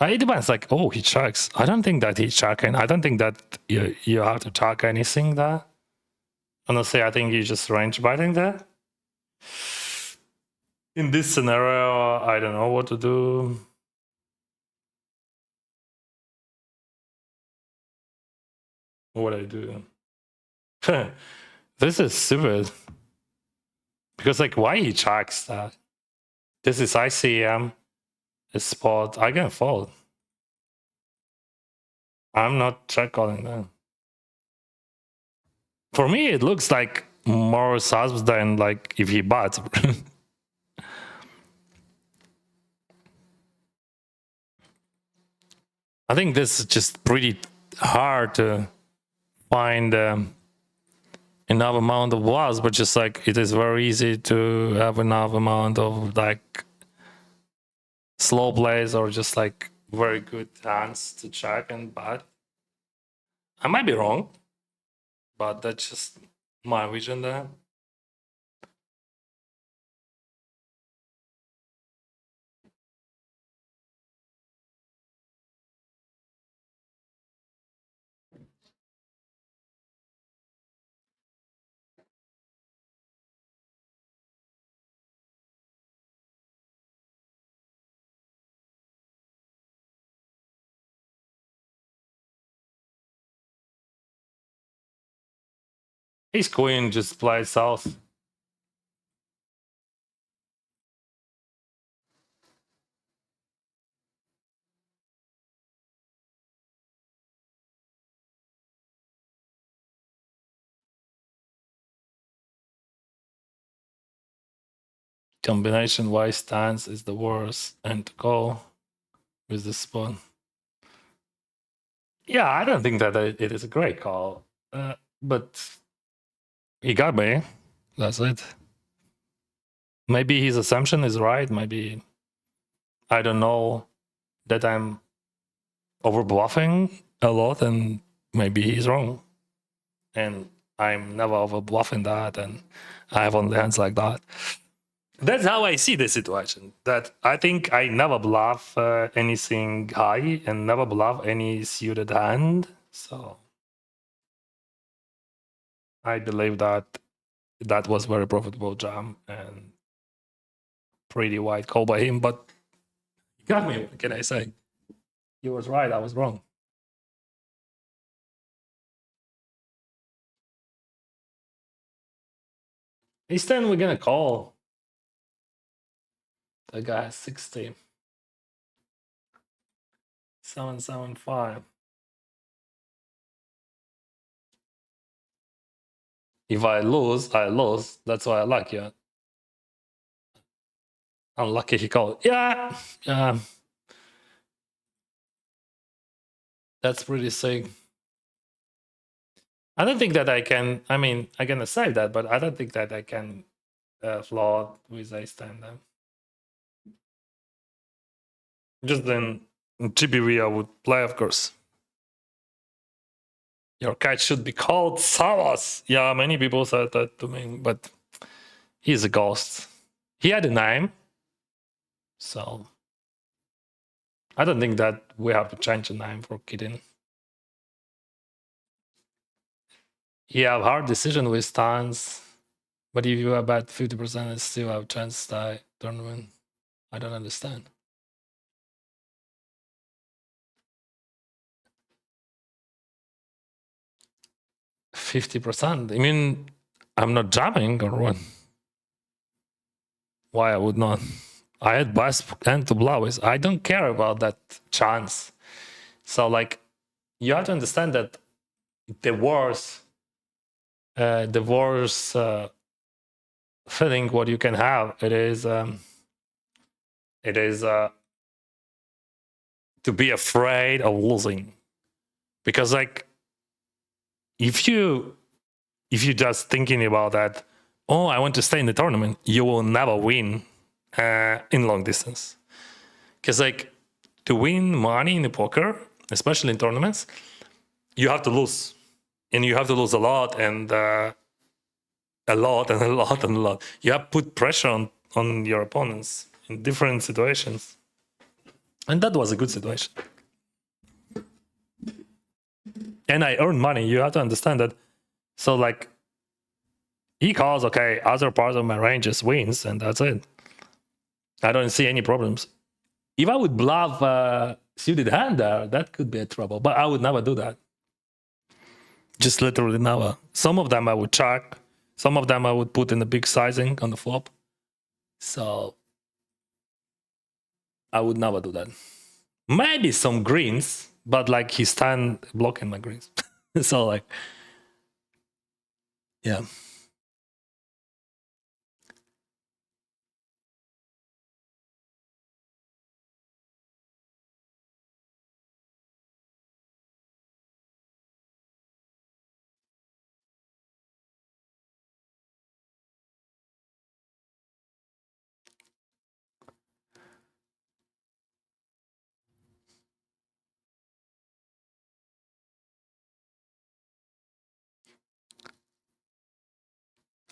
It depends, like, oh, he checks. I don't think that he's checking. I don't think that you have to check anything there. Honestly, I think you just range biting there. In this scenario, I don't know what to do. What I do? This is stupid. Because, like, why he checks that? This is ICM, a spot. I can fold. I'm not check calling that. For me, it looks like more subs than like if he bought. I think this is just pretty hard to find enough amount of bluffs, but just like it is very easy to have enough amount of like slow plays or just like very good hands to check and bet. I might be wrong, but that's just my vision there. Ace queen just plays south. Combination wise stance is the worst and to go with the spawn. Yeah, I don't think that it is a great call, but he got me. That's it. Maybe his assumption is right. Maybe I don't know that I'm over bluffing a lot, and maybe he's wrong. And I'm never over bluffing that, and I have only hands like that. That's how I see the situation. That I think I never bluff anything high and never bluff any suited hand. So I believe that that was very profitable jam and pretty wide call by him. But he got me. What can I say? He was right. I was wrong. Ace 10, we're gonna call. The guy has 60. 775. If I lose, I lose. That's why I like you. Unlucky he called. Yeah. That's pretty sick. I don't think that I can. I mean, I'm gonna save that, but I don't think that I can float with ace 10 then. Just then, GBV I would play, of course. Your cat should be called Salas. Yeah, many people said that to me, but he's a ghost. He had a name, so I don't think that we have to change the name for Kitten. He have hard decision with stance, but if you have bet 50%, you still have chance to die tournament. I don't understand. 50%. I mean, I'm not jamming or what? Why I would not? I had best hand to blow with. I don't care about that chance. So like, you have to understand that the worst feeling what you can have it is to be afraid of losing, because like if you just thinking about that, oh, I want to stay in the tournament, you will never win in long distance. Because like to win money in the poker, especially in tournaments, you have to lose, and you have to lose a lot and a lot and a lot and a lot. You have to put pressure on your opponents in different situations, and that was a good situation. And I earned money. You have to understand that. So like, he calls, okay, other part of my range just wins, and that's it. I don't see any problems. If I would bluff suited hand there, that could be a trouble, but I would never do that. Just literally never. Some of them I would check. Some of them I would put in a big sizing on the flop. So I would never do that. Maybe some greens, but like he stand blocking my greens. So like, yeah.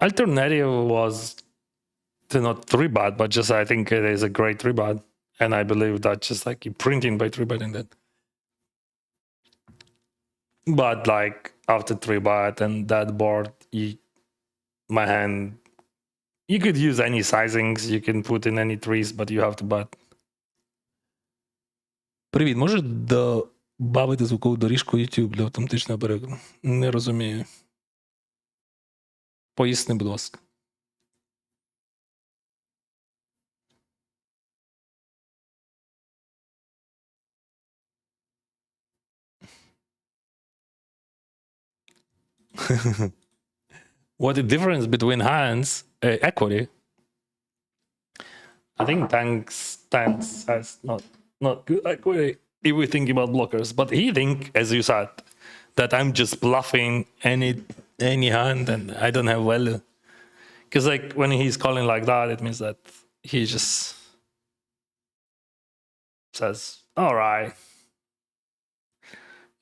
Alternative was to not 3-bet, but just I think it is a great 3-bet. And I believe that just like you printing by 3-betting that. But like after 3-bet and that board, my hand, you could use any sizings, you can put in any threes, but you have to bet. Привіт, може добавити звукову доріжку YouTube для автоматичного перекладу? Не розумію. Поясни, будь ласка. What the difference between hands, equity? I think tanks has not good. Like if we think about blockers, but he think, as you said, that I'm just bluffing any hand and I don't have value. Because like when he's calling like that, it means that he just says, "All right,"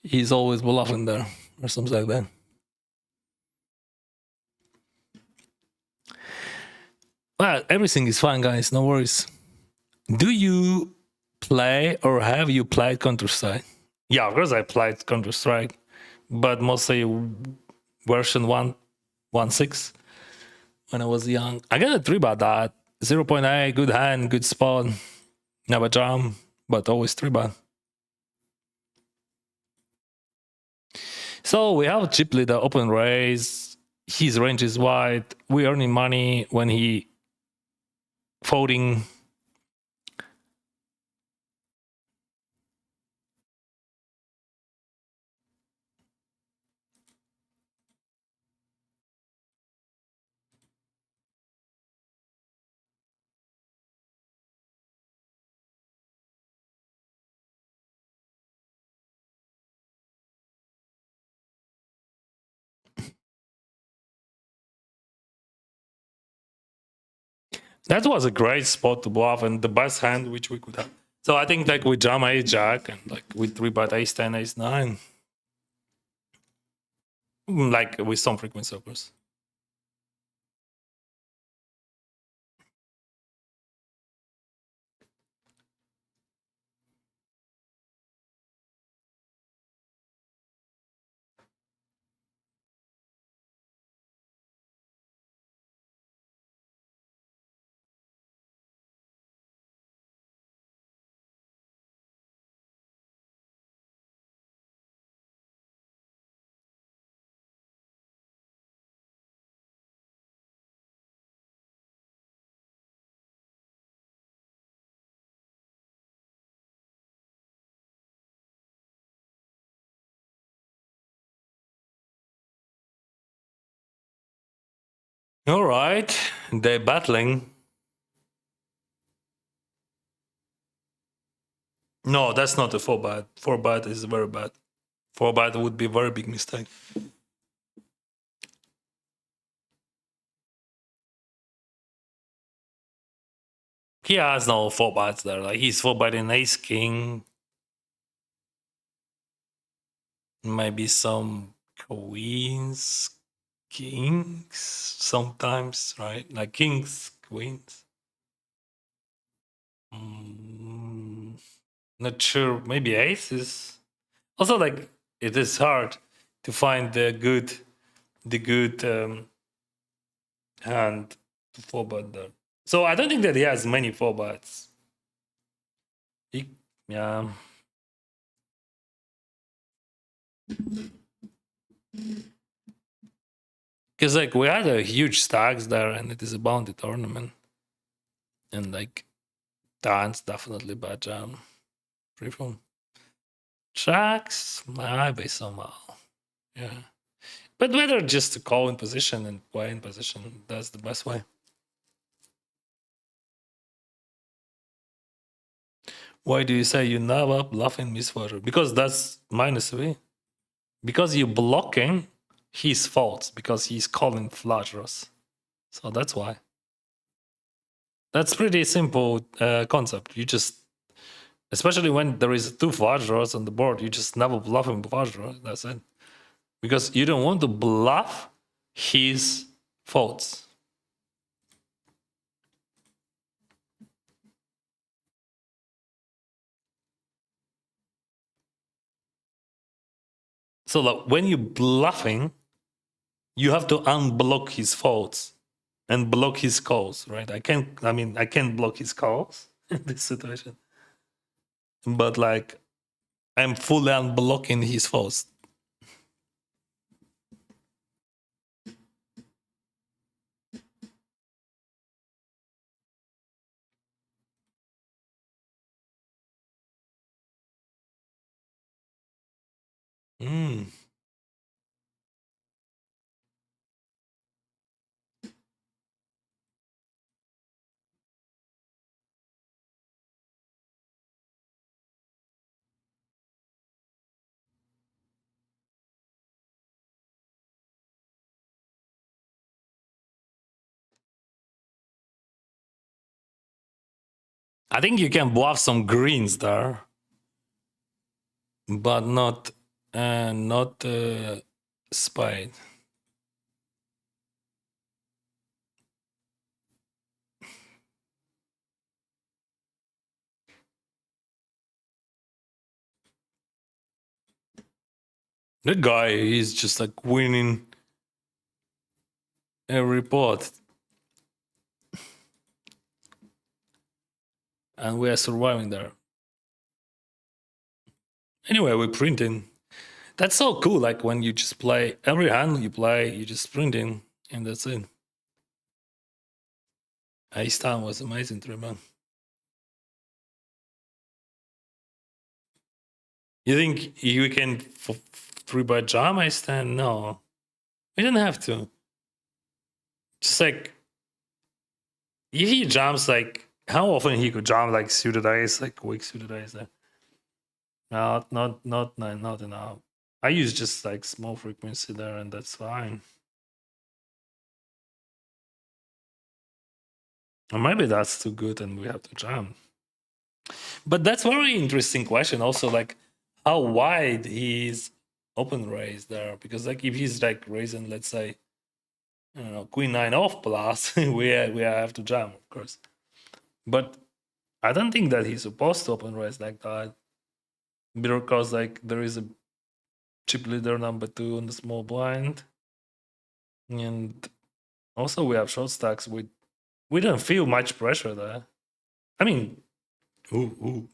he's always bluffing there or something like that. Well, everything is fine, guys. No worries. Do you play or have you played Counter Strike? Yeah, of course I played Counter Strike, but mostly version 1.6 when I was young. I got a 3 by that. 0.8, good hand, good spot, never jump, but always 3 bar. So we have chip leader, open raise. His range is wide. We earning money when he folding. That was a great spot to bluff and the best hand which we could have. So I think like with jam ace jack and like with 3 bet ace 10, ace 9, like with some frequency, of course. All right, they're battling. No, that's not a 4 bet. 4 bet is very bad. 4 bet would be a very big mistake. He has no 4 bets there. Like he's 4 betting ace king, maybe some queens, kings sometimes, right? Like kings, queens. Not sure. Maybe aces. Also, like it is hard to find the good hand to 4 bet there. So I don't think that he has many 4 bets. Yeah. Because like we had a huge stacks there, and it is a bounty tournament, and like dance definitely bad jam, freeform tracks maybe somehow, yeah. But whether just to call in position and play in position, that's the best way. Why do you say you never bluffing Miss Water? Because that's minus V. Because you're blocking his faults because he's calling flush draws. So that's why. That's pretty simple concept. You just, especially when there is 2 flush draws on the board, you just never bluff him flush draw. That's it. Because you don't want to bluff his faults. So like when you're bluffing, you have to unblock his faults and block his calls, right? I can't block his calls in this situation. But like I'm fully unblocking his faults. Mm. I think you can bluff some greens there, but not spade. That guy is just like winning every pot, and we are surviving there. Anyway, we're printing. That's so cool. Like when you just play every hand you play, you just printing, and that's it. Ace time was amazing, Treban. You think you can three by jam Ace 10? No, we didn't have to. Just like if he jumps, like how often he could jump like suited ace, like weak suited ace. Not enough. I use just like small frequency there, and that's fine. Or maybe that's too good, and we have to jam. But that's very interesting question. Also, like how wide he's open raise there, because like if he's like raising, let's say, I don't know, queen nine off plus, we have to jam, of course. But I don't think that he's supposed to open raise like that, because like there is a chip leader number 2 on the small blind, and also we have short stacks. We don't feel much pressure there. I mean, who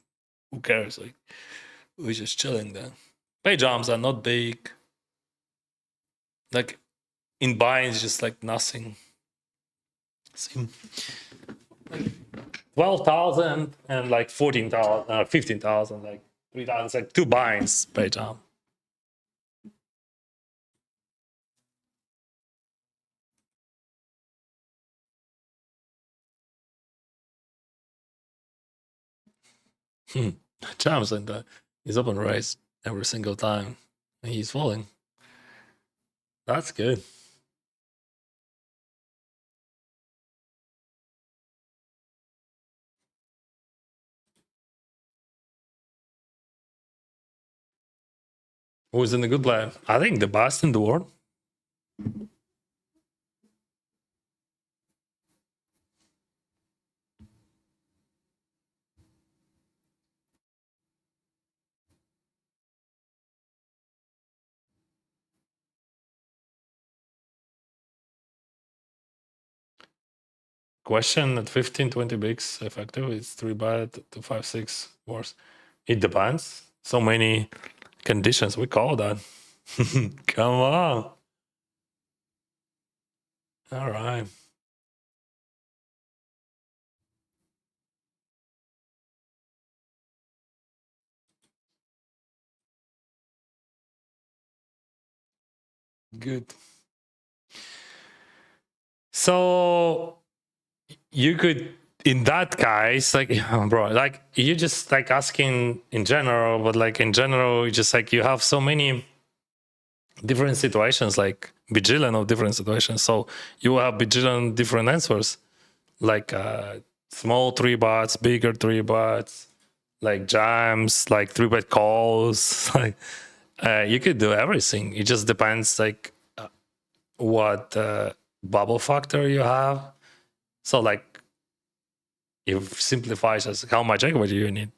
cares? Like we're just chilling there. Pay jumps are not big. Like in binds, just like nothing. See, like 12,000 and like 14,000, 15,000, like 3,000, like 2 binds pay jump. Jumps and he's open raise every single time. And he's falling. That's good. Who's in a good play? I think the best in the world. Question at 15, 20 bigs effective. It's 3 bet to 5, 6 worse. It depends. So many conditions. We call that. Come on. All right. Good. So you could, in that case, like, bro, like you just like asking in general, but like in general, just like you have so many different situations, like bajillion of different situations. So you have bajillion different answers, like small 3 bets, bigger 3 bets, like jams, like 3 bet calls. Like you could do everything. It just depends, like what bubble factor you have. So like if simplifies as how much equity you need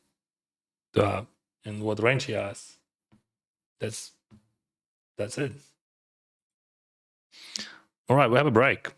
to have and what range he has. That's it. All right, we have a break.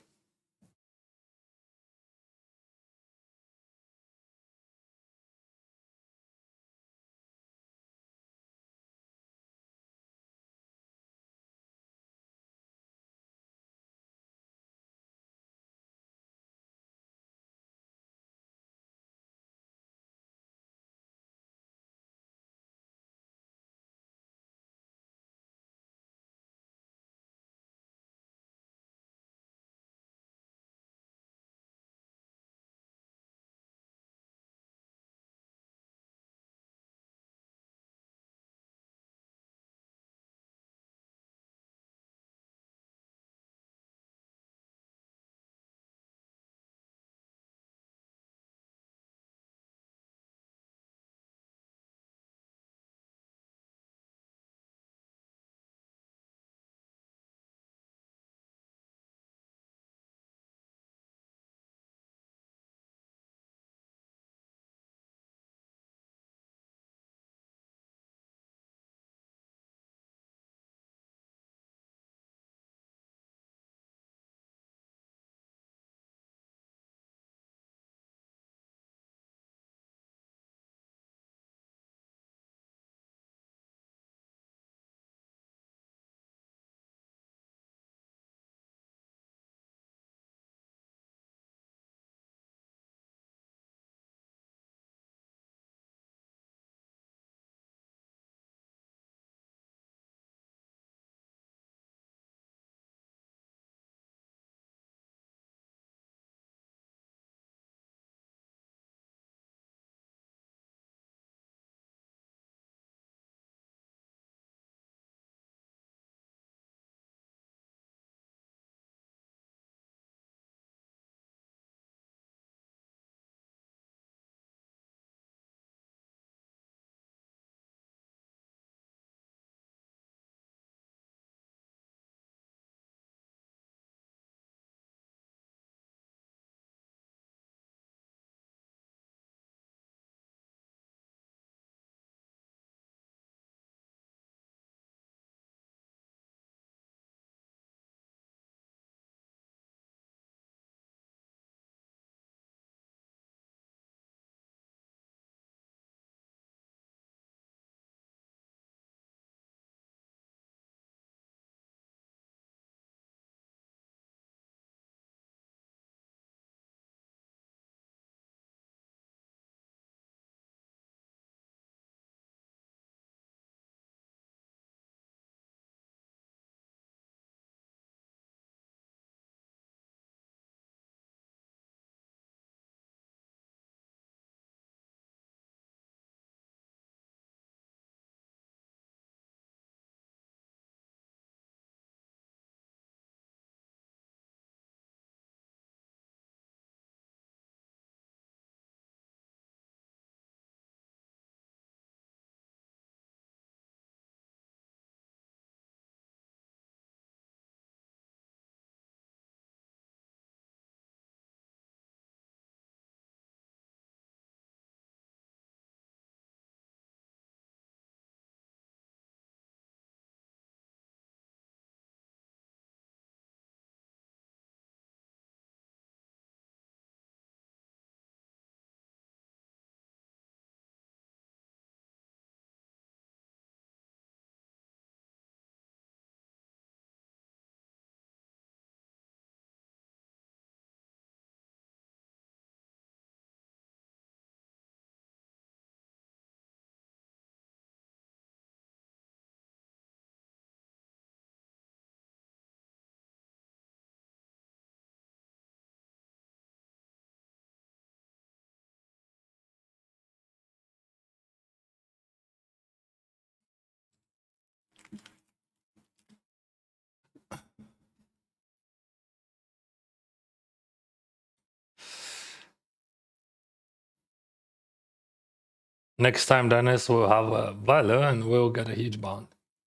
Next time, Dennis will have a value and we'll get a huge bound.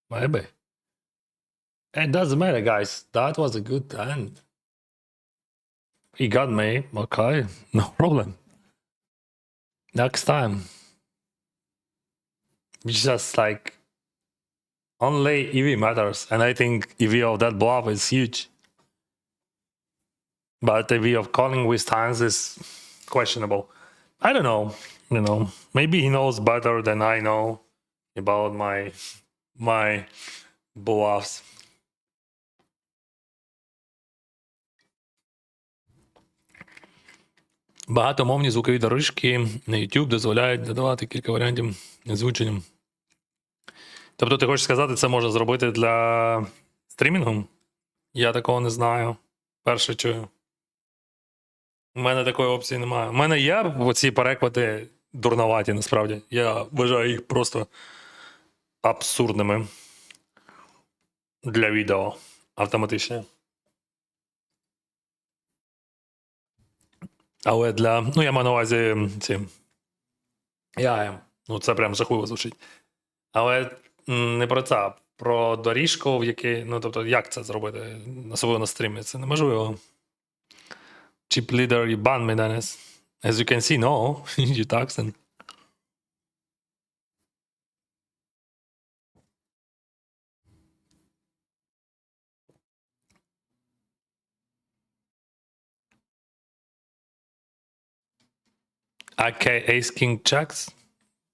Maybe. It doesn't matter, guys. That was a good hand. He got me. Okay, no problem. Next time. It's just like only EV matters. And I think EV of that bluff is huge. But EV of calling with hands is questionable. I don't know. You know, maybe he knows better than I know about my bluffs. Багатомовні звукові дорожки на YouTube дозволяють додавати кілька варіантів озвучення. Тобто, ти хочеш сказати, це можна зробити для стрімінгу? Я такого не знаю. Перше чую. У мене такої опції немає. У мене є оці переклади дурноваті, насправді. Я вважаю їх просто абсурдними для відео автоматичні. Але для. Ну, я маю на увазі ці. Ну, це прям жахливо звучить. Але не про це, а про доріжку, в якій. Ну, тобто, як це зробити, особливо на стрімі, це неможливо. Chip leader, you banned me, Dennis. As you can see, no, you taxed. Okay, ace king checks.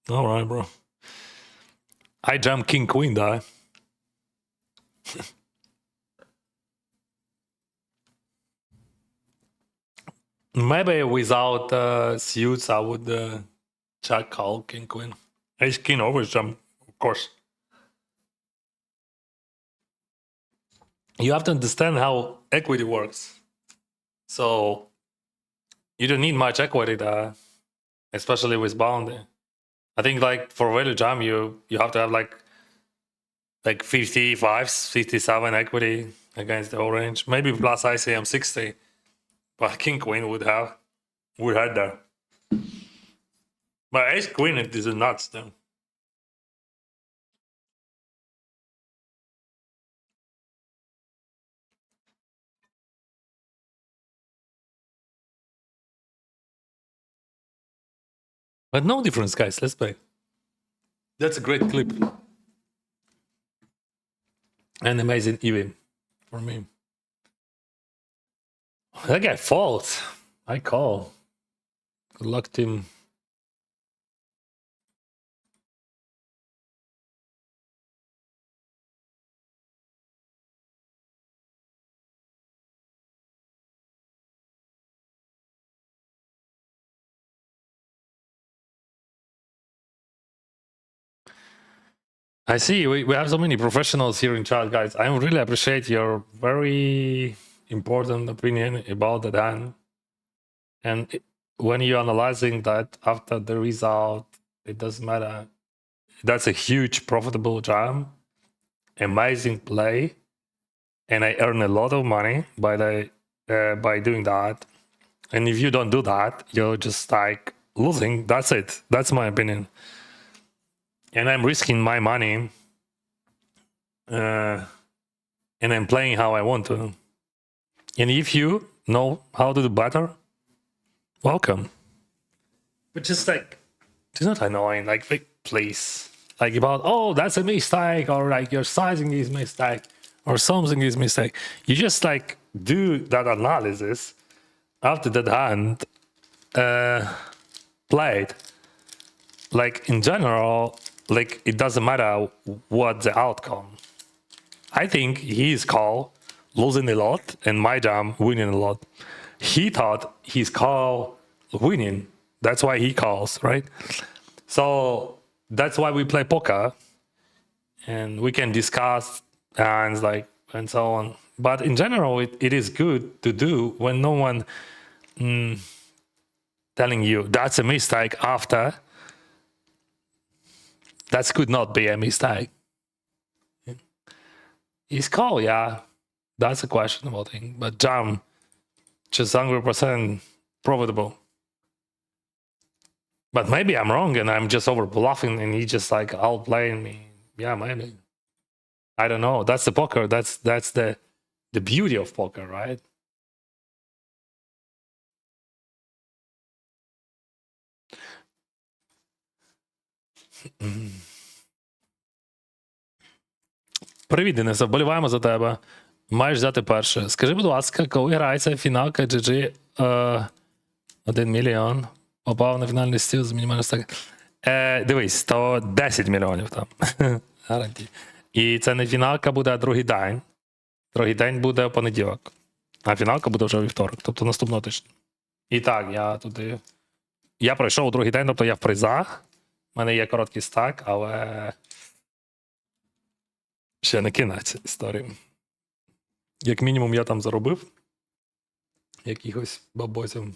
All right, bro. I jump king queen, die. Maybe without suits, I would check call king queen. Ace king always jump, of course. You have to understand how equity works. So you don't need much equity there, especially with bounding. I think like for value jam, you have to have like 55, 57 equity against the whole range. Maybe plus ICM 60, but king queen would have there. But ace queen it is nuts though. But no difference, guys. Let's play. That's a great clip. An amazing EV for me. That guy folds. I call. Good luck, team. I see we have so many professionals here in chat, guys. I really appreciate your very important opinion about the hand. And when you're analyzing that after the result, it doesn't matter. That's a huge profitable jam, amazing play, and I earn a lot of money by doing that. And if you don't do that, you're just like losing. That's it. That's my opinion. And I'm risking my money, and I'm playing how I want to. And if you know how to do better, welcome. But just like, it's not annoying. Like please, like about that's a mistake, or like your sizing is mistake, or something is mistake. You just like do that analysis after that hand played. Like in general, like it doesn't matter what the outcome. I think his call losing a lot and my jam winning a lot. He thought his call winning. That's why he calls, right? So that's why we play poker, and we can discuss hands and so on. But in general, it is good to do when no one telling you that's a mistake after. That could not be a mistake. His call, yeah, that's a questionable thing. But jam, just 100% profitable. But maybe I'm wrong and I'm just over bluffing and he's just like outplaying me. Yeah, maybe. I don't know. That's the poker. That's the beauty of poker, right? Привіт, Денисе, вболіваємо за тебе. Маєш взяти перше. Скажи, будь ласка, коли грається фіналка GG 1 мільйон, попав на фінальний стіл з мінімальною стаки. Дивись, то 10 мільйонів там. Гарантій. І це не фіналка буде, а другий день. Другий день буде понеділок. А фіналка буде вже у вівторок, тобто наступного тижня. І так, я туди. Я пройшов у другий день, тобто я в призах. У мене є короткий стак, але ще не кінець історії. Як мінімум, я там заробив якихось бабосів.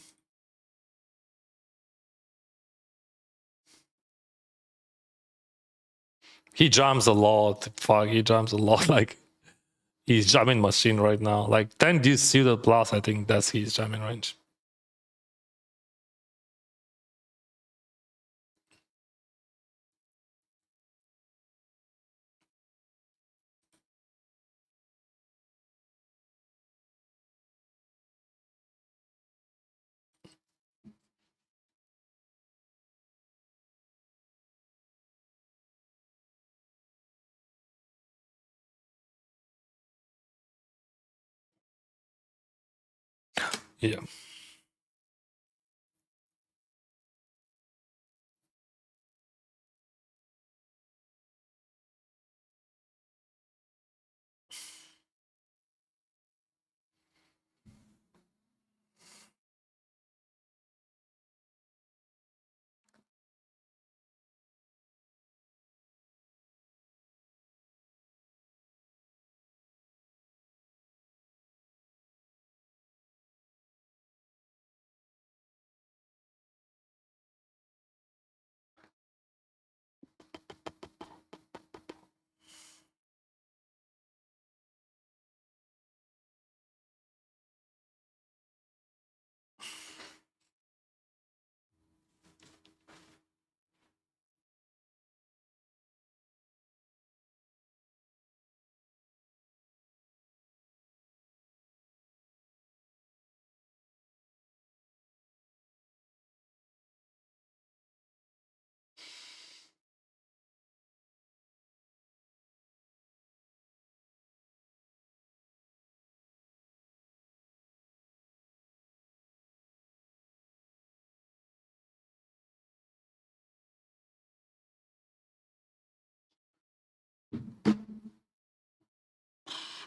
He jumps a lot. Fuck, he jumps a lot. Like, he's jamming machine right now. Like, 10 deuce suited plus, I think that's his jamming range. Yeah.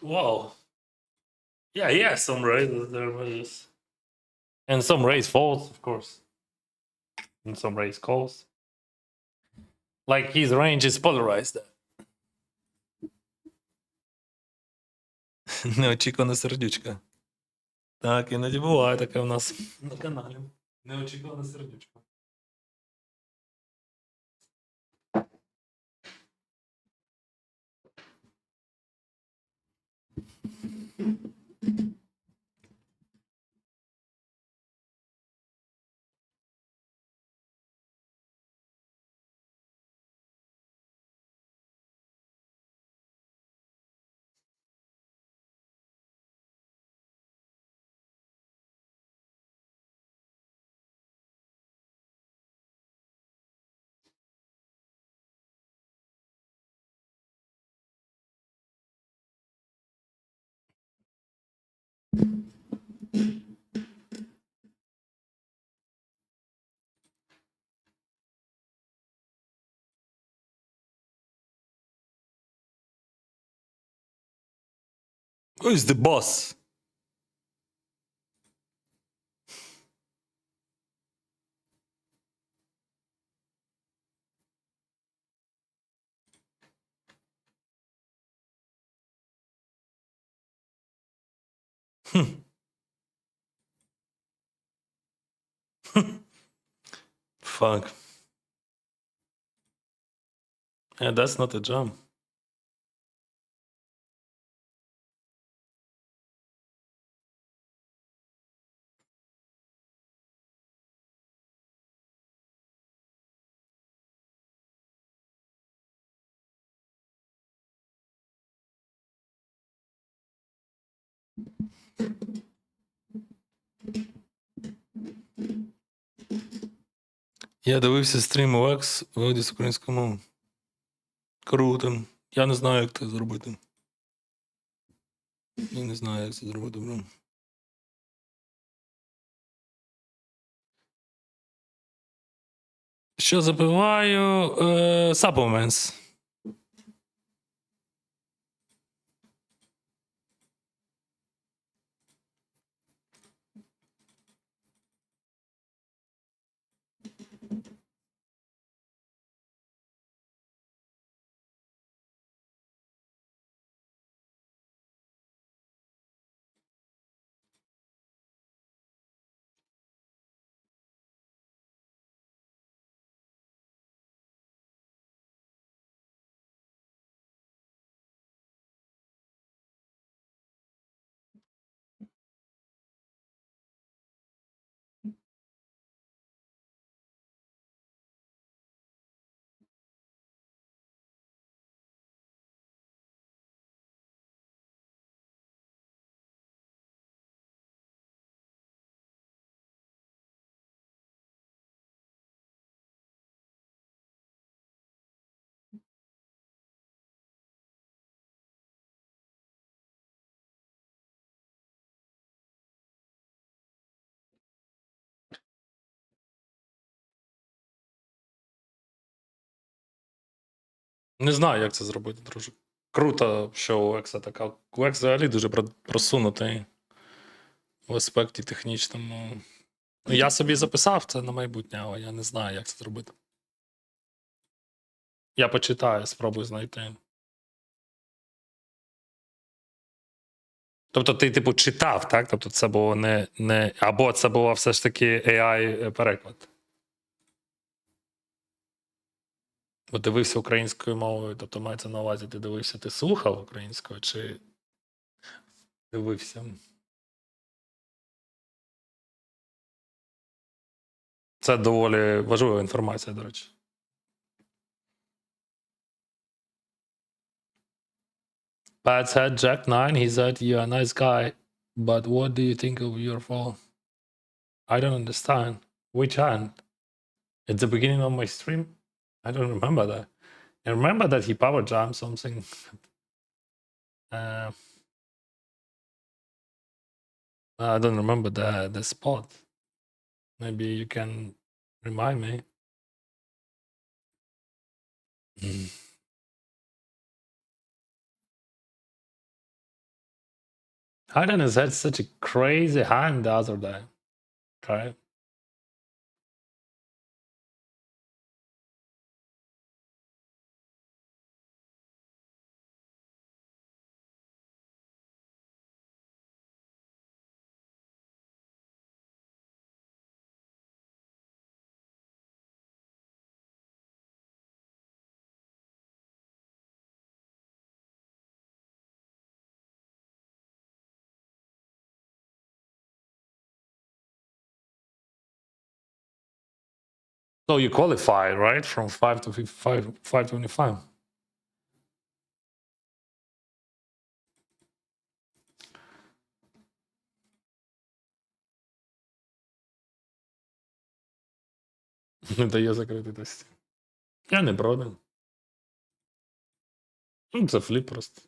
Whoa. Yeah, he has some raises there. And some raise folds, of course. And some raise calls. Like, his range is polarized. Неочікувана сердючка. Так, іноді буває таке у нас на каналі. Неочікуване сердючка. Who is the boss? Fuck. Yeah, that's not a jump. Я дивився стрім OX виводі з української мови. Круто. Я не знаю, як це зробити. Я не знаю, як це зробити, бро. Що забиваю? Supplements. Не знаю, як це зробити, друже. Круто, що у Екса така. У Екс взагалі дуже просунутий в аспекті технічному. Ну, я собі записав це на майбутнє, але я не знаю, як це зробити. Я почитаю, спробую знайти. Тобто ти, типу, читав, так? Тобто це було не. Або це було все ж таки AI-переклад. Бо дивився українською мовою, тобто мається на увазі, ти дивився, ти слухав українською чи дивився? Це доволі важлива інформація, до речі. Pat said Jack 9, he said you're a nice guy, but what do you think of your fall? I don't understand. Which hand? At the beginning of my stream? I don't remember that. I remember that he power jammed something. uh, I don't remember the spot. Maybe you can remind me. Hayden has had such a crazy hand the other day. Okay. So you qualify, right? From 5 to 55, 525. Не дає закрити тесті. Я не проти. Ну, це фліп просто.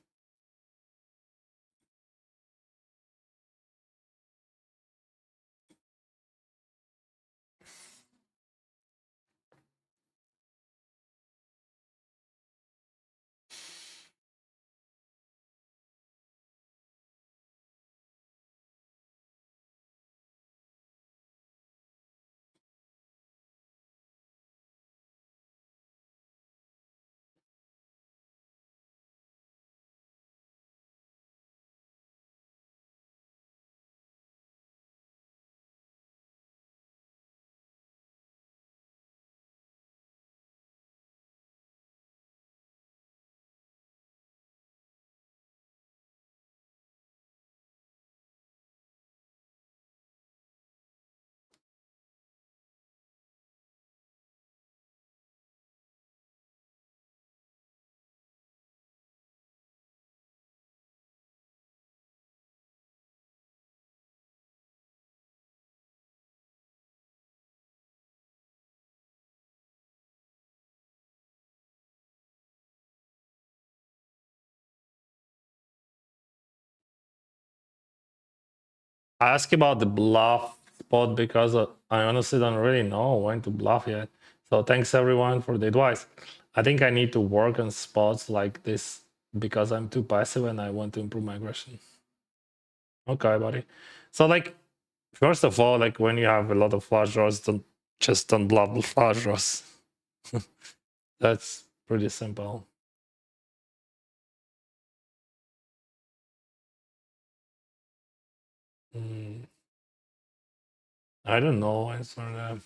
I ask about the bluff spot because I honestly don't really know when to bluff yet. So thanks everyone for the advice. I think I need to work on spots like this because I'm too passive and I want to improve my aggression. Okay, buddy. So like, first of all, like when you have a lot of flush draws, don't bluff the flush draws. That's pretty simple. Mm, I don't know. Answer that.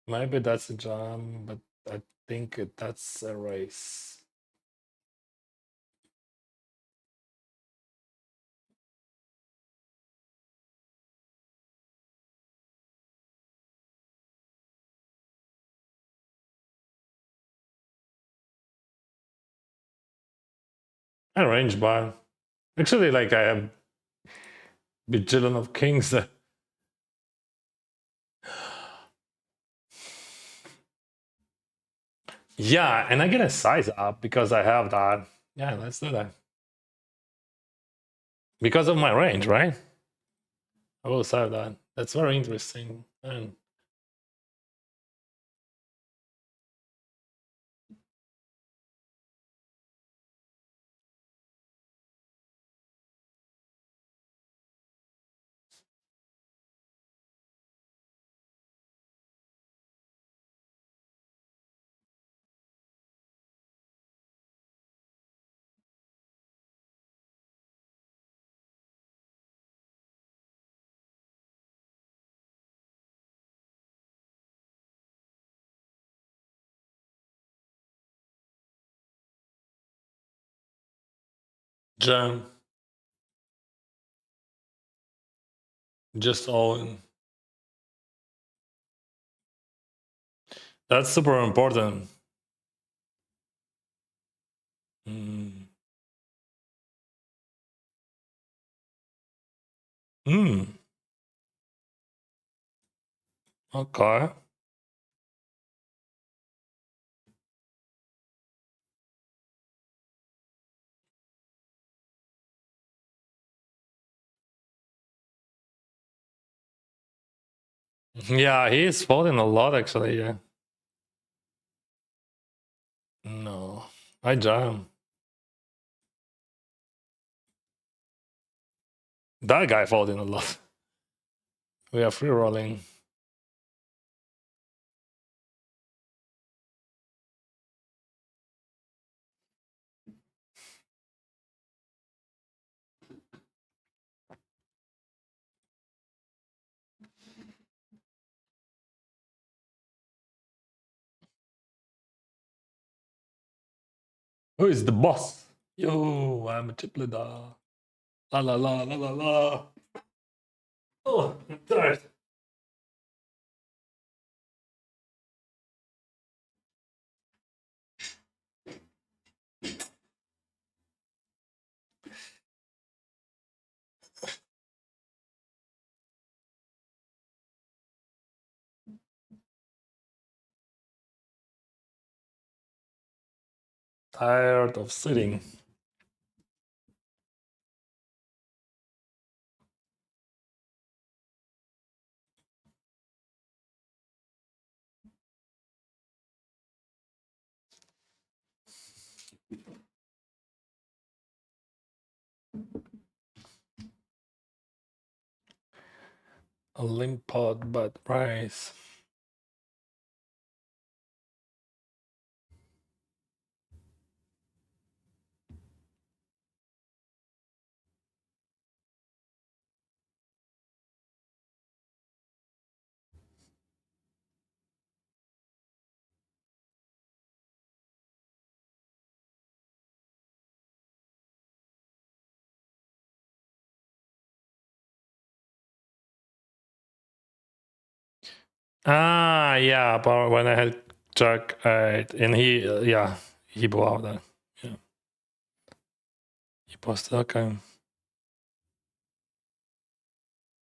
Maybe that's a jam, but I think that's a race. I range bar. Actually, like I have bajillion of kings. Yeah, and I get a size up because I have that. Yeah, let's do that. Because of my range, right? I will save that. That's very interesting. And jam, just all in. That's super important. Mm. Mm. Okay. Yeah, he's folding a lot actually. Yeah. No, I jam. That guy folding a lot. We are free rolling. Who is the boss? Yo, I'm a chip leader. La la la la la la. Oh, I'm tired. Tired of sitting. A limp pot, but rice. Ah, yeah, but when I had Jack 8, and he, yeah, he blew out that. Yeah. He posted, okay.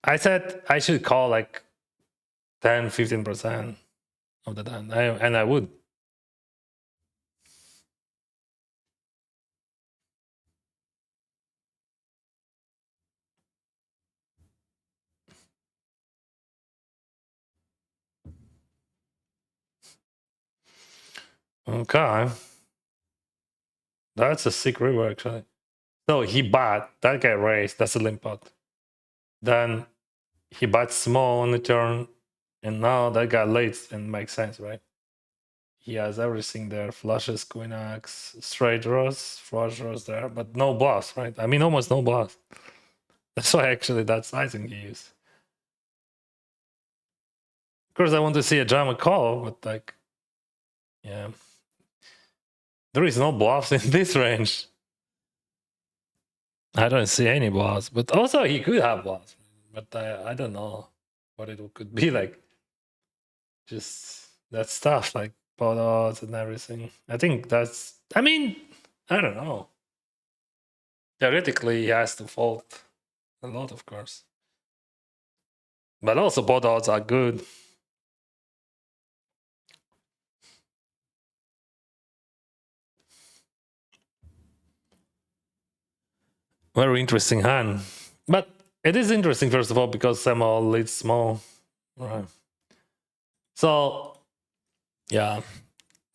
I said I should call like 10-15% of the time, and I would. Okay. That's a sick river, actually. So he bet, that guy raised, that's a limp pot. Then he bets small on the turn, and now that guy leads and makes sense, right? He has everything there, flushes, queen x, straight draws, flush draws there, but no bluffs, right? I mean, almost no bluffs. That's why actually that sizing he used. Of course, I want to see a jam a call, but like, yeah. There is no bluffs in this range. I don't see any bluffs, but also he could have bluffs, but I don't know what it could be like. Just that stuff like pot odds and everything. I think that's, I mean, I don't know. Theoretically, he has to fold a lot, of course. But also pot odds are good. Very interesting hand. But it is interesting, first of all, because Samuel leads small. Right. So, yeah,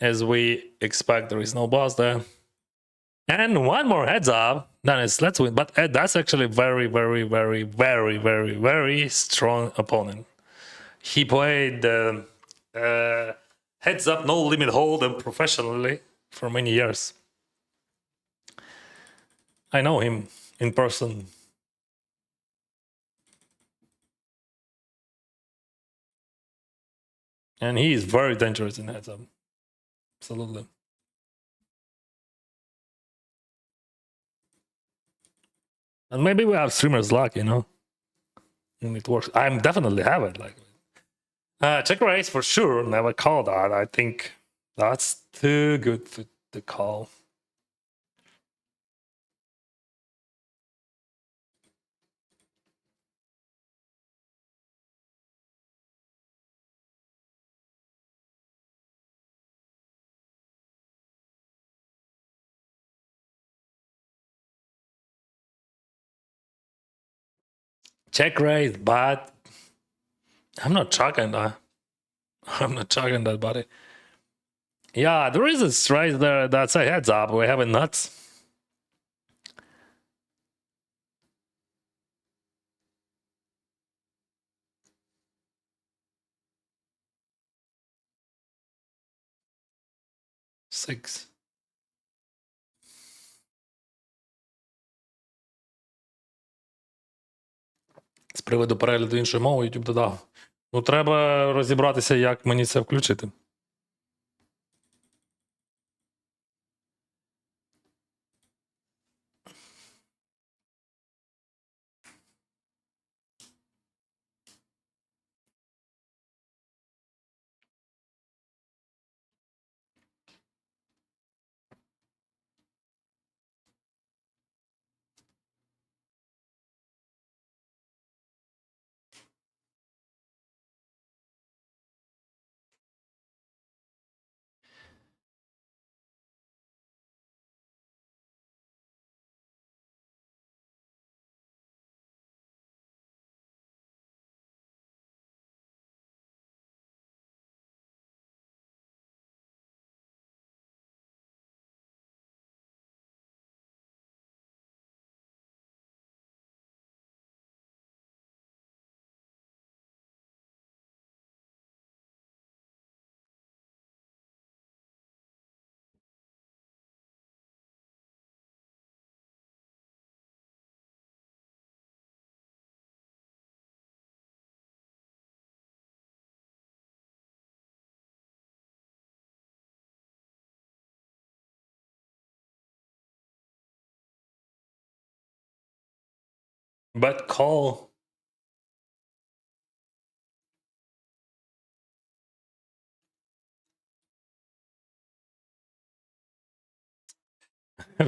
as we expect, there is no boss there. And one more heads up, then it's let's win. But that's actually very, very, very, very, very, very strong opponent. He played heads up, no limit hold professionally for many years. I know him in person. And he is very dangerous in heads up. Absolutely. And maybe we have streamers luck, you know? And it works. I'm definitely have it. Like, check raise for sure. Never call that. I think that's too good to call. Check raise, but I'm not chucking that. I'm not chucking that, buddy. Yeah, there is a straight there that's a heads up. We have a nuts. Six. З приводу перегляду іншої мови YouTube додав. Ну, треба розібратися, як мені це включити. But call.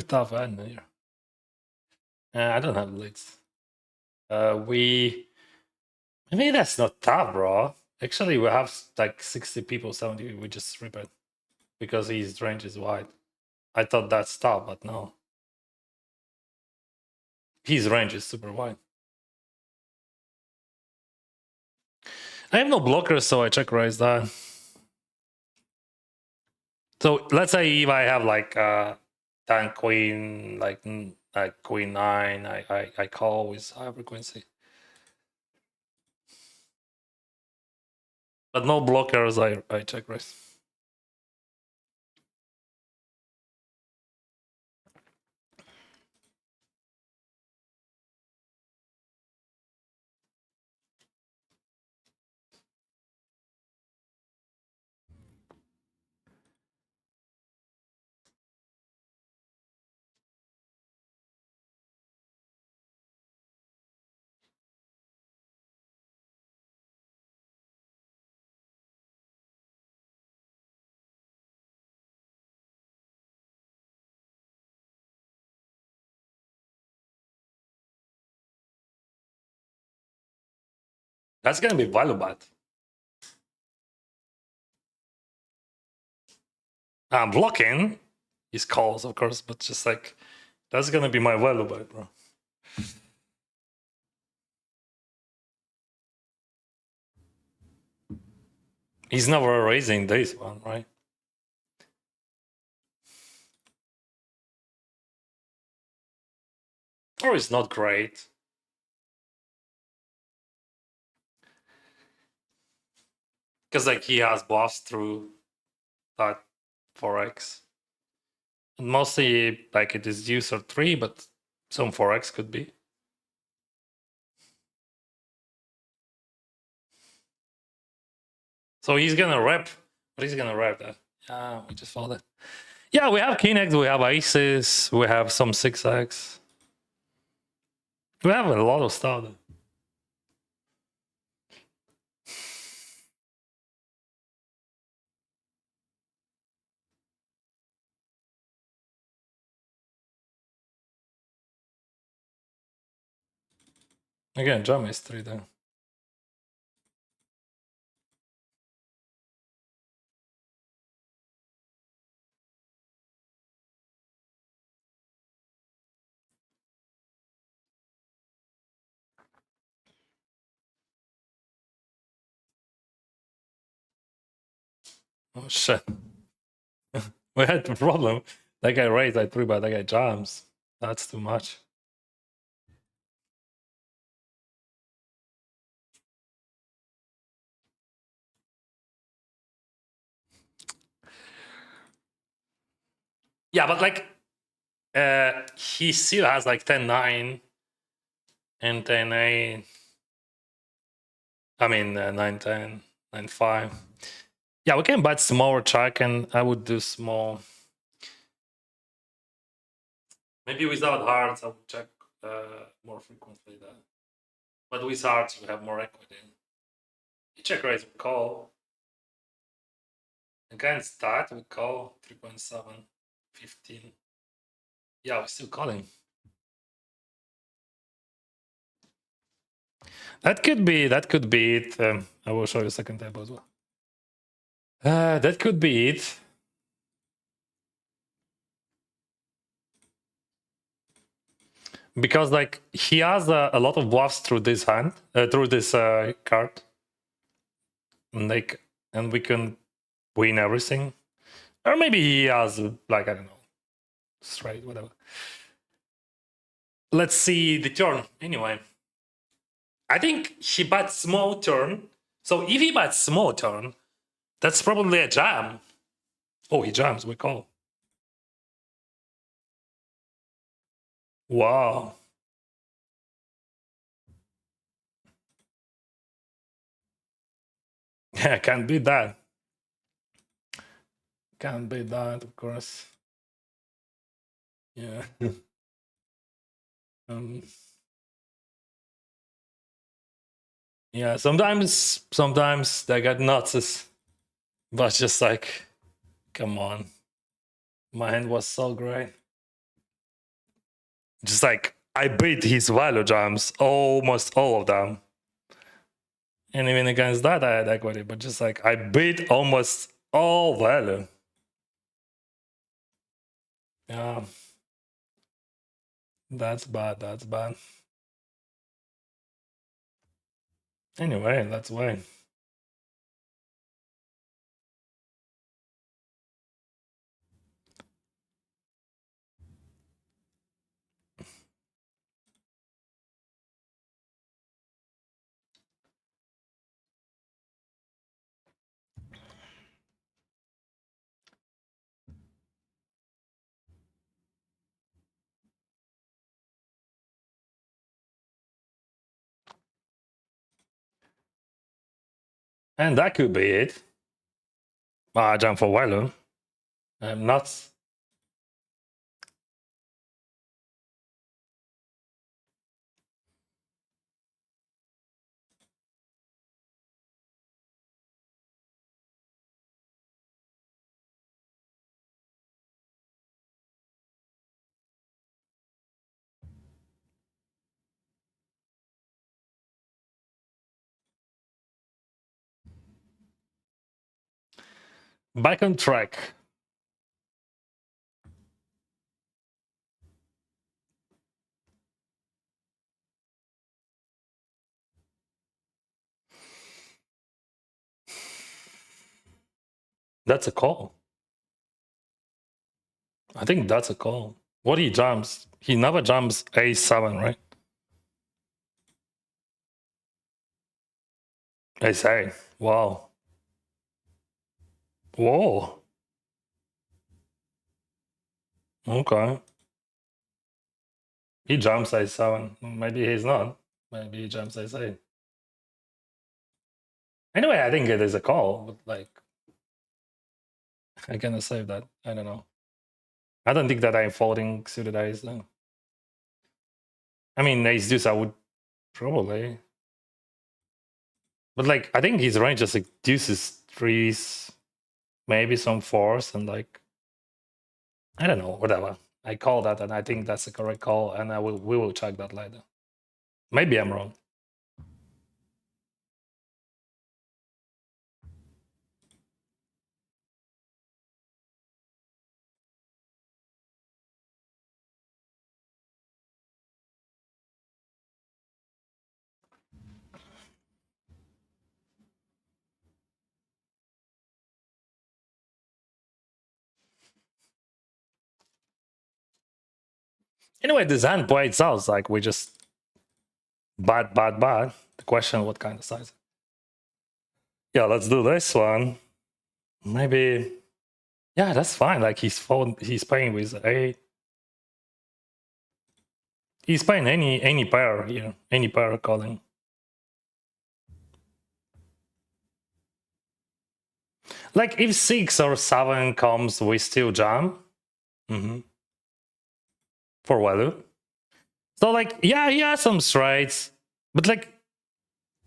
Tough hand here. I don't have leads. Maybe that's not tough, bro. Actually, we have like 60 people, 70. We just rip it because his range is wide. I thought that's tough, but no. His range is super wide. I have no blockers, so I check raise that. So let's say if I have like 10 queen, like queen 9, I call with high frequency. But no blockers, I check raise. That's gonna be value bet. I'm blocking his calls, of course, but just like that's gonna be my value bet, bro. He's never raising this one, right? Or it's not great. Because like he has bluffs through that 4x. And mostly like it is user 3, but some 4x could be. So he's gonna rep. But he's gonna rep that. Yeah, we just followed it. Yeah, we have king x, we have aces, we have some 6x. We have a lot of stuff. Again, jam is 3 there. Oh shit. We had the problem. That guy raised, I 3, but that guy jams. That's too much. Yeah, but like he still has like 10-9 and 10-8. I mean 9-10, 9-5. Yeah, we can bet smaller check, and I would do small. Maybe without hearts, I would check more frequently. That, but with hearts, we have more equity. You check raise, we call. Against that, we call 3.7, 15. Yeah, we're still calling. That could be it. I will show you a second table as well. That could be it. Because like he has a lot of bluffs through this hand, through this card, and we can win everything. Or maybe he has like I don't know, straight, whatever. Let's see the turn anyway. I think he bets small turn. So if he bets small turn, that's probably a jam. Oh, he jams. We call. Wow. Yeah, can't beat that. Can't beat that, of course. Yeah. um, yeah. Sometimes they get nuts, but just like, come on. My hand was so great. Just like I beat his value jams, almost all of them. And even against that, I had equity, but just like I beat almost all value. Yeah. That's bad. That's bad. Anyway, let's wait. And that could be it. Jump for Walu. I'm nuts. Back on track. That's a call. I think that's a call. What he jumps? He never jumps A7, right? A8. Wow. Whoa. Okay. He jumps A7. Maybe he's not. Maybe he jumps A8. Anyway, I think it is a call, but like, I cannot save that. I don't know. I don't think that I'm folding suited ace though. I mean, ace deuce, I would probably. But like, I think his range is like deuces, threes, maybe some fours, and like, I don't know, whatever. I call that, and I think that's the correct call, and we will check that later. Maybe I'm wrong. Anyway, this hand by itself, like we just bad. The question, what kind of size? Yeah, let's do this one. Maybe, yeah, that's fine. Like he's playing with a. He's playing any pair here, any pair calling. Like if 6 or 7 comes, we still jam. For Walu. So like, yeah, he has some straights, but like,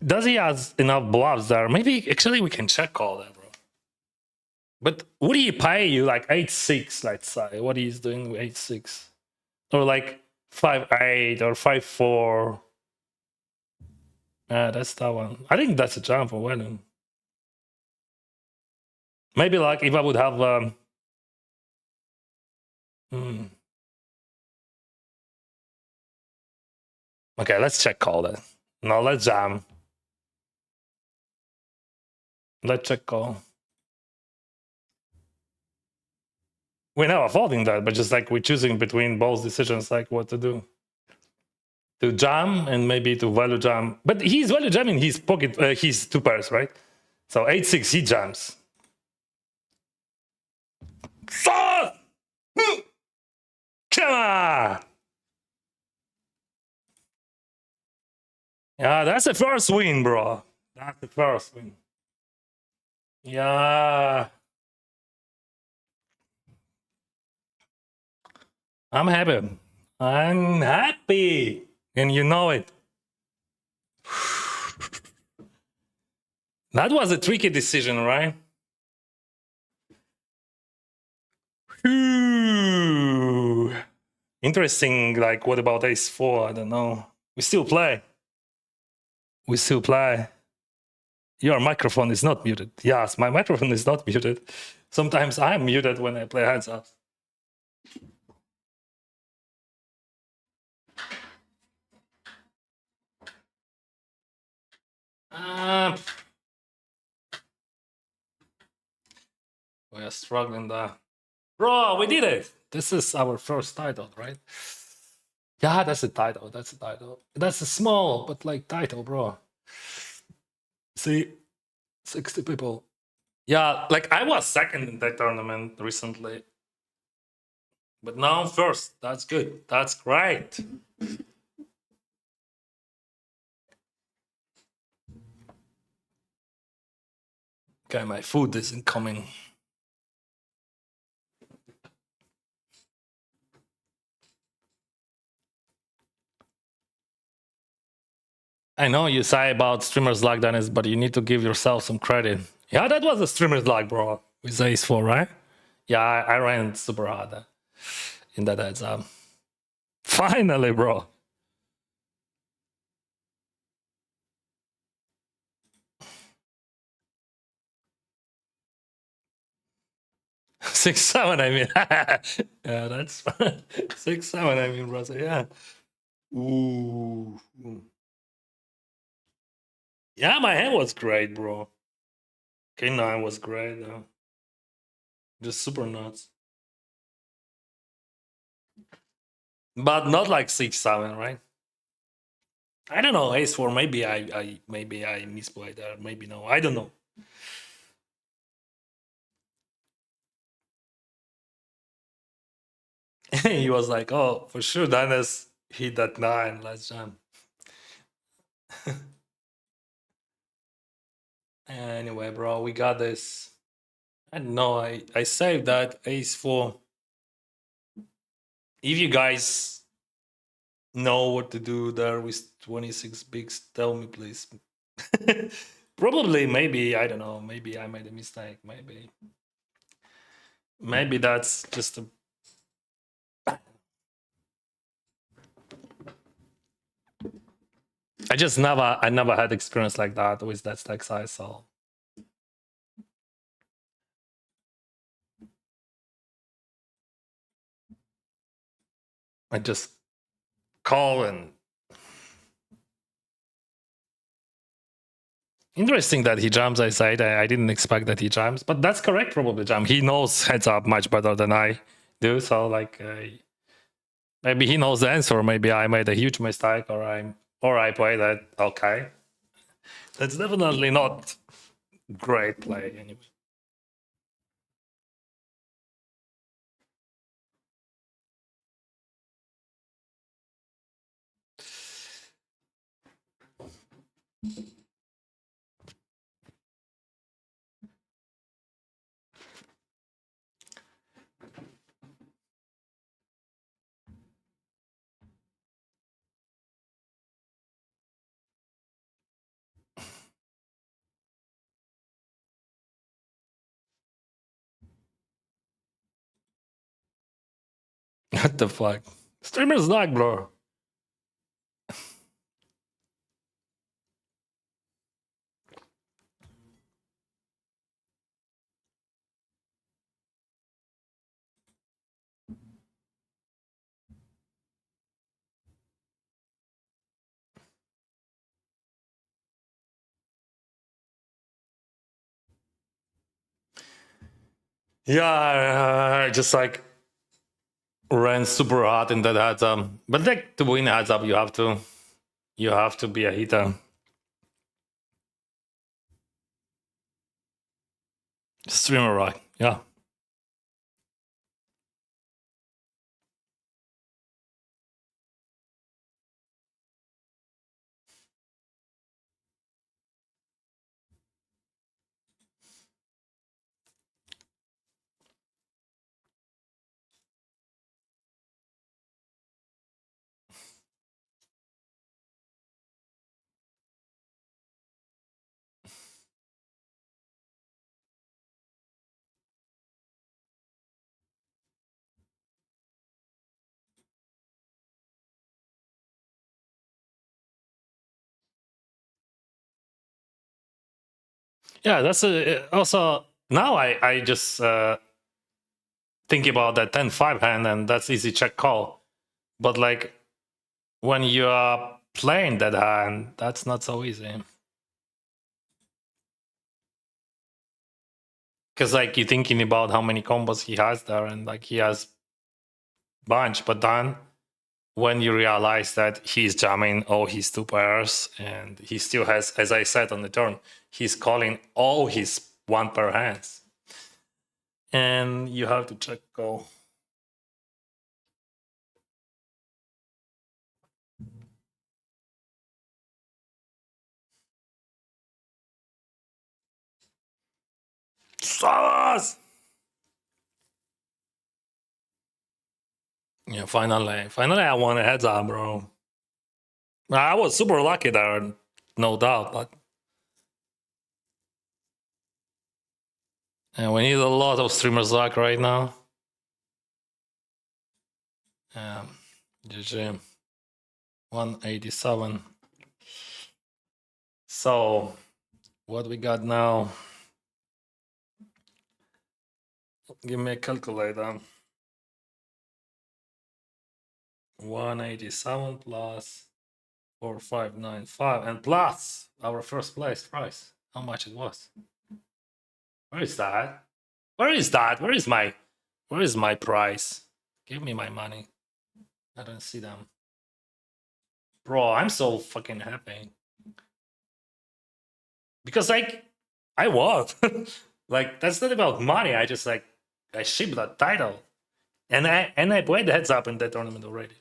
does he has enough bluffs there? Maybe actually we can check all that, bro. But would he pay you like 8-6, let's say? What he's doing with 8-6? Or like 5-8 or 5-4. Yeah, that's that one. I think that's a jam for Walu. Maybe like if I would have okay, let's check call that. No, let's jam. Let's check call. We're never folding that, but just like we're choosing between both decisions, like what to do. To jam and maybe to value jam. But he's value jamming his pocket, his 2 pairs, right? So 8-6, he jams. So, come on! Yeah, that's the first win, bro. That's the first win. Yeah. I'm happy. I'm happy. And you know it. That was a tricky decision, right? Interesting. Like, what about ace 4? I don't know. We still play. We still play. Your microphone is not muted. Yes, my microphone is not muted. Sometimes I'm muted when I play hands up. We are struggling there. Bro, we did it. This is our first title, right? Yeah, that's a title. That's a title. That's a small, but like title, bro. See, 60 people. Yeah, like I was second in that tournament recently. But now I'm first. That's good. That's great. Okay, my food isn't coming. I know you say about streamer's luck, Dennis, but you need to give yourself some credit. Yeah, that was a streamer's luck, bro. With Ace 4, right? Yeah, I ran super hard in that heads up. Finally, bro. 6-7, I mean. Yeah, that's 6-7, I mean, bro. So, yeah. Ooh. Yeah, my hand was great, bro. K9 was great. Just super nuts. But not like 6-7, right? I don't know. Ace 4, maybe I misplayed there. Maybe no. I don't know. He was like, oh, for sure, Dennis hit that 9. Let's jump. Anyway, bro, we got this. I don't know. I saved that Ace 4. If you guys know what to do there with 26 bigs, tell me, please. Probably, maybe, I don't know. Maybe I made a mistake. Maybe that's just a. I never had experience like that with that stack size, so I just call. And interesting that he jumps. I said I didn't expect that he jumps, but that's correct. Probably jump. He knows heads up much better than I do. So like maybe he knows the answer. Maybe I made a huge mistake, or I played that okay. That's definitely not great play anyway. What the fuck? Streamer's luck, bro. Yeah, just like ran super hard in that heads up. But like to win heads up, you have to be a hitter. Streamer rock, yeah. Yeah, that's also now I just think about that 10-5 hand, and that's easy check call. But like when you are playing that hand, that's not so easy. Because like you're thinking about how many combos he has there, and like he has bunch, but then when you realize that he's jamming all his 2 pairs and he still has, as I said on the turn, he's calling all his 1 pair hands. And you have to check call. Vamos! Yeah, finally I won a heads up, bro. I was super lucky there, no doubt, but yeah, we need a lot of streamers luck right now. GG 187. So what we got now? Give me a calculator. 187 plus 4595 and plus our first place price. How much it was? Where is that? Where is that? Where is my price? Give me my money. I don't see them. Bro, I'm so fucking happy. Because like I won. Like that's not about money. I just like I shipped that title. And I played the heads up in that tournament already.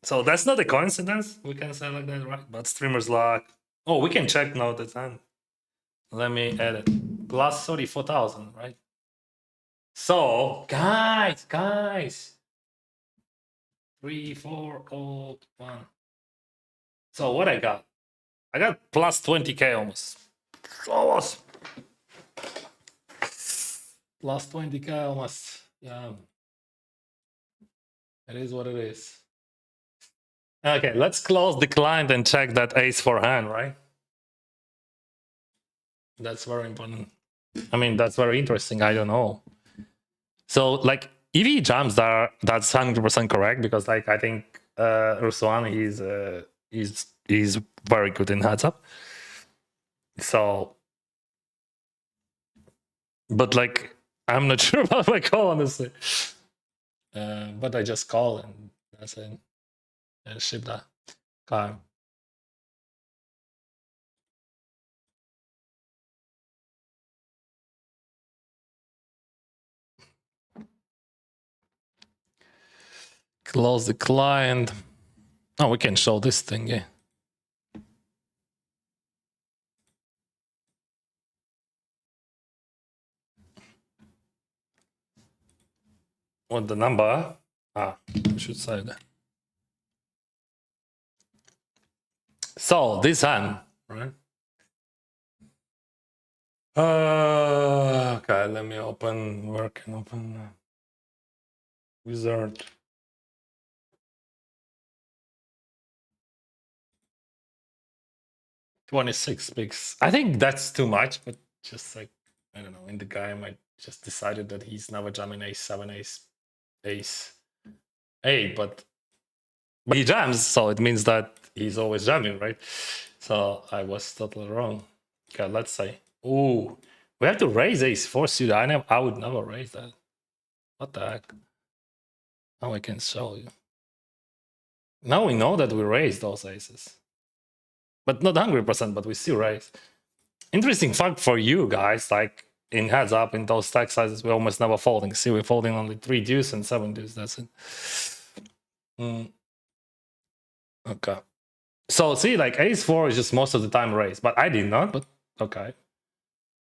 So that's not a coincidence. We can say like that, right? But streamers luck. Oh, we can check now the time. Let me edit. Plus 34,000, right? So, guys. 3, 4, 0, 1. So, what I got? I got plus 20k almost. Almost. Plus 20k almost. Yeah. It is what it is. Okay, let's close the client and check that ace for hand, right? That's very important. I mean, that's very interesting. I don't know. So, like, if he jumps there, that's 100% correct because, like, I think Ruslan he's very good in heads up. So, but like, I'm not sure about my call honestly. But I just call and that's it. And ship that. Okay. Close the client. Oh, we can show this thing, yeah. What the number? Ah, I should say that. So this hand, right? Okay, let me open work and open wizard. $26 picks. I think that's too much, but just like I don't know. In the guy might just decided that he's never jamming ace 7, ace 8, but he jams, so it means that he's always jamming, right? So I was totally wrong. Okay, let's say. Ooh, we have to raise ace 4 suited. I would never raise that. What the heck? Now I can show you. Now we know that we raised those aces. But not 100%, but we still raise. Interesting fact for you guys, like in heads up in those stack sizes, we're almost never folding. See, we're folding only 3 deuce and 7 deuce. That's it. Okay. So see, like ace 4 is just most of the time raised, but I did not. But okay.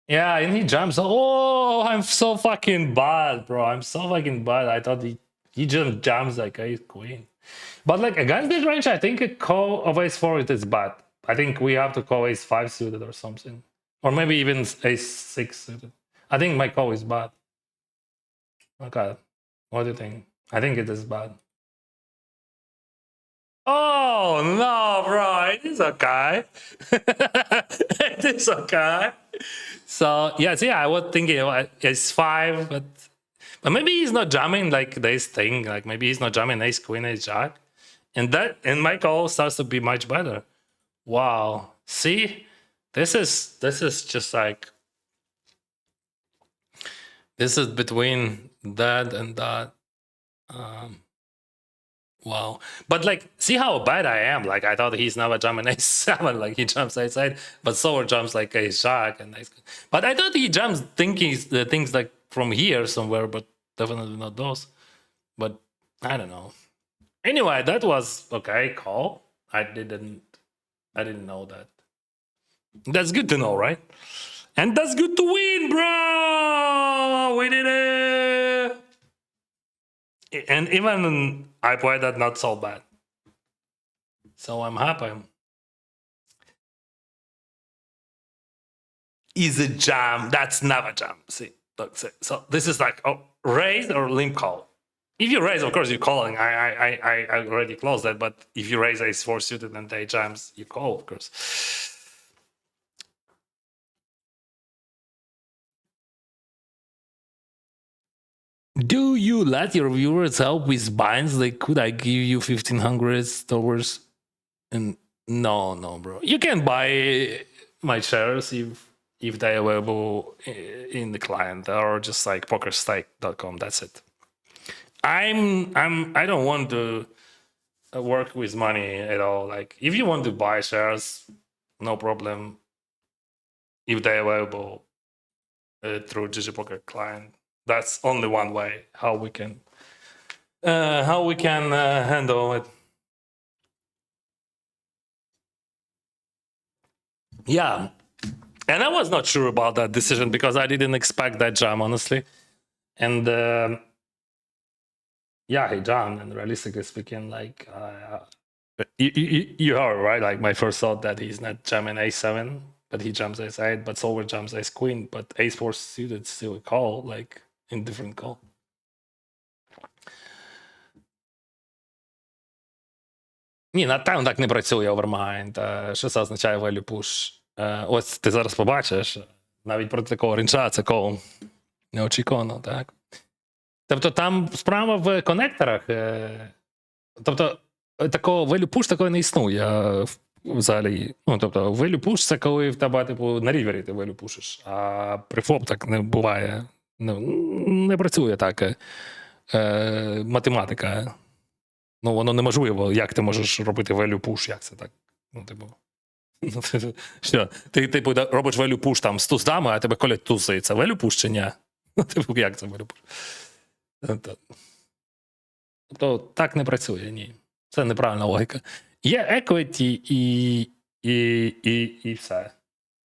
Yeah, and he jumps. Oh, I'm so fucking bad, bro. I'm so fucking bad. I thought he just jumps like ace queen. But like against this range, I think a call of ace 4 is bad. I think we have to call ace 5 suited or something. Or maybe even ace 6 suited. I think my call is bad. Okay. What do you think? I think it is bad. Oh no, bro! It is okay. It is okay. So yes, yeah, I was thinking it's 5, but maybe he's not jamming like this thing. Like maybe he's not jamming ace queen ace jack, and my call starts to be much better. Wow! See, this is just like this is between that and that. Wow. But like, see how bad I am. Like I thought he's never jumping ace 7, like he jumps ace 8, but Sower jumps like ace jack and ace. But I thought he jumps thinking the things like from here somewhere, but definitely not those. But I don't know. Anyway, that was okay, call. I didn't know that. That's good to know, right? And that's good to win, bro! We did it! And even I played that not so bad. So I'm happy. Is a jam. That's never jam. See, look, see. So this is like raise or limp call. If you raise, of course, you're calling. I already closed that. But if you raise ace-4 suited and they jams, you call, of course. Do you let your viewers help with binds? Like, could I give you 1500 towards? And no, bro. You can buy my shares if they're available in the client or just like pokerstake.com. That's it. I don't want to work with money at all. Like, if you want to buy shares, no problem. If they're available through GG Poker client, that's only one way how we can handle it. Yeah, and I was not sure about that decision because I didn't expect that jam, honestly. And yeah, he jammed, and realistically speaking, like you heard, right? Like my first thought that he's not jamming a7, but he jumps ace8, but solver jumps ace queen, but ace4 suited still a call, like in different call. Ні, на тайм так не працює овермайнд. Що це означає value push? Ось ти зараз побачиш, навіть проти такого ренджа це кол. Неочікувано, так? Тобто там справа в конекторах. Тобто такого value push такого не існує взагалі. Ну, тобто value push це коли в тебе типу на рівері ти value пушиш, а при флоп так не буває. Не працює так математика. Ну, воно неможливо, як ти можеш робити value push, як це так? Ну, типу. Що? Ти, типу, робиш value push там з туздами, а тебе колять тузи. Це value push чи ні? Ну, типу, як це value push? Тобто, так не працює, ні. Це неправильна логіка. Є equity і все.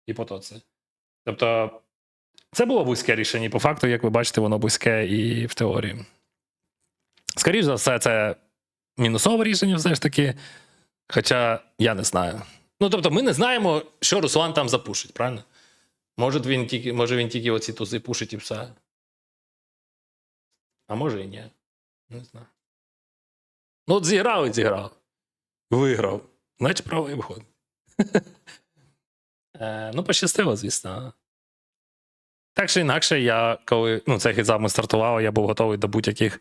І потоці. Тобто, це було вузьке рішення, і по факту, як ви бачите, воно вузьке і в теорії. Скоріше за все, це мінусове рішення все ж таки, хоча я не знаю. Ну, тобто, ми не знаємо, що Руслан там запушить, правильно? Може він тільки оці тузи пушить і все. А може і ні. Не знаю. Ну, от зіграв. Виграв. Значить, правий виход. Ну, пощастило, звісно. Так чи інакше, я коли цей хідзап ми стартував, я був готовий до будь-яких,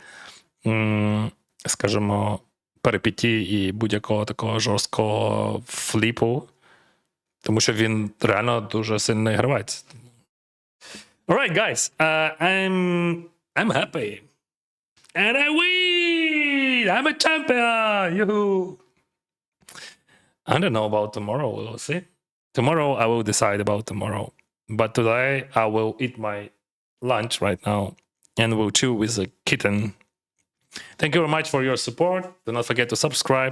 скажімо, перипетій і будь-якого такого жорсткого фліпу, тому що він реально дуже сильний гравець. Alright, guys, I'm happy. And I win! I'm a champion! Yoo-hoo! I don't know about tomorrow, we'll see. Tomorrow, I will decide about tomorrow. But today, I will eat my lunch right now and will chill with a kitten. Thank you very much for your support. Do not forget to subscribe.